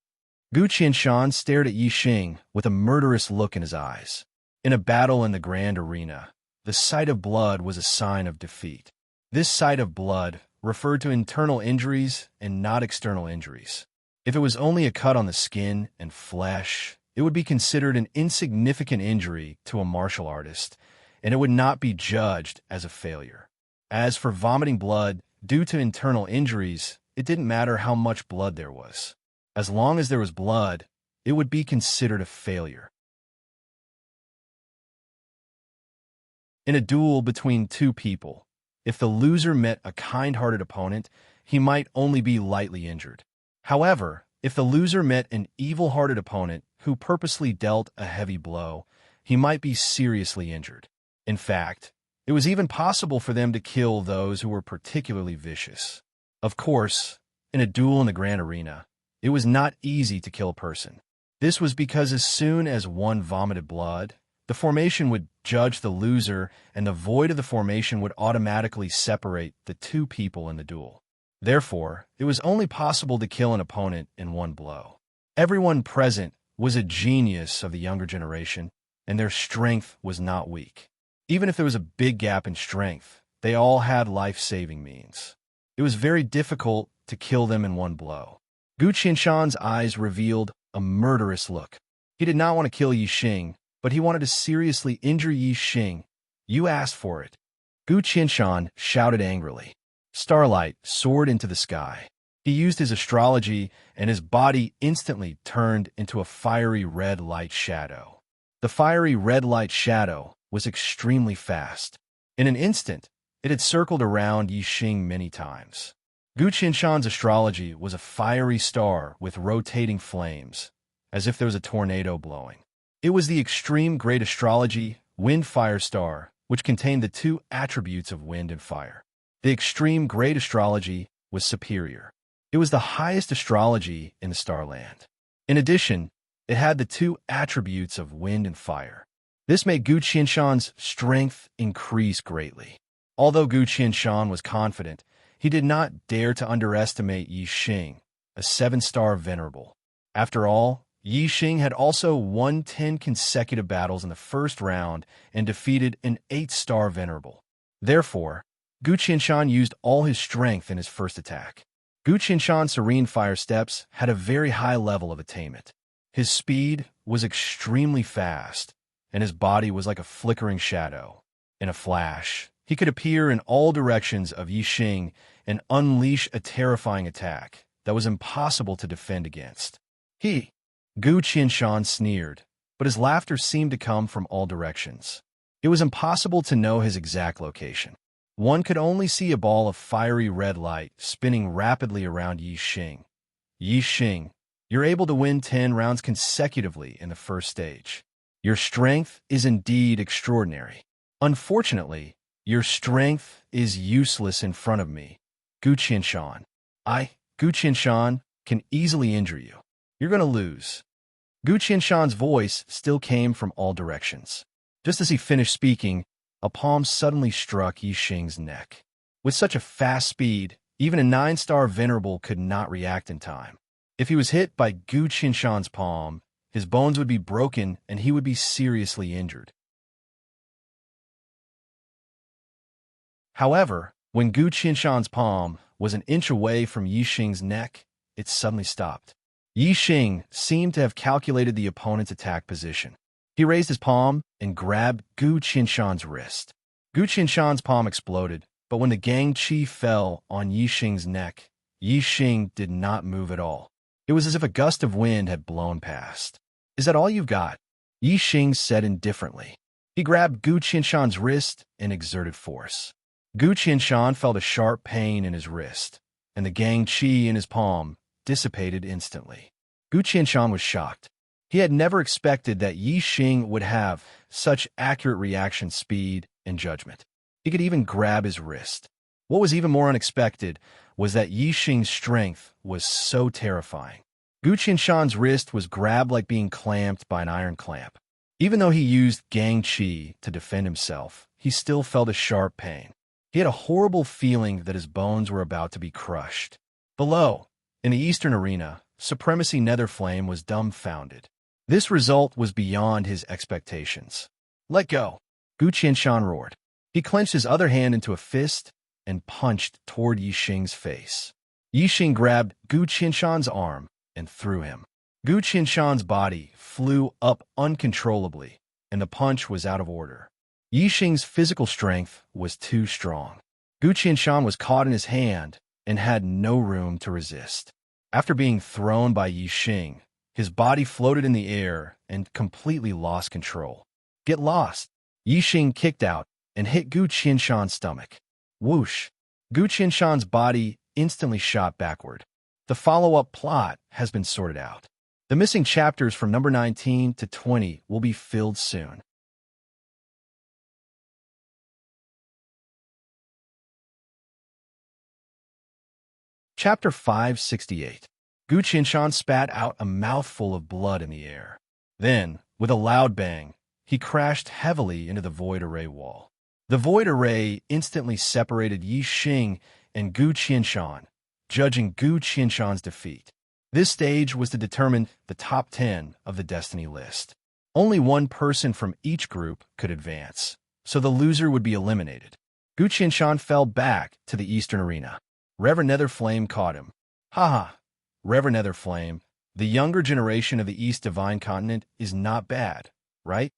Gu Qianshan stared at Yi Xing with a murderous look in his eyes. In a battle in the Grand Arena, the sight of blood was a sign of defeat. This sight of blood referred to internal injuries and not external injuries. If it was only a cut on the skin and flesh, it would be considered an insignificant injury to a martial artist, and it would not be judged as a failure. As for vomiting blood due to internal injuries, it didn't matter how much blood there was. As long as there was blood, it would be considered a failure. In a duel between 2 people, if the loser met a kind-hearted opponent, he might only be lightly injured. However, if the loser met an evil-hearted opponent who purposely dealt a heavy blow, he might be seriously injured. In fact, it was even possible for them to kill those who were particularly vicious. Of course, in a duel in the Grand Arena, it was not easy to kill a person. This was because as soon as one vomited blood, the formation would judge the loser, and the void of the formation would automatically separate the 2 people in the duel. Therefore, it was only possible to kill an opponent in 1 blow. Everyone present was a genius of the younger generation, and their strength was not weak. Even if there was a big gap in strength, they all had life-saving means. It was very difficult to kill them in 1 blow. Gu Qianshan's eyes revealed a murderous look. He did not want to kill Yi Xing, but he wanted to seriously injure Yi Xing. "You asked for it." Gu Qianshan shouted angrily. Starlight soared into the sky. He used his astrology, and his body instantly turned into a fiery red light shadow. The fiery red light shadow was extremely fast. In an instant, it had circled around Yi Xing many times. Gu Qianshan's astrology was a fiery star with rotating flames, as if there was a tornado blowing. It was the extreme great astrology, wind-fire star, which contained the 2 attributes of wind and fire. The extreme great astrology was superior. It was the highest astrology in the Starland. In addition, it had the 2 attributes of wind and fire. This made Gu Qianshan's strength increase greatly. Although Gu Qianshan was confident, he did not dare to underestimate Yi Xing, a 7-star venerable. After all, Yi Xing had also won 10 consecutive battles in the first round and defeated an 8-star venerable. Therefore, Gu Qianshan used all his strength in his first attack. Gu Qianshan's serene fire steps had a very high level of attainment. His speed was extremely fast, and his body was like a flickering shadow. In a flash, he could appear in all directions of Yi Xing and unleash a terrifying attack that was impossible to defend against. Gu Qianshan sneered, but his laughter seemed to come from all directions. It was impossible to know his exact location. One could only see a ball of fiery red light spinning rapidly around Yi Xing. "Yi Xing, you're able to win 10 rounds consecutively in the first stage. Your strength is indeed extraordinary. Unfortunately, your strength is useless in front of me, Gu Qianshan. Gu Qianshan, can easily injure you. You're going to lose." Gu Qianshan's voice still came from all directions. Just as he finished speaking, a palm suddenly struck Yi Xing's neck. With such a fast speed, even a 9-star venerable could not react in time. If he was hit by Gu Qianshan's palm, his bones would be broken and he would be seriously injured. However, when Gu Qianshan's palm was an inch away from Yi Xing's neck, it suddenly stopped. Yi Xing seemed to have calculated the opponent's attack position. He raised his palm and grabbed Gu Qianshan's wrist. Gu Qianshan's palm exploded, but when the Gang Qi fell on Yi Xing's neck, Yi Xing did not move at all. It was as if a gust of wind had blown past. "Is that all you've got?" Yi Xing said indifferently. He grabbed Gu Qianshan's wrist and exerted force. Gu Qianshan felt a sharp pain in his wrist, and the gang qi in his palm dissipated instantly. Gu Qianshan was shocked. He had never expected that Yi Xing would have such accurate reaction speed and judgment. He could even grab his wrist. What was even more unexpected was that Yi Xing's strength was so terrifying. Gu Qianshan's wrist was grabbed like being clamped by an iron clamp. Even though he used gang qi to defend himself, he still felt a sharp pain. He had a horrible feeling that his bones were about to be crushed. Below, in the eastern arena, Supremacy Netherflame was dumbfounded. This result was beyond his expectations. "Let go!" Gu Qianshan roared. He clenched his other hand into a fist and punched toward Yi Xing's face. Yi Xing grabbed Gu Qianshan's arm and threw him. Gu Qianshan's body flew up uncontrollably, and the punch was out of order. Yi Xing's physical strength was too strong. Gu Qianshan was caught in his hand and had no room to resist. After being thrown by Yi Xing, his body floated in the air and completely lost control. "Get lost!" Yi Xing kicked out and hit Gu Qianshan's stomach. Whoosh! Gu Qianshan's body instantly shot backward. The follow-up plot has been sorted out. The missing chapters from number 19 to 20 will be filled soon. Chapter 568. Gu Qianshan spat out a mouthful of blood in the air. Then, with a loud bang, he crashed heavily into the void array wall. The void array instantly separated Yi Xing and Gu Qianshan, judging Gu Qianshan's defeat. This stage was to determine the top 10 of the Destiny list. Only one person from each group could advance, so the loser would be eliminated. Gu Qianshan fell back to the eastern arena. Reverend Netherflame caught him. Haha, Reverend Netherflame, the younger generation of the East Divine Continent is not bad, right?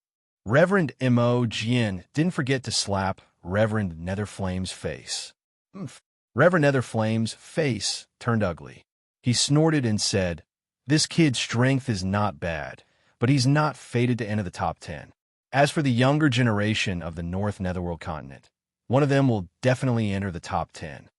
Reverend Mo Jian didn't forget to slap Reverend Netherflame's face. Reverend Netherflame's face turned ugly. He snorted and said, "This kid's strength is not bad, but he's not fated to enter the top 10. As for the younger generation of the North Netherworld continent, one of them will definitely enter the top 10.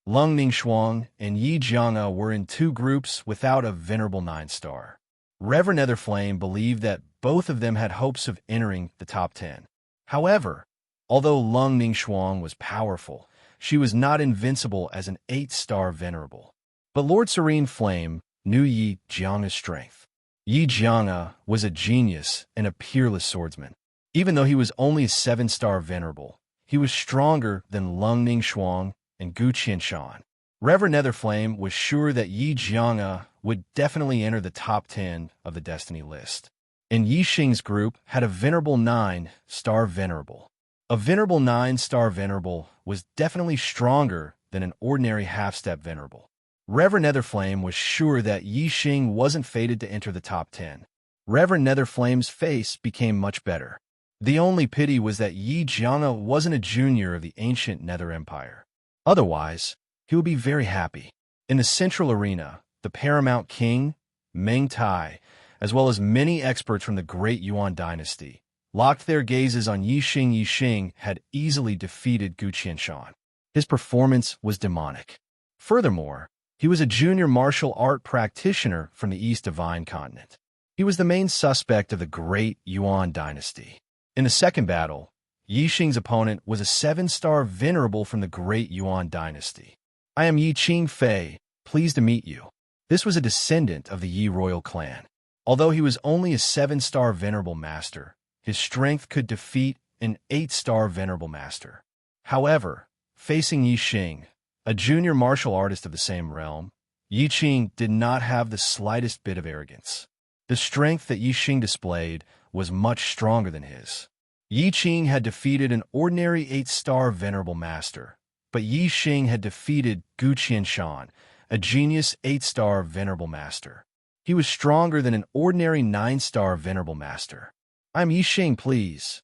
Lung Ningxuang and Yi Jianga were in two groups without a venerable 9-star. Reverend Netherflame believed that both of them had hopes of entering the top 10. However, although Lung Ningxuang was powerful, she was not invincible as an 8-star venerable. But Lord Serene Flame knew Yi Jianga's strength. Yi Jianga was a genius and a peerless swordsman. Even though he was only a 7-star venerable, he was stronger than Lung Ningxuang and Gu Qianshan. Reverend Netherflame was sure that Yi Jianga would definitely enter the top 10 of the Destiny list. And Yi Xing's group had a venerable 9-star venerable. A venerable 9-star venerable was definitely stronger than an ordinary half-step venerable. Reverend Netherflame was sure that Yi Xing wasn't fated to enter the top 10. Reverend Netherflame's face became much better. The only pity was that Yi Jianga wasn't a junior of the ancient Nether Empire. Otherwise, he would be very happy. In the central arena, the Paramount King, Meng Tai, as well as many experts from the Great Yuan dynasty, locked their gazes on Yi Xing. Yi Xing had easily defeated Gu Qianshan. His performance was demonic. Furthermore, he was a junior martial art practitioner from the East Divine Continent. He was the main suspect of the Great Yuan dynasty. In the second battle, Yi Xing's opponent was a 7-star venerable from the Great Yuan dynasty. "I am Yi Qingfei, pleased to meet you." This was a descendant of the Yi royal clan. Although he was only a 7-star venerable master, his strength could defeat an 8-star venerable master. However, facing Yi Xing, a junior martial artist of the same realm, Yi Qing did not have the slightest bit of arrogance. The strength that Yi Xing displayed was much stronger than his. Yi Qing had defeated an ordinary 8-star venerable master, but Yi Xing had defeated Gu Qianshan, a genius 8-star venerable master. He was stronger than an ordinary 9-star venerable master. "I'm Yi Xing, please."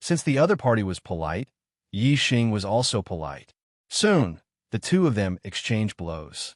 Since the other party was polite, Yi Xing was also polite. Soon, the two of them exchanged blows.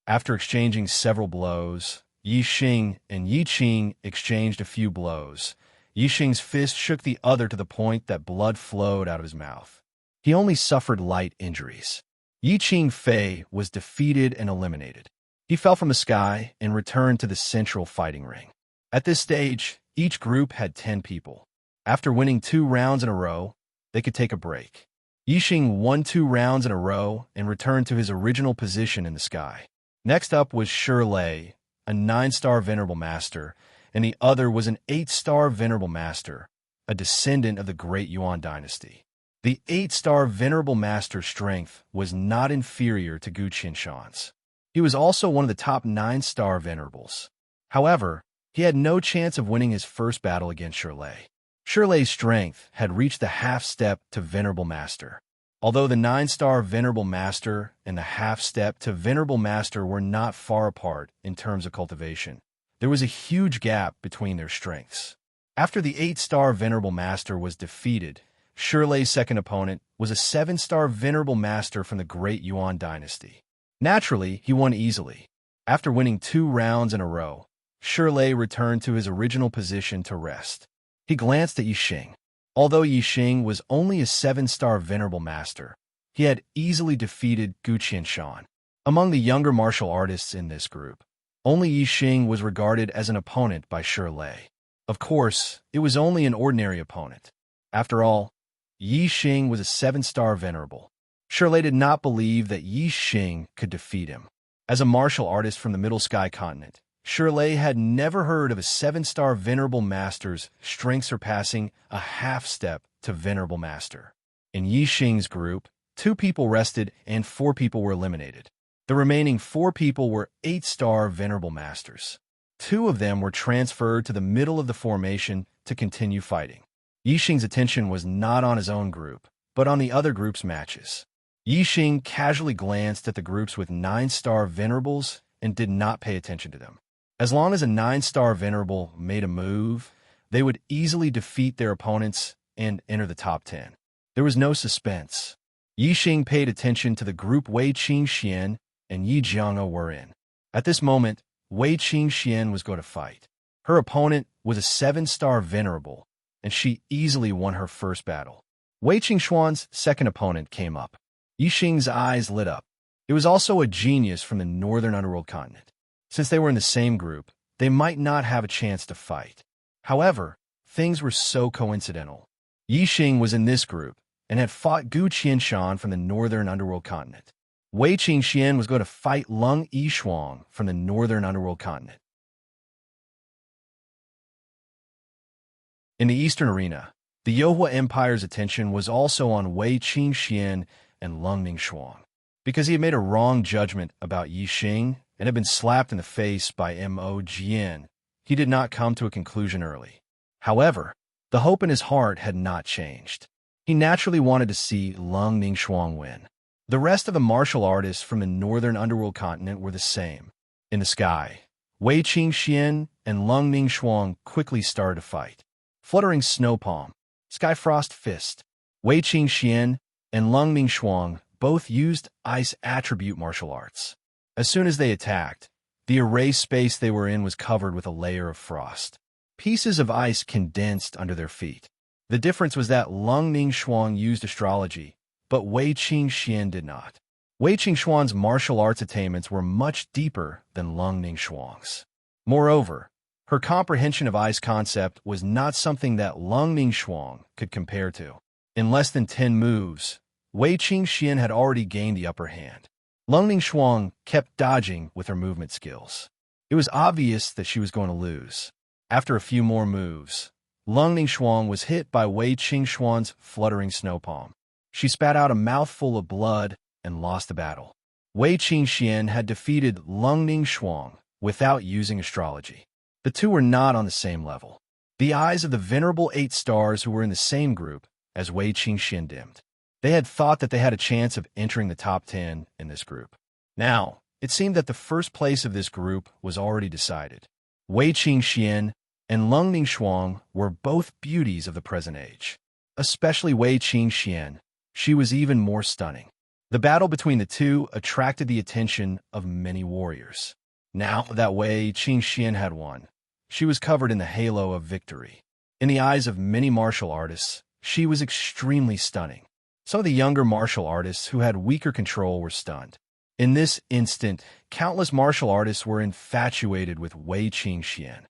After exchanging several blows, Yi Xing and Yi Qing exchanged a few blows. Yi Xing's fist shook the other to the point that blood flowed out of his mouth. He only suffered light injuries. Yi Qing Fei was defeated and eliminated. He fell from the sky and returned to the central fighting ring. At this stage, each group had 10 people. After winning 2 rounds in a row, they could take a break. Yi Xing won 2 rounds in a row and returned to his original position in the sky. Next up was Shirlei, a 9-star Venerable Master, and the other was an 8-star Venerable Master, a descendant of the Great Yuan dynasty. The 8-star Venerable Master's strength was not inferior to Gu Qinshan's. He was also one of the top 9-star Venerables. However, he had no chance of winning his first battle against Shirlei. Shirlei's strength had reached the half-step to Venerable Master. Although the 9-star Venerable Master and the half-step to Venerable Master were not far apart in terms of cultivation, there was a huge gap between their strengths. After the 8-star Venerable Master was defeated, Shirlei's second opponent was a 7-star Venerable Master from the Great Yuan dynasty. Naturally, he won easily. After winning 2 rounds in a row, Shirlei returned to his original position to rest. He glanced at Yi Xing. Although Yi Xing was only a 7-star Venerable Master, he had easily defeated Gu Qinshan. Among the younger martial artists in this group, only Yi Xing was regarded as an opponent by Shirlei. Of course, it was only an ordinary opponent. After all, Yi Xing was a 7-star Venerable. Shirlei did not believe that Yi Xing could defeat him. As a martial artist from the Middle Sky continent, Shirlei had never heard of a 7-star Venerable Master's strength surpassing a half-step to Venerable Master. In Yi Xing's group, 2 people rested and 4 people were eliminated. The remaining 4 people were 8-star Venerable Masters. 2 of them were transferred to the middle of the formation to continue fighting. Yi Xing's attention was not on his own group, but on the other group's matches. Yi Xing casually glanced at the groups with 9-star Venerables and did not pay attention to them. As long as a 9-star Venerable made a move, they would easily defeat their opponents and enter the top 10. There was no suspense. Yi Xing paid attention to the group Wei Qingxian and Yi Jianghe were in. At this moment, Wei Qingxian was going to fight. Her opponent was a 7-star Venerable, and she easily won her first battle. Wei Qingxuan's second opponent came up. Yi Xing's eyes lit up. It was also a genius from the northern underworld continent. Since they were in the same group, they might not have a chance to fight. However, things were so coincidental. Yi Xing was in this group and had fought Gu Qinshan from the northern underworld continent. Wei Qingxian was going to fight Lung Yishuang from the northern underworld continent. In the eastern arena, the Yohua Empire's attention was also on Wei Qingxian and Lung Ningxuang. Because he had made a wrong judgment about Yi Xing and had been slapped in the face by Mo Jian, he did not come to a conclusion early. However, the hope in his heart had not changed. He naturally wanted to see Lung Ningxuang win. The rest of the martial artists from the northern underworld continent were the same. In the sky, Wei Qingxian and Lung Ningxuang quickly started to fight. Fluttering Snow Palm, Skyfrost Fist, Wei Qingxian and Lung Ningxuang both used ice attribute martial arts. As soon as they attacked, the erased space they were in was covered with a layer of frost. Pieces of ice condensed under their feet. The difference was that Lung Ningxuang used astrology, but Wei Qingxian did not. Wei Qingxuan's martial arts attainments were much deeper than Lung Ningxuang's. Moreover, her comprehension of ice concept was not something that Lung Ningxuang could compare to. In less than 10 moves, Wei Qingxian had already gained the upper hand. Lung Ningxuang kept dodging with her movement skills. It was obvious that she was going to lose. After a few more moves, Lung Ningxuang was hit by Wei Qingxuan's fluttering snow palm. She spat out a mouthful of blood and lost the battle. Wei Qingxian had defeated Lung Ningxuang without using astrology. The two were not on the same level. The eyes of the venerable 8 stars who were in the same group as Wei Qingxian dimmed. They had thought that they had a chance of entering the top 10 in this group. Now, it seemed that the first place of this group was already decided. Wei Qingxian and Lung Ningxuang were both beauties of the present age. Especially Wei Qingxian, she was even more stunning. The battle between the two attracted the attention of many warriors. Now that Wei Qingxian had won, she was covered in the halo of victory. In the eyes of many martial artists, she was extremely stunning. Some of the younger martial artists who had weaker control were stunned. In this instant, countless martial artists were infatuated with Wei Qingxian.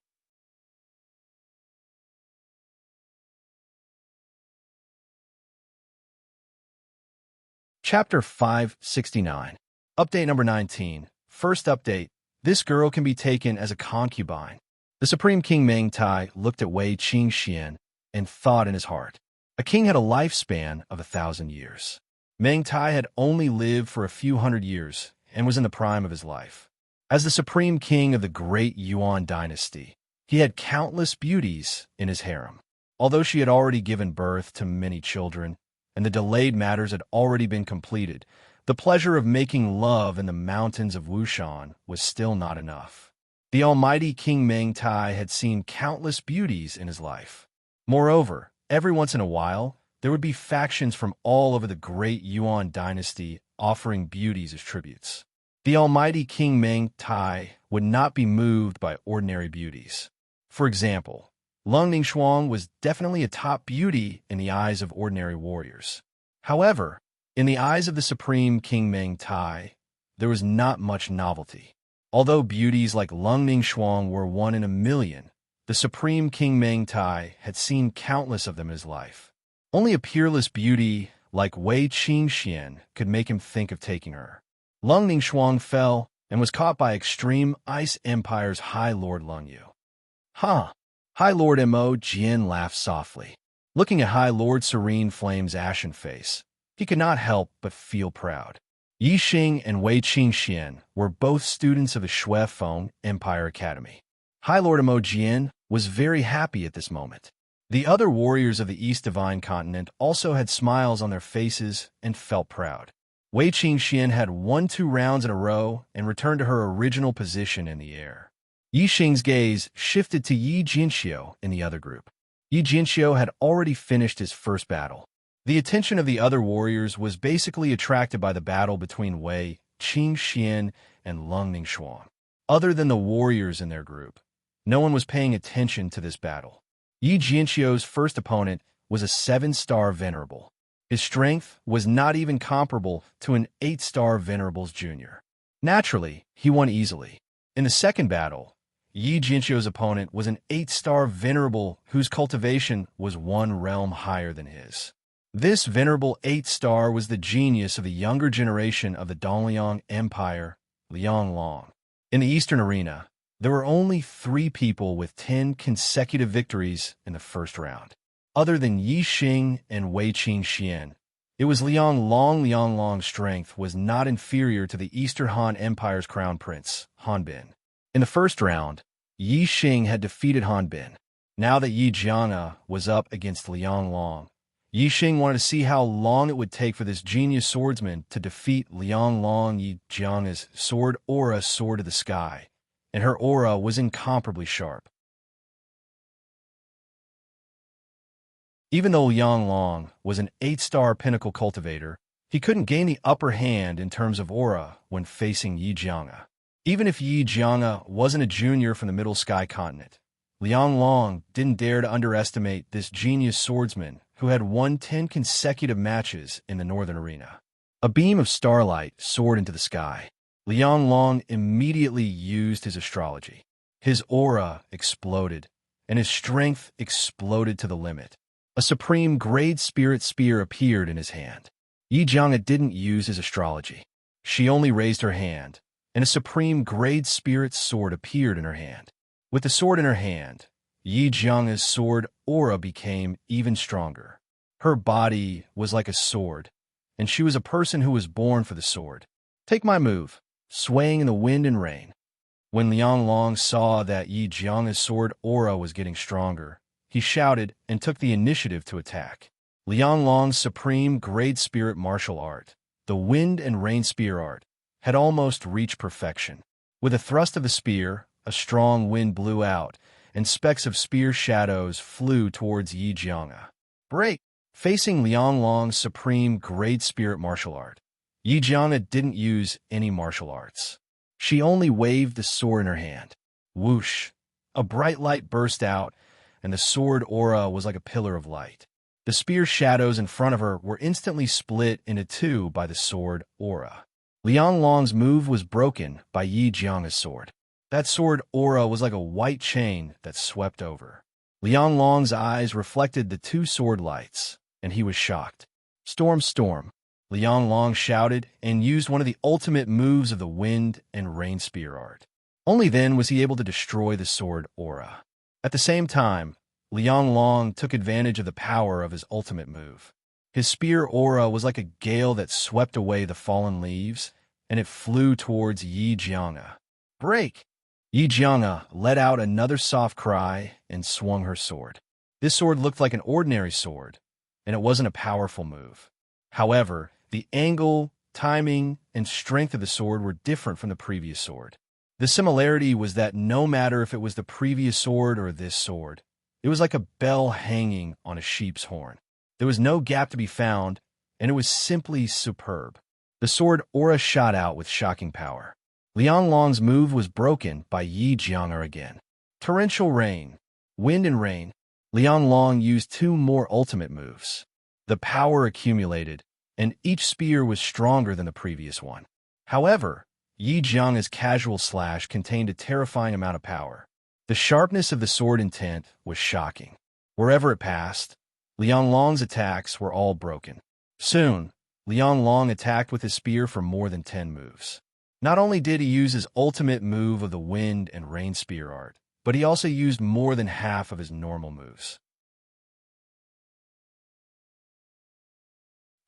Chapter 569. Update number 19. First update. This girl can be taken as a concubine. The Supreme King Meng Tai looked at Wei Qingxian and thought in his heart. A king had a lifespan of 1,000 years. Meng Tai had only lived for a few hundred years and was in the prime of his life. As the Supreme King of the Great Yuan dynasty, he had countless beauties in his harem. Although she had already given birth to many children, and the delayed matters had already been completed, the pleasure of making love in the mountains of Wushan was still not enough. The almighty King Meng Tai had seen countless beauties in his life. Moreover, every once in a while, there would be factions from all over the Great Yuan dynasty offering beauties as tributes. The almighty King Meng Tai would not be moved by ordinary beauties. For example, Lung Ningxuang was definitely a top beauty in the eyes of ordinary warriors. However, in the eyes of the Supreme King Meng Tai, there was not much novelty. Although beauties like Lung Ningxuang were one in a million, the Supreme King Meng Tai had seen countless of them in his life. Only a peerless beauty like Wei Qingxian could make him think of taking her. Lung Ningxuang fell and was caught by Extreme Ice Empire's High Lord Lung Yu. Huh! High Lord Mo Jian laughed softly. Looking at High Lord Serene Flame's ashen face, he could not help but feel proud. Yi Xing and Wei Qingxian were both students of the Shui Feng Empire Academy. High Lord Mo Jian was very happy at this moment. The other warriors of the East Divine Continent also had smiles on their faces and felt proud. Wei Qingxian had won 2 rounds in a row and returned to her original position in the air. Yi Xing's gaze shifted to Yi Jinxiu in the other group. Yi Jinxiu had already finished his first battle. The attention of the other warriors was basically attracted by the battle between Wei Qingxian and Lung Ningxuang. Other than the warriors in their group, no one was paying attention to this battle. Yi Jinxiu's first opponent was a 7-star Venerable. His strength was not even comparable to an 8-star Venerable's junior. Naturally, he won easily. In the second battle, Yi Jinxiu's opponent was an 8-star Venerable whose cultivation was 1 realm higher than his. This Venerable 8-star was the genius of the younger generation of the Dongliang Empire, Liang Long. In the Eastern Arena, there were only 3 people with 10 consecutive victories in the first round. Other than Yi Xing and Wei Qingxian, it was Liang Long. Liang Long's strength was not inferior to the Eastern Han Empire's crown prince, Han Bin. In the first round, Yi Xing had defeated Han Bin. Now that Yi Jianga was up against Liang Long, Yi Xing wanted to see how long it would take for this genius swordsman to defeat Liang Long. Yi Jianga's sword aura soared to the sky, and her aura was incomparably sharp. Even though Liang Long was an 8-star pinnacle cultivator, he couldn't gain the upper hand in terms of aura when facing Yi Jianga. Even if Yi Jianga wasn't a junior from the Middle Sky Continent, Liang Long didn't dare to underestimate this genius swordsman who had won 10 consecutive matches in the Northern Arena. A beam of starlight soared into the sky. Liang Long immediately used his astrology. His aura exploded, and his strength exploded to the limit. A supreme grade spirit spear appeared in his hand. Yi Jianga didn't use his astrology. She only raised her hand, and a supreme grade spirit sword appeared in her hand. With the sword in her hand, Yi Jianga's sword aura became even stronger. Her body was like a sword, and she was a person who was born for the sword. Take my move, swaying in the wind and rain. When Liang Long saw that Yi Jianga's sword aura was getting stronger, he shouted and took the initiative to attack. Liang Long's supreme grade spirit martial art, the wind and rain spear art, had almost reached perfection. With a thrust of the spear, a strong wind blew out, and specks of spear shadows flew towards Yi Jianga. Break! Facing Liang Long's supreme grade spirit martial art, Yi Jianga didn't use any martial arts. She only waved the sword in her hand. Whoosh! A bright light burst out, and the sword aura was like a pillar of light. The spear shadows in front of her were instantly split into two by the sword aura. Liang Long's move was broken by Yi Jianga's sword. That sword aura was like a white chain that swept over. Liang Long's eyes reflected the two sword lights, and he was shocked. Storm, storm! Liang Long shouted and used one of the ultimate moves of the wind and rain spear art. Only then was he able to destroy the sword aura. At the same time, Liang Long took advantage of the power of his ultimate move. His spear aura was like a gale that swept away the fallen leaves, and it flew towards Yi Jianga. Break! Yi Jianga let out another soft cry and swung her sword. This sword looked like an ordinary sword, and it wasn't a powerful move. However, the angle, timing, and strength of the sword were different from the previous sword. The similarity was that no matter if it was the previous sword or this sword, it was like a bell hanging on a sheep's horn. There was no gap to be found, and it was simply superb. The sword aura shot out with shocking power. Liang Long's move was broken by Yi Jianga again. Torrential rain, wind and rain. Liang Long used two more ultimate moves. The power accumulated, and each spear was stronger than the previous one. However, Yi Jianga's casual slash contained a terrifying amount of power. The sharpness of the sword intent was shocking. Wherever it passed, Liang Long's attacks were all broken. Soon, Liang Long attacked with his spear for more than 10 moves. Not only did he use his ultimate move of the wind and rain spear art, but he also used more than half of his normal moves.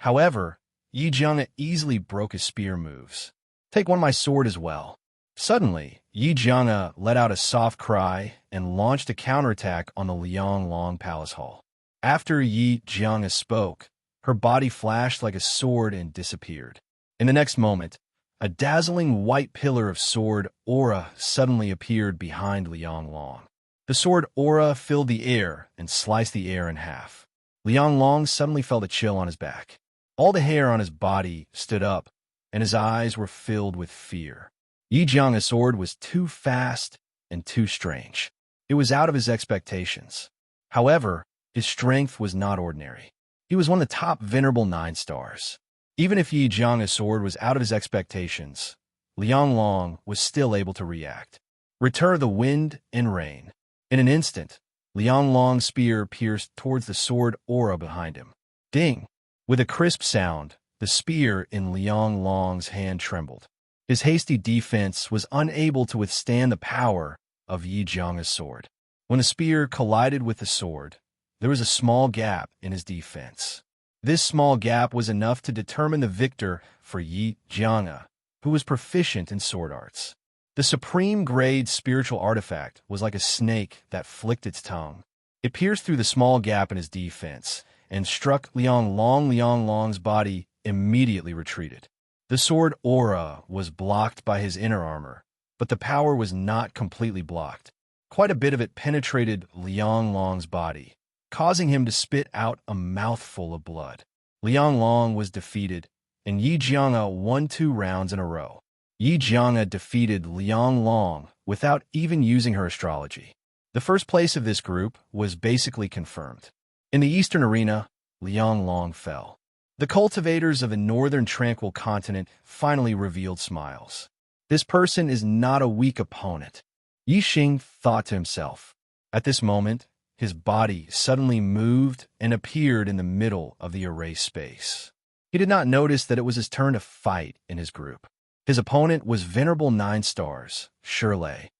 However, Yi Jianga easily broke his spear moves. Take one my sword as well. Suddenly, Yi Jianga let out a soft cry and launched a counterattack on the Liang Long Palace Hall. After Yi Jianga spoke, her body flashed like a sword and disappeared. In the next moment, a dazzling white pillar of sword aura suddenly appeared behind Liang Long. The sword aura filled the air and sliced the air in half. Liang Long suddenly felt a chill on his back. All the hair on his body stood up, and his eyes were filled with fear. Yi Jianga's sword was too fast and too strange. It was out of his expectations. However, his strength was not ordinary. He was one of the top venerable 9 stars. Even if Yi Jianga's sword was out of his expectations, Liang Long was still able to react. Return of the wind and rain. In an instant, Liang Long's spear pierced towards the sword aura behind him. Ding! With a crisp sound, the spear in Liang Long's hand trembled. His hasty defense was unable to withstand the power of Yi Jianga's sword. When the spear collided with the sword, there was a small gap in his defense. This small gap was enough to determine the victor for Yi Jianga, who was proficient in sword arts. The supreme-grade spiritual artifact was like a snake that flicked its tongue. It pierced through the small gap in his defense and struck Liang Long. Liang Long's body immediately retreated. The sword aura was blocked by his inner armor, but the power was not completely blocked. Quite a bit of it penetrated Liang Long's body, causing him to spit out a mouthful of blood. Liang Long was defeated, and Yi Jianga won 2 rounds in a row. Yi Jianga defeated Liang Long without even using her astrology. The first place of this group was basically confirmed. In the Eastern Arena, Liang Long fell. The cultivators of the northern tranquil continent finally revealed smiles. This person is not a weak opponent, Yi Xing thought to himself. At this moment, his body suddenly moved and appeared in the middle of the erased space. He did not notice that it was his turn to fight in his group. His opponent was venerable 9 stars, Shirley.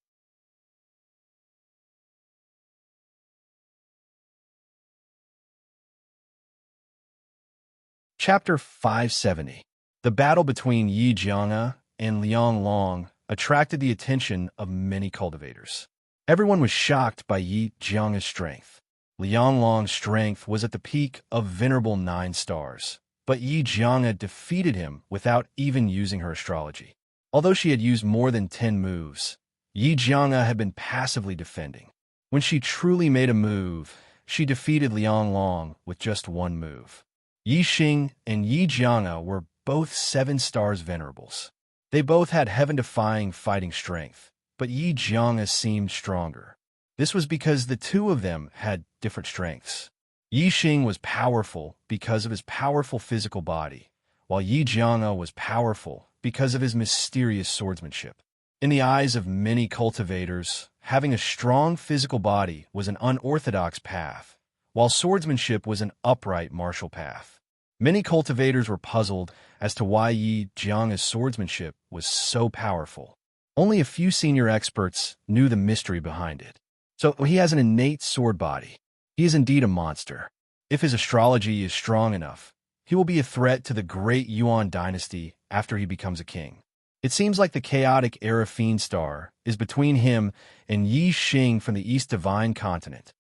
Chapter 570. The battle between Yi Jianga and Liang Long attracted the attention of many cultivators. Everyone was shocked by Yi Jianga's strength. Liang Long's strength was at the peak of venerable 9 stars, but Yi Jianga defeated him without even using her astrology. Although she had used more than 10 moves, Yi Jianga had been passively defending. When she truly made a move, she defeated Liang Long with just 1 move. Yi Xing and Yi Jianga were both 7 stars venerables. They both had heaven-defying fighting strength, but Yi Jiang seemed stronger. This was because the two of them had different strengths. Yi Xing was powerful because of his powerful physical body, while Yi Jiang was powerful because of his mysterious swordsmanship. In the eyes of many cultivators, having a strong physical body was an unorthodox path, while swordsmanship was an upright martial path. Many cultivators were puzzled as to why Yi Jiang's swordsmanship was so powerful. Only a few senior experts knew the mystery behind it. So he has an innate sword body. He is indeed a monster. If his astrology is strong enough, he will be a threat to the great Yuan dynasty after he becomes a king. It seems like the chaotic era fiend star is between him and Yi Xing from the East Divine Continent.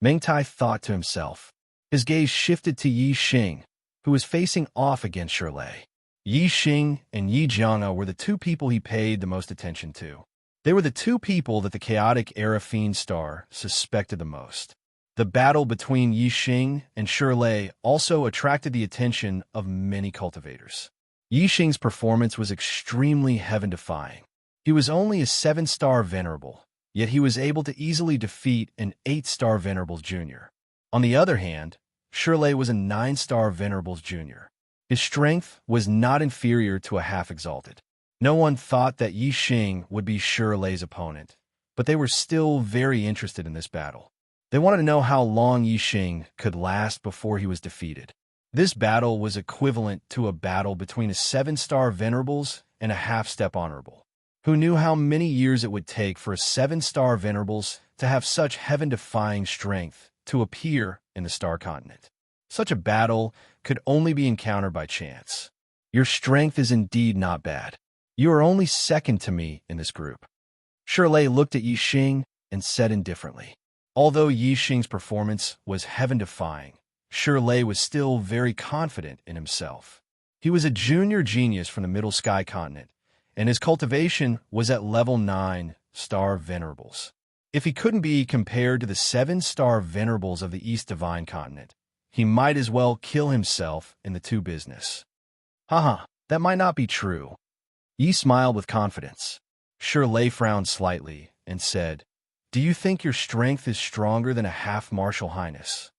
Meng Tai thought to himself. His gaze shifted to Yi Xing, who was facing off against Shirley. Yi Xing and Yi Jiang were the two people he paid the most attention to. They were the two people that the chaotic era fiend star suspected the most. The battle between Yi Xing and Shirley also attracted the attention of many cultivators. Yi Xing's performance was extremely heaven-defying. He was only a 7-star venerable, yet he was able to easily defeat an 8-star venerables junior. On the other hand, Shirley was a 9-star venerables junior. His strength was not inferior to a half-exalted. No one thought that Yi Xing would be Shirley's opponent, but they were still very interested in this battle. They wanted to know how long Yi Xing could last before he was defeated. This battle was equivalent to a battle between a 7-star venerables and a half-step honorable. Who knew how many years it would take for a 7-star venerables to have such heaven-defying strength to appear in the star continent? Such a battle could only be encountered by chance. Your strength is indeed not bad. You are only second to me in this group. Shirley looked at Yi Xing and said indifferently. Although Yi Xing's performance was heaven-defying, Shirley was still very confident in himself. He was a junior genius from the Middle Sky continent, and his cultivation was at level 9-star venerables. If he couldn't be compared to the 7-star venerables of the East Divine Continent, he might as well kill himself in the two business. Haha, that might not be true. Yi smiled with confidence. Shirley frowned slightly and said, "Do you think your strength is stronger than a half-martial highness?"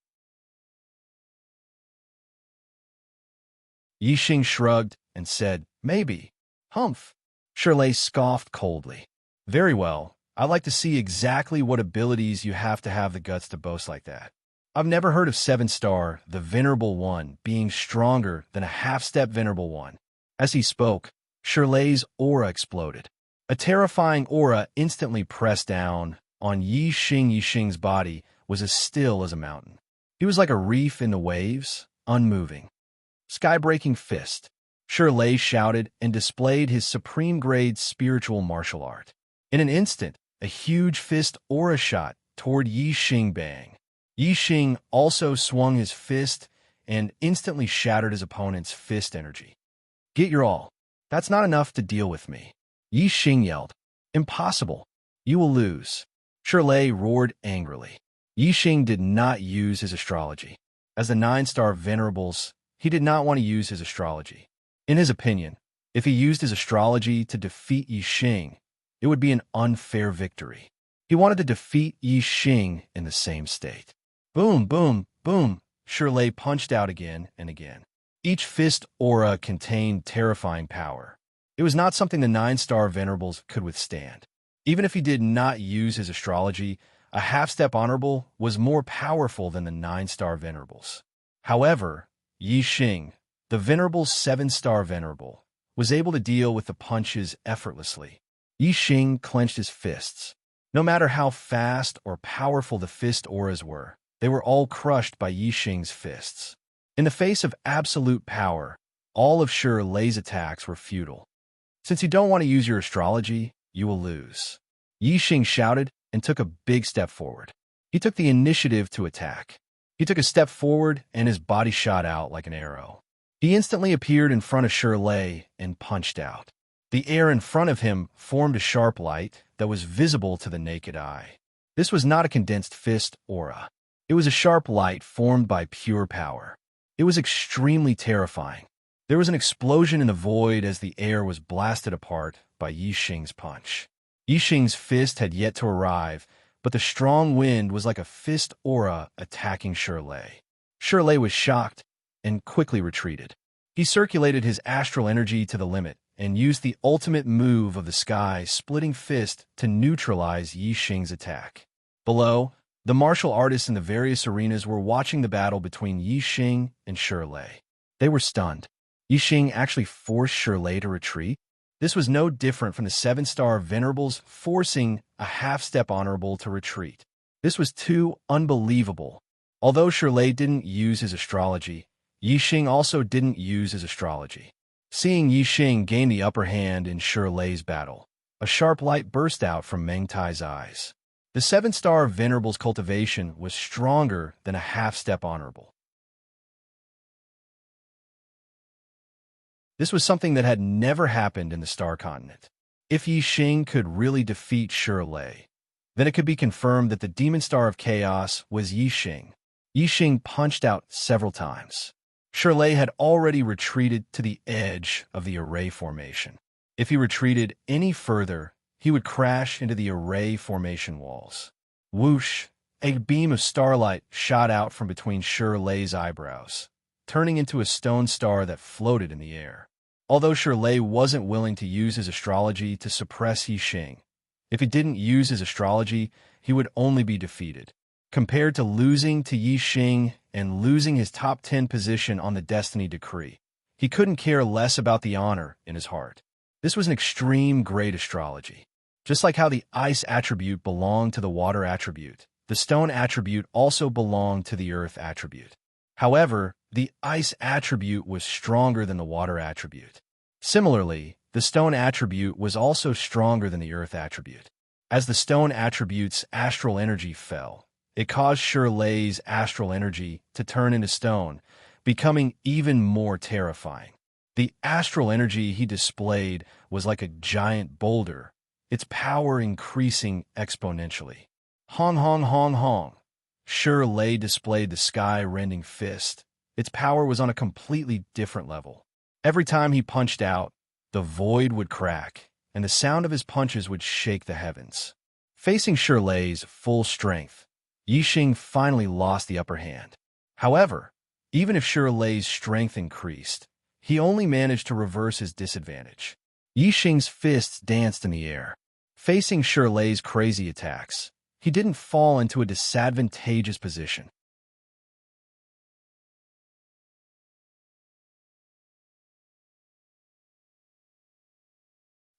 Yi Xing shrugged and said, "Maybe." Humph. Shirley scoffed coldly. "Very well. I'd like to see exactly what abilities you have to have the guts to boast like that. I've never heard of 7-star, the Venerable One, being stronger than a half-step Venerable One." As he spoke, Shirley's aura exploded. A terrifying aura instantly pressed down on Yi Xing. Yi Xing's body was as still as a mountain. He was like a reef in the waves, unmoving. Sky-breaking fist. Shirley shouted and displayed his supreme-grade spiritual martial art. In an instant, a huge fist aura shot toward Yi Xing. Bang. Yi Xing also swung his fist and instantly shattered his opponent's fist energy. "Get your all. That's not enough to deal with me." Yi Xing yelled. "Impossible. You will lose." Shirley roared angrily. Yi Xing did not use his astrology. As the 9-star venerables, he did not want to use his astrology. In his opinion, if he used his astrology to defeat Yi Xing, it would be an unfair victory. He wanted to defeat Yi Xing in the same state. Boom, boom, boom. Shirley punched out again and again. Each fist aura contained terrifying power. It was not something the 9-star venerables could withstand. Even if he did not use his astrology, a half-step honorable was more powerful than the 9-star venerables. However, Yi Xing, the venerable's 7-star venerable, was able to deal with the punches effortlessly. Yi Xing clenched his fists. No matter how fast or powerful the fist auras were, they were all crushed by Yi Xing's fists. In the face of absolute power, all of Shirley's attacks were futile. "Since you don't want to use your astrology, you will lose." Yi Xing shouted and took a big step forward. He took the initiative to attack. He took a step forward and his body shot out like an arrow. He instantly appeared in front of Shirley and punched out. The air in front of him formed a sharp light that was visible to the naked eye. This was not a condensed fist aura. It was a sharp light formed by pure power. It was extremely terrifying. There was an explosion in the void as the air was blasted apart by Yi Xing's punch. Yi Xing's fist had yet to arrive, but the strong wind was like a fist aura attacking Shirley. Shirley was shocked and quickly retreated. He circulated his astral energy to the limit and used the ultimate move of the sky-splitting fist to neutralize Yi Xing's attack. Below, the martial artists in the various arenas were watching the battle between Yi Xing and Shirley. They were stunned. Yi Xing actually forced Shirley to retreat? This was no different from the 7-star Venerables forcing a half-step honorable to retreat. This was too unbelievable. Although Shirley didn't use his astrology, Yi Xing also didn't use his astrology. Seeing Yi Xing gain the upper hand in Shirley's battle, a sharp light burst out from Meng Tai's eyes. The 7-star Venerable's cultivation was stronger than a half-step honorable. This was something that had never happened in the Star Continent. If Yi Xing could really defeat Shirley, then it could be confirmed that the Demon Star of Chaos was Yi Xing. Yi Xing punched out several times. Shirley had already retreated to the edge of the array formation. If he retreated any further, he would crash into the array formation walls. Whoosh! A beam of starlight shot out from between Shirley's eyebrows, turning into a stone star that floated in the air. Although Shirley wasn't willing to use his astrology to suppress Yi Xing, if he didn't use his astrology, he would only be defeated. Compared to losing to Yi Xing and losing his top 10 position on the Destiny Decree, he couldn't care less about the honor in his heart. This was an extreme great astrology. Just like how the ice attribute belonged to the water attribute, the stone attribute also belonged to the earth attribute. However, the ice attribute was stronger than the water attribute. Similarly, the stone attribute was also stronger than the earth attribute. As the stone attribute's astral energy fell, it caused Shirley's astral energy to turn into stone, becoming even more terrifying. The astral energy he displayed was like a giant boulder, its power increasing exponentially. Hong hong hong hong. Shirley displayed the sky-rending fist. Its power was on a completely different level. Every time he punched out, the void would crack, and the sound of his punches would shake the heavens. Facing Shirley's full strength, Yi Xing finally lost the upper hand. However, even if Shirley's strength increased, he only managed to reverse his disadvantage. Yi Xing's fists danced in the air. Facing Shirley's crazy attacks, he didn't fall into a disadvantageous position.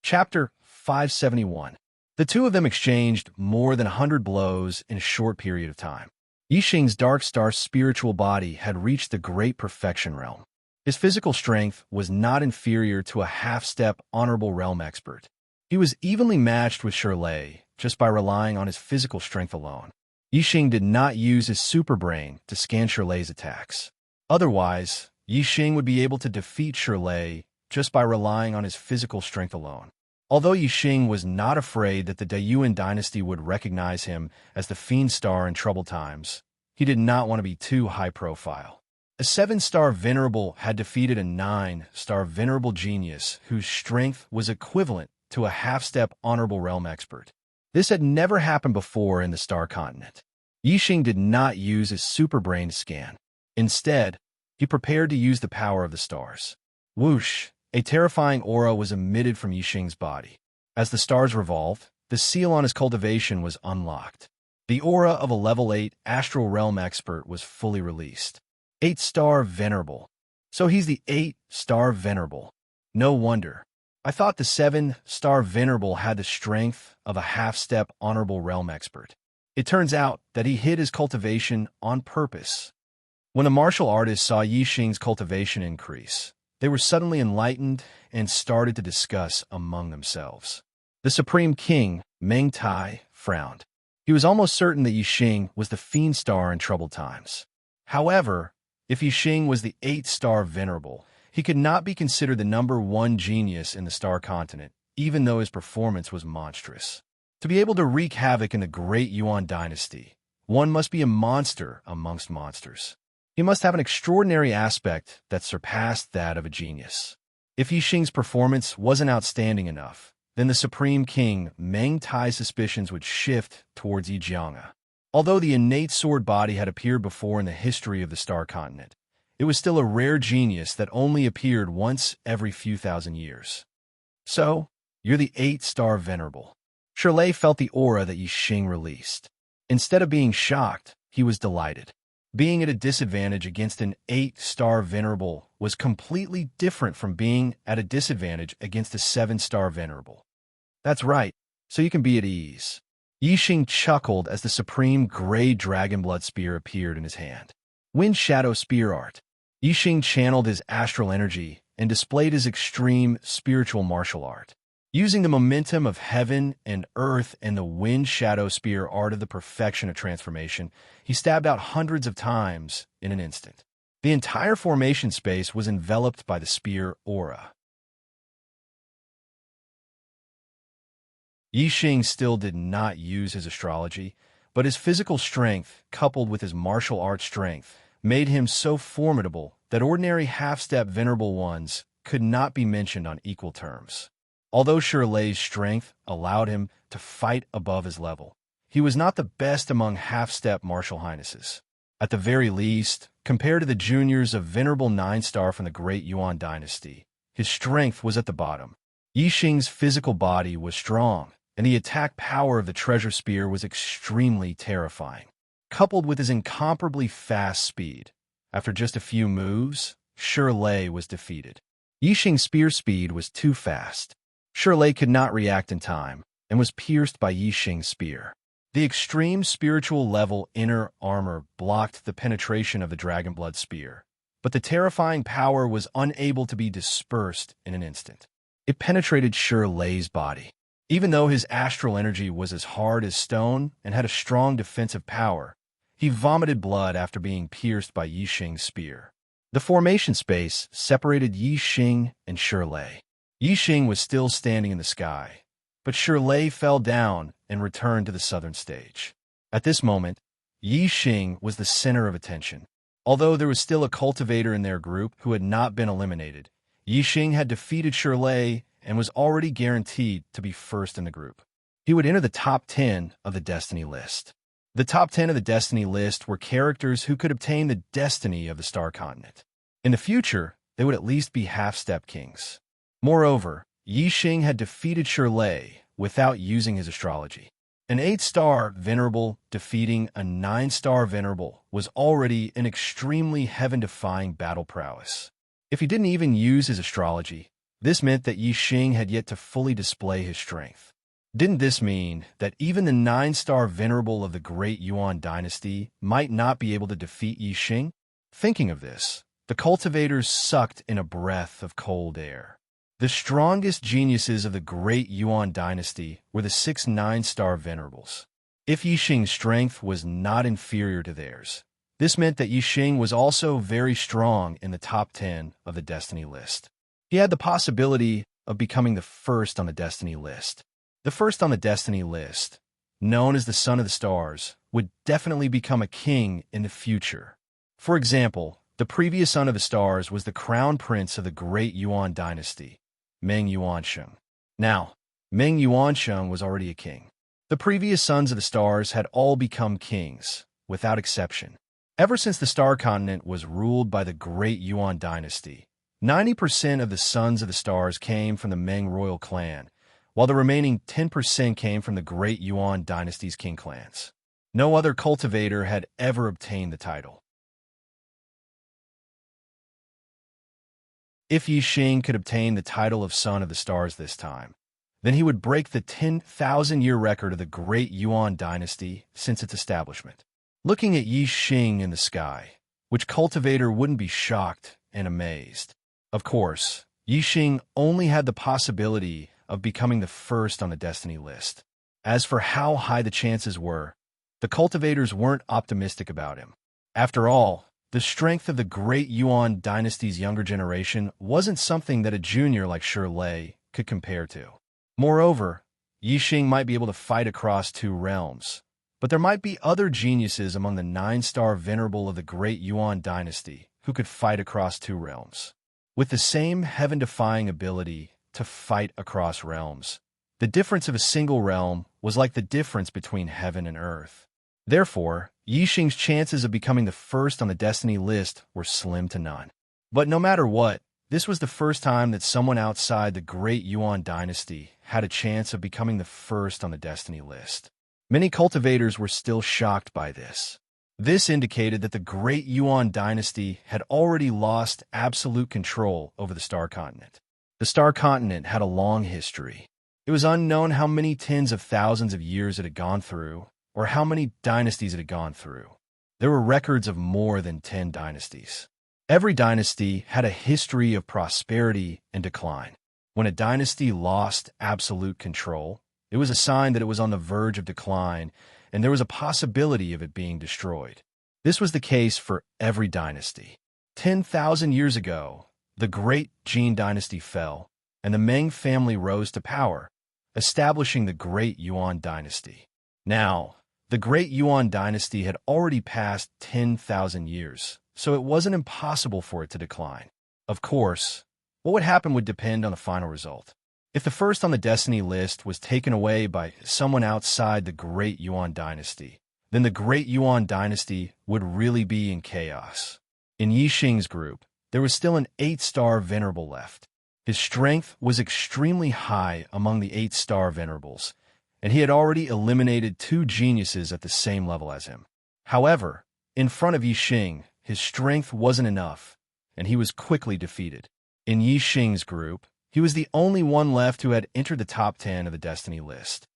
Chapter 571. The two of them exchanged more than 100 blows in a short period of time. Yi Xing's Dark Star spiritual body had reached the great perfection realm. His physical strength was not inferior to a half-step honorable realm expert. He was evenly matched with Shirley just by relying on his physical strength alone. Yi Xing did not use his super brain to scan Shirley's attacks. Otherwise, Yi Xing would be able to defeat Shirley just by relying on his physical strength alone. Although Yi Xing was not afraid that the Dayuan dynasty would recognize him as the Fiend Star in troubled times, he did not want to be too high-profile. A 7-star Venerable had defeated a 9-star Venerable Genius whose strength was equivalent to a half-step Honorable Realm expert. This had never happened before in the Star Continent. Yi Xing did not use his super brain to scan. Instead, he prepared to use the power of the stars. Whoosh! A terrifying aura was emitted from Yi Xing's body. As the stars revolved, the seal on his cultivation was unlocked. The aura of a level 8 Astral Realm expert was fully released. 8-star Venerable. So he's the 8-star Venerable. No wonder. I thought the 7-star Venerable had the strength of a half-step Honorable Realm expert. It turns out that he hid his cultivation on purpose. When the martial artists saw Yi Xing's cultivation increase, they were suddenly enlightened and started to discuss among themselves. The Supreme King, Meng Tai, frowned. He was almost certain that Yi Xing was the Fiend Star in troubled times. However, if Yi Xing was the 8-star Venerable, he could not be considered the #1 genius in the Star Continent, even though his performance was monstrous. To be able to wreak havoc in the great Yuan dynasty, one must be a monster amongst monsters. He must have an extraordinary aspect that surpassed that of a genius. If Yixing's performance wasn't outstanding enough, then the Supreme King Meng Tai's suspicions would shift towards Yijianga. Although the innate sword body had appeared before in the history of the Star Continent, it was still a rare genius that only appeared once every few thousand years. So, you're the 8-star Venerable. Shirley felt the aura that Yixing released. Instead of being shocked, he was delighted. Being at a disadvantage against an 8-star Venerable was completely different from being at a disadvantage against a 7-star Venerable. That's right, so you can be at ease. Yixing chuckled as the supreme gray dragonblood spear appeared in his hand. Wind Shadow Spear Art. Yixing channeled his astral energy and displayed his extreme spiritual martial art. Using the momentum of heaven and earth and the Wind Shadow Spear art of the perfection of transformation, he stabbed out hundreds of times in an instant. The entire formation space was enveloped by the spear aura. Yixing still did not use his astrology, but his physical strength, coupled with his martial arts strength, made him so formidable that ordinary half-step Venerable ones could not be mentioned on equal terms. Although Shirley's strength allowed him to fight above his level, he was not the best among half-step martial highnesses. At the very least, compared to the juniors of Venerable 9-star from the Great Yuan dynasty, his strength was at the bottom. Yixing's physical body was strong, and the attack power of the treasure spear was extremely terrifying. Coupled with his incomparably fast speed, after just a few moves, Shirley was defeated. Yixing's spear speed was too fast. Shirley could not react in time and was pierced by Yixing's spear. The extreme spiritual level inner armor blocked the penetration of the dragonblood spear, but the terrifying power was unable to be dispersed in an instant. It penetrated Shirley's body. Even though his astral energy was as hard as stone and had a strong defensive power, he vomited blood after being pierced by Yixing's spear. The formation space separated Yixing and Shirley. Yixing was still standing in the sky, but Shirley fell down and returned to the southern stage. At this moment, Yixing was the center of attention. Although there was still a cultivator in their group who had not been eliminated, Yixing had defeated Shirley and was already guaranteed to be first in the group. He would enter the top 10 of the Destiny list. The top 10 of the Destiny list were characters who could obtain the destiny of the Star Continent. In the future, they would at least be half-step kings. Moreover, Yixing had defeated Shirley without using his astrology. An 8-star Venerable defeating a 9-star Venerable was already an extremely heaven-defying battle prowess. If he didn't even use his astrology, this meant that Yixing had yet to fully display his strength. Didn't this mean that even the 9-star Venerable of the Great Yuan dynasty might not be able to defeat Yixing? Thinking of this, the cultivators sucked in a breath of cold air. The strongest geniuses of the Great Yuan dynasty were the 6 9-star Venerables. If Yixing's strength was not inferior to theirs, this meant that Yixing was also very strong in the top 10 of the Destiny list. He had the possibility of becoming the first on the Destiny list. The first on the Destiny list, known as the Son of the Stars, would definitely become a king in the future. For example, the previous Son of the Stars was the crown prince of the Great Yuan dynasty, Meng Yuansheng. Now, Meng Yuansheng was already a king. The previous Sons of the Stars had all become kings, without exception. Ever since the Star Continent was ruled by the Great Yuan dynasty, 90% of the Sons of the Stars came from the Meng royal clan, while the remaining 10% came from the Great Yuan dynasty's king clans. No other cultivator had ever obtained the title. If Yixing could obtain the title of Son of the Stars this time, then he would break the 10,000-year record of the Great Yuan dynasty since its establishment. Looking at Yixing in the sky, which cultivator wouldn't be shocked and amazed? Of course, Yixing only had the possibility of becoming the first on the Destiny list. As for how high the chances were, the cultivators weren't optimistic about him. After all, the strength of the Great Yuan dynasty's younger generation wasn't something that a junior like Shirley could compare to. Moreover, Yixing might be able to fight across 2 realms, But there might be other geniuses among the 9-star venerable of the great Yuan dynasty who could fight across 2 realms. With the same heaven-defying ability to fight across realms, the difference of a single realm was like the difference between heaven and earth. Therefore, Yixing's chances of becoming the first on the destiny list were slim to none. But no matter what, this was the first time that someone outside the great Yuan dynasty had a chance of becoming the first on the destiny list. Many cultivators were still shocked by this. This indicated that the great Yuan dynasty had already lost absolute control over the Star Continent. The Star Continent had a long history. It was unknown how many tens of thousands of years it had gone through, or how many dynasties it had gone through. There were records of more than 10 dynasties. Every dynasty had a history of prosperity and decline. When a dynasty lost absolute control, it was a sign that it was on the verge of decline, and there was a possibility of it being destroyed. This was the case for every dynasty. 10,000 years ago, the great Jin dynasty fell, and the Ming family rose to power, establishing the great Yuan dynasty. Now, the great Yuan dynasty had already passed 10,000 years, so it wasn't impossible for it to decline. Of course, what would happen would depend on the final result. If the first on the destiny list was taken away by someone outside the great Yuan dynasty, then the great Yuan dynasty would really be in chaos. In Yixing's group, there was still an 8-star venerable left. His strength was extremely high among the 8-star venerables, and he had already eliminated 2 geniuses at the same level as him. However, in front of Yixing, his strength wasn't enough, and he was quickly defeated. In Yixing's group, he was the only one left who had entered the top 10 of the destiny list.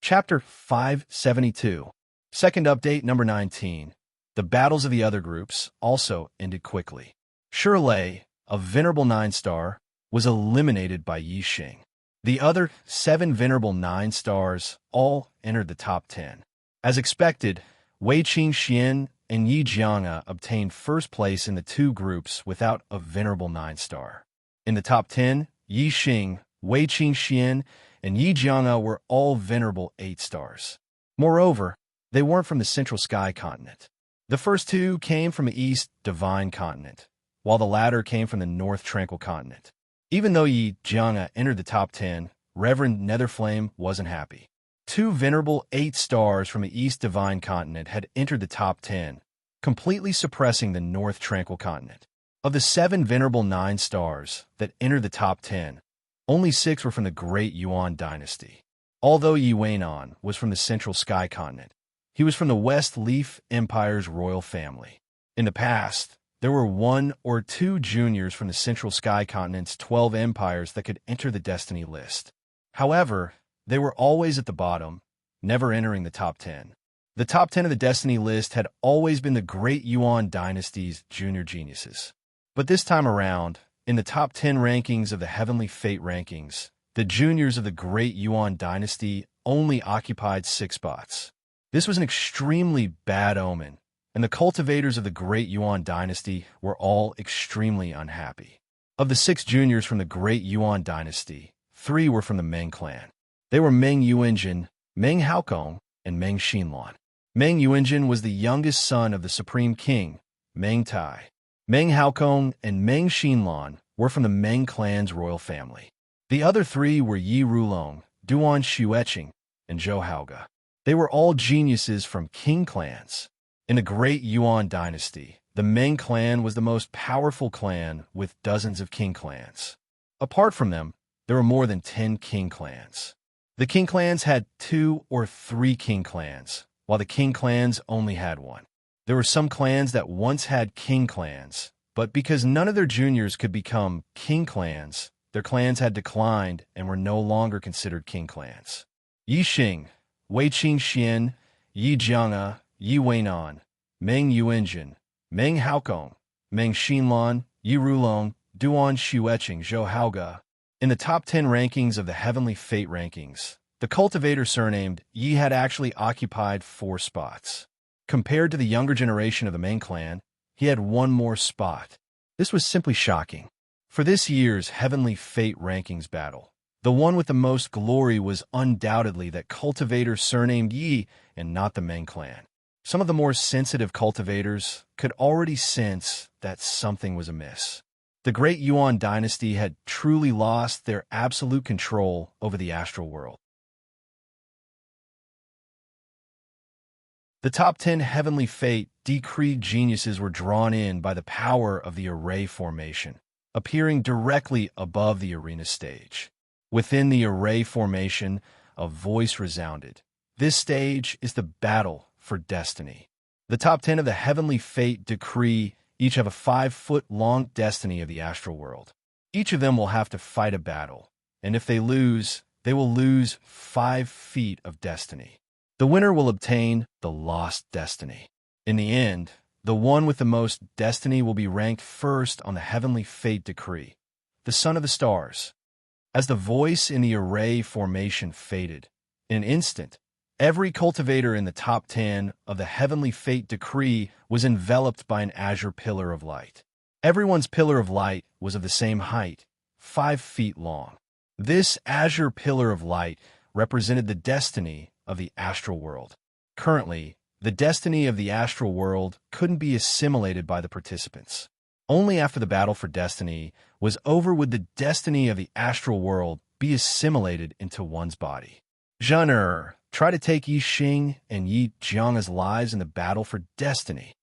Chapter 572. Second update number 19. The battles of the other groups also ended quickly. Shirley, a venerable 9-star, was eliminated by Yixing. The other 7 venerable 9-stars all entered the top 10. As expected, Wei Qingxian and Yi Jianga obtained first place in the 2 groups without a venerable 9-star. In the top 10, Yixing, Wei Qingxian, and Yi Jianga were all venerable 8-stars. Moreover, they weren't from the Central Sky Continent. The first 2 came from the East Divine Continent, while the latter came from the North Tranquil Continent. Even though Yi Jianga entered the top 10, Reverend Netherflame wasn't happy. 2 venerable 8-stars from the East Divine Continent had entered the top 10, completely suppressing the North Tranquil Continent. Of the 7 venerable 9-stars that entered the top 10, only 6 were from the Great Yuan Dynasty. Although Yi Weinan was from the Central Sky Continent, he was from the West Leaf Empire's royal family. In the past, there were 1 or 2 juniors from the Central Sky Continent's 12 empires that could enter the destiny list. However, they were always at the bottom, never entering the top 10. The top 10 of the destiny list had always been the Great Yuan Dynasty's junior geniuses. But this time around, in the top 10 rankings of the Heavenly Fate rankings, the juniors of the Great Yuan Dynasty only occupied 6 spots. This was an extremely bad omen, and the cultivators of the Great Yuan Dynasty were all extremely unhappy. Of the 6 juniors from the Great Yuan Dynasty, 3 were from the Meng clan. They were Meng Yuanjin, Meng Haokong, and Meng Xinlan. Meng Yuanjin was the youngest son of the Supreme King, Meng Tai. Meng Haokong and Meng Xinlan were from the Meng clan's royal family. The other 3 were Yi Rulong, Duan Xueqing, and Zhou Haoge. They were all geniuses from king clans. In the Great Yuan Dynasty, the Meng clan was the most powerful clan with dozens of king clans. Apart from them, there were more than 10 king clans. The king clans had 2 or 3 king clans, while the king clans only had 1. There were some clans that once had king clans, but because none of their juniors could become king clans, their clans had declined and were no longer considered king clans. Yixing, Wei Qingxian, Yi Jianga, Yi Weinan, Meng Yuanjin, Meng Haokong, Meng Xinlan, Yi Rulong, Duan Xueqing, Zhou Haoge. In the top 10 rankings of the Heavenly Fate rankings, the cultivator surnamed Yi had actually occupied 4 spots. Compared to the younger generation of the Meng clan, he had 1 more spot. This was simply shocking. For this year's Heavenly Fate Rankings battle, the one with the most glory was undoubtedly that cultivator surnamed Yi and not the Meng clan. Some of the more sensitive cultivators could already sense that something was amiss. The Great Yuan dynasty had truly lost their absolute control over the astral world. The top 10 Heavenly Fate decreed geniuses were drawn in by the power of the array formation, appearing directly above the arena stage. Within the array formation, a voice resounded. This stage is the battle for destiny. The top 10 of the Heavenly Fate decree each have a 5-foot-long destiny of the astral world. Each of them will have to fight a battle, and if they lose, they will lose 5 feet of destiny. The winner will obtain the lost destiny. In the end, the one with the most destiny will be ranked first on the Heavenly Fate decree, the Son of the Stars. As the voice in the array formation faded, in an instant, every cultivator in the top 10 of the Heavenly Fate decree was enveloped by an azure pillar of light. Everyone's pillar of light was of the same height, 5 feet long. This azure pillar of light represented the destiny of the astral world. Currently, the destiny of the astral world couldn't be assimilated by the participants. Only after the battle for destiny was over would the destiny of the astral world be assimilated into one's body. Zhener, try to take Yi Xing and Yi Jiang's lives in the battle for destiny.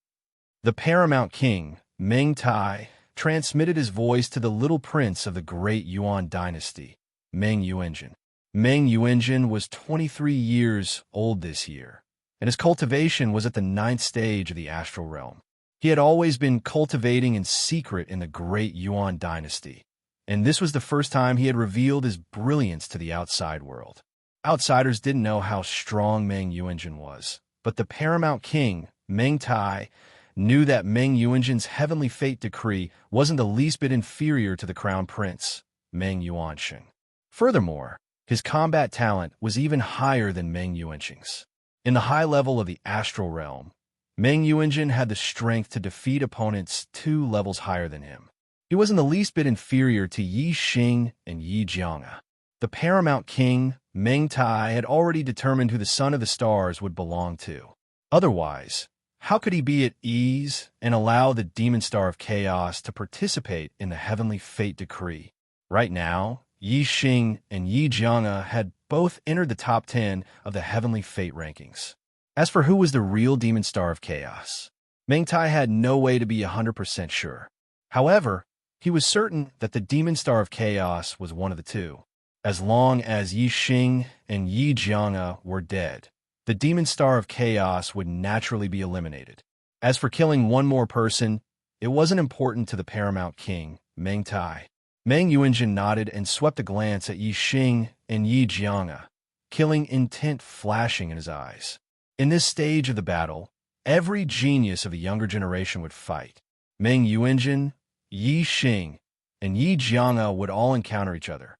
The paramount king, Meng Tai, transmitted his voice to the little prince of the Great Yuan dynasty, Meng Yuanjin. Meng Yuanjin was 23 years old this year, and his cultivation was at the 9th stage of the astral realm. He had always been cultivating in secret in the Great Yuan dynasty, and this was the first time he had revealed his brilliance to the outside world. Outsiders didn't know how strong Meng Yuanjin was, but the paramount king, Meng Tai, knew that Meng Yuanjin's Heavenly Fate decree wasn't the least bit inferior to the crown prince, Meng Yuanxing. Furthermore, his combat talent was even higher than Meng Yuanxing's. In the high level of the astral realm, Meng Yuanjin had the strength to defeat opponents 2 levels higher than him. He wasn't the least bit inferior to Yi Xing and Yi Jiang. The paramount king, Meng Tai, had already determined who the Son of the Stars would belong to. Otherwise, how could he be at ease and allow the Demon Star of Chaos to participate in the Heavenly Fate decree? Right now, Yi Xing and Yi Jiang had both entered the top 10 of the Heavenly Fate rankings. As for who was the real Demon Star of Chaos, Meng Tai had no way to be 100% sure. However, he was certain that the Demon Star of Chaos was one of the two. As long as Yi Xing and Yi Jiang were dead, the Demon Star of Chaos would naturally be eliminated. As for killing one more person, it wasn't important to the paramount king, Meng Tai. Meng Yuanjin nodded and swept a glance at Yi Xing and Yi Jiang, killing intent flashing in his eyes. In this stage of the battle, every genius of the younger generation would fight. Meng Yuanjin, Yi Xing, and Yi Jiang would all encounter each other.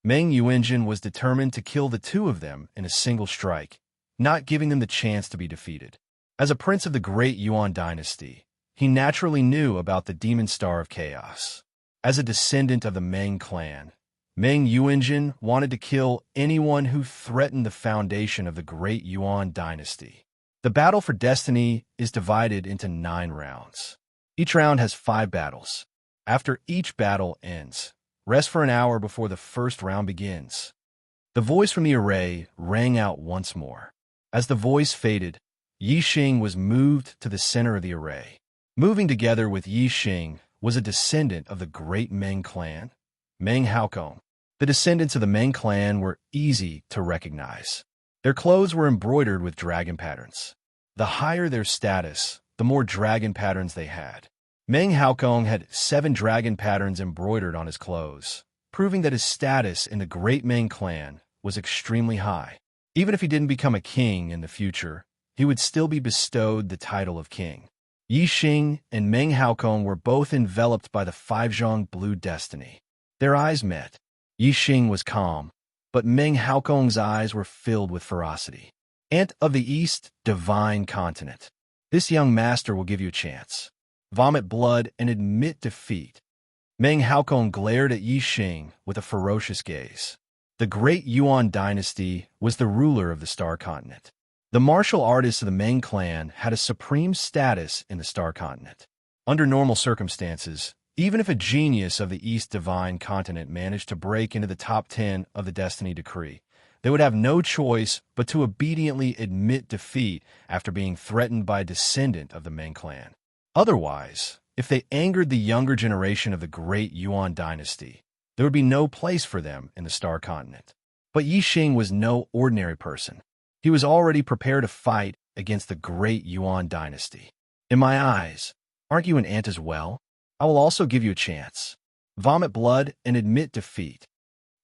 Meng Yuanjin was determined to kill the 2 of them in a single strike, not giving them the chance to be defeated. As a prince of the Great Yuan dynasty, he naturally knew about the Demon Star of Chaos. As a descendant of the Meng clan, Meng Yuanjin wanted to kill anyone who threatened the foundation of the Great Yuan dynasty. The battle for destiny is divided into 9 rounds. Each round has 5 battles. After each battle ends, rest for an hour before the first round begins. The voice from the array rang out once more. As the voice faded, Yi Xing was moved to the center of the array. Moving together with Yi Xing was a descendant of the great Meng clan, Meng Haokong. The descendants of the Meng clan were easy to recognize. Their clothes were embroidered with dragon patterns. The higher their status, the more dragon patterns they had. Meng Haokong had 7 dragon patterns embroidered on his clothes, proving that his status in the great Meng clan was extremely high. Even if he didn't become a king in the future, he would still be bestowed the title of king. Yi Xing and Meng Haokong were both enveloped by the 5-zhong blue destiny. Their eyes met. Yi Xing was calm, but Meng Haokong's eyes were filled with ferocity. Ant of the East, divine continent. This young master will give you a chance. vomit blood, and admit defeat. Meng Haokong glared at Yi Xing with a ferocious gaze. The Great Yuan dynasty was the ruler of the Star Continent. The martial artists of the Meng clan had a supreme status in the Star Continent. Under normal circumstances, even if a genius of the East Divine Continent managed to break into the top 10 of the Destiny Decree, they would have no choice but to obediently admit defeat after being threatened by a descendant of the Meng clan. Otherwise, if they angered the younger generation of the Great Yuan dynasty, there would be no place for them in the Star Continent. But Yi Xing was no ordinary person. He was already prepared to fight against the Great Yuan dynasty. In my eyes, aren't you an ant as well? I will also give you a chance. Vomit blood and admit defeat.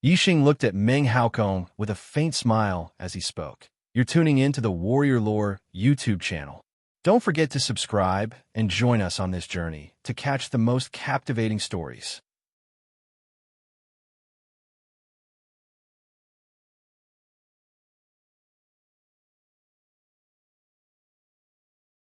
Yi Xing looked at Meng Haokong with a faint smile as he spoke. You're tuning in to the Warrior Lore YouTube channel. Don't forget to subscribe and join us on this journey to catch the most captivating stories.